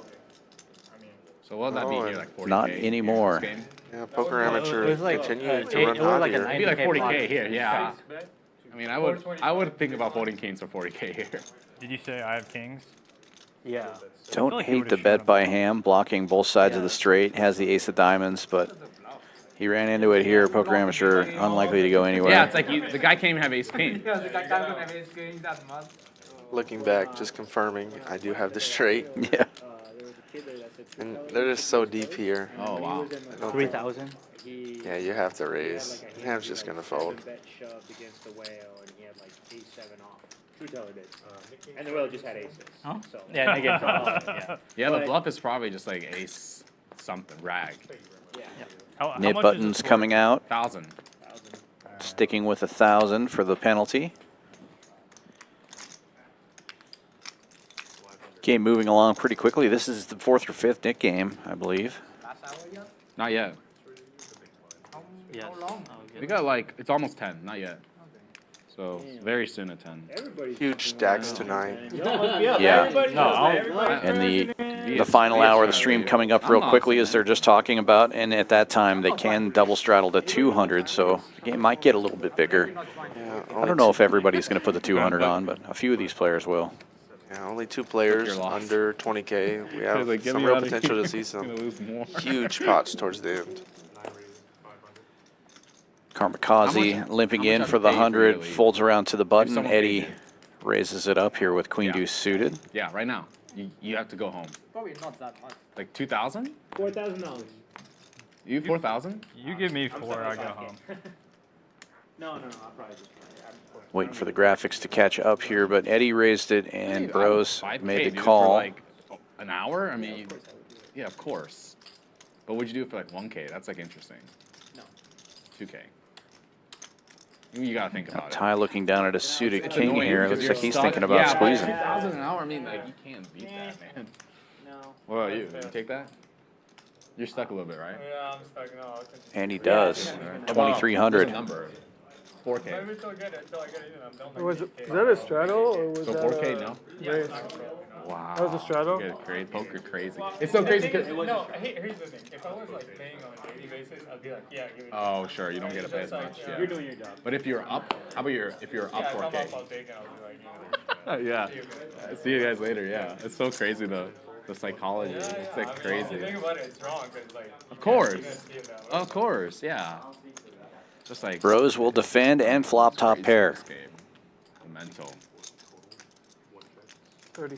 So what would that be Oh, here? Like 40K? Not here anymore. in this game? Yeah, poker Well, amateur it was like, continuing to it run was hot like a here. It'd be like 90K 40K pot. here. Yeah. I mean, I would think about folding kings for 40K here. Did you say I have kings? Yeah. Don't like he hate would've the shot bet him. by Ham, blocking both sides of the straight, has the ace of diamonds, but he ran into it here. Poker amateur, unlikely to go anywhere. Yeah, it's like the guy can't even have ace king. Looking back, just confirming, I do have the straight. Yeah. And they're just so deep here. Oh wow. I don't think- 3,000. Yeah, you have to raise. Ham's just gonna fold. against the whale, and he had like ace-7 off. True teller did. And the whale just had aces. Huh? So. Yeah, negative 12. Yeah. Yeah, the bluff is probably just like ace something rag. How Nip much is buttons this worth? coming out, 1,000. sticking with 1,000 for the penalty. Game moving along pretty quickly. This is the 4th or 5th Nick game, I believe. Not yet. Yes. We got like, it's almost 10. Not yet. So very soon at 10. Huge stacks tonight. Yeah. And the final hour of the stream coming up real quickly, as they're just talking about, and at that time they can double straddle to 200, so the game might get a little bit bigger. Yeah, I don't know if everybody's going to put the 200 on, but a few of these players will. Yeah, only 2 players under 20K. We have Like, get some me real outta potential here. to see some Gonna lose more. huge pots towards the end. Karmikaze limping how much in have for the paid for 100, really? folds around to the button. someone Eddie paid raises it up here with Queen Deuce suited. Yeah, right now. You have to go home. Probably not that much. Like 2,000? $4,000. You 4,000? You give me 4, I go home. No, I'll probably just. Waiting for the graphics to catch up here, but Eddie raised it and Brose 5K, made the dude, call. For like an hour? I mean, yeah, of course. But would you do it for like 1K? That's like interesting. No. 2K. You gotta think about it. Ty looking down at a suited It's king annoying here. because Looks you're like he's stuck- thinking about yeah, squeezing. 2,000 an hour. I mean, like you can't beat that, man. No. What about you? You take that? You're stuck a little bit, right? Yeah, I'm stuck now. And he does. What about- 2,300. what's the number? 4K. Maybe till I get it, I'm done. Was it, is that a straddle or was So that 4K, a no? raise? Wow. That was a straddle? You guys are poker crazy. It's so crazy because. No, here's the thing. If I was like paying on a daily basis, I'd be like, yeah, give it. Oh, sure. You don't get to pay as much. Yeah. You're doing your job. But if you're up, how about if you're up Yeah, if I'm 4K? up, I'll take it. I'll be like, Yeah. See you guys later. Yeah. It's so crazy the psychology. It's like crazy. If you think about it, it's wrong. Cause like. Of course. Of course. Yeah. Just like. Brose will defend and flop top pair. Mental.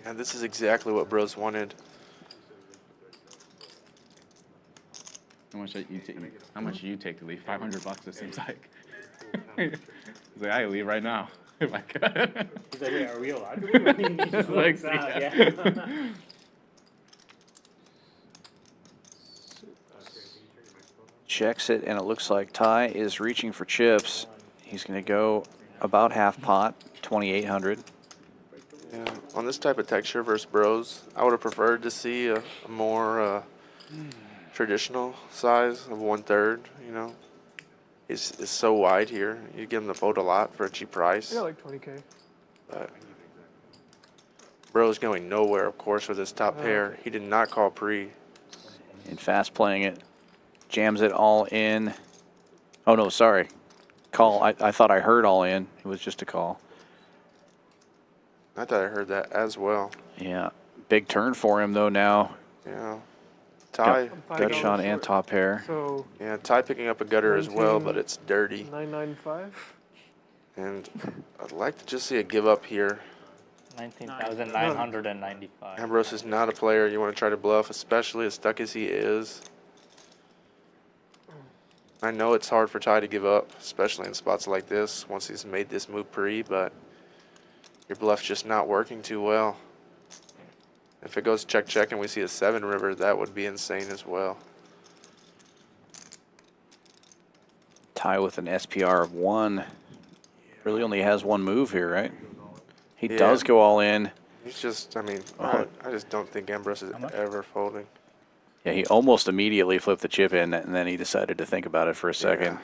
And this is exactly what Brose wanted. How much you take? How much you take to leave? $500. It seems like. He's like, I leave right now if I could. He's like, yeah, are we allowed to? He just Like, looks out, yeah. Checks it, and it looks like Ty is reaching for chips. He's going to go about half pot, 2,800. Yeah, on this type of texture versus Brose, I would have preferred to see a more traditional size of 1/3. You know, it's so wide here. You give him the fold a lot for a cheap price. Yeah, like 20K. But Brose going nowhere, of course, with his top pair. He did not call pre. And fast playing it. Jams it all in. Oh, no, sorry. Call. I thought I heard all in. It was just a call. I thought I heard that as well. Yeah. Big turn for him, though, now. Yeah. Ty. Gut shot and top pair. So Yeah, Ty picking up a gutter as well, but it's dirty. 995. And I'd like to just see a give up here. 19,995. Ambrose is not a player you want to try to bluff, especially as stuck as he is. I know it's hard for Ty to give up, especially in spots like this, once he's made this move pre, but your bluff's just not working too well. If it goes check-check and we see a 7 river, that would be insane as well. Ty with an SPR of 1. Really only has one move here, right? He Yeah. does go all in. He's just, I mean, Oh. I just don't think Ambrose is ever folding. Yeah, he almost immediately flipped the chip in, and then he decided to think about it for a second.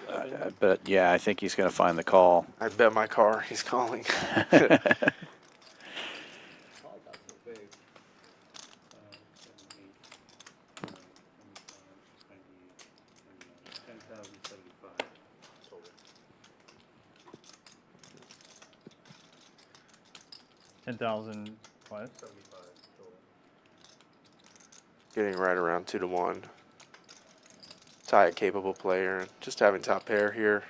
But yeah, I think he's going to find the call. I bet my car he's calling. $10,000. Getting right around 2 to 1. Ty a capable player, just having top pair here.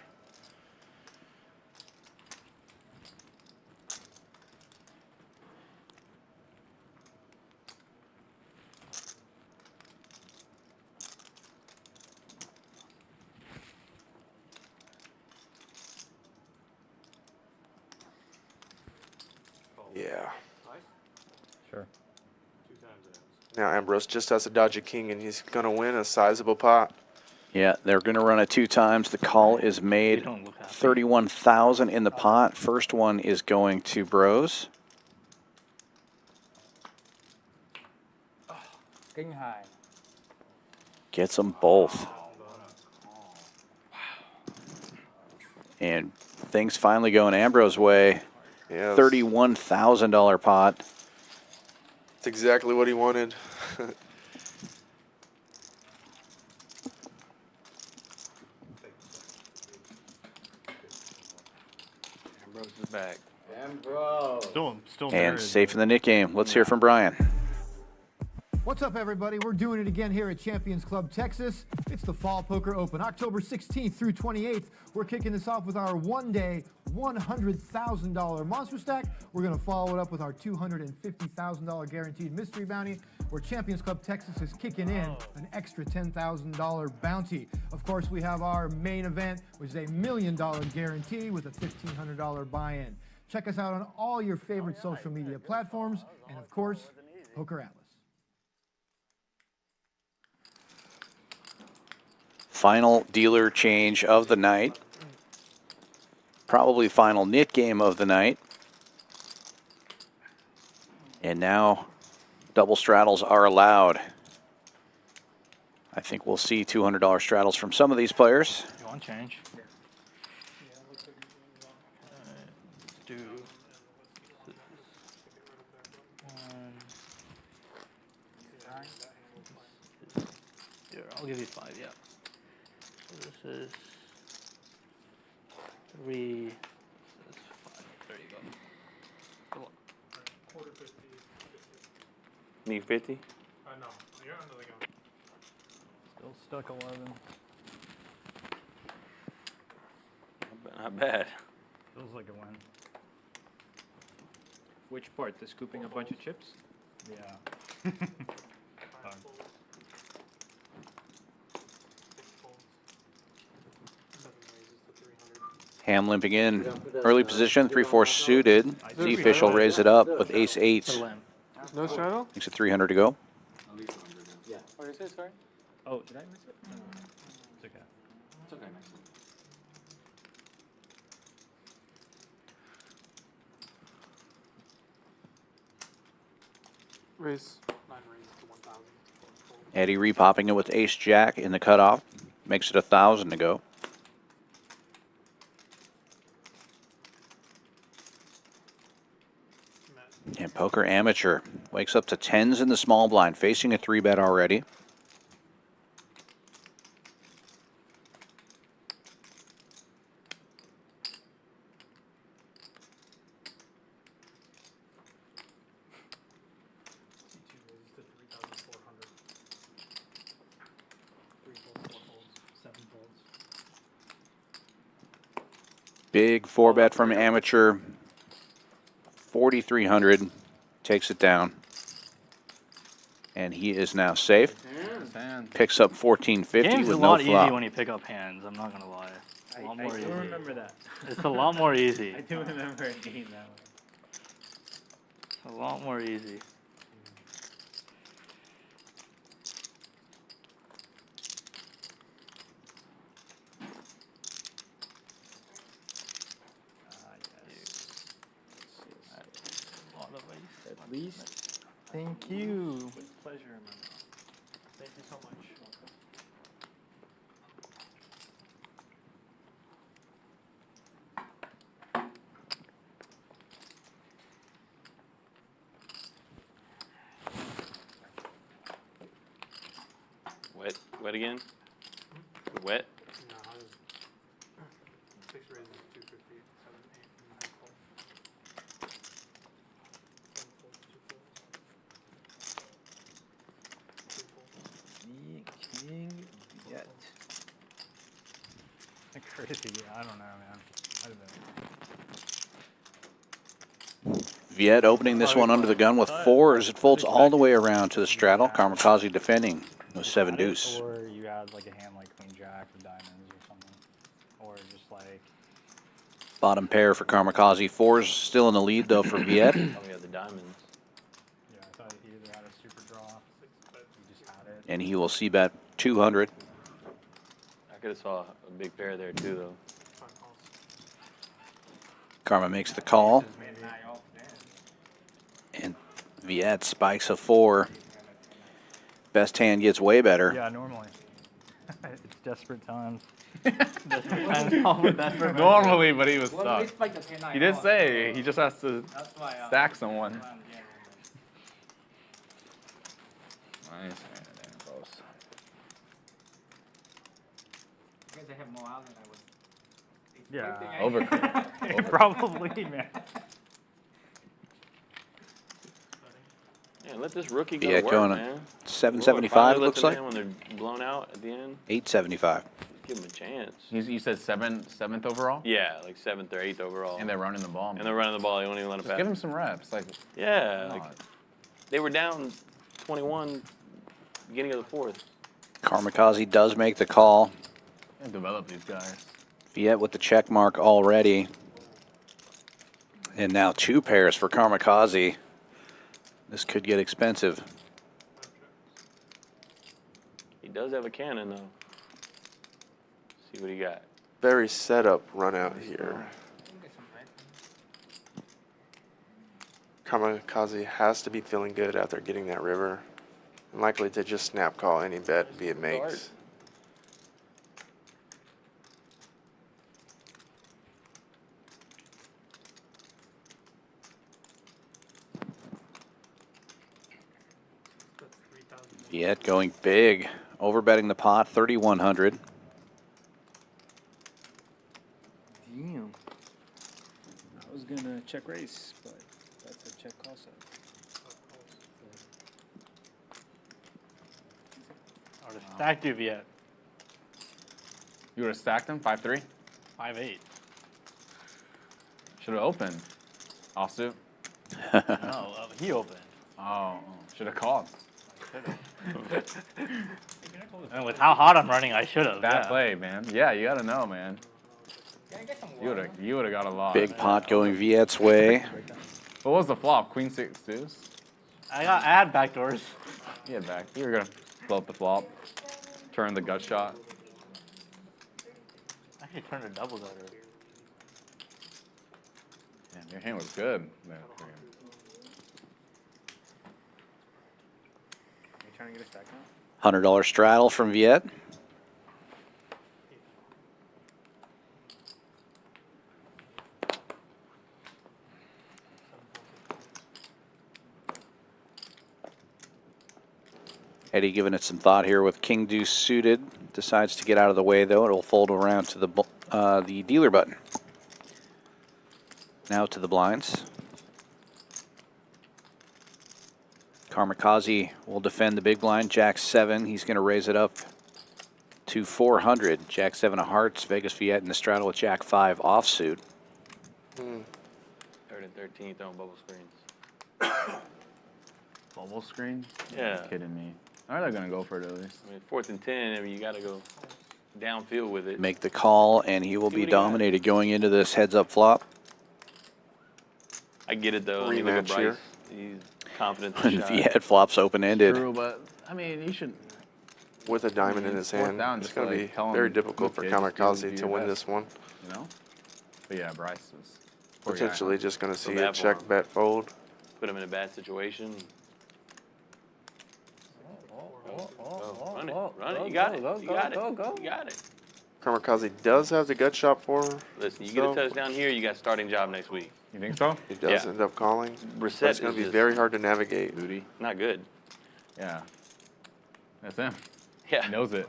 Yeah. Sure. Now Ambrose just has to dodge a king, and he's going to win a sizable pot. Yeah, they're going to run it 2 times. The call is made. 31,000 in the pot. First one is going to Brose. King high. Gets them both. And things finally going Ambrose's way. Yes. $31,000 pot. That's exactly what he wanted. Ambrose is back. Ambrose. Still And safe in the Nick game. Let's hear from Brian. What's up, everybody? We're doing it again here at Champions Club Texas. It's the Fall Poker Open, October 16th through 28th. We're kicking this off with our one-day $100,000 monster stack. We're going to follow it up with our $250,000 guaranteed mystery bounty, where Champions Club Texas is kicking in an extra $10,000 bounty. Of course, we have our main event, which is a $1 million guarantee with a $1,500 buy-in. Check us out on all your favorite social media platforms, and of course, Poker Atlas. Final dealer change of the night. Probably final nit game of the night. And now double straddles are allowed. I think we'll see $200 straddles from some of these players. You want change? Do here, I'll give you 5, yeah. So this is 3, this is 5. There you go. Come on. Quarter 50. Need 50? No, you're under the gun. Still stuck 11. Not bad. Feels like a win. Which part? The scooping a bunch of chips? Yeah. Ham limping in. Early position, 3-4 suited. Zefish will raise it up with ace-8. No straddle? Makes it 300 to go. Yeah. What is it, sorry? Oh, did I miss it? It's okay. It's okay. Raise. 9 raise to 1,000. Eddie repopping it with ace-jack in the cutoff. Makes it 1,000 to go. And Poker Amateur wakes up to 10s in the small blind, facing a 3-bet already. Big 4-bet from amateur. 4,300. Takes it down. And he is now safe. Picks up 1450 Game's with a no lot easy flop. when you pick up hands. I'm not gonna lie. It's a lot more I easy. do remember that. It's a lot more easy. I do remember it being that way. It's a lot more easy. At least. Thank you. With pleasure, man. Thank you so much. Wet again? Wet? No, I was 6 raises, 250, 7, 8, 9 fold. 7 folds, 2 folds. 2 folds. King Viet. Crazy. Yeah, I don't know, man. Might have been. Viet opening this one under the gun with 4 as it folds all the way around to the straddle. Karmikaze defending with 7 deuce. Or you had like a hand like Queen Jack or diamonds or something. Or just like. Bottom pair for Karmikaze. 4's still in the lead though for Viet. Oh, we have the diamonds. Yeah, I thought he either had a super draw, but he just had it. And he will see bet 200. I could have saw a big pair there too, though. Karma makes the call. And Viet spikes a 4. Best hand gets way better. Yeah, normally. It's desperate times. Normally, but he was stuck. He did say he just has to stack someone. Nice. I guess I have more out than I was. Yeah. Over. Probably, man. Yeah, let this rookie go Viet to work, going man. 775 Finally looks let like. them in when they're blown out at the end. 875. Give them a chance. You said seventh overall? Yeah, like 7th or 8th overall. And they're running the ball. And they're running the ball. They won't even let them Just pass. give him some reps. Like, Yeah, like they were down 21 beginning of the 4th. Karmikaze does make the call. and develop these guys. Viet with the check mark already. And now 2 pairs for Karmikaze. This could get expensive. He does have a cannon, though. See what he got. Very setup run out here. Karmikaze has to be feeling good after getting that river. And likely to just snap call any bet Viet makes. Viet going big, overbetting the pot, 3,100. Damn. I was gonna check raise, but that's a check call set. I would have stacked you, Viet. You would have stacked him 5-3? 5-8. Should have opened. Offsuit. No, he opened. Oh, should have called. And with how hot I'm running, I should have. Bad Yeah. play, man. Yeah, you got to know, man. You would have got a lot. Big pot going Viet's way. What was the flop? Queen 6 deuce? I had backdoors. You had back. You were gonna blow up the flop, turn the gut shot. I actually turned a double gutter. Damn, your hand was good. Man, Are you trying to get us back now? $100 straddle from Viet. Eddie giving it some thought here with King Deuce suited. Decides to get out of the way though. It'll fold around to the dealer button. Now to the blinds. Karmikaze will defend the big blind. Jack 7. He's going to raise it up to 400. Jack 7 of hearts, Vegas Viet in the straddle with Jack 5 offsuit. Third and 13th on bubble screens. Bubble screen? Yeah. You're kidding me. Are they going to go for it at least? I mean, 4th and 10, I mean, you got to go downfield with it. Make the call, and he will be dominated going into this heads-up flop. I get it, though. I mean, look at Rematch Bryce. here. He's confident. And Viet flops open-ended. True, but, I mean, you should... With a diamond in his hand, it's going to be very difficult for Karmikaze to win this one. You know? But yeah, Bryce is... Potentially just going to see a check bet fold. Put him in a bad situation. Run it. Run it. You got it. You got it. You got it. Karmikaze does have the gut shot for. Listen, you get a touchdown here, you got starting job next week. You think so? He does end up calling. Brissett But it's going to be very hard to navigate. Booty. Not good. Yeah. That's him. Yeah. He knows it.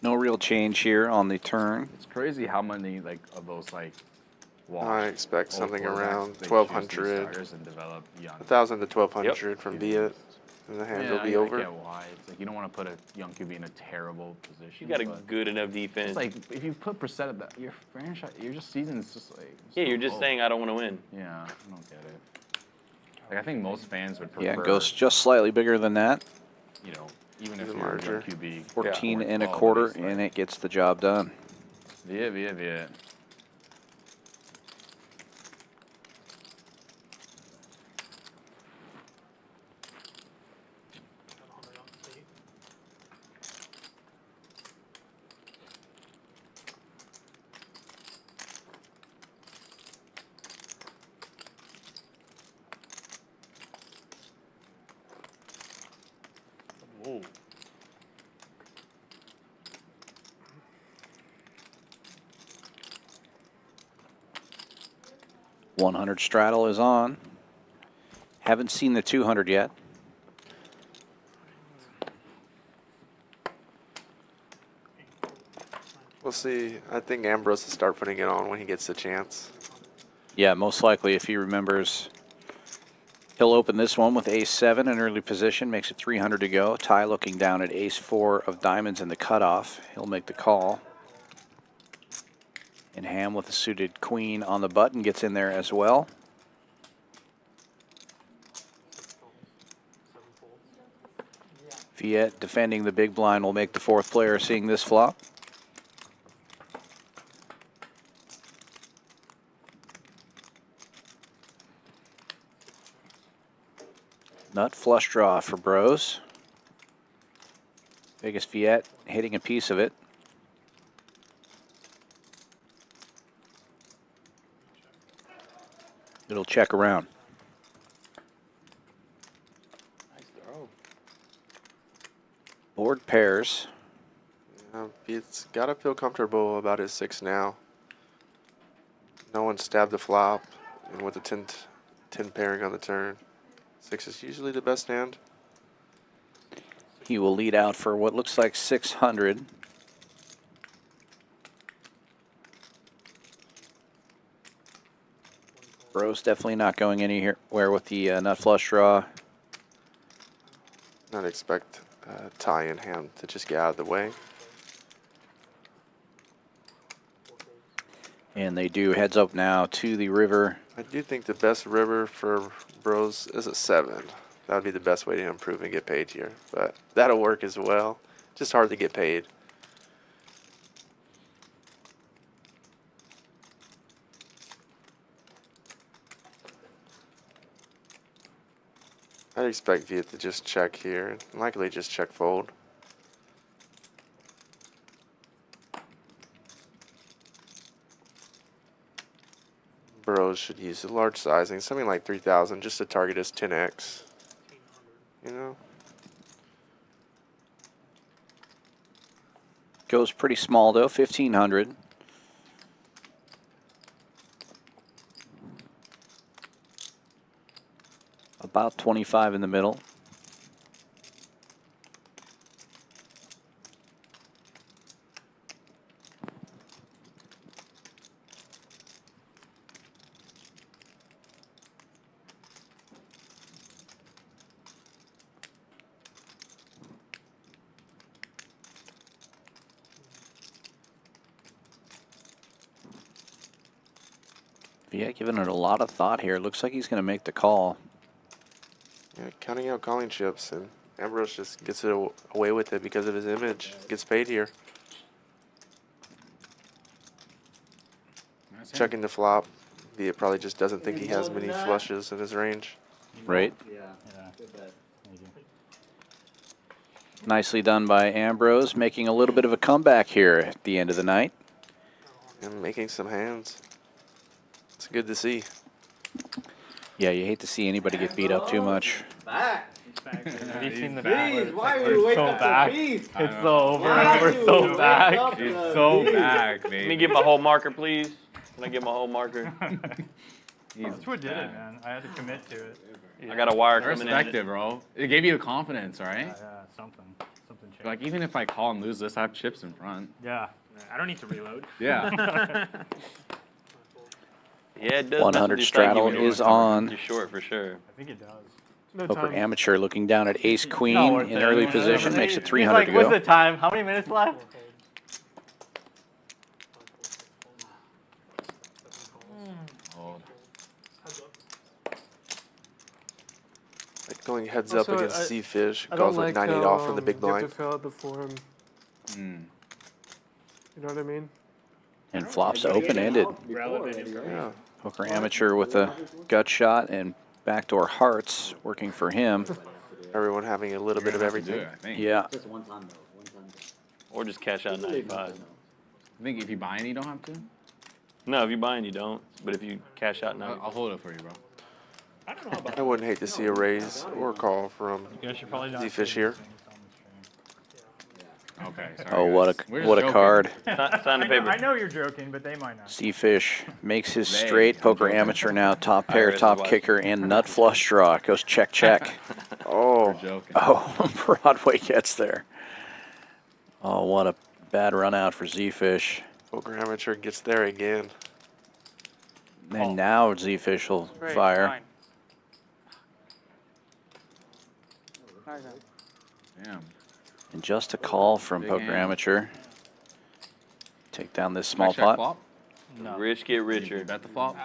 No real change here on the turn. It's crazy how many like of those like I expect something around they 1,200, choose these starters and develop young. 1,000 to 1,200 from Viet, and the hand will be over. I get why. It's like you don't want to put a young QB in a terrible position. You got a but good enough defense. It's like if you put Brissett at that, your franchise, your just season's just like. Yeah, you're just saying I don't want to win. Yeah, I don't get it. Like I think most fans would prefer. Yeah, it goes just slightly bigger than that. You know, even if Even you're larger. a QB. 14 and a quarter, and it gets the job done. Viet. Whoa. $100 straddle is on. Haven't seen the 200 yet. We'll see. I think Ambrose will start putting it on when he gets the chance. Yeah, most likely if he remembers. He'll open this one with ace-7 in early position, makes it 300 to go. Ty looking down at ace-4 of diamonds in the cutoff. He'll make the call. And Ham with a suited queen on the button gets in there as well. Viet defending the big blind will make the fourth player seeing this flop. Nut flush draw for Brose. Vegas Viet hitting a piece of it. It'll check around. Nice throw. Board pairs. Viet's got to feel comfortable about his 6 now. No one stabbed the flop, and with the 10 pairing on the turn. 6 is usually the best hand. He will lead out for what looks like 600. Brose definitely not going anywhere with the nut flush draw. Not expect Ty and Ham to just get out of the way. And they do heads up now to the river. I do think the best river for Brose is a 7. That would be the best way to improve and get paid here. But that'll work as well. Just hard to get paid. I'd expect Viet to just check here. Likely just check fold. Brose should use a large sizing, something like 3,000, just to target his 10x. You know? Goes pretty small though, 1,500. About 25 in the middle. Viet giving it a lot of thought here. Looks like he's going to make the call. Yeah, counting out calling chips, and Ambrose just gets it away with it because of his image. Gets paid here. Checking the flop. Viet probably just doesn't think he has many flushes in his range. Right. Yeah. Good bet. Nicely done by Ambrose, making a little bit of a comeback here at the end of the night. And making some hands. It's good to see. Yeah, you hate to see anybody get beat up too much. Back. Have you seen the Please, back? why We're would you wake so up back. the beast? It's so over. Why We're you so wake back. up It's the so beast? back, Let me baby. get my whole marker, please. Can I get my whole marker? That's what did it, man. I had to commit to it. I got a wire I coming respect in. it, bro. It gave you the confidence, right? Yeah, something changed. Like, even if I call and lose this, I have chips in front. Yeah. I don't need to reload. Yeah. Yeah, it does. 100 straddle is on. You're short for sure. I think it does. Poker Amateur looking down at Ace Queen Not worth in it. early position, makes it He's 300 like, to what's go. the time? How many minutes left? Like going heads Also, up against I- Zefish. I Calls don't with like 9-8 how, off from the big you have blind. to fill out the form. Mm. You know what I mean? And flops open-ended. Yeah. Poker Amateur with a gut shot and backdoor hearts working for him. Everyone having a little bit of everything. Yeah. Just one time though. One time. Or just cash out 95. I think if you buy any, you don't have to. No, if you buy and you don't. But if you cash out I'll 95. hold it for you, bro. I wouldn't hate to see a raise or a call from You guys should probably not Zefish here. Okay. Sorry, Oh, what guys. We're a just what a joking. card. Sign the paper. I know you're joking, but they might not. Zefish makes his They- straight. Poker I'm joking. Amateur now top pair, Iris top is watching. kicker, and nut flush draw. Goes check, check. Oh, We're joking. Oh, Broadway gets there. Oh, what a bad run out for Zefish. Poker Amateur gets there again. And now Zefish will fire. Damn. And just a call from Big Poker hand. Amateur. Take down this Can I small check pot. flop? No. Rich get You richer. bet the flop.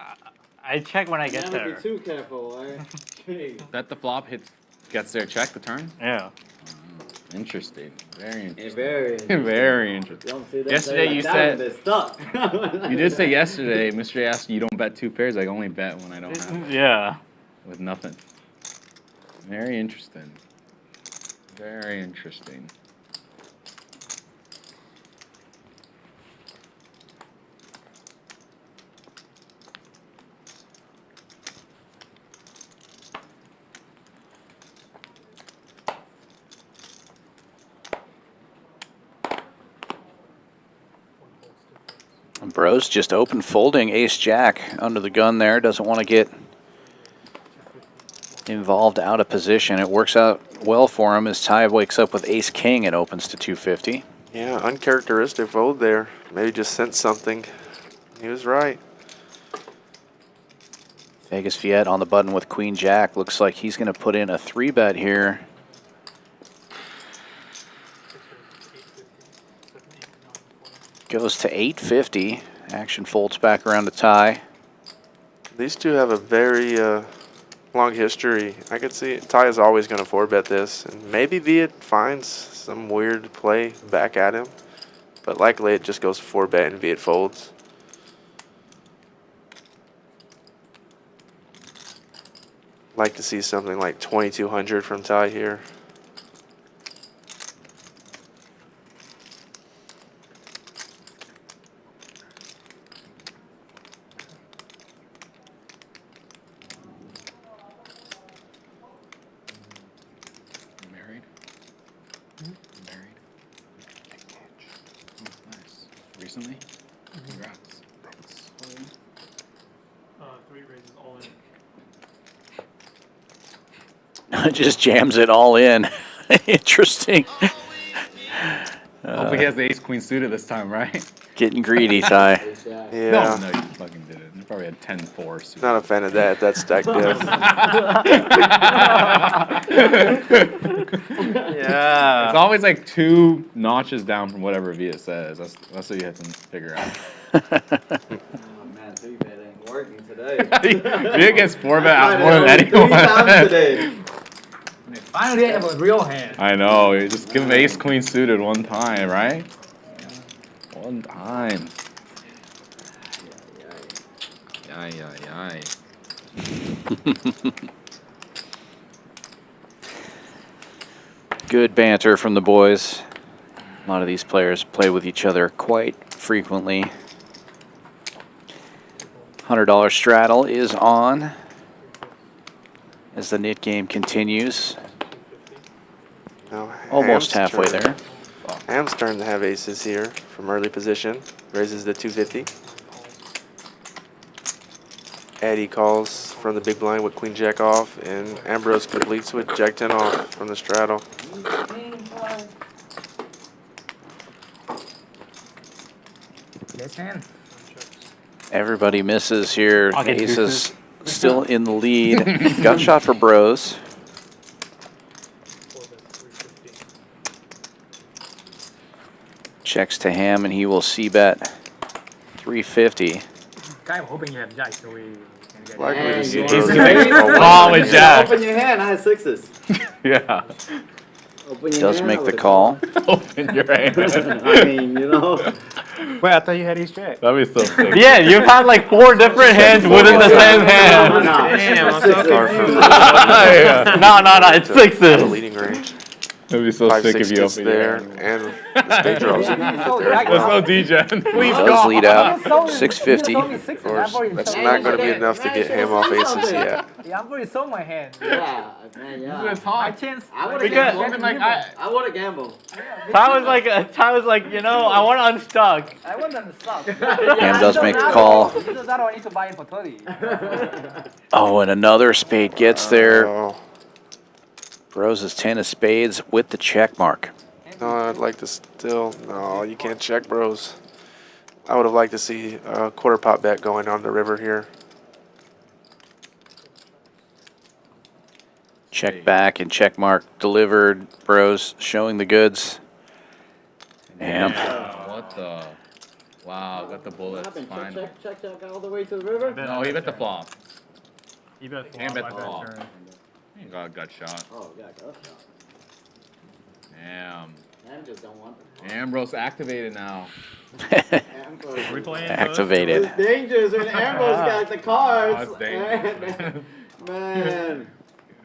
I check when I get Never there. be too careful, eh? Jeez. Bet the flop hits, gets there, check the turn. Yeah. Interesting. Very Yeah, interesting. very interesting. Very interesting. Don't see that Yesterday like you that said- when they're stuck. You did say yesterday, Mr. A asked you don't bet two pairs. I only bet when I don't have Yeah. with nothing. Very interesting. Very interesting. Brose just open folding ace-jack under the gun there. Doesn't want to get involved out of position. It works out well for him as Ty wakes up with ace-king and opens to 250. Yeah, uncharacteristic fold there. Maybe just sensed something. He was right. Vegas Viet on the button with queen-jack. Looks like he's going to put in a 3-bet here. Goes to 850. Action folds back around to Ty. These two have a very long history. I could see Ty is always going to 4-bet this. And maybe Viet finds some weird play back at him. But likely it just goes 4-bet and Viet folds. Like to see something like 2200 from Ty here. You married? You married? Oh, nice. Recently? Congrats. 3 raises all in. Just jams it all in. Interesting. Hope he has the ace queen suited this time, right? Getting greedy, Ty. Yeah. No, you fucking did it. You probably had 10-4 suited. Not a fan of that. That's stacked diff. Yeah. It's always like 2 notches down from whatever Viet says. That's what you have to figure out. Oh man, 3-bet ain't working today. Viet gets 4-bet out more than Three anyone. times today. Finally, I have a real hand. I know. You just give him ace queen suited one time, right? One time. Yay, yay, yay. Good banter from the boys. A lot of these players play with each other quite frequently. $100 straddle is on as the knit game continues. Now, Almost Ham's halfway turn. there. Ham's starting to have aces here from early position. Raises the 250. Eddie calls from the big blind with queen jack off, and Ambrose completes with jack 10 off from the straddle. This hand. Everybody misses here. I'll get Ace deuces. is still in the lead. Gut shot for Brose. Checks to Ham, and he will c-bet 350. I'm hoping you have jack, so we can get Likely Dang, to see you Brose. want- Call with jack. Open your hand, I had sixes. Yeah. Open your Does hand, make I the would've call. Open your hand. I mean, you know. Wait, I thought you had ace jack. That'd be so sick. Yeah, you've had like 4 different hands within the same hand. Damn, I'm so confused. No, it's Out of sixes. leading range. That'd be so 5, sick 6 if you gets open your there, hand. and the spade draws. Let's go, DJ. Please Does go. lead out 650. Of course, that's not going to be enough to get Ham off aces yet. Yeah, I'm already sold my hand. Yeah, man, yeah. It's hard. My chance. I would have Because- gambled. like, I would have gambled. Ty was like, you know, I want to unstuck. I want them to stop. Ham does make the call. Because I don't need to buy it for 30. Oh, and another spade gets there. Oh, Brose's 10 of spades with the check mark. no, I'd like to still. No, you can't check Brose. I would have liked to see a quarter pot bet going on the river here. Check back and check mark delivered. Brose showing the goods. Ham. What the? Wow, got the What bullets. happened? Fine. Check all the way to the river? No, he bet the flop. You bet Ham bet the flop, I flop. bet turn. He got a gut shot. Oh, yeah, go shot. Damn. Ham just don't want them. Ambrose activated now. Ambrose. We playing Activated. It's dangerous when Ambrose got the cards. Oh, it's dangerous, Man.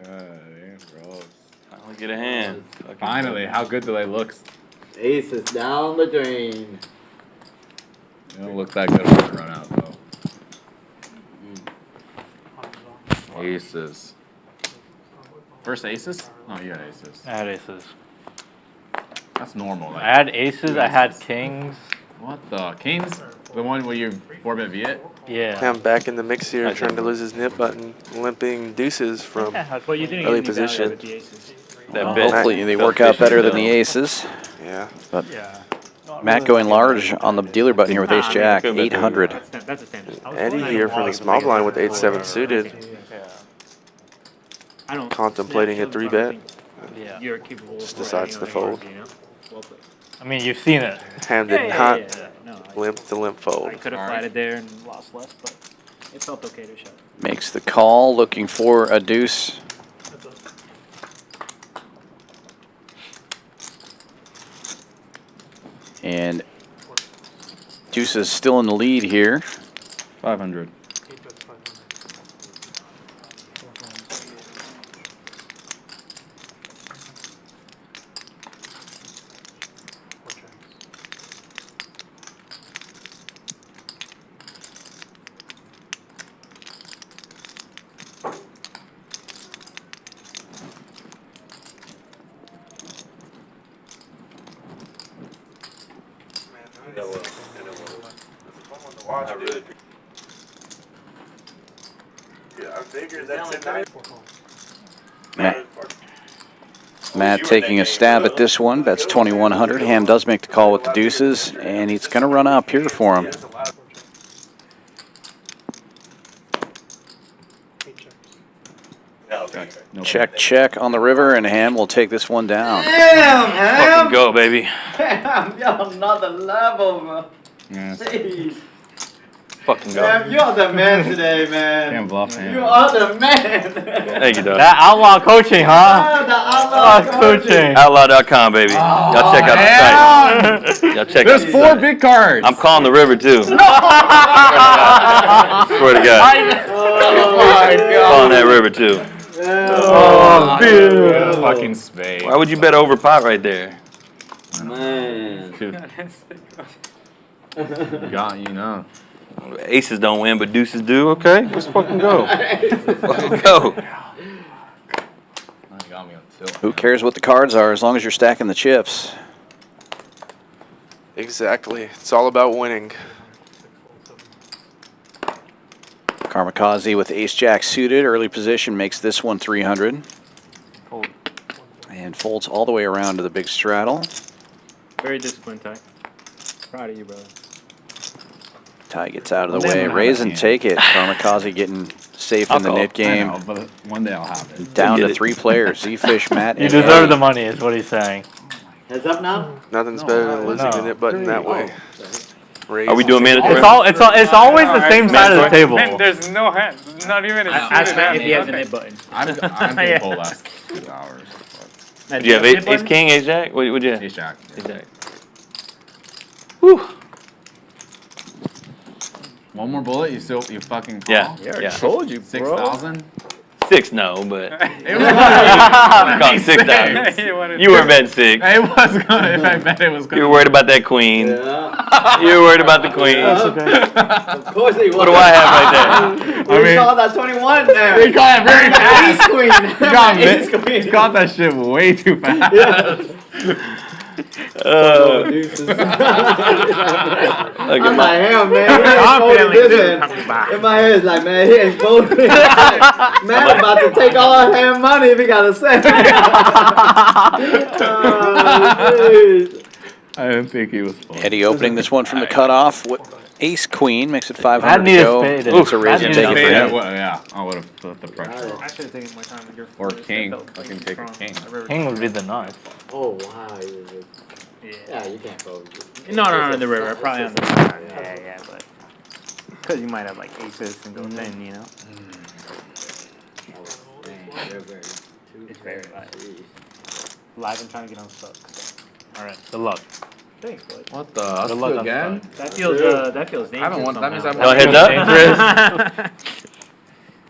Ambrose. I'll get a hand. Finally, how good do they look? Ace is down the drain. They don't look that good on the run out though. Aces. First aces? Oh, you had aces. I had aces. That's normal. Like, I had aces. I had kings. what the? Kings? The one where you 4-bet Viet? Yeah. Ham back in the mix here, trying to lose his nip button, limping deuces from Well, you didn't early get any value position. with the aces. That bet. Hopefully they work out better than the aces. Yeah. But Matt going large on the dealer button here with ace jack, 800. That's a standard. Eddie here from the small blind with 8-7 suited, I don't contemplating a 3-bet. Yeah. You're capable Just of decides to fold. you know? Well played. I mean, you've seen it. Ham did not No, limp to limp fold. I could have flatted there and lost less, but it felt okay to shut. Makes the call, looking for a deuce. And deuce is still in the lead here. 500. Matt taking a stab at this one. That's 2,100. Ham does make the call with the deuces, and he's going to run up here for him. Check, check on the river, and Ham will take this one down. Damn, Ham! Fucking go, baby. Damn, you're another level, bro. Yes. Jeez. fucking go. Man, you are the man today, man. Can't bluff him. You are the man. Thank you, dog. That outlaw coaching, huh? Oh, the outlaw coaching. Outlaw.com, baby. Y'all check out the site. Y'all check There's out 4 big cards. I'm calling the river, too. Swear to God. Oh, my God. Calling that river, too. Oh, dude. Fucking spade. Why would you bet over pot right there? Man. Got you know. Aces don't win, but deuces do. Okay, let's fucking go. Fucking go. Got me on tilt. Who cares what the cards are as long as you're stacking the chips? Exactly. It's all about winning. Karmikaze with ace-jack suited. Early position makes this one 300. And folds all the way around to the big straddle. Very disciplined, Ty. Proud of you, brother. Ty gets out of the way. Raise and take it. Karmikaze getting safe in the knit game. I know, but one day I'll have it. Down to 3 players. Zefish, Matt, You and deserve Eddie. the money, is what he's saying. Heads up now? Nothing's better than losing the knit button that way. Are we doing mandatory? It's always the same side of the table. Man, there's no hand. Not even a Ask Matt if he has a knit button. I'm gonna pull last 2 hours. Did you have ace king, ace jack? What'd you have? Ace jack. Ace jack. Whew. One more bullet, you fucking call? Yeah. Told you, 6,000? 6, no, but It was call it 6,000. You were betting 6. It was gonna. If I bet it was gonna. You were worried about that queen. Yeah. You were worried about the queen. Of course he was. What do I have right there? We saw that 21 there. He caught it very fast. Ace queen. He Ace queen. got that shit way too fast. Yeah. Deuces. Look I'm at like, hell, man. He ain't Confidently folding this hand. In my head, it's like, man, he ain't folding. Man, about to take all our hand money if he got a set. I didn't think he was funny. Eddie opening this one from the cutoff. Ace queen makes it 500 That to needs go. spade. It's a raise and take it for him. Yeah, I would have put the pressure. I should have taken my time with your Or first. king. That felt I can pretty take a strong. king. King would be the nut. Oh, wow. Yeah. Yeah, you can't fold. No, in the river. Probably on the river. Yeah, but because you might have like aces and go thin, you know. It's very live and trying to get unstuck. All right. Good luck. Thanks, bud. What the? Us Good luck two on again? That feels dangerous. I haven't won. That means somehow. I'm No, heads up?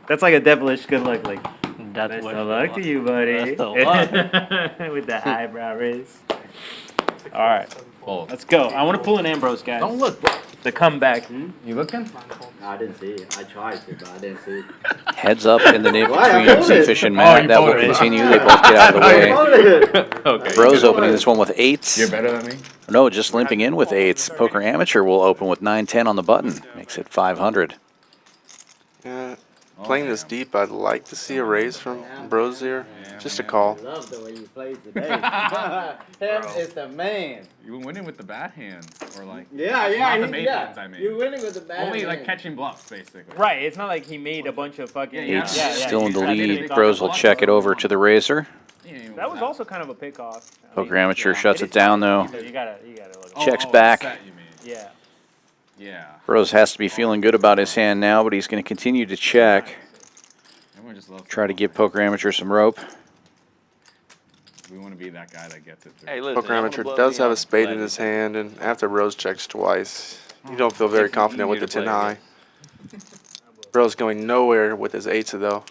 That's like a devilish good luck. Like That's best what of luck to you, buddy. Best of luck. With the eyebrow raise. All right. Fold. Let's go. I want to pull an Ambrose, guys. Don't look. The comeback. You looking? No, I didn't see it. I tried to, but I didn't see it. Heads up in the knit Why? I between folded. Zefish and Oh, Matt. you That will folded. continue. They both get out of the way. Okay. Brose opening this one with 8s. You're better than me? No, just limping in with 8s. Poker Amateur will open with 9-10 on the button. Makes it 500. Yeah. Playing this deep, I'd like to see a raise from Brose here. Just a call. I love the way you played today. Him is the man. You were winning with the bad hands, or like Yeah, not the made hands. I mean, You're winning with the bad only like hand. catching bluffs, basically. Right. It's not like he made a bunch of fucking. Yeah, 8's still in the I didn't lead. think Brose will about check it over to the razor. That was also kind of a pick off. Poker Amateur shuts it down though. You gotta look. Checks back. Set, you mean. Yeah. Yeah. Brose has to be feeling good about his hand now, but he's going to continue to check. Everyone just loves Try to give Poker Amateur some rope. We want to be that guy that gets it through. Hey, listen, Poker Amateur does have a spade in his hand, and after Brose checks twice, you don't feel very confident with the 10 high. Brose going nowhere with his 8s though.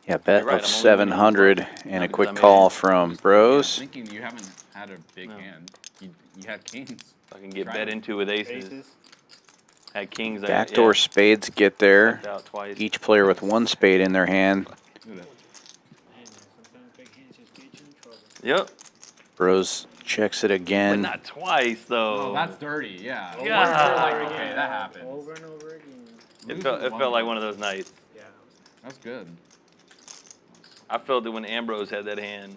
Yeah, bet You're right, of I'm only 700 and a quick call from Brose. Thinking you haven't had a big hand. You had kings. I can get bet into with aces. Had kings. Backdoor spades get there. Checked out twice. Each player with 1 spade in their hand. Yep. Brose checks it But again. not twice though. Oh, that's dirty. Yeah. Yeah. Like, okay, that happens. Over and over again. It felt like one of those nights. Yeah. That's good. I felt it when Ambrose had that hand.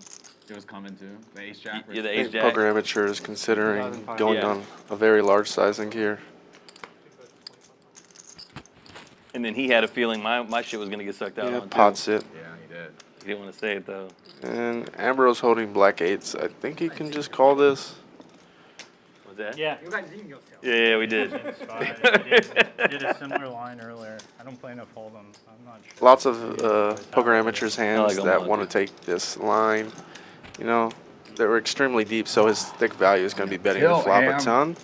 It was coming too. The ace jack. Yeah, the I ace think jack. Poker Amateur is considering going Yeah. on a very large sizing here. And then he had a feeling my shit was gonna get sucked out. Yeah, on pots too. it. Yeah, he did. He didn't want to say it though. And Ambrose holding black 8s. I think he can just call this. Was that. Yeah. Yeah, we did. I did a similar line earlier. I don't play enough Hold'em. I'm not sure. Lots of poker amateurs' hands them that all, want to take this line. You know, they were extremely deep, so his thick value is going to be betting the Tilt, flop Ham. a ton.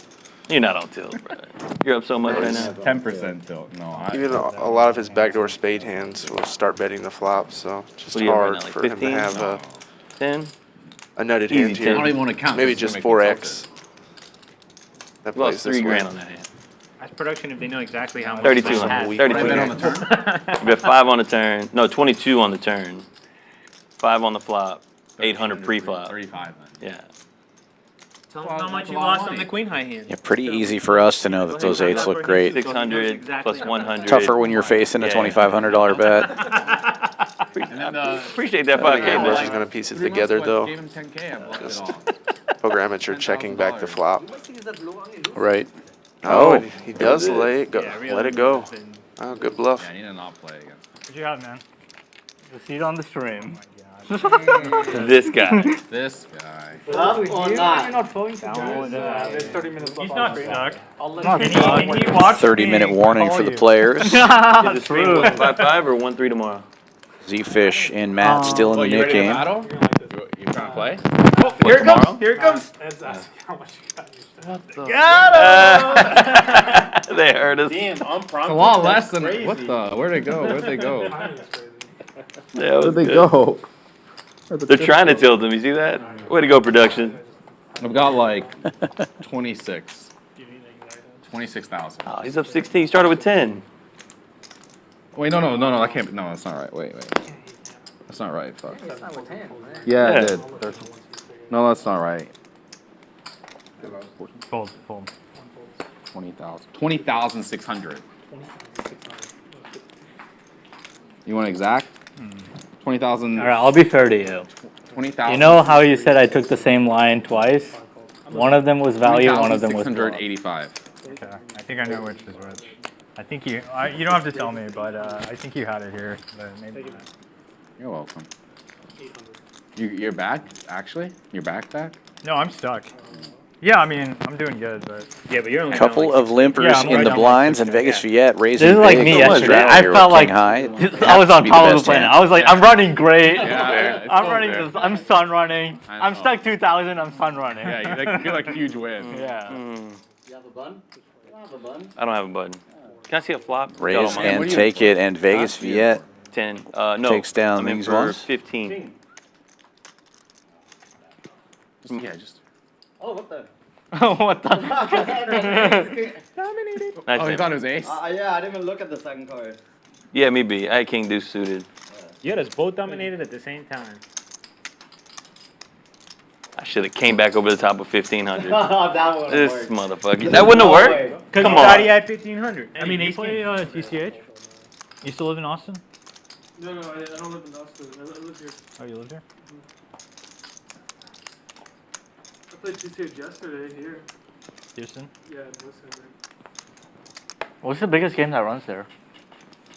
You're not on tilt, bro. You're up so much right now. 10% tilt. No, Even a lot of his backdoor spade hands will start betting the flop, so just What are you at right hard now, like for him to 15? have 10? a nutted Easy hand 10. here. I don't even wanna count, Maybe just just gonna make you 4x. That You lost plays this $3 grand way. on that hand. That's production if they know exactly how much. 3,200. 3,200. You bet 5 on the turn. No, 22 on the turn. 5 on the flop. 800 pre-flop. 35. Yeah. Tell them how much you lost on the queen high hand. Yeah, pretty easy for us to know that those eights look great. 600 plus 100. Tougher when you're facing a $2,500 bet. Appreciate that 5K, bro. She's going to piece it together, though. Gave him 10K. I blocked it Just all. poker amateur checking back the flop. Right. Oh, Oh. he does let it go. Let it go. Oh, good bluff. Yeah, I need to not play against. What you got, man? You see it on the stream. This guy. This guy. Up or not? You're not falling down. There's 30 minutes left. He's on not the stream. stuck. Can he watch 30-minute warning for the players. Is the stream 155 or 13 tomorrow? Zefish and Matt still in the you knit ready to game. battle? You trying to play? Oh, here it comes. Here it comes. Ed's asking how much you got. Got him! They heard us. Damn, unprompted. It's a lot That's less than. crazy. What the? Where'd they go? Where'd they go? Yeah, Where'd they go? They're trying to tilt him. You see that? Way to go, production. I've got like 26. 26,000. Oh, he's up 16. He started with 10. Wait, no, that can't be. No, that's not right. Wait. That's not right. Fuck. Yeah, Yeah. it did. No, that's not right. Fold. 20,000. 20,600. You want exact? 20,000. All right, I'll be fair to you. 20,000. You know how you said I took the same line twice? One of them was value, one of them was flop. 685. Okay. I think I know which is which. I think you don't have to tell me, but I think you had it here. But maybe not. You're welcome. You're back, actually? You're back? No, I'm stuck. Yeah, I mean, I'm doing good, but Yeah, but you're only Couple of limpers Yeah, I'm in right the down blinds, like and Vegas Viet raising This is like big. me Almost yesterday. straddle I here felt with like king high. I was Has to on be top the of the best plane. hand. I was like, I'm running great. Yeah, I'm running this. I'm sun running. I I'm know. stuck 2,000. I'm sun running. Yeah, you're like huge win. Yeah. You have a bun? I don't have a bun. I don't have a button. Can I see a flop? Y'all Raise don't mind? and take it, and Vegas Viet 10. No. takes down I'm in these for ones. 15. Yeah, just. Oh, what the? What the? Nice Oh, you hand. thought it was ace? Yeah, I didn't even look at the second card. Yeah, me be. I had king deuce suited. You had us both dominated at the same time. I should have came back over the top of 1,500. That would This work. motherfucker. That wouldn't have worked? Because Come you thought on. he had 1,500. I mean, you play TCH? You still live in Austin? No, I don't live in Austin. I live here. Oh, you live here? I played TCH yesterday here. Houston? Yeah, in Wilson. What's the biggest game that runs there?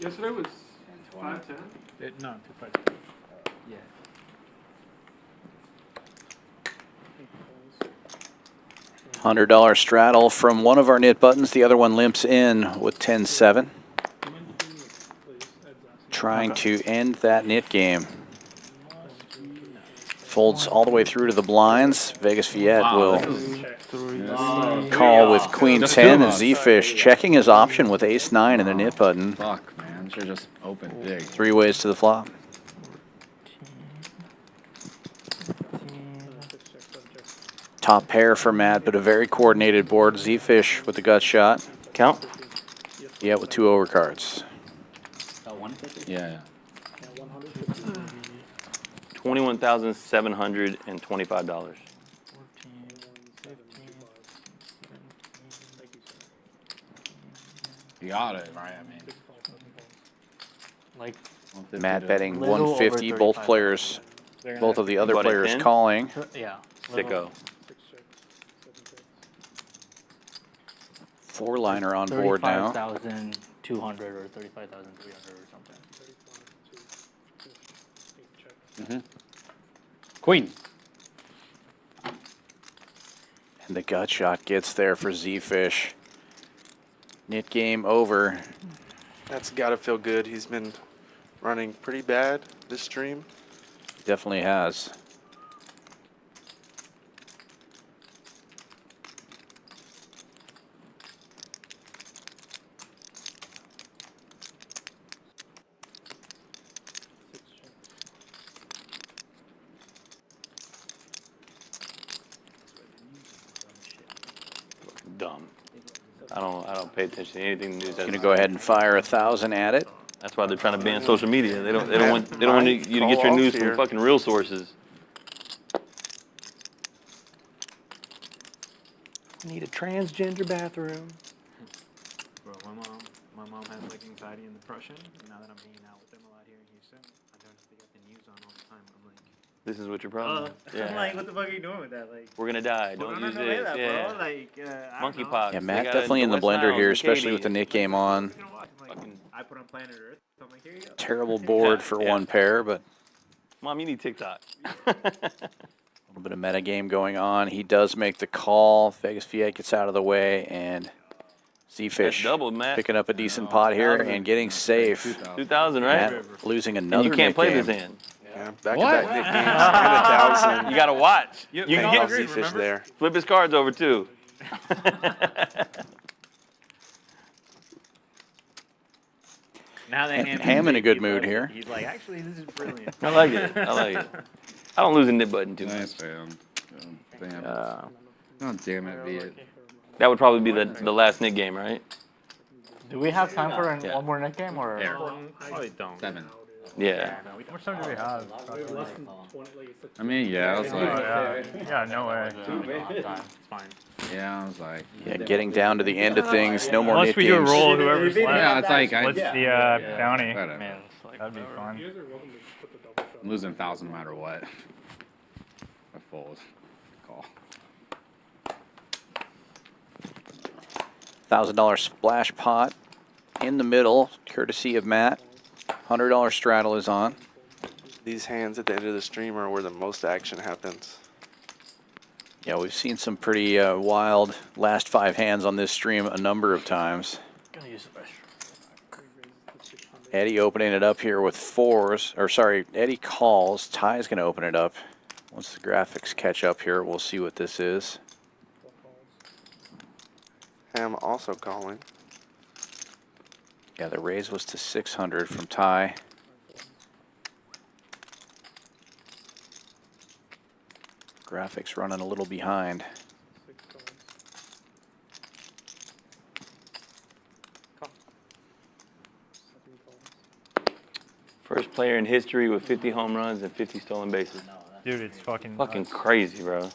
Yesterday was 510. No, 2-5. Yeah. $100 straddle from one of our knit buttons. The other one limps in with 10-7. Trying to end that knit game. Folds all the way through to the blinds. Vegas Viet will call with Queen 10, and Zefish checking his option with Ace 9 in the knit button. Fuck, man. Should just open big. 3 ways to the flop. Top pair for Matt, but a very coordinated board. Zefish with the gut shot. Count? Yeah, with 2 overcards. Yeah. $21,725. You got it, right? I mean. Like Matt betting little over 150. Both 35. players, both of the other About a players 10? calling. Yeah. Sicko. 4-liner on board now. 35,200 or 35,300 or something. Queen. And the gut shot gets there for Zefish. Knit game over. That's got to feel good. He's been running pretty bad this stream. Definitely has. Dumb. I don't pay attention to anything the news has. Gonna go ahead and fire 1,000 at it. That's why they're trying to ban social media. They don't want you to get your news from fucking real sources. Need a transgender bathroom. Bro, my mom has like anxiety and depression. And now that I'm hanging out with them a lot here in Houston, I notice they got the news on all the time. I'm like, This is what your problem is. I'm like, what the fuck are you doing with that? Like, We're gonna die. Don't use this. that, Yeah. bro. Like, I don't know. Monkeypox. Yeah, Matt definitely in the blender here, especially with the Knit game on. I put on Planet Earth. So I'm like, here you go. Terrible board for one pair, but Mom, you need TikTok. a little bit of metagame going on. He does make the call. Vegas Viet gets out of the way, and Zefish double, Matt. picking up a decent pot here and getting safe. 2,000, right? Matt losing another. And you can't Knit play game. this hand. Yeah, back-to-back Knit games and 1,000. You gotta watch. You can can get Zefish there. Flip his cards over too. Now that Ham in a good mood here. He's like, actually, this is brilliant. I like it. I like it. I don't lose a nit button too much. Nice, fam. Damn. Oh, damn it, Viet. That would probably be the last Nick game, right? Do we have time for Yeah. one more net game or? probably don't. 7. Yeah. How much time do we have? I mean, yeah, I was like, Yeah, no way. It's fine. yeah, I was like, Yeah, getting down to the end of things. No more Unless Knit we do a games. roll, whoever's left. yeah, it's like, What's the bounty? whatever. Man, it's like, That'd be fun. I'm losing 1,000 no matter what. I fold. Call. $1,000 splash pot in the middle, courtesy of Matt. $100 straddle is on. These hands at the end of the stream are where the most action happens. Yeah, we've seen some pretty wild last 5 hands on this stream a number of times. gonna use the restroom. Eddie opening it up here with 4s, or sorry, Eddie calls. Ty's going to open it up. Once the graphics catch up here, we'll see what this is. Ham also calling. Yeah, the raise was to 600 from Ty. Graphics running a little behind. First player in history with 50 home runs and 50 stolen bases. Dude, it's fucking nuts. Crazy, bro.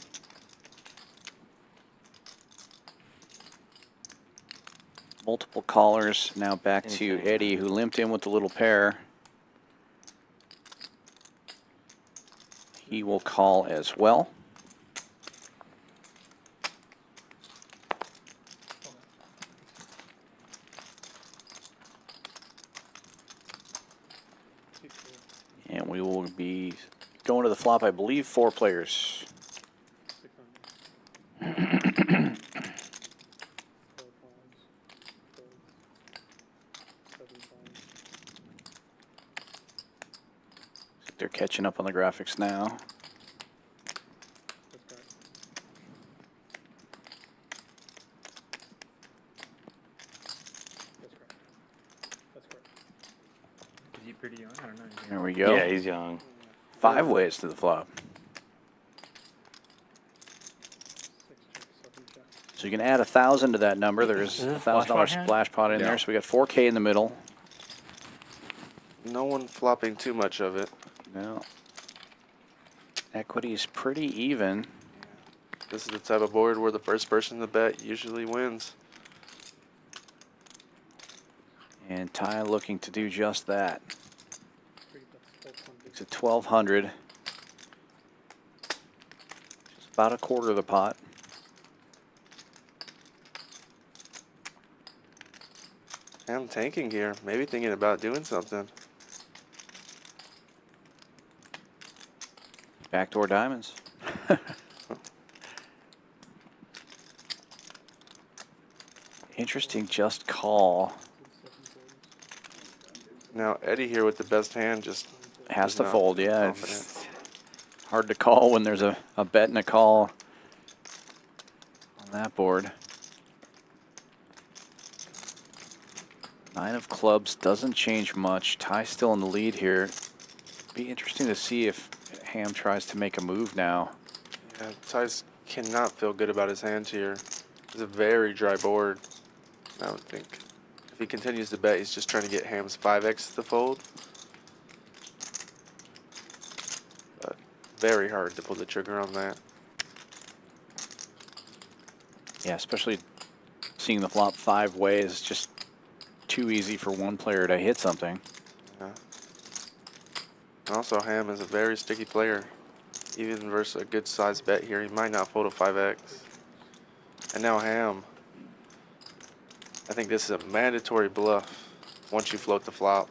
Multiple callers. Now back to Eddie, who limped in with the little pair. He will call as well. And we will be going to the flop, I believe, 4 players. They're catching up on the graphics now. Is he pretty young? I don't know. There we go. Yeah, he's young. 5 ways to the flop. So you can add 1,000 to that number. There's a $1,000 splash pot in there. So we got 4K in the middle. No one flopping too much of it. No. Equity's pretty even. This is the type of board where the first person to bet usually wins. And Ty looking to do just that. It's at 1,200. Just about a quarter of the pot. I'm tanking here. Maybe thinking about doing something. Backdoor diamonds. Interesting just call. Now Eddie here with the best hand just Has is to not fold, yeah. confident. It's hard to call when there's a bet and a call on that board. 9 of clubs doesn't change much. Ty still in the lead here. Be interesting to see if Ham tries to make a move now. Yeah, Ty's cannot feel good about his hand here. It's a very dry board. I would think if he continues to bet, he's just trying to get Ham's 5x to fold. But very hard to pull the trigger on that. Yeah, especially seeing the flop 5 ways. It's just too easy for one player to hit something. Yeah. And also, Ham is a very sticky player. Even versus a good size bet here, he might not fold a 5x. And now Ham. I think this is a mandatory bluff once you float the flop.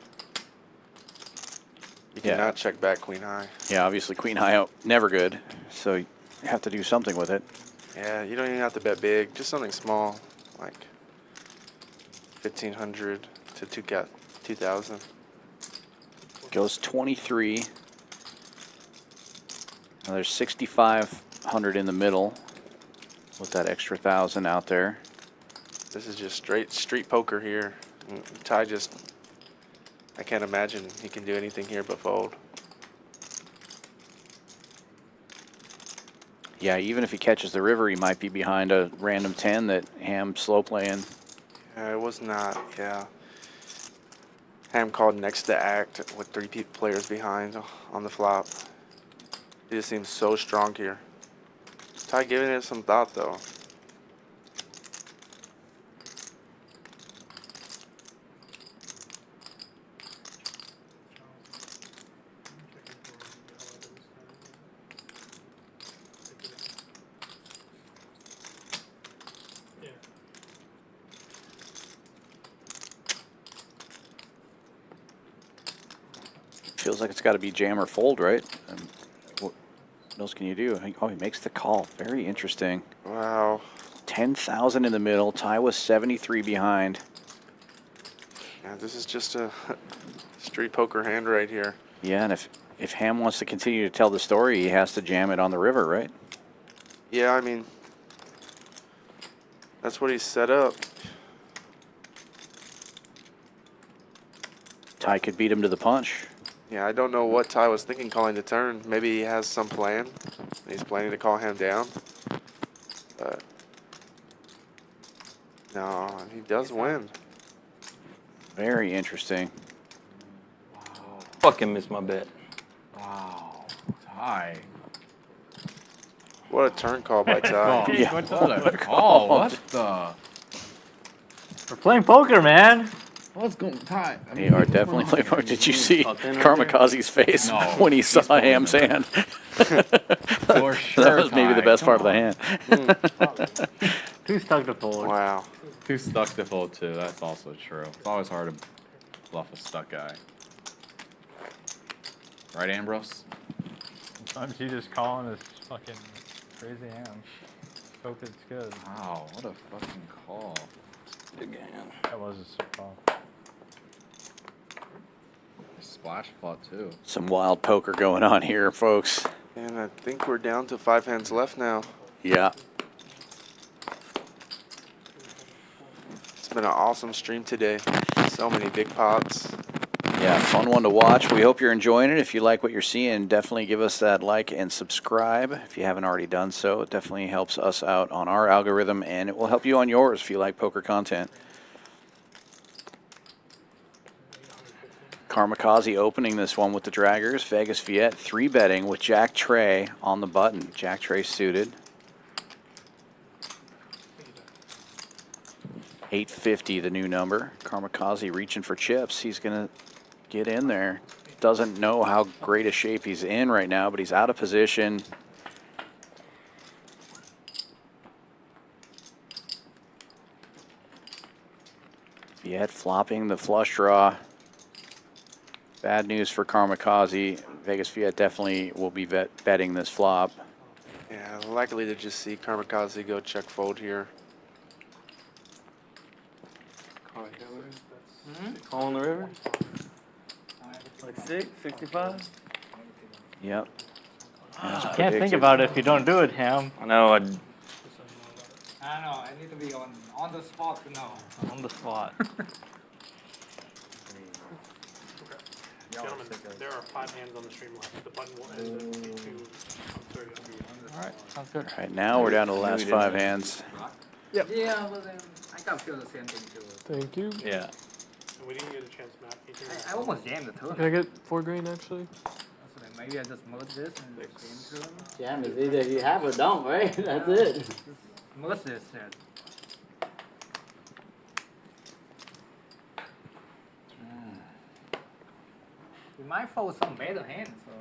You cannot check back queen high. Yeah, obviously queen high out, never good. So you have to do something with it. Yeah, you don't even have to bet big. Just something small, like 1,500 to 2,000. Goes 23. Now there's 6,500 in the middle with that extra 1,000 out there. This is just straight street poker here. Ty just, I can't imagine he can do anything here but fold. Yeah, even if he catches the river, he might be behind a random 10 that Ham slow playing. Yeah, it was not, yeah. Ham called next to act with 3 players behind on the flop. He just seems so strong here. Ty giving it some thought though. Feels like it's got to be jam or fold, right? And what else can you do? Oh, he makes the call. Very interesting. Wow. 10,000 in the middle. Ty was 73 behind. Yeah, this is just a street poker hand right here. Yeah, and if Ham wants to continue to tell the story, he has to jam it on the river, right? Yeah, I mean, that's what he's set up. Ty could beat him to the punch. Yeah, I don't know what Ty was thinking calling the turn. Maybe he has some plan. He's planning to call Ham down. But no, he does win. Very interesting. Fucking missed my bet. Wow. Ty. What a turn call by Ty. Yeah. What the call? What the? We're playing poker, man. What's going Ty? I They are definitely playing poker. Did you see Karmikaze's face when he saw Ham's hand? For sure, That was maybe the Ty. best part of the hand. Too stuck to fold. Wow. Too stuck to fold too. That's also true. It's always hard to bluff a stuck guy. Right, Ambrose? Sometimes you just call on this fucking crazy hand. Hope it's good. Wow, what a fucking call. Big hand. That was a sick call. Splash pot too. Some wild poker going on here, folks. And I think we're down to 5 hands left now. Yeah. It's been an awesome stream today. So many big pots. Yeah, fun one to watch. We hope you're enjoying it. If you like what you're seeing, definitely give us that like and subscribe if you haven't already done so. It definitely helps us out on our algorithm, and it will help you on yours if you like poker content. Karmikaze opening this one with the draggers. Vegas Viet 3-betting with Jack Trey on the button. Jack Trey suited. 850 the new number. Karmikaze reaching for chips. He's going to get in there. Doesn't know how great a shape he's in right now, but he's out of position. Viet flopping the flush draw. Bad news for Karmikaze. Vegas Viet definitely will be betting this flop. Yeah, likely to just see Karmikaze go check fold here. Call on the river? Like 65? Yep. As You can't think predicted. about it if you don't do it, Ham. I know. I don't know. I need to be on the spot to know. On the spot. Gentlemen, there are 5 hands on the stream left. The button will end at T2. All right, sounds good. All right, now we're down to the last 5 hands. Yep. Yeah, but then I can feel the same thing too. Thank you. Yeah. And we didn't get a chance, Matt. I almost jammed the turn. Can I get 4 green actually? So then maybe I just merge this and jam turn. Jam is either you have or don't, right? That's it. Merge this then. We might fold some better hands. So.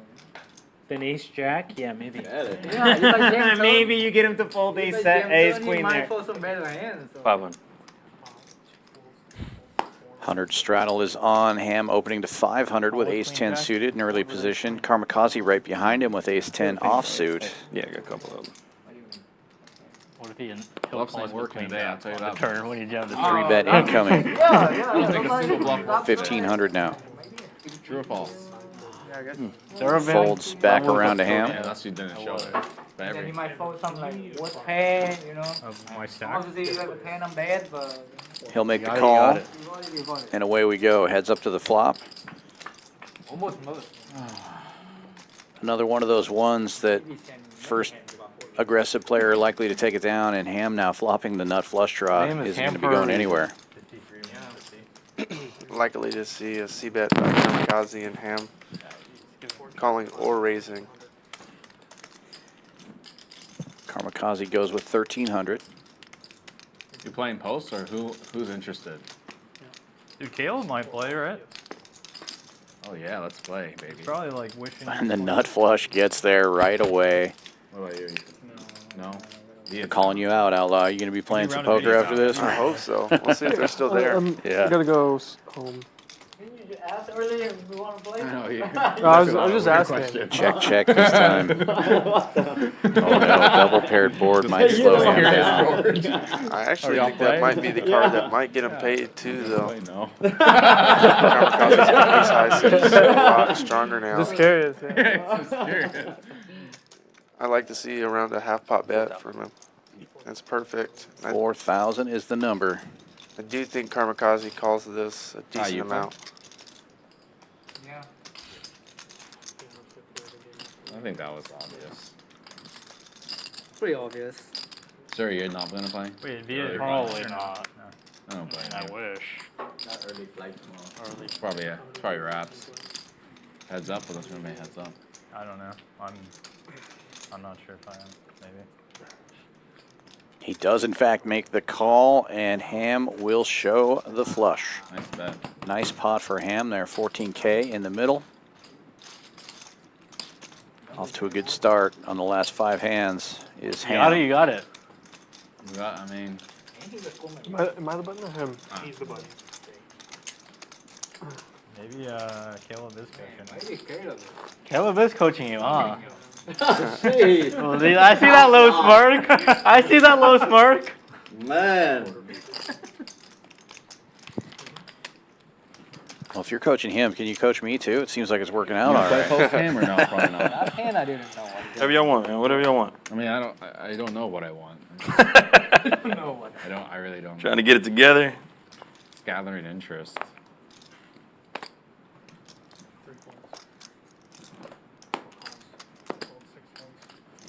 Then ace jack? Yeah, maybe. Yeah, you like jam Maybe you get him to fold ace, ace queen You might there. fold some better hands. So. 500. 100 straddle is on. Ham opening to 500 with ace-10 suited in early position. Karmikaze right behind him with ace-10 offsuit. Yeah, I got a couple of them. What if he Love's he'll not pause working between today, I'll tell you the that. turn when you jam the 3-bet incoming. I'll take a single bluff. 1,500 now. True or false? Yeah, I guess. Folds back around to Ham. Yeah, that's what you didn't show it. But And then every, you might fold some like wood pair, you know. Of my stack. Obviously, you have a pair on bed, but He'll make the Got it, call, got it. and away we go. Heads up to the flop. almost most. Another one of those ones that first aggressive player likely to take it down, and Ham now flopping the nut flush draw Name is isn't going to be going Hamper. anywhere. Likely to see a c-bet by Karmikaze and Ham calling or raising. Karmikaze goes with 1,300. you playing post or who's interested? Dude, Caleb might play, right? Oh yeah, let's play, baby. Probably like wishing. And the nut flush gets there right away. What about you? No. They're calling you out, Outlaw. Are you going to be playing some poker after this? I hope so. We'll see if they're still there. Yeah. I gotta go home. Didn't you ask earlier if we want to play? I know, yeah. I was just asking. Check this time. Oh no, double paired board might slow him down. I actually y'all think that playing? might be the card that might get him paid too, though. Wait, no. Karmikaze's ace high seems a lot stronger now. Just curious. Yeah. I like to see around a half pot bet from him. That's perfect. 4,000 is the number. I do think Karmikaze calls this a decent you play? amount. Yeah. I think that was obvious. Pretty obvious. Sir, you're not gonna play? Wait, Viet? Probably not. I don't play. I wish. Not early flight tomorrow. It's probably wraps. Heads up with us, roommate. Heads up. I don't know. I'm not sure if I am. Maybe. He does, in fact, make the call, and Ham will show the flush. Nice bet. Nice pot for Ham there, 14K in the middle. Off to a good start on the last 5 hands is You got it, Ham. you got it. I mean, Am I the button or him? He's the button. Maybe Caleb is coaching. Maybe Caleb. Caleb is coaching you, huh? Jeez. Well, I see that low smirk. I see that low smirk. Man. Well, if you're coaching him, can you coach me too? It seems like it's working out you all play right. post game or no? Probably not. That hand I didn't know. Whatever y'all want, man. Whatever y'all want. I mean, I don't know what I want. I really don't. Trying to get it together. It's gathering interest.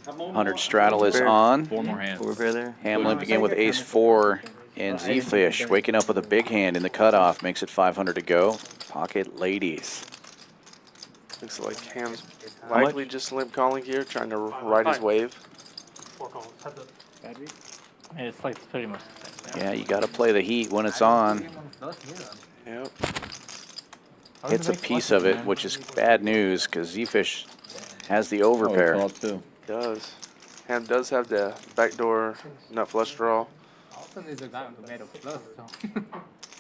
$100 straddle is on. 4 more hands. 4 pair there. Ham limping in with ace-4, and Zefish waking up with a big hand in the cutoff makes it 500 to go. Pocket ladies. Looks like Ham's likely just limp calling here, trying to ride his wave. 4 calls. Heads up. It's like pretty much the same thing. Yeah, you got to play the heat when it's on. Yep. Hits a piece of it, which is bad news because Zefish has the overpair. Oh, too. Does. Ham does have the backdoor nut flush draw. Also, there's a guy who made a plus, so.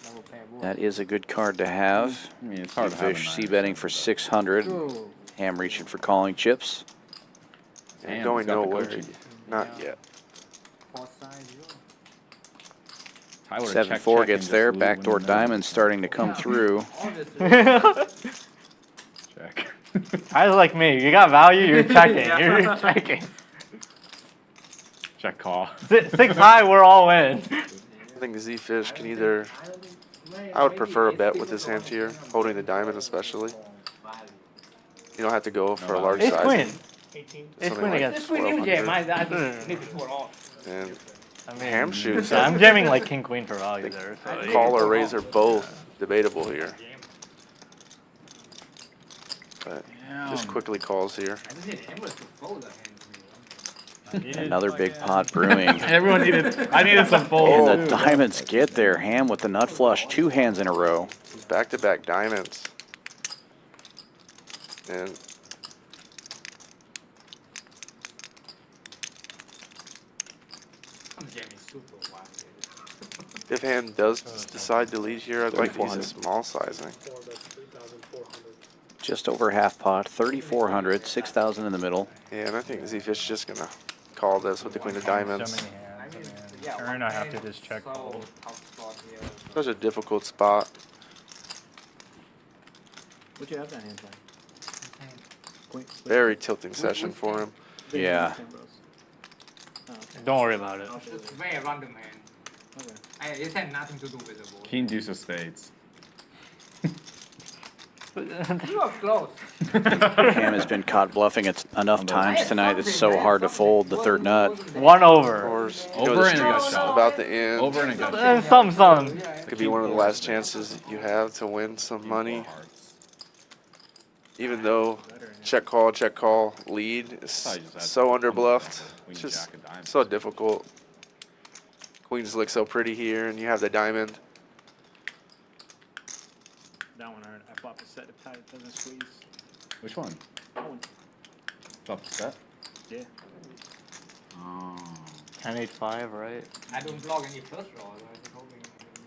Double pair board. That is a good card to have. I mean, it's hard to have a Zefish nine c-betting for 600. Ooh. Ham reaching for calling chips. And Ham's going got the nowhere. coaching. Not yet. Four size, Ty would've 7-4 check and gets just there. lose Backdoor when you know. diamond starting to come through. Check. Ty's like me. You got value, you're checking. You're checking. Check call. 6 high, we're all in. I think Zefish can either. I would prefer a bet with his hand here, holding the diamond especially. You don't have to go for a large Ace size. queen. Ace Something queen like against 1200. And ham shoots. I'm jamming like king queen for value there. So Call or raise are both debatable here. But just quickly calls here. Another big pot brewing. Everyone I needed some fold. And the diamonds get there. Ham with the nut flush, 2 hands in a row. Back-to-back diamonds. And if hand does decide to lead here, I'd like to use a small sizing. Just over half pot, 3,400, 6,000 in the middle. Yeah, and I think Zefish is just gonna call this with the queen of diamonds. So many hands. I mean, turn, I have to just check fold. Such a difficult spot. Would you have that hand time? Very tilting session for him. Yeah. don't worry about it. It's very random hand. It had nothing to do with the board. King deuce of spades. You are close. Ham has been caught bluffing it enough times tonight. It's so hard to fold the third nut. 1 over. Over and a gut shot. About the end. Over and a gut shot. Some. Could be one of the last chances you have to win some money. Even though check call lead is so underbluffed. It's just so difficult. Queens look so pretty here, and you have the diamond. That one I flop a set if Ty doesn't squeeze. Which one? That one. Flop the set? Yeah. Oh. 10-8-5, right? I don't block any first draw. I was hoping you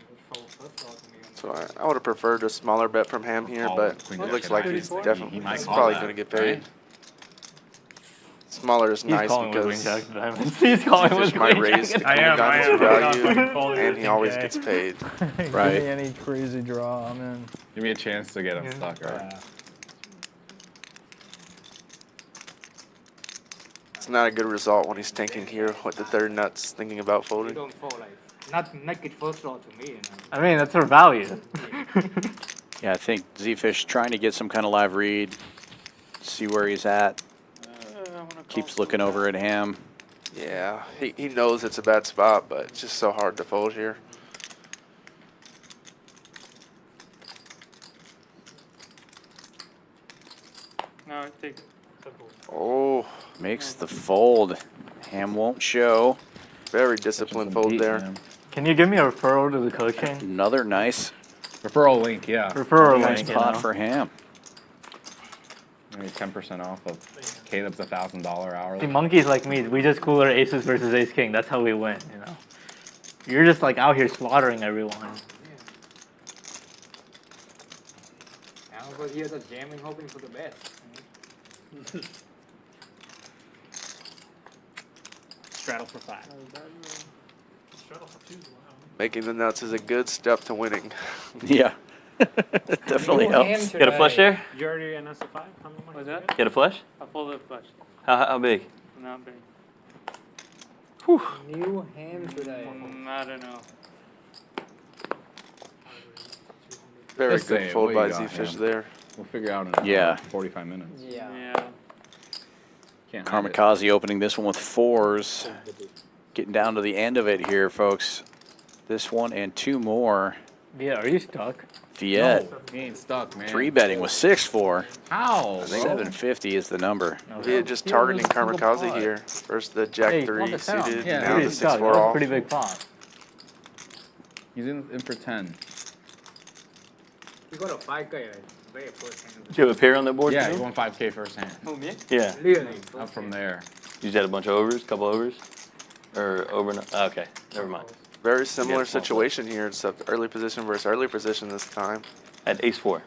would first draw to me. So I would have preferred a smaller bet from Ham here, but it looks like he's definitely might he's call probably that, going to get paid. right? Smaller is He's nice calling with because queen jack diamonds. He's calling Zefish with might queen raise the jack queen of diamonds in fucking value, folding and with he always king gets jack. paid. Give Right. me any crazy draw, I'm in. Give me a chance to get unstuck, right? It's not a good result when he's tanking here with the third nuts, thinking about You folding. don't fold like not naked first draw to me. You know? I mean, that's her value. Yeah, I think Zefish trying to get some kind of live read, see where he's at. Keeps looking over at Ham. Yeah, he knows it's a bad spot, but it's just so hard to fold here. No, I take Oh, Makes the fold. Ham won't show. very disciplined fold there. Can you give me a referral to the coaching? Another nice Referral link, yeah. Referral nice link, you pot know? for Ham. Maybe 10% off of Caleb's $1,000 hourly. See, monkeys like me, we just cooler aces versus ace king. That's how we win, you know? You're just like out here slaughtering everyone. I'm over here just jamming, hoping for the best. Straddle for 5. Making the nuts is a good step to winning. Yeah. Definitely helps. Get a flush there? You already an S5? How many money? What's that? Get a flush? I folded flush. How big? Not big. New hand today. I don't know. Very Let's good say, fold what by you got, Zefish Ham? there. We'll figure out in Yeah. 45 minutes. Yeah. Can't hide it. Karmikaze opening this one with 4s. Getting down to the end of it here, folks. This one and 2 more. Yeah, are you stuck? Viet. He ain't stuck, man. 3-betting with 6-4. How? 750 is the number. Viet just targeting Karmikaze here. First the Jack Hey, 3 flop it down. suited, Yeah, now the Pretty stuck. 6-4 That was a off. pretty big pot. He's in for 10. You got a 5K, right? Very first hand. Do you have a pair on that board? Yeah, too? he won 5K first hand. Who, me? Yeah. Really? Up from there. You just had a bunch of overs, couple overs? Or over? Okay, never mind. Very similar Yeah, small situation here, except early position versus early position this time. At ace 4.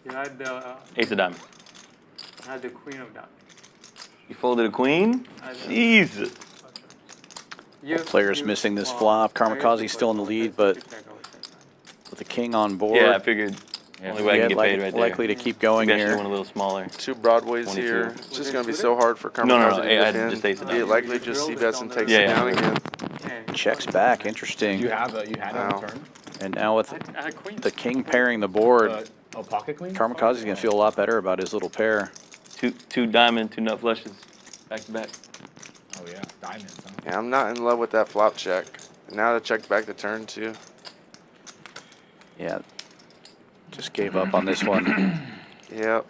You had the Ace of diamond. I had the queen of diamonds. You folded a queen? I did. Jesus. Players missing this flop. Karmikaze still in the lead, but with the king on board. Yeah, I figured. Only way I can get paid right there. Likely to keep going Maybe I here. should've went a little smaller. 2 broadways 22. here. It's just going to be so hard for Karmikaze No, to I had defend. just ace it down. Viet likely just c-bets and takes Yeah, it yeah. down again. Checks back. Interesting. You had it on the turn? And now with the king pairing the board, Pocket queen? Karmikaze's going to feel a lot better about his little pair. Two diamond, 2 nut flushes, back to back. Oh yeah, diamonds, huh? Yeah, I'm not in love with that flop check. Now to check back the turn too. Yeah. Just gave up on this one. Yep.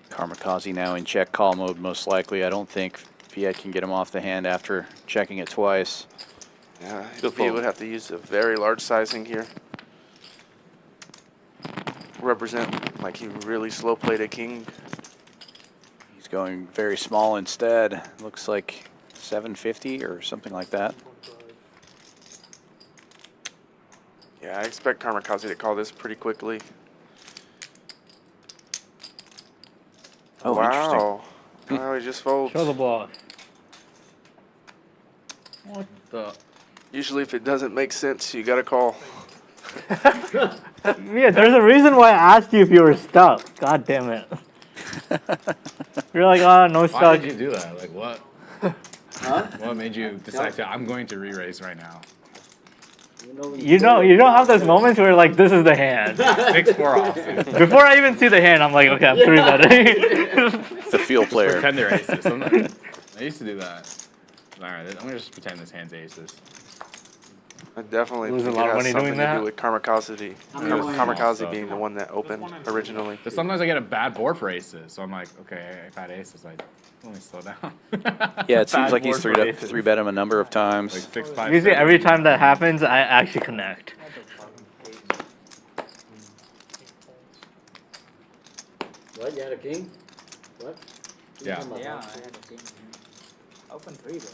Karmikaze now in check call mode most likely. I don't think Viet can get him off the hand after checking it twice. Yeah, Viet would have to use a very large sizing here. Represent like he really slow played a king. He's going very small instead. Looks like 750 or something like that. Yeah, I expect Karmikaze to call this pretty quickly. Oh, wow. Wow, he just folds. Show the bluff. What the? Usually if it doesn't make sense, you gotta call. Yeah, there's a reason why I asked you if you were stuck. God damn it. You're like, oh, no stuck. Why did you do that? Like what? Huh? What made you decide to? I'm going to re-raise right now. You don't have those moments where like this is the hand. 6-4 off. Before I even see the hand, I'm like, okay, I'm 3-betting. The field player. Pretend they're aces. Sometimes. I used to do that. All right, I'm gonna just pretend this hand's aces. I definitely Lose think a lot it of has money something doing to that? do with Karmikaze. Karmikaze being the one that opened originally. But sometimes I get a bad board for aces, so I'm like, okay, if I had aces, I'd only slow down. Yeah, it seems Bad like he's board for aces. three bet him a number of times. Like 6, 5, Usually 7. every time that happens, I actually connect. What? You had a king? What? Yeah. Yeah, I had a king. Open 3 though.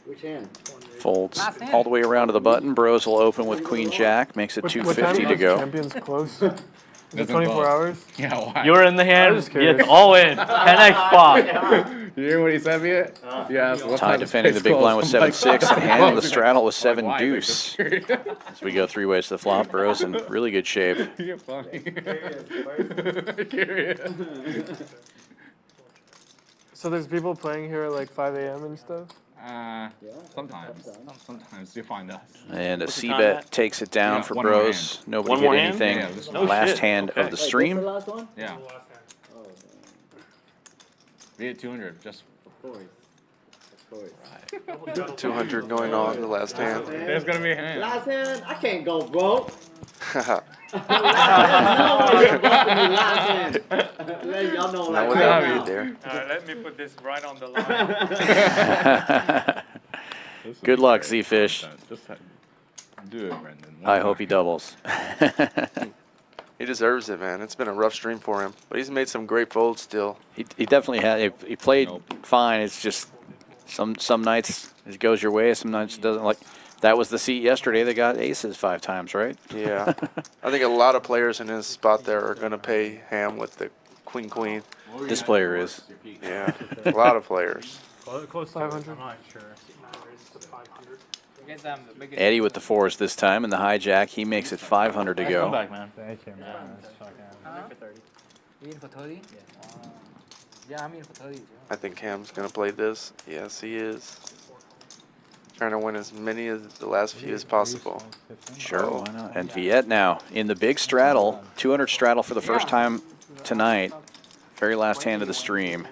Which hand? Folds all the way around to the button. Brose will open with Queen Jack. Makes it 250 to go. Champions close. Is it Doesn't 24 close. hours? Yeah, why? You're in the hand. just curious. It's all in. 10x spot. You hear what he said, Viet? Yeah. So Ty defending the big blind with 7-6 and handing the straddle with 7 Why? deuce. As we go 3 ways to the flop, Brose in really good shape. You're funny. Curious. So there's people playing here at like 5 a.m. and stuff? Sometimes. Sometimes you find us. And a C-bet takes it down for one more Brose. hand. Nobody One hit more hand? anything. Yeah, this Last shit. hand of the stream. What's the last one? Yeah. Viet 200, just. Of course. Of course. 200 going on the last hand. There's gonna be a hand. Last hand? I can't go broke. Not Let y'all know with like that that read there. Let me put this right on the line. Good luck, Zefish. Just do it, Brendan. I hope he doubles. He deserves it, man. It's been a rough stream for him, but he's made some great folds still. He definitely had. He played fine. It's just some nights it goes your way, some nights it doesn't. Like that was the seat yesterday. They got aces 5 times, right? Yeah. I think a lot of players in his spot there are going to pay ham with the queen. This player is. Yeah, a lot of players. Close 500. I'm not sure. Eddie with the 4s this time, and the hijack. He makes it 500 to Come go. back, man. Thank you, man. That's fucking- You in for 30? Yeah. Yeah, I'm in for 30 too. I think Ham's going to play this. Yes, he is. Trying to win as many of the last few as possible. Sure, why not? And Viet now in the big straddle, 200 straddle for the first time tonight. Very last hand of the stream.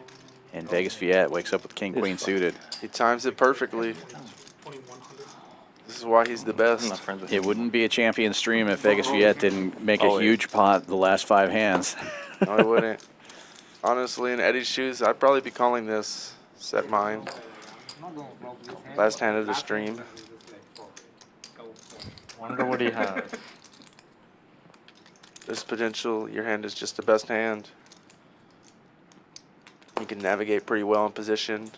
And Vegas Viet wakes up with King Queen suited. He times it perfectly. This is why he's the best. It wouldn't be a champion stream if Vegas Viet didn't make a huge pot the last 5 hands. No, he wouldn't. Honestly, in Eddie's shoes, I'd probably be calling this set mine. Last hand of the stream. Wonder what he has. There's potential. Your hand is just the best hand. You can navigate pretty well in position.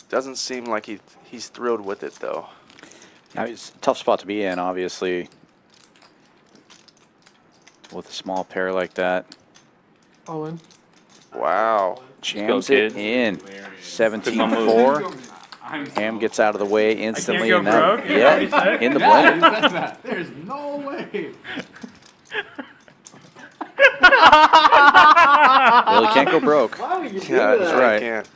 Doesn't seem like he's thrilled with it though. Now, it's a tough spot to be in, obviously, with a small pair like that. All in. Wow. Jams it in. 17-4. Ham gets out of the way instantly, and that in the blender. There's no way. Well, he can't go broke. Why would you do Yeah, that? that's right. Can't.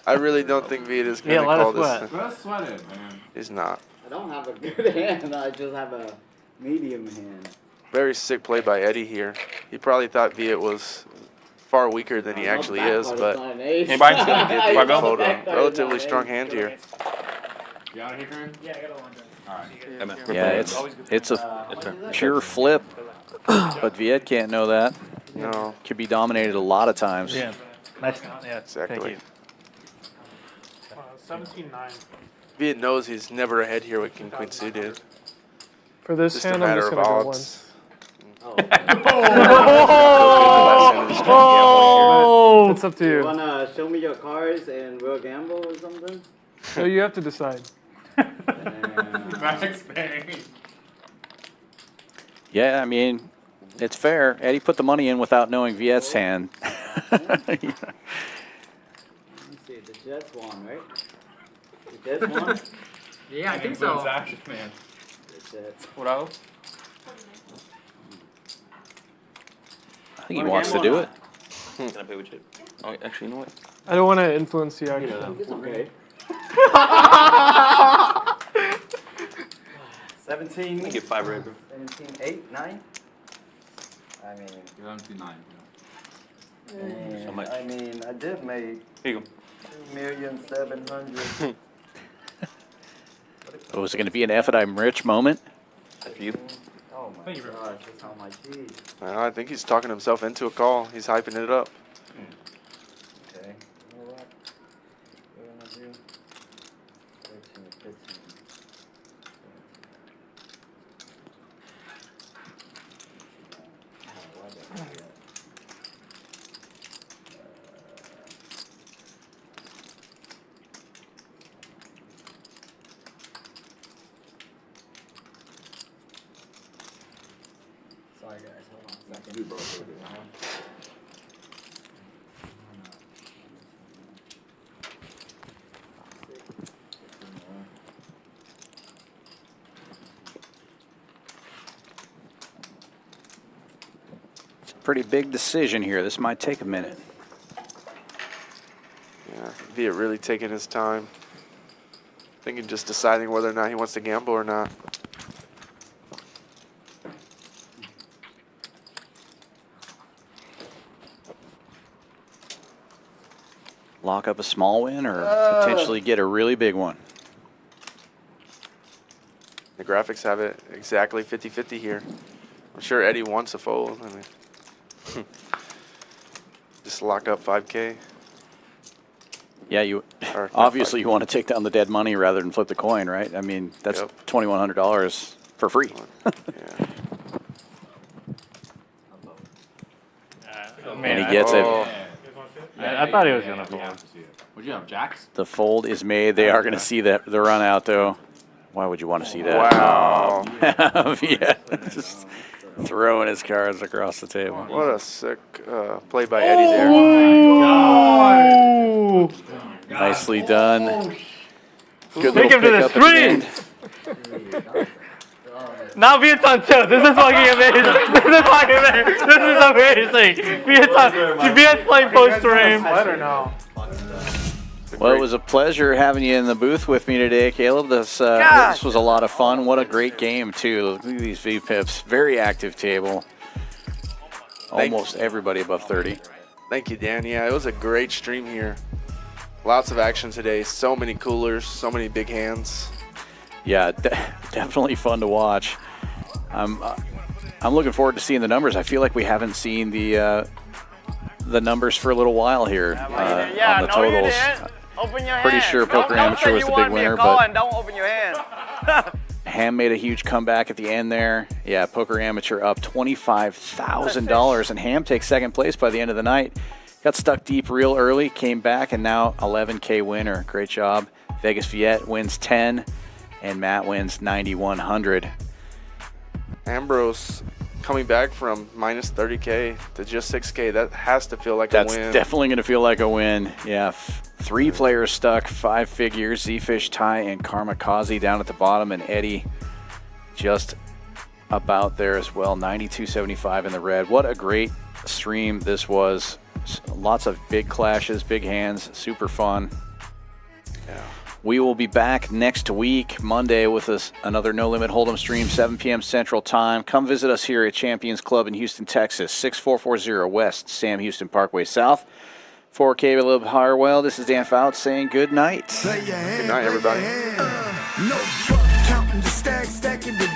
I really don't think Viet is going to call this. Let us sweat it, man. He's not. I don't have a good hand. I just have a medium hand. Very sick play by Eddie here. He probably thought Viet was far weaker than he actually is, but Anybody? get If I go? hold a relatively strong hand here. You out of here, Karen? Yeah, I got a one. Hey, man. Yeah, it's a pure flip, but Viet can't know that. No. Could be dominated a lot of times. Yeah. Nice. Yeah. Exactly. 17-9. Viet knows he's never ahead here with King Queen suited. For this Just a hand, I'm matter just of gonna go odds. Oh! It's up to You you. wanna show me your cards and we'll gamble or something? So you have to decide. Max Bang. Yeah, I mean, it's fair. Eddie put the money in without knowing Viet's hand. Let's see, the Jets won, right? The Jets won? Yeah, I think so. Action, man. The Jets. What else? I think he wants to do it. Can I pay with you? Oh, actually, you know what? I don't want to influence the action. It's okay. 17. I get 5 red, bro. 17, 8, 9. I mean, You're on 2-9. So much. I mean, I did make Here you go. 2,700,000. Oh, is it going to be an F it I'm rich moment? That's for you. Oh my gosh, that's how much he. I think he's talking himself into a call. He's hyping it up. Okay. You know what? We're gonna do 13, 15. Sorry guys, hold on a second. It's a pretty big decision here. This might take a minute. Yeah, Viet really taking his time. Thinking just deciding whether or not he wants to gamble or not. Lock up a small win or potentially get a really big one. The graphics have it exactly 50-50 here. I'm sure Eddie wants a fold. I mean, just lock up 5K. Yeah, you Or obviously you want to take down the dead money rather than flip the coin, right? I mean, that's $2,100 for free. And he gets it. I thought he was gonna fold. Would you have jacks? The fold is made. They are going to see the run out, though. Why would you want to see that? Wow. Yeah, just throwing his cards across the table. What a sick play by Eddie there. Nicely done. Good Take him to the screen. Now Viet's on tilt. This is fucking amazing. This is fucking amazing. This is amazing. Viet's playing post-stream. Well, it was a pleasure having you in the booth with me today, Caleb. This was a lot of fun. What a great game, too. Look at these V-pips. Very active table. Almost everybody above 30. Thank you, Dan. Yeah, it was a great stream here. Lots of action today. So many coolers, so many big hands. Yeah, definitely fun to watch. I'm looking forward to seeing the numbers. I feel like we haven't seen the numbers for a little while here on the totals. Open your Pretty hand. sure Poker Amateur was the big winner, but don't open your hand. Ham made a huge comeback at the end there. Yeah, Poker Amateur up $25,000, and Ham takes second place by the end of the night. Got stuck deep real early, came back, and now 11K winner. Great job. Vegas Viet wins 10. and Matt wins 9,100. Ambrose coming back from minus 30K to just 6K. That has to feel like That's a win. definitely going to feel like a win. Yeah, 3 players stuck, 5 figures. Zefish, Ty, and Karmikaze down at the bottom, and Eddie just about there as well. 92.75 in the red. What a great stream this was. Lots of big clashes, big hands, super fun. Yeah. We will be back next week, Monday, with another No Limit Hold'em stream, 7 p.m. Central Time. Come visit us here at Champions Club in Houston, Texas, 6440 West Sam Houston Parkway South. For Caleb Harwell, this is Dan Fouts saying good night. Good night, everybody. No counting the stacking the